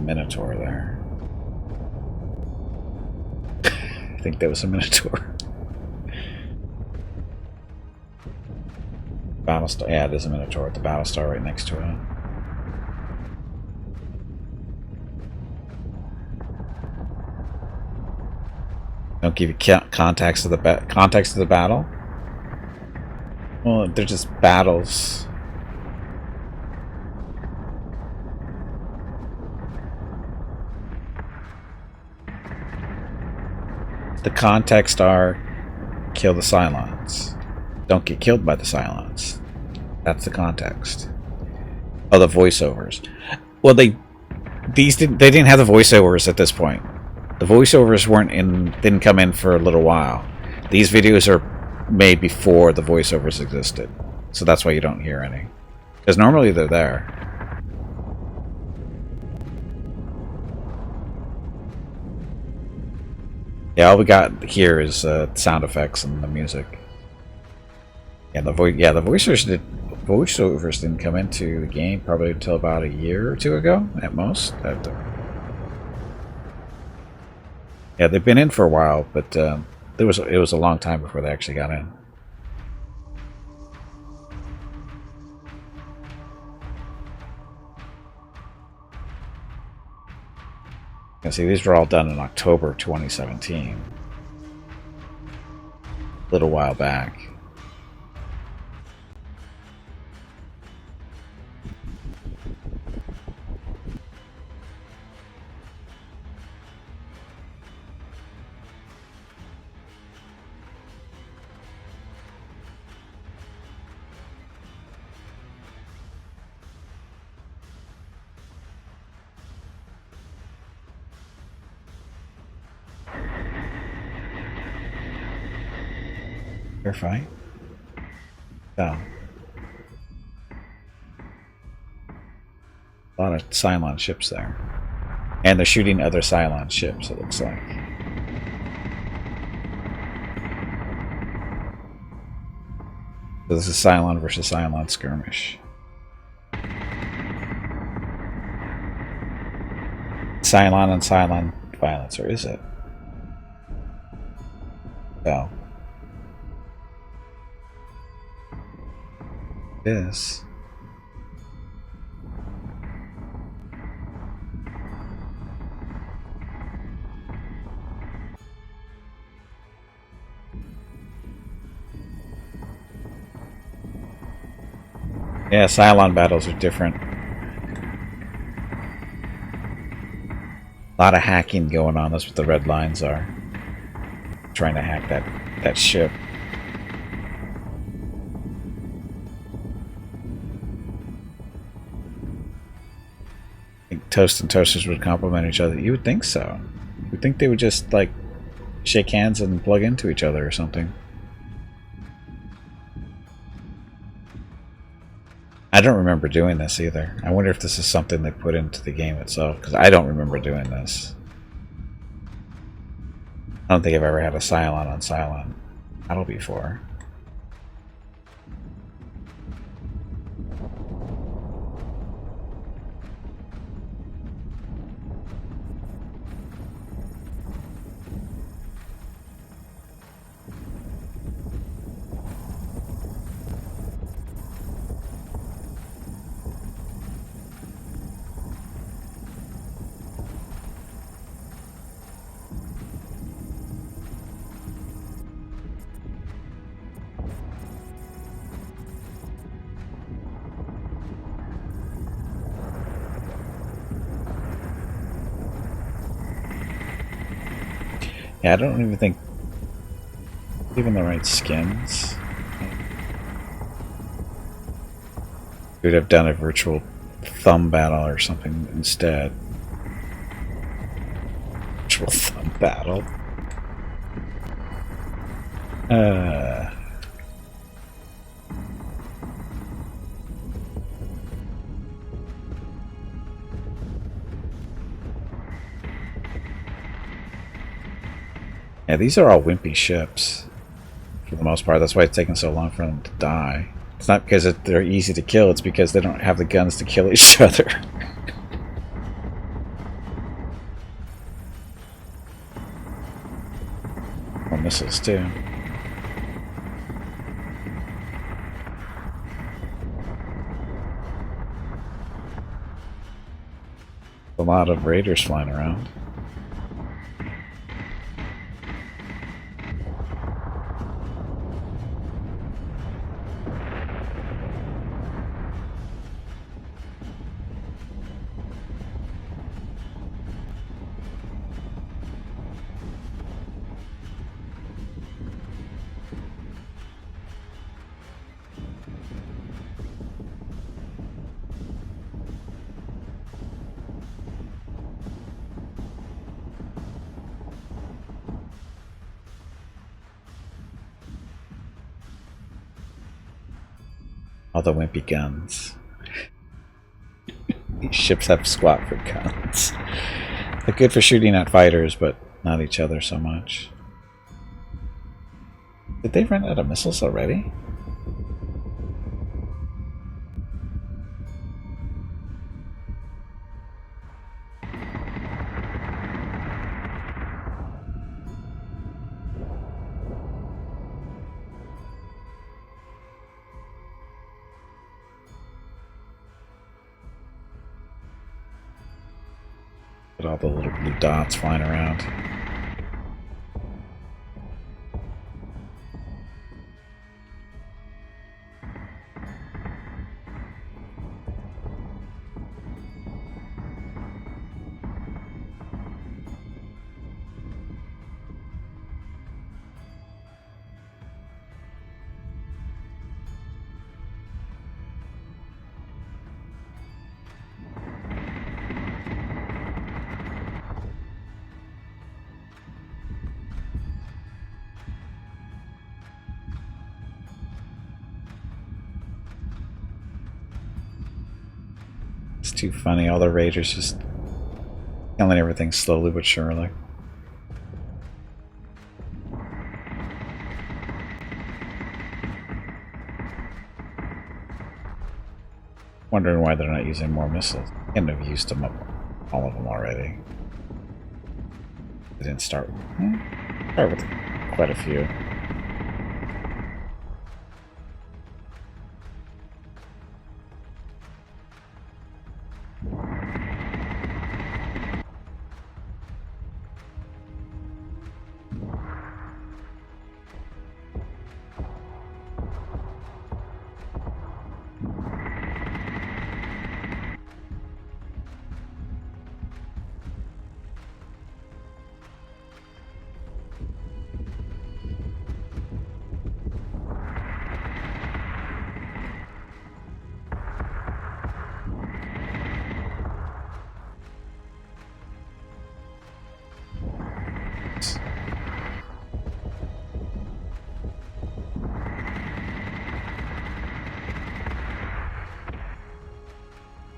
Minotaur there. I think that was a Minotaur. Battlestar, yeah, it is a Minotaur with the Battlestar right next to it. Don't give you context of the battle. Well, they're just battles. The context are kill the Cylons. Don't get killed by the Cylons. That's the context. Oh, the voiceovers. Well, they didn't have the voiceovers at this point. The voiceovers didn't come in for a little while. These videos are made before the voiceovers existed. So that's why you don't hear any. Because normally they're there. Yeah, all we got here is sound effects and the music. Yeah, the voiceovers didn't come into the game probably until about a year or two ago, at most. Yeah, they've been in for a while, but it was a long time before they actually got in. You can see these were all done in October 2017. A little while back. Fair fight. Oh. A lot of Cylon ships there. And they're shooting other Cylon ships, it looks like. So this is Cylon versus Cylon skirmish. Cylon and Cylon violence, or is it? No. It is. Yeah, Cylon battles are different. A lot of hacking going on. That's what the red lines are. Trying to hack that ship. I think Toast and Toasters would complement each other. You would think so. You would think they would just, like, shake hands and plug into each other or something. I don't remember doing this either. I wonder if this is something they put into the game itself, because I don't remember doing this. I don't think I've ever had a Cylon on Cylon battle before. Yeah, I don't even think even the right skins. We'd have done a virtual thumb battle or something instead. Virtual thumb battle. Yeah, these are all wimpy ships, for the most part. That's why it's taking so long for them to die. It's not because they're easy to kill, it's because they don't have the guns to kill each other. Or missiles, too. A lot of raiders flying around. All the wimpy guns. These ships have squat for guns. They're good for shooting at fighters, but not each other so much. Did they run out of missiles already? All the little blue dots flying around. It's too funny, all the raiders just killing everything slowly but surely. Wondering why they're not using more missiles. They couldn't have used them up, all of them already. I didn't start with quite a few.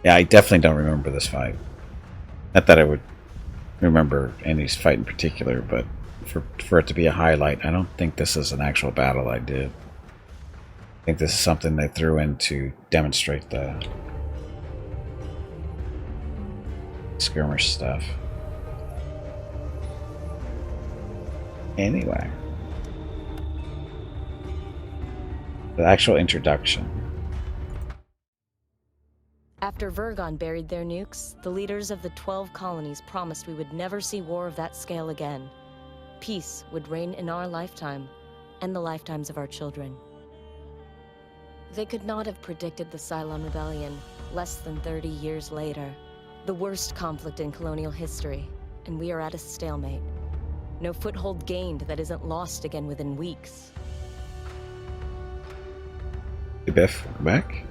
Yeah, I definitely don't remember this fight. Not that I would remember any fight in particular, but for it to be a highlight, I don't think this is an actual battle I did. I think this is something they threw in to demonstrate the skirmish stuff. Anyway. The actual introduction. After Vergon buried their nukes, the leaders of the 12 colonies promised we would never see war of that scale again. Peace would reign in our lifetime, and the lifetimes of our children. They could not have predicted the Cylon Rebellion less than 30 years later. The worst conflict in colonial history, and we are at a stalemate. No foothold gained that isn't lost again within weeks. Hey Biff, we're back?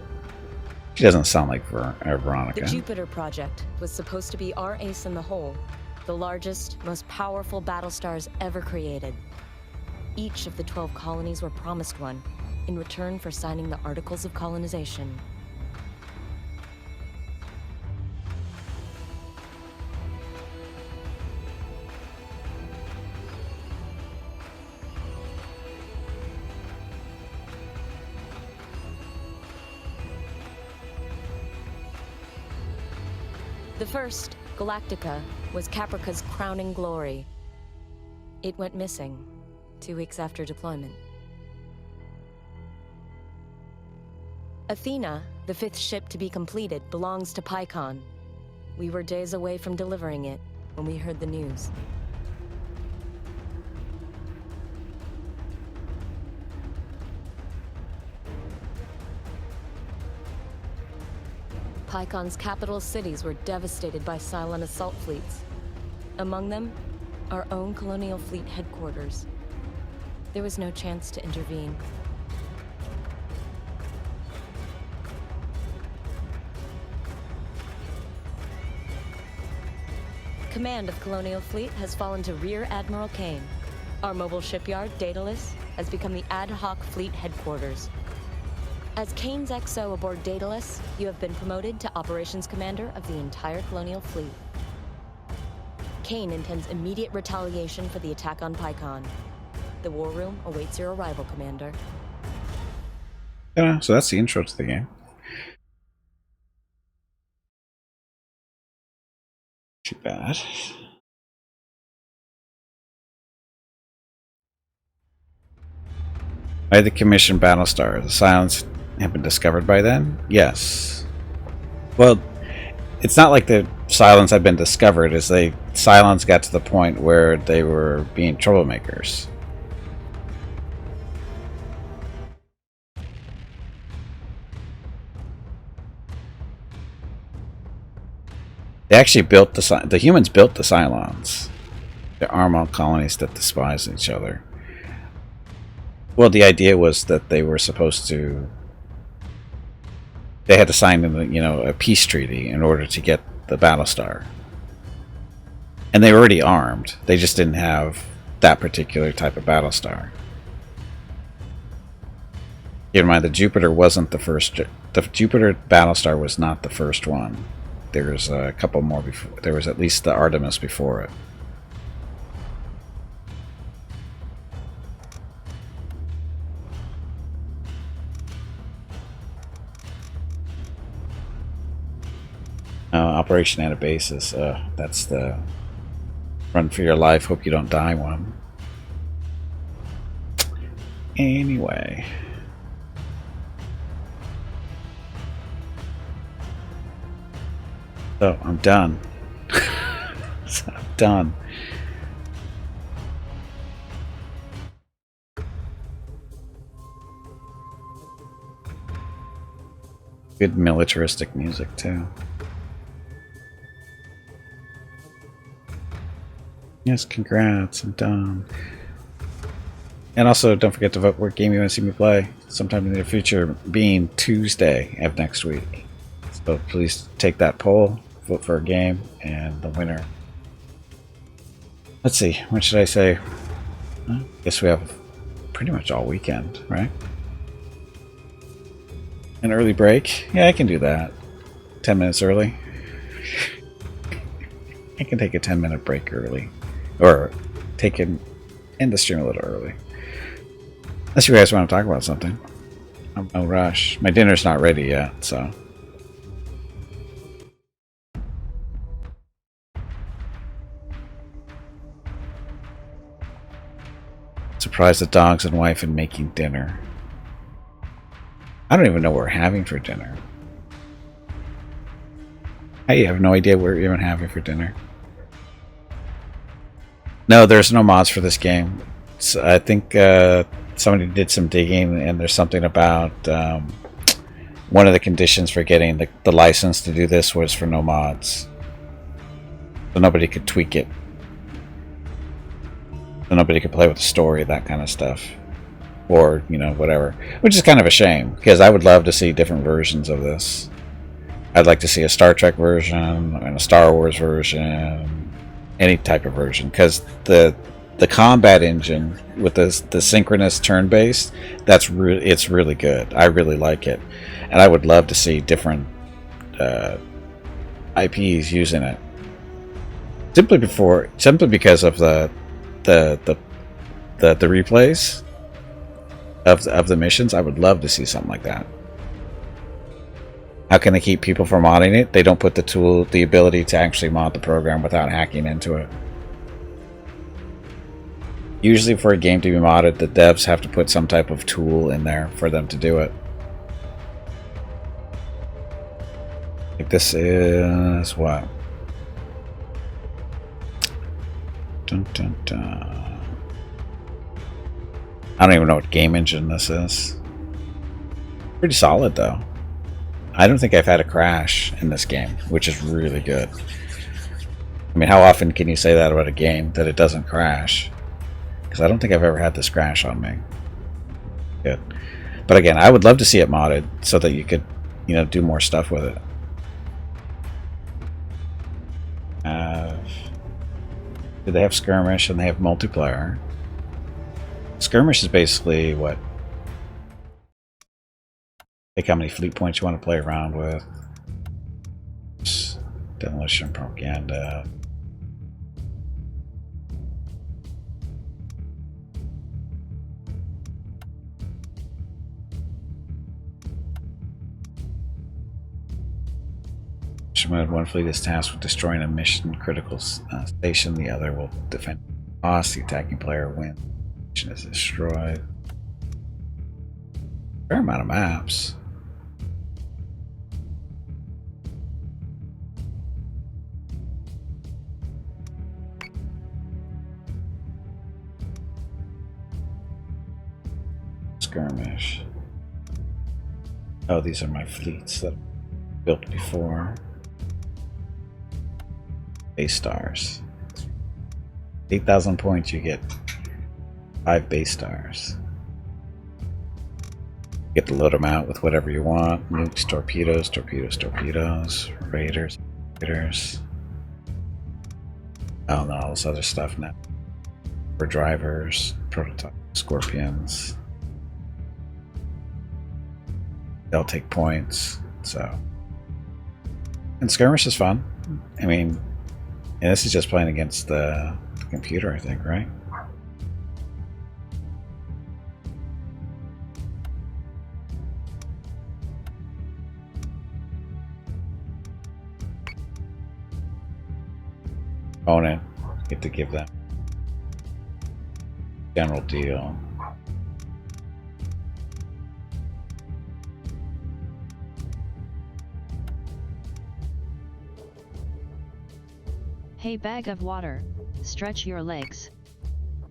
She doesn't sound like Veronica. The Jupiter Project was supposed to be our ace in the hole, the largest, most powerful Battlestars ever created. Each of the 12 colonies were promised one, in return for signing the Articles of Colonization. The first, Galactica, was Caprica's crowning glory. It went missing 2 weeks after deployment. Athena, the 5th ship to be completed, belongs to Pycon. We were days away from delivering it when we heard the news. Pycon's capital cities were devastated by Cylon assault fleets. Among them, our own colonial fleet headquarters. There was no chance to intervene. Command of Colonial Fleet has fallen to Rear Admiral Kane. Our mobile shipyard, Daedalus, has become the ad hoc fleet headquarters. As Kane's XO aboard Daedalus, you have been promoted to Operations Commander of the entire Colonial Fleet. Kane intends immediate retaliation for the attack on Pycon. The war room awaits your arrival, Commander. Yeah, so that's the intro to the game. Too bad. By the commissioned Battlestar, the Cylons have been discovered by then? Yes. Well, it's not like the Cylons have been discovered, as Cylons got to the point where they were being troublemakers. They actually built the humans built the Cylons. They're armed colonies that despise each other. Well, the idea was that they were supposed to. They had to sign, a peace treaty in order to get the Battlestar, and they were already armed. They just didn't have that particular type of Battlestar. Keep in mind, the Jupiter wasn't the first. The Jupiter Battlestar was not the first one. There's a couple more before. There was at least the Artemis before it. Operation Anabasis. That's the Run for your life. Hope you don't die one. Anyway. So I'm done. So I'm done. Good militaristic music too. Yes, congrats, I'm done. And also, don't forget to vote what game you want to see me play sometime in the future, being Tuesday of next week. So please take that poll, vote for a game, and the winner. Let's see, what should I say? I guess we have pretty much all weekend, right? An early break? Yeah, I can do that. 10 minutes early. I can take a 10-minute break early. Or end the stream a little early. Unless you guys want to talk about something. I'm no rush. My dinner's not ready yet, so. Surprise the dogs and wife in making dinner. I don't even know what we're having for dinner. I have no idea what we're even having for dinner. No, there's no mods for this game. So I think somebody did some digging, and there's something about one of the conditions for getting the license to do this was for no mods. So nobody could tweak it. So nobody could play with the story, that kind of stuff. Or, you know, whatever. Which is kind of a shame, because I would love to see different versions of this. I'd like to see a Star Trek version, and a Star Wars version, any type of version, because the combat engine with the synchronous turn-based, it's really good. I really like it, and I would love to see different IPs using it. Simply because of the replays of the missions, I would love to see something like that. How can they keep people from modding it? They don't put the ability to actually mod the program without hacking into it. Usually for a game to be modded, the devs have to put some type of tool in there for them to do it. Like this is what? Dun, dun, dun. I don't even know what game engine this is. Pretty solid though. I don't think I've had a crash in this game, which is really good. I mean, how often can you say that about a game, that it doesn't crash? Because I don't think I've ever had this crash on me. Good. But again, I would love to see it modded so that you could, you know, do more stuff with it. Do they have skirmish and they have multiplayer? Skirmish is basically what? Pick how many fleet points you want to play around with. Demolition, propaganda. One fleet is tasked with destroying a mission critical station. The other will defend boss. The attacking player wins. Mission is destroyed. Fair amount of maps. Skirmish. Oh, these are my fleets that I built before. Base stars. 8,000 points, you get 5 base stars. You get to load them out with whatever you want. Nukes, torpedoes, torpedoes, torpedoes, raiders, raiders. Oh, and all this other stuff now. For drivers, prototype, scorpions. They'll take points, so. And skirmish is fun. I mean, and this is just playing against the computer, I think, right? Opponent. get to give them general deal. Hey bag of water, stretch your legs.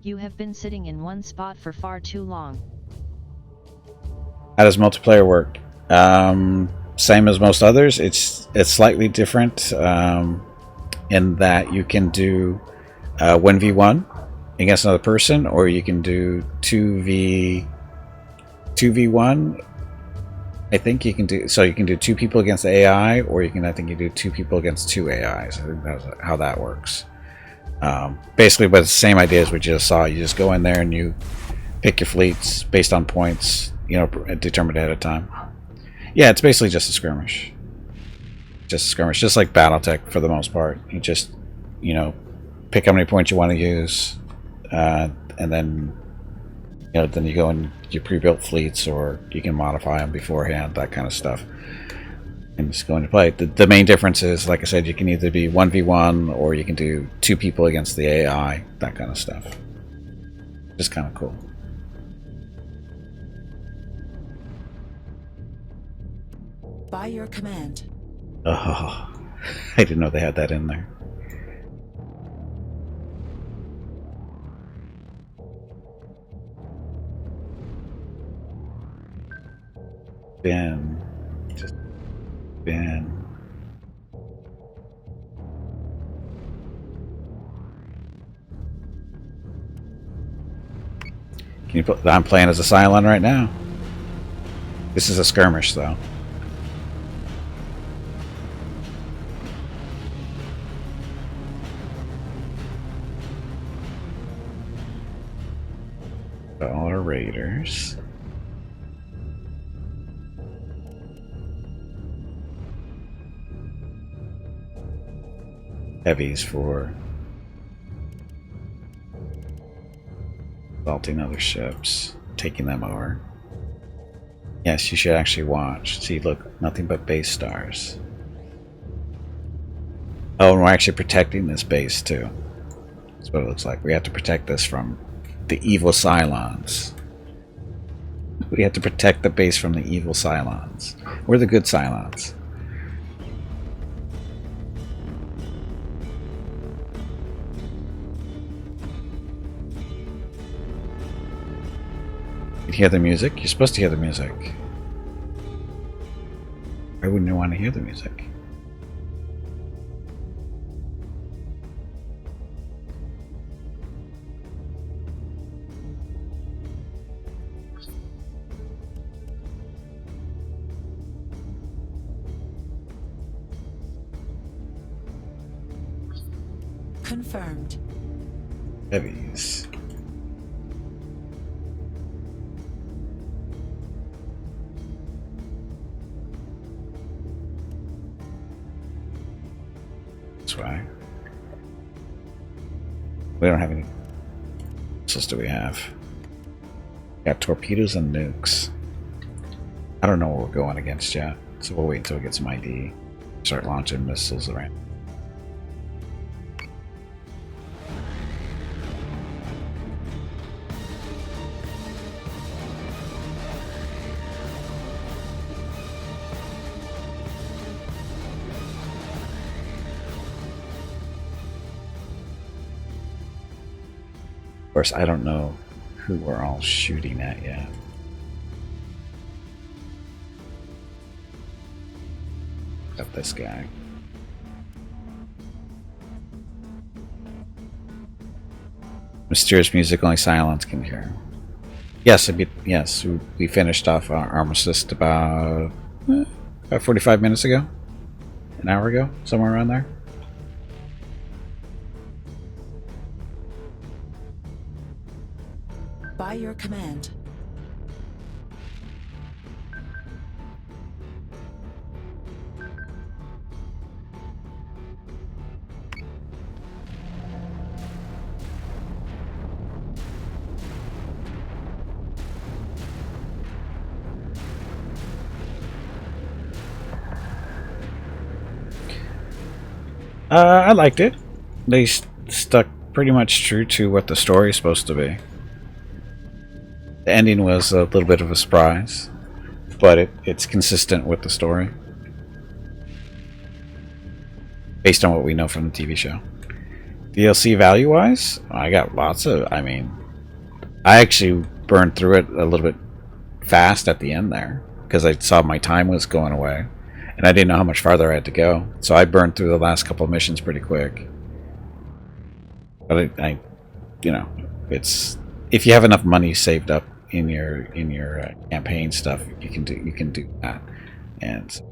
You have been sitting in one spot for far too long. How does multiplayer work? Same as most others. It's slightly different in that you can do 1v1 against another person, or you can do 2v1. I think you can do, so you can do 2 people against the AI, or I think you do 2 people against 2 AIs. I think that's how that works. Basically, but it's the same idea as we just saw. You just go in there and you pick your fleets based on points, determined ahead of time. Yeah, it's basically just a skirmish. Just like BattleTech for the most part. You just, pick how many points you want to use, and then, then you go and you pre-built fleets, or you can modify them beforehand, that kind of stuff, and just go into play. The main difference is, like I said, you can either be 1v1 or you can do 2 people against the AI, that kind of stuff. Just kind of cool. By your command. Oh, I didn't know they had that in there. Ben. Just Ben. Can you put... I'm playing as a Cylon right now. This is a skirmish, though. All our raiders. Heavies for assaulting other ships, taking them over. Yes, you should actually watch. See, look, nothing but base stars. Oh, and we're actually protecting this base too. That's what it looks like. We have to protect this from the evil Cylons. We have to protect the base from the evil Cylons. We're the good Cylons. You hear the music? You're supposed to hear the music. Why wouldn't you want to hear the music? Confirmed. Heavies. That's why. We don't have any. What else do we have? We got torpedoes and nukes. I don't know what we're going against yet, so we'll wait until we get some ID. Start launching missiles around. Of course, I don't know who we're all shooting at yet. Got this guy. Mysterious music only Cylons can hear. Yes, yes, we finished off our Armistice about 45 minutes ago, an hour ago, somewhere around there. By your command. I liked it. They stuck pretty much true to what the story is supposed to be. The ending was a little bit of a surprise, but it's consistent with the story. Based on what we know from the TV show. DLC value-wise, I got lots of... I mean, I actually burned through it a little bit fast at the end there, because I saw my time was going away, and I didn't know how much farther I had to go. So I burned through the last couple of missions pretty quick. But I you know, it's... If you have enough money saved up in your campaign stuff, you can do that. And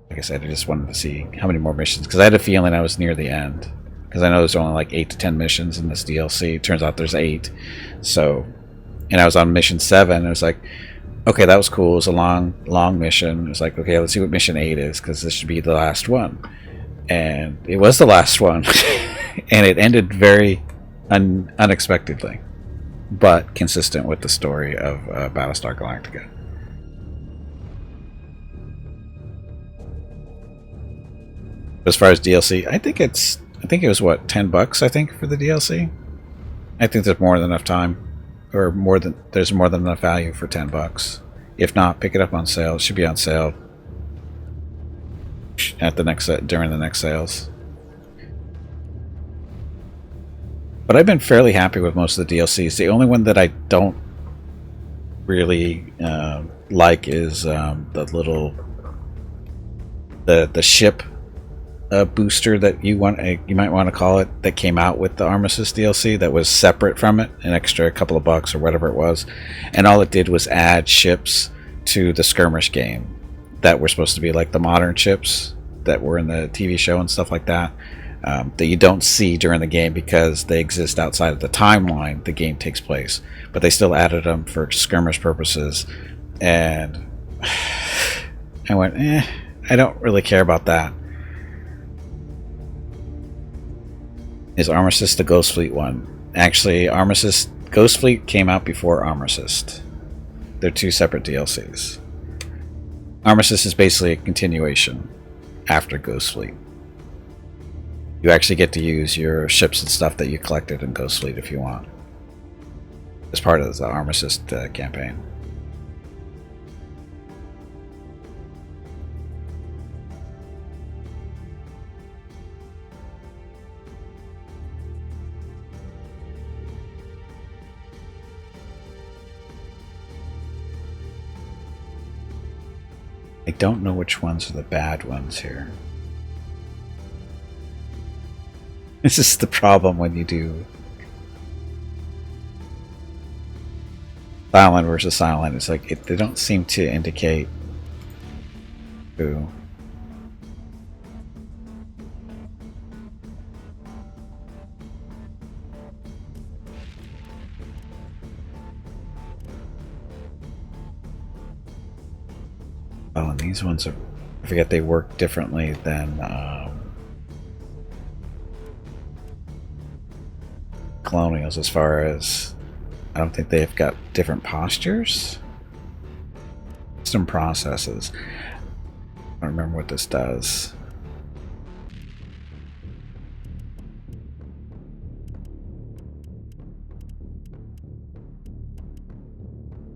like I said, I just wanted to see how many more missions, because I had a feeling I was near the end, because I know there's only like 8 to 10 missions in this DLC. It turns out there's 8. So, and I was on mission 7, and it was like, okay, that was cool. It was a long mission. It was like, okay, let's see what mission 8 is, because this should be the last one. And it was the last one. And it ended very unexpectedly, but consistent with the story of Battlestar Galactica. As far as DLC, I think it was what, $10 I think for the DLC. I think there's more than enough time, or there's more than enough value for $10. If not, pick it up on sale. It should be on sale at during the next sales. But I've been fairly happy with most of the DLCs. The only one that I don't really like is the ship booster that you might want to call it, that came out with the Armistice DLC, that was separate from it, an extra couple of bucks or whatever it was, and all it did was add ships to the skirmish game that were supposed to be like the modern ships that were in the TV show and stuff like that, that you don't see during the game because they exist outside of the timeline the game takes place, but they still added them for skirmish purposes. And I went, I don't really care about that. Is Armistice the Ghost Fleet one? Actually, Ghost Fleet came out before Armistice. They're two separate DLCs. Armistice is basically a continuation after Ghost Fleet. You actually get to use your ships and stuff that you collected in Ghost Fleet if you want, as part of the Armistice campaign. I don't know which ones are the bad ones here. This is the problem when you do silent versus silent. It's like they don't seem to indicate who. Oh, and these ones are, I forget, they work differently than Colonials, as far as I don't think they've got different postures. Some processes. I don't remember what this does.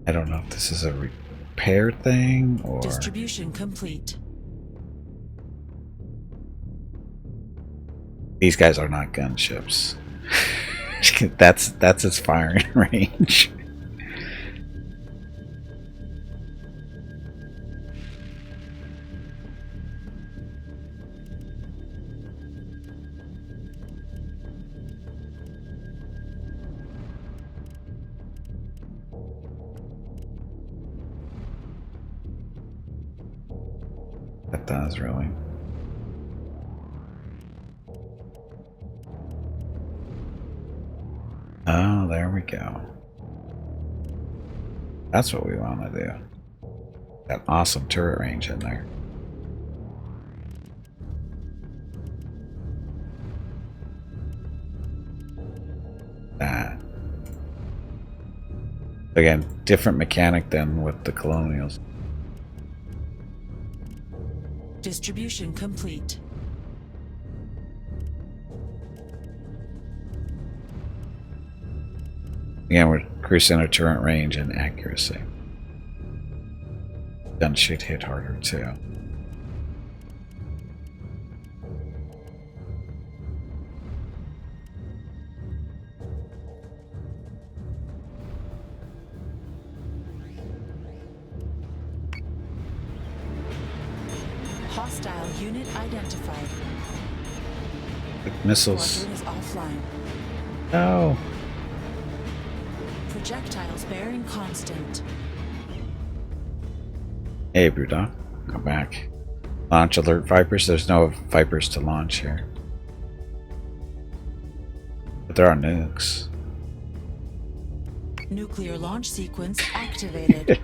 I don't know if this is a repair thing or... Distribution complete. These guys are not gunships. That's its firing range. That does, really. Oh, there we go. That's what we want to do. That awesome turret range in there. That. Again, different mechanic than with the Colonials. Distribution complete. Again, we're increasing our turret range and accuracy. Gun should hit harder too. Hostile unit identified. Like missiles. Squadron is offline. No. Projectiles bearing constant. Hey, Brewdog. Go back. Launch alert Vipers. There's no Vipers to launch here. But there are nukes. Nuclear launch sequence activated.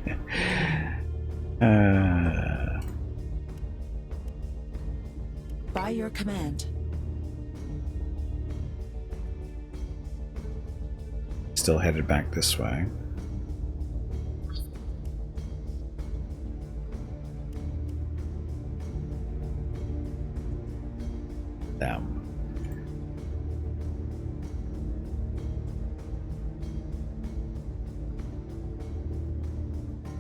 By your command. Still headed back this way. Them.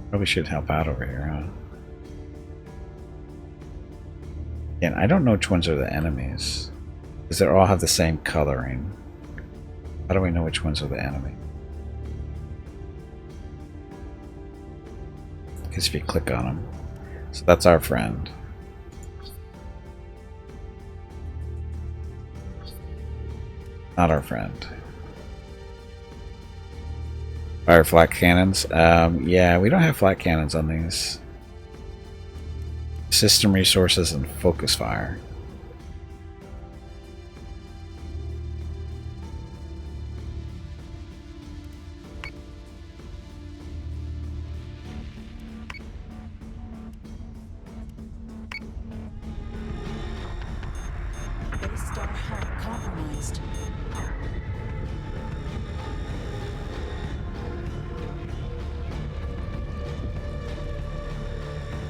Probably should help out over here, huh? And I don't know which ones are the enemies, because they all have the same coloring. How do we know which ones are the enemy? Because if you click on them, so that's our friend. Not our friend. Fire flat cannons. Yeah, we don't have flat cannons on these. System resources and focus fire. Battlestar hull compromised.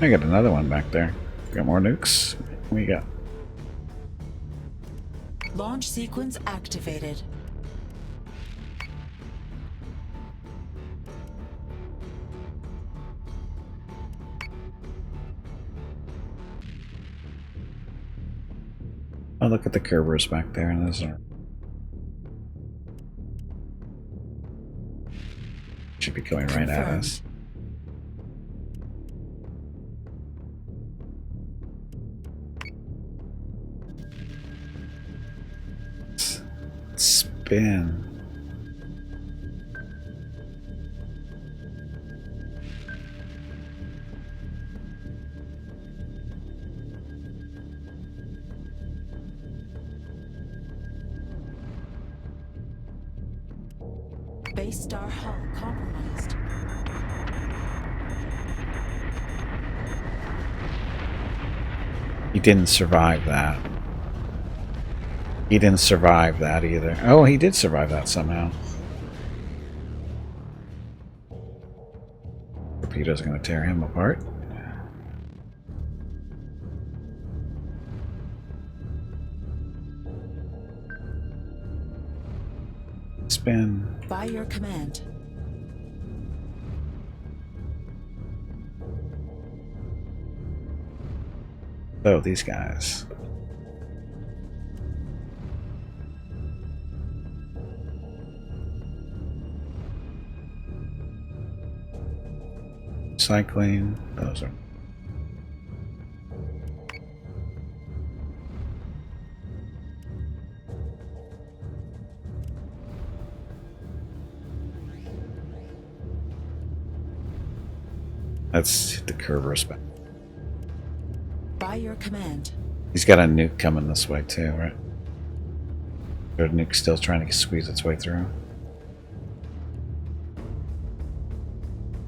I got another one back there. Got more nukes. What we got? Launch sequence activated. Oh, look at the Kerber's back there, and those are should be coming right at us. Spin. Battlestar hull compromised. He didn't survive that. He didn't survive that either. Oh, he did survive that somehow. Torpedo's going to tear him apart. Spin. By your command. Oh, these guys. Cycling. Those are. That's the Kerber's back. By your command. He's got a nuke coming this way too, right? The nuke's still trying to squeeze its way through.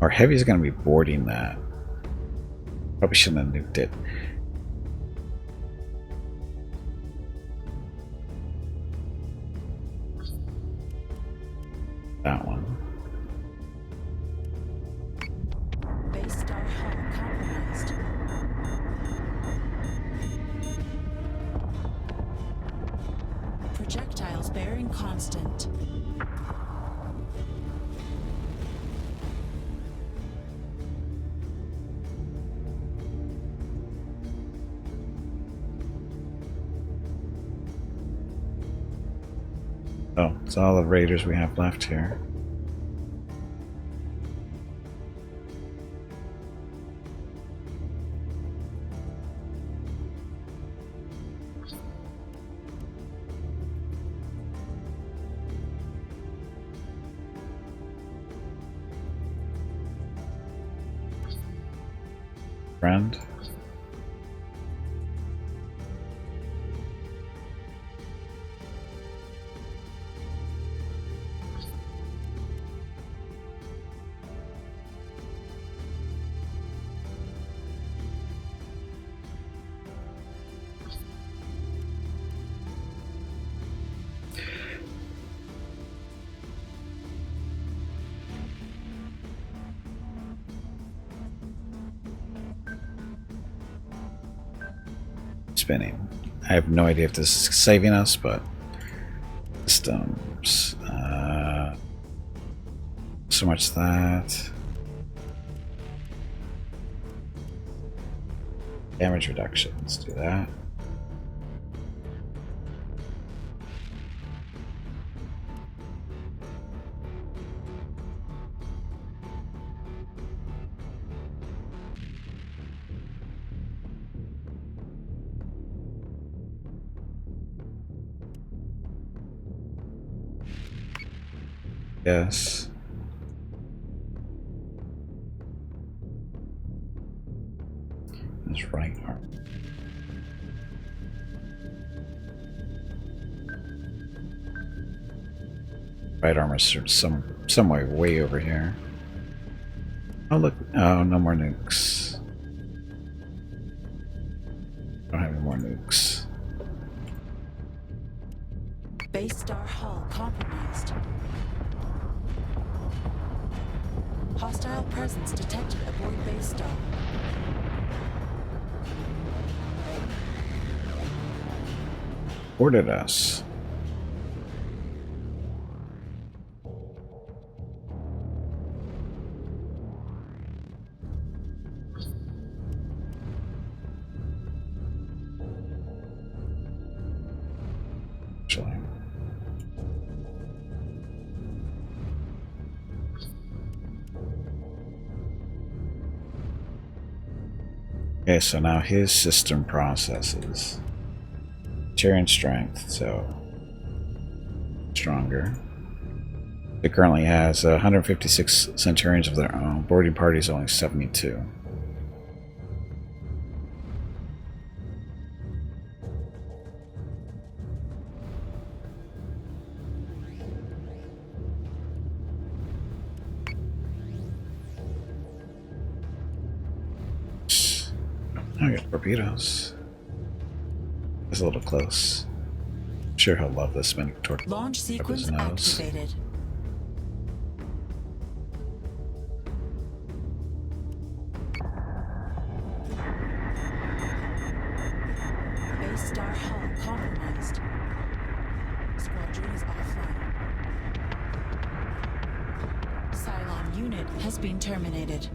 Our heavy's going to be boarding that. Probably shouldn't have nuked it. That one. Battlestar hull compromised. Projectiles bearing constant. Oh, it's all the raiders we have left here. Friend. Spinning. I have no idea if this is saving us, but systems. So much that. Damage reduction. Let's do that. Yes. That's right arm. Right armor is some way over here. Oh look! Oh, no more nukes. Don't have any more nukes. Base Star hull compromised. Hostile presence detected aboard Base Star. Boarded us. Actually. Okay, so now his system processes. Tyrian strength, so stronger. It currently has 156 Centurions of their own. Boarding party is only 72. I got torpedoes. It's a little close. I'm sure he'll love this many torpedoes. Launch sequence activated. Base Star hull compromised. Squadron is offline. Cylon unit has been terminated.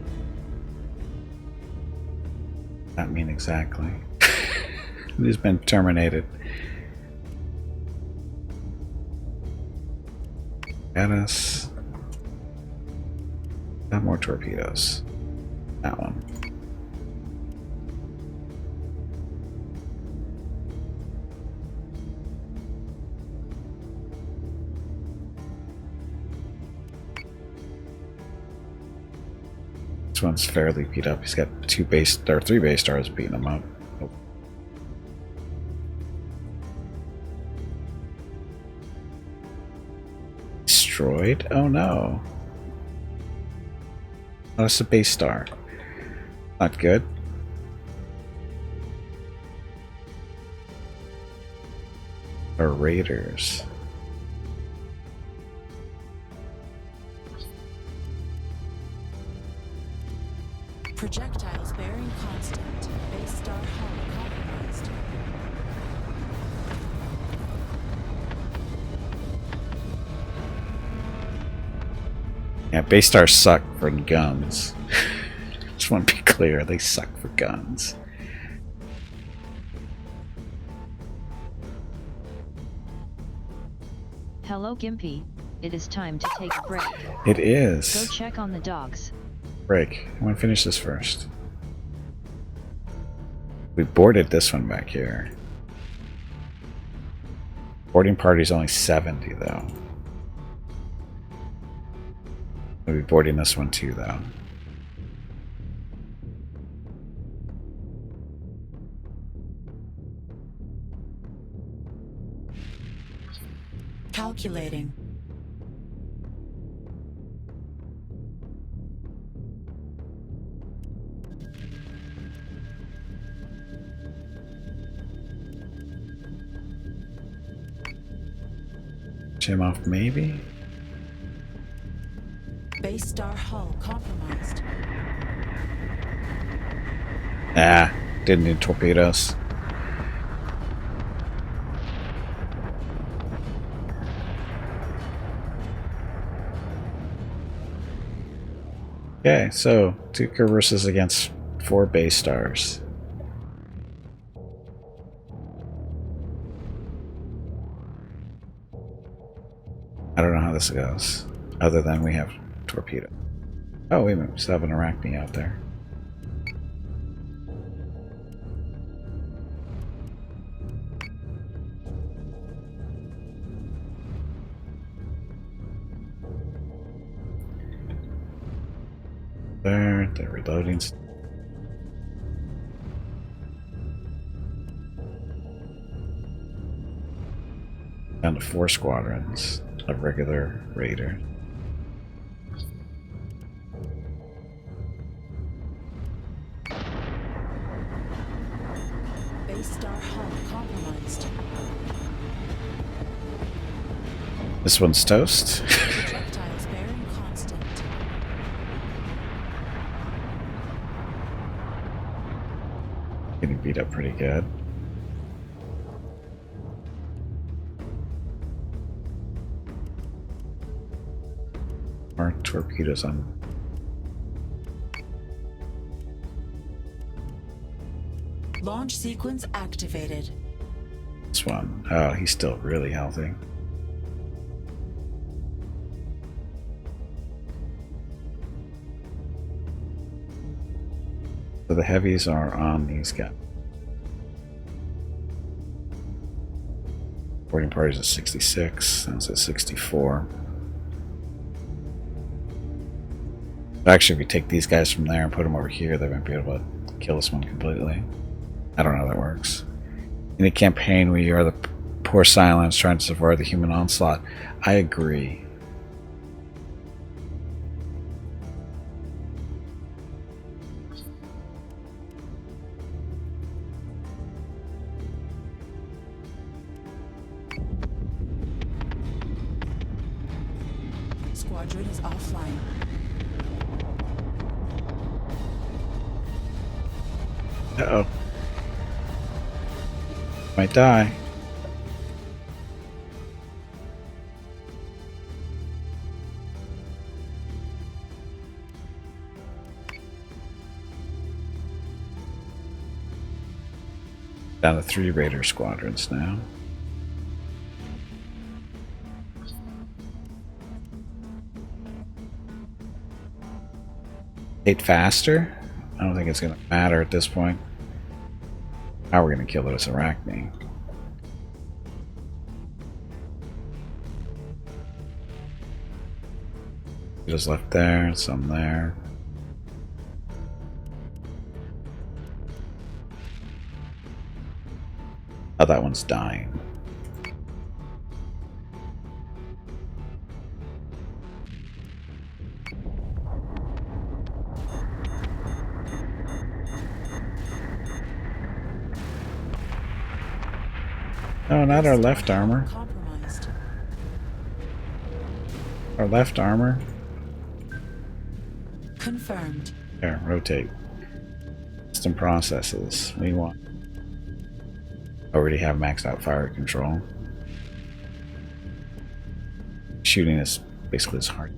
That mean exactly. He's been terminated. At us. Got more torpedoes. That one. This one's fairly beat up. He's got 3 base stars beating him up. Oh. Destroyed? Oh no. Oh, it's a base star. Not good. Or raiders. Projectiles bearing constant. Base Star hull compromised. Yeah, base stars suck for guns. Just want to be clear, they suck for guns. Hello Gimpy, it is time to take a break. It is. Go check on the dogs. Break. I want to finish this first. We boarded this one back here. Boarding party's only 70 though. We'll be boarding this one too though. Calculating. Him off maybe? Base star hull compromised. Ah, didn't need torpedoes. Okay, so 2 Kerberses against 4 base stars. I don't know how this goes, other than we have torpedo. Oh, wait a minute, we still have an Arachne out there. There, they're reloading. Down to 4 squadrons of regular raider. Base star hull compromised. This one's toast. Projectiles bearing constant. Getting beat up pretty good. More torpedoes on. Launch sequence activated. This one. Oh, he's still really healthy. So the heavies are on these guys. Boarding party's at 66. That's at 64. Actually, if we take these guys from there and put them over here, they might be able to kill this one completely. I don't know how that works. In a campaign where you are the poor Cylons trying to survive the human onslaught, I agree. Squadron is offline. Uh-oh. Might die. Down to 3 Raider squadrons now. Hit faster? I don't think it's going to matter at this point. How we're going to kill this Arachne. Just left there, some there. Oh, that one's dying. No, not our left armor. Our left armor. Confirmed. There, rotate. System processes. We want. Already have maxed out fire control. Shooting is basically as hard.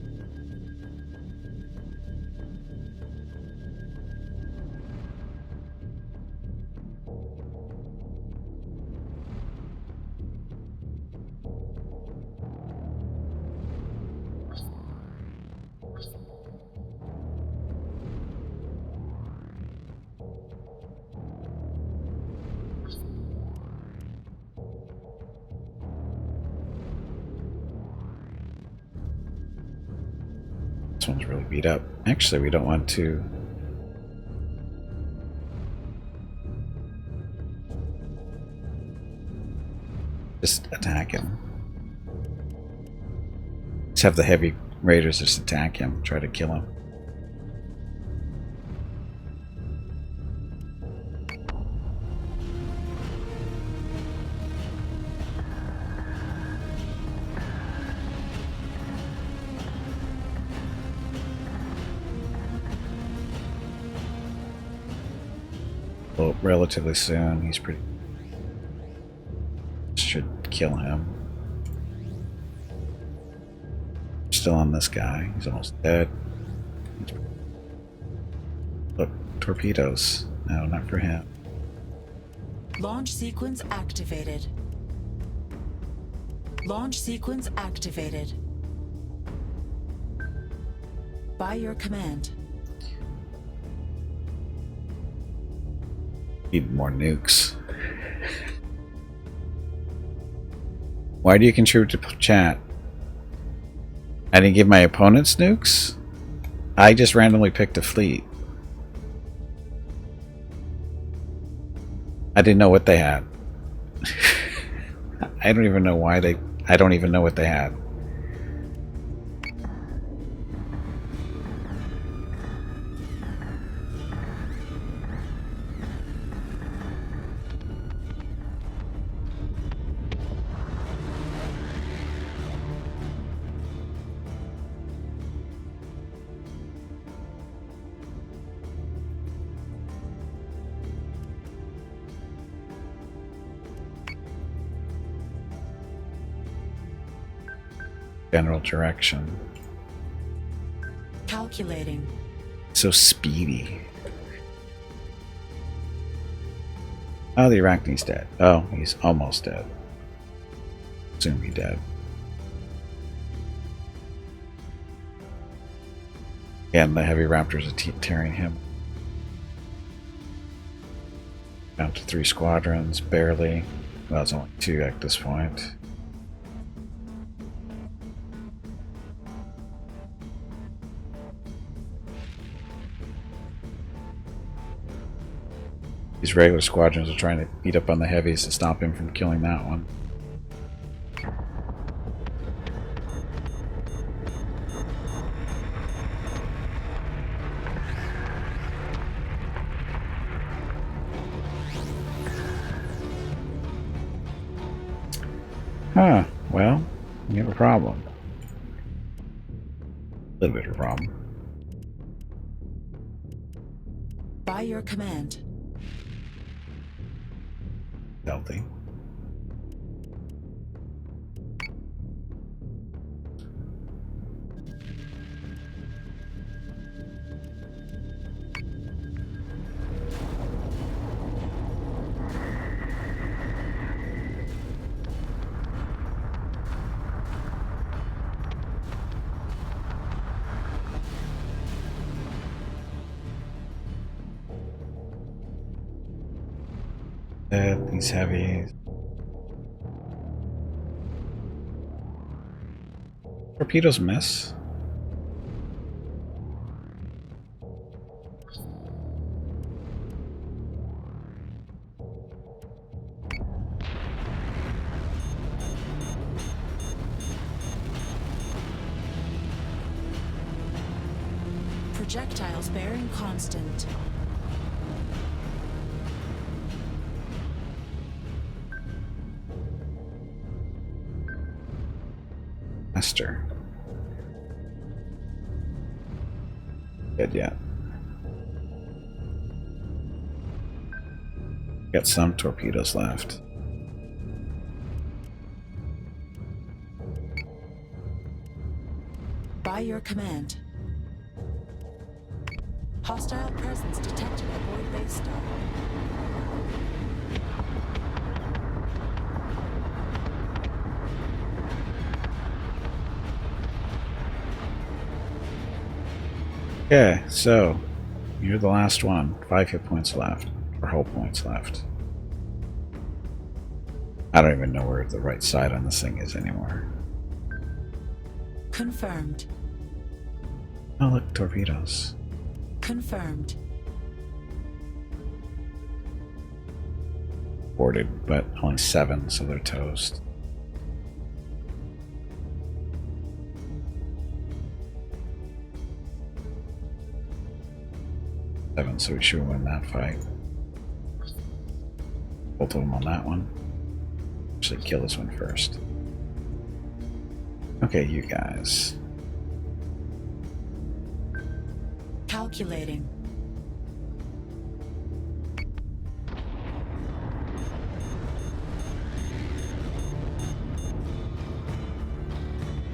This one's really beat up. Actually, we don't want to... just attack him. Just have the heavy raiders just attack him, try to kill him. Well, relatively soon, he's pretty... should kill him. Still on this guy. He's almost dead. Look, torpedoes. No, not for him. Launch sequence activated. Launch sequence activated. By your command. Need more nukes. Why do you contribute to chat? I didn't give my opponents nukes? I just randomly picked a fleet. I didn't know what they had. I don't even know why they... I don't even know what they had. General direction. Calculating. So speedy. Oh, the Arachne's dead. Oh, he's almost dead. Soon be dead. And the heavy raptors are tearing him. Down to 3 squadrons, barely. Well, it's only 2 at this point. These regular squadrons are trying to beat up on the heavies to stop him from killing that one. Huh, well, we have a problem. A little bit of a problem. By your command. Healthy. These heavies. Torpedoes miss. Projectiles bearing constant. Master. Good yet. Got some torpedoes left. By your command. Hostile presence detected aboard base star. Okay, so you're the last one. 5 hit points left, or hull points left. I don't even know where the right side on this thing is anymore. Confirmed. Oh, look, torpedoes. Confirmed. Boarded, but only 7, so they're toast. Seven, so we should win that fight. Both of them on that one. Actually, kill this one first. Okay, you guys. Calculating.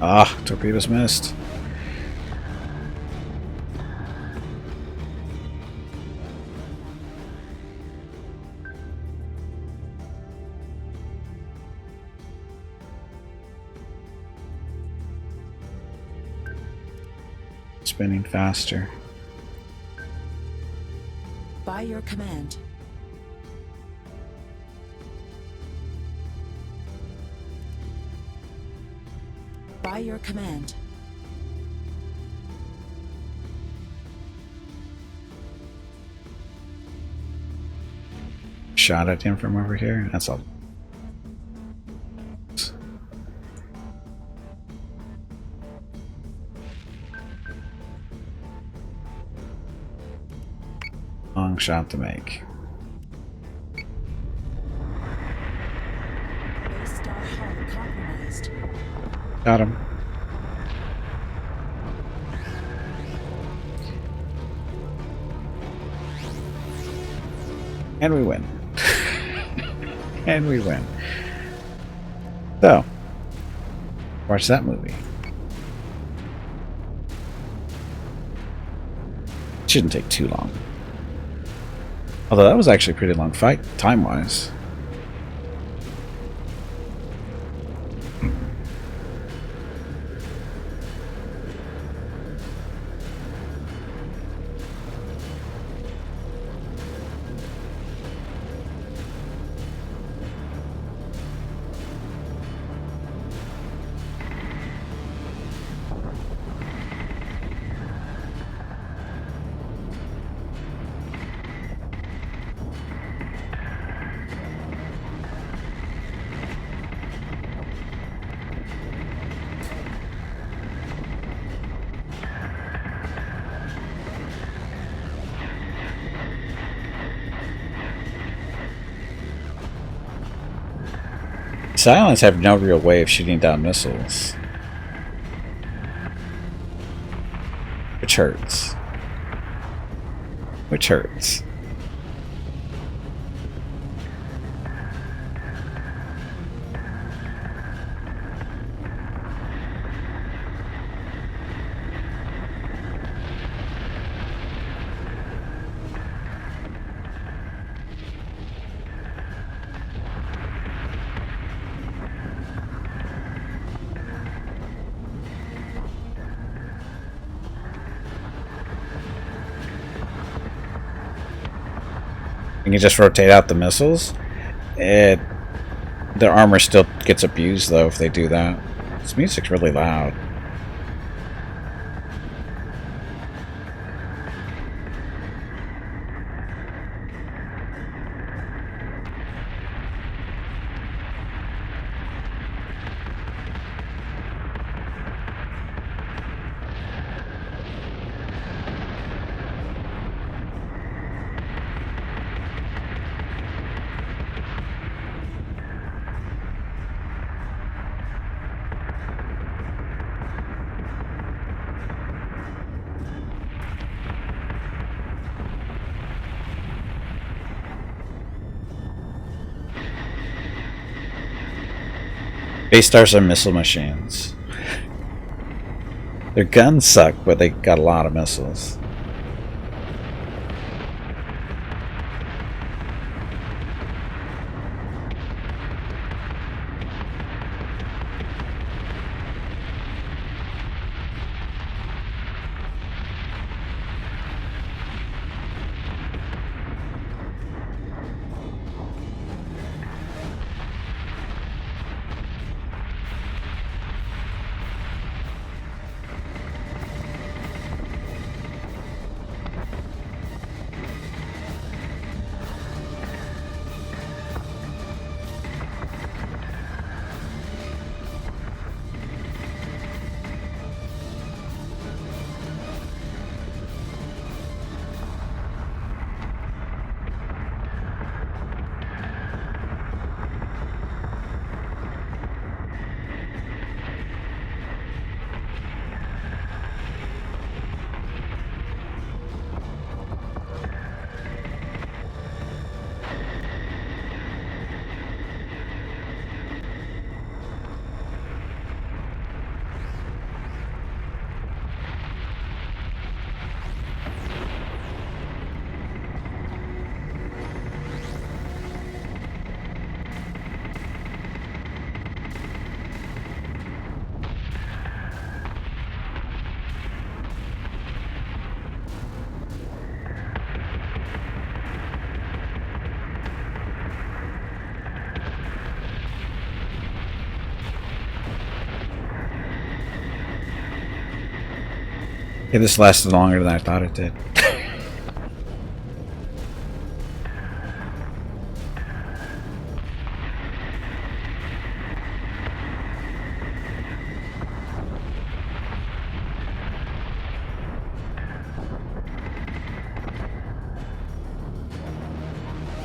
Ah, torpedoes missed. Spinning faster. By your command. By your command. Shot at him from over here. That's all. Long shot to make. Battlestar hull compromised. Got him. And we win. And we win. So, watch that movie. Shouldn't take too long. Although that was actually a pretty long fight, time-wise. Cylons have no real way of shooting down missiles. Which hurts. Which hurts. You can just rotate out the missiles. Their armor still gets abused though if they do that. This music's really loud. Base stars are missile machines. Their guns suck, but they got a lot of missiles. Hey, this lasted longer than I thought it did.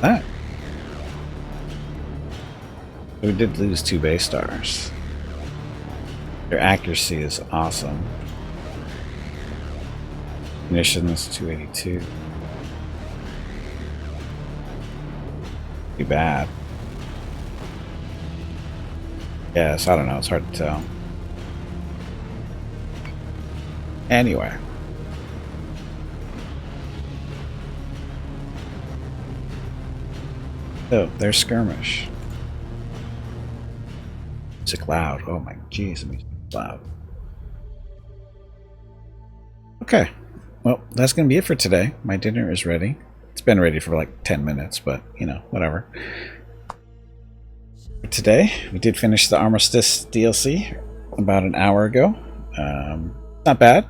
Ah. We did lose 2 base stars. Their accuracy is awesome. Munitions 282. Too bad. Yes, I don't know. It's hard to tell. Anyway. So, there's skirmish. Music loud. Oh my jeez, the music's loud. Okay. Well, that's going to be it for today. My dinner is ready. It's been ready for like 10 minutes, but, you know, whatever. For today, we did finish the Armistice DLC about an hour ago. Not bad.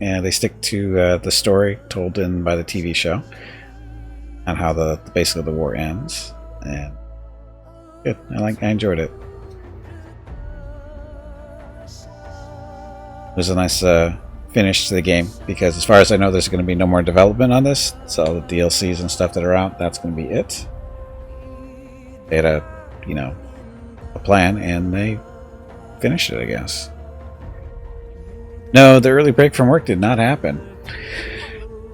And they stick to the story told in by the TV show on how basically the war ends. And good. I enjoyed it. It was a nice finish to the game, because as far as I know, there's going to be no more development on this. So all the DLCs and stuff that are out, that's going to be it. They had a plan, and they finished it, I guess. No, the early break from work did not happen.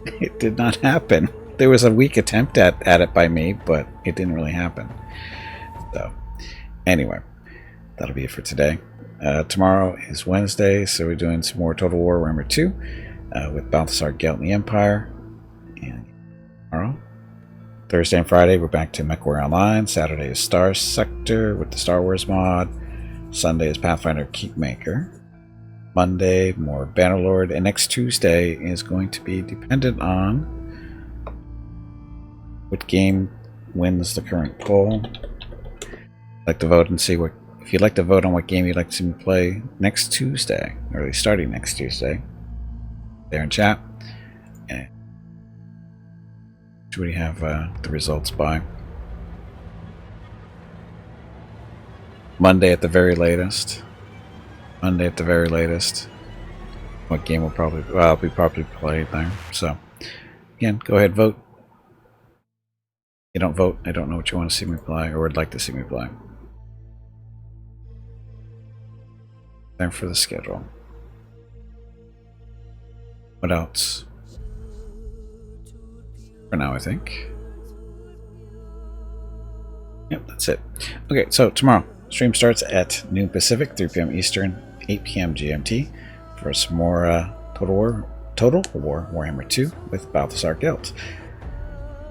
It did not happen. There was a weak attempt at it by me, but it didn't really happen. So, anyway, that'll be it for today. Tomorrow is Wednesday, so we're doing some more Total War Warhammer 2 with Balthasar Gelt and the Empire. And tomorrow, Thursday and Friday, we're back to MechWarrior Online. Saturday is Star Sector with the Star Wars mod. Sunday is Pathfinder Keepmaker. Monday, more Bannerlord. And next Tuesday is going to be dependent on what game wins the current poll. I'd like to vote and see what. If you'd like to vote on what game you'd like to see me play next Tuesday, or at least starting next Tuesday, there in chat. And should we have the results by Monday at the very latest? Monday at the very latest. What game will be probably played there. So again, go ahead, vote. If you don't vote, I don't know what you want to see me play or would like to see me play. Time for the schedule. What else? For now, I think. Yep, that's it. Okay, so tomorrow, stream starts at noon Pacific, 3 p.m. Eastern, 8 p.m. GMT for some more Total War Warhammer 2 with Balthasar Gelt.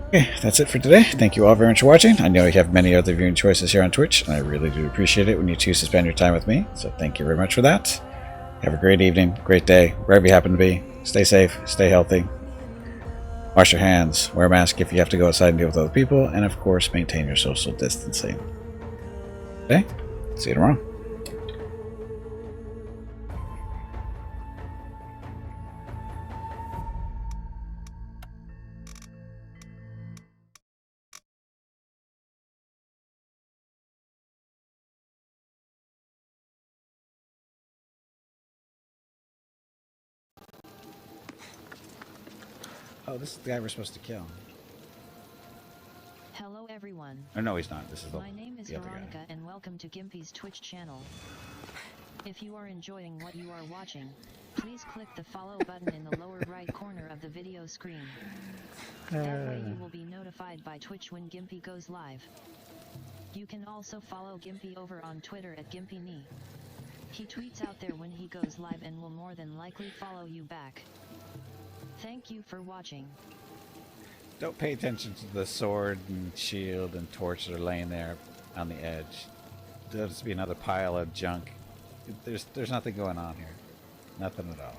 Okay, that's it for today. Thank you all very much for watching. I know you have many other viewing choices here on Twitch, and I really do appreciate it when you choose to spend your time with me, so thank you very much for that. Have a great evening, great day, wherever you happen to be. Stay safe, stay healthy. Wash your hands, wear a mask if you have to go outside and deal with other people, and of course, maintain your social distancing. Okay, see you tomorrow. Oh, this is the guy we're supposed to kill. Hello everyone. Oh, no, he's not. This is My name is the other Veronica guy. and welcome to Gimpy's Twitch channel. If you are enjoying what you are watching, please click the follow button in the lower right corner of the video screen. That way you will be notified by Twitch when Gimpy goes live. You can also follow Gimpy over on Twitter at GimpyKnee. He tweets out there when he goes live and will more than likely follow you back. Thank you for watching. Don't pay attention to the sword and shield and torch that are laying there on the edge. There'll just be another pile of junk. There's nothing going on here. Nothing at all.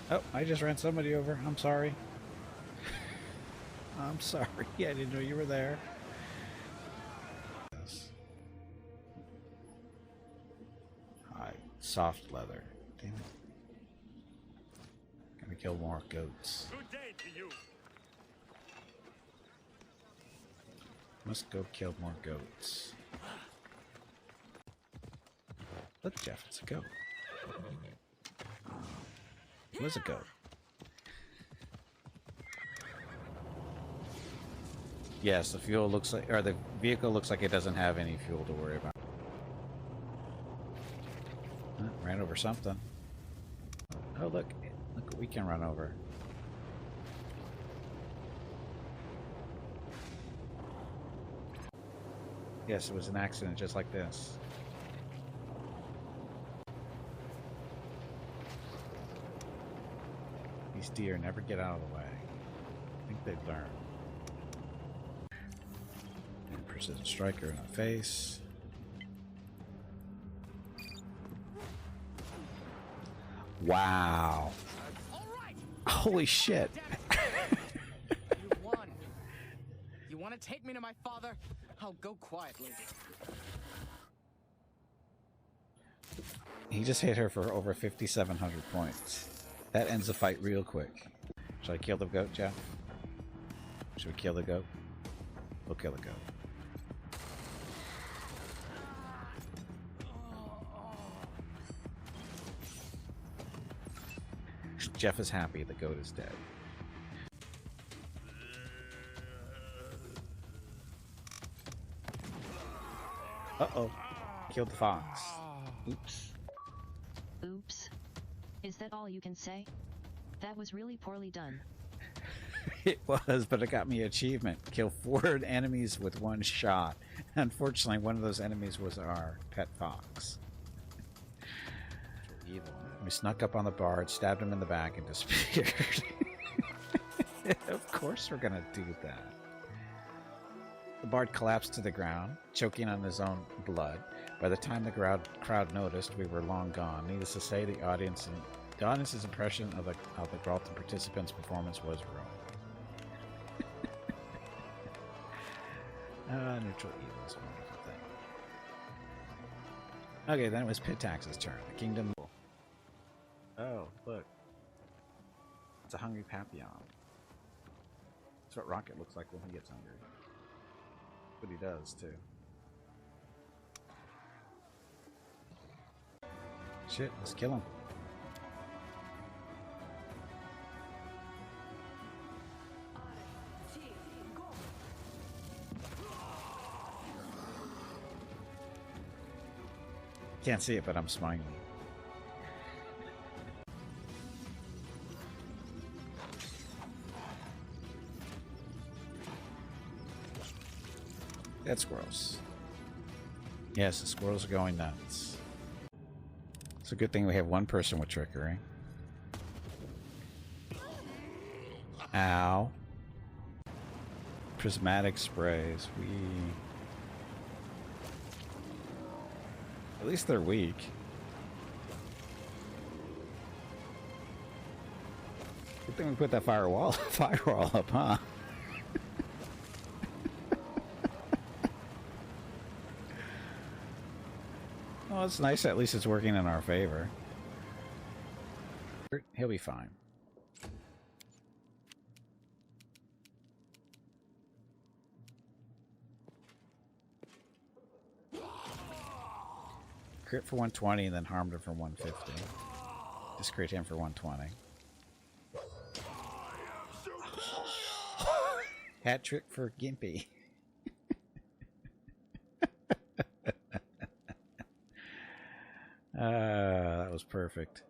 Oh, I just ran somebody over. I'm sorry. I'm sorry. I didn't know you were there. soft leather. Damn it. Gotta kill more goats. Good day to you. Must go kill more goats. Look, Jeff, it's a goat. Where's a goat? Yes, the fuel looks like, or the vehicle looks like it doesn't have any fuel to worry about. Ran over something. Oh, look what we can run over. Yes, it was an accident just like this. These deer never get out of the way. I think they've learned. And precision striker in the face. Wow. Holy shit. You won. You want to take me to my father? I'll go quietly. He just hit her for over 5,700 points. That ends the fight real quick. Should I kill the goat, Jeff? Should we kill the goat? We'll kill the goat. Jeff is happy the goat is dead. Uh-oh. Killed the fox. Oops. Oops. Is that all you can say? That was really poorly done. It was, but it got me an achievement. Kill 4 enemies with 1 shot. Unfortunately, one of those enemies was our pet fox. Evil. We snuck up on the bard, stabbed him in the back, and disappeared. Of course we're gonna do that. The bard collapsed to the ground, choking on his own blood. By the time the crowd noticed, we were long gone. Needless to say, the audience's impression of the Gralton participants' performance was ruined. Neutral evil is a wonderful thing. Okay, then it was Pitax's turn. The kingdom. Oh, look. It's a hungry Papillon. That's what Rocket looks like when he gets hungry. But he does, too. Shit, let's kill him. Can't see it, but I'm smiling. That's gross. Yes, the squirrels are going nuts. It's a good thing we have one person with trickery. Ow. Prismatic sprays. At least they're weak. Good thing we put that firewall up, huh? Well, it's nice. At least it's working in our favor. He'll be fine. Crit for 120 and then harmed him for 150. Just crit him for 120. Hat trick for Gimpy. That was perfect.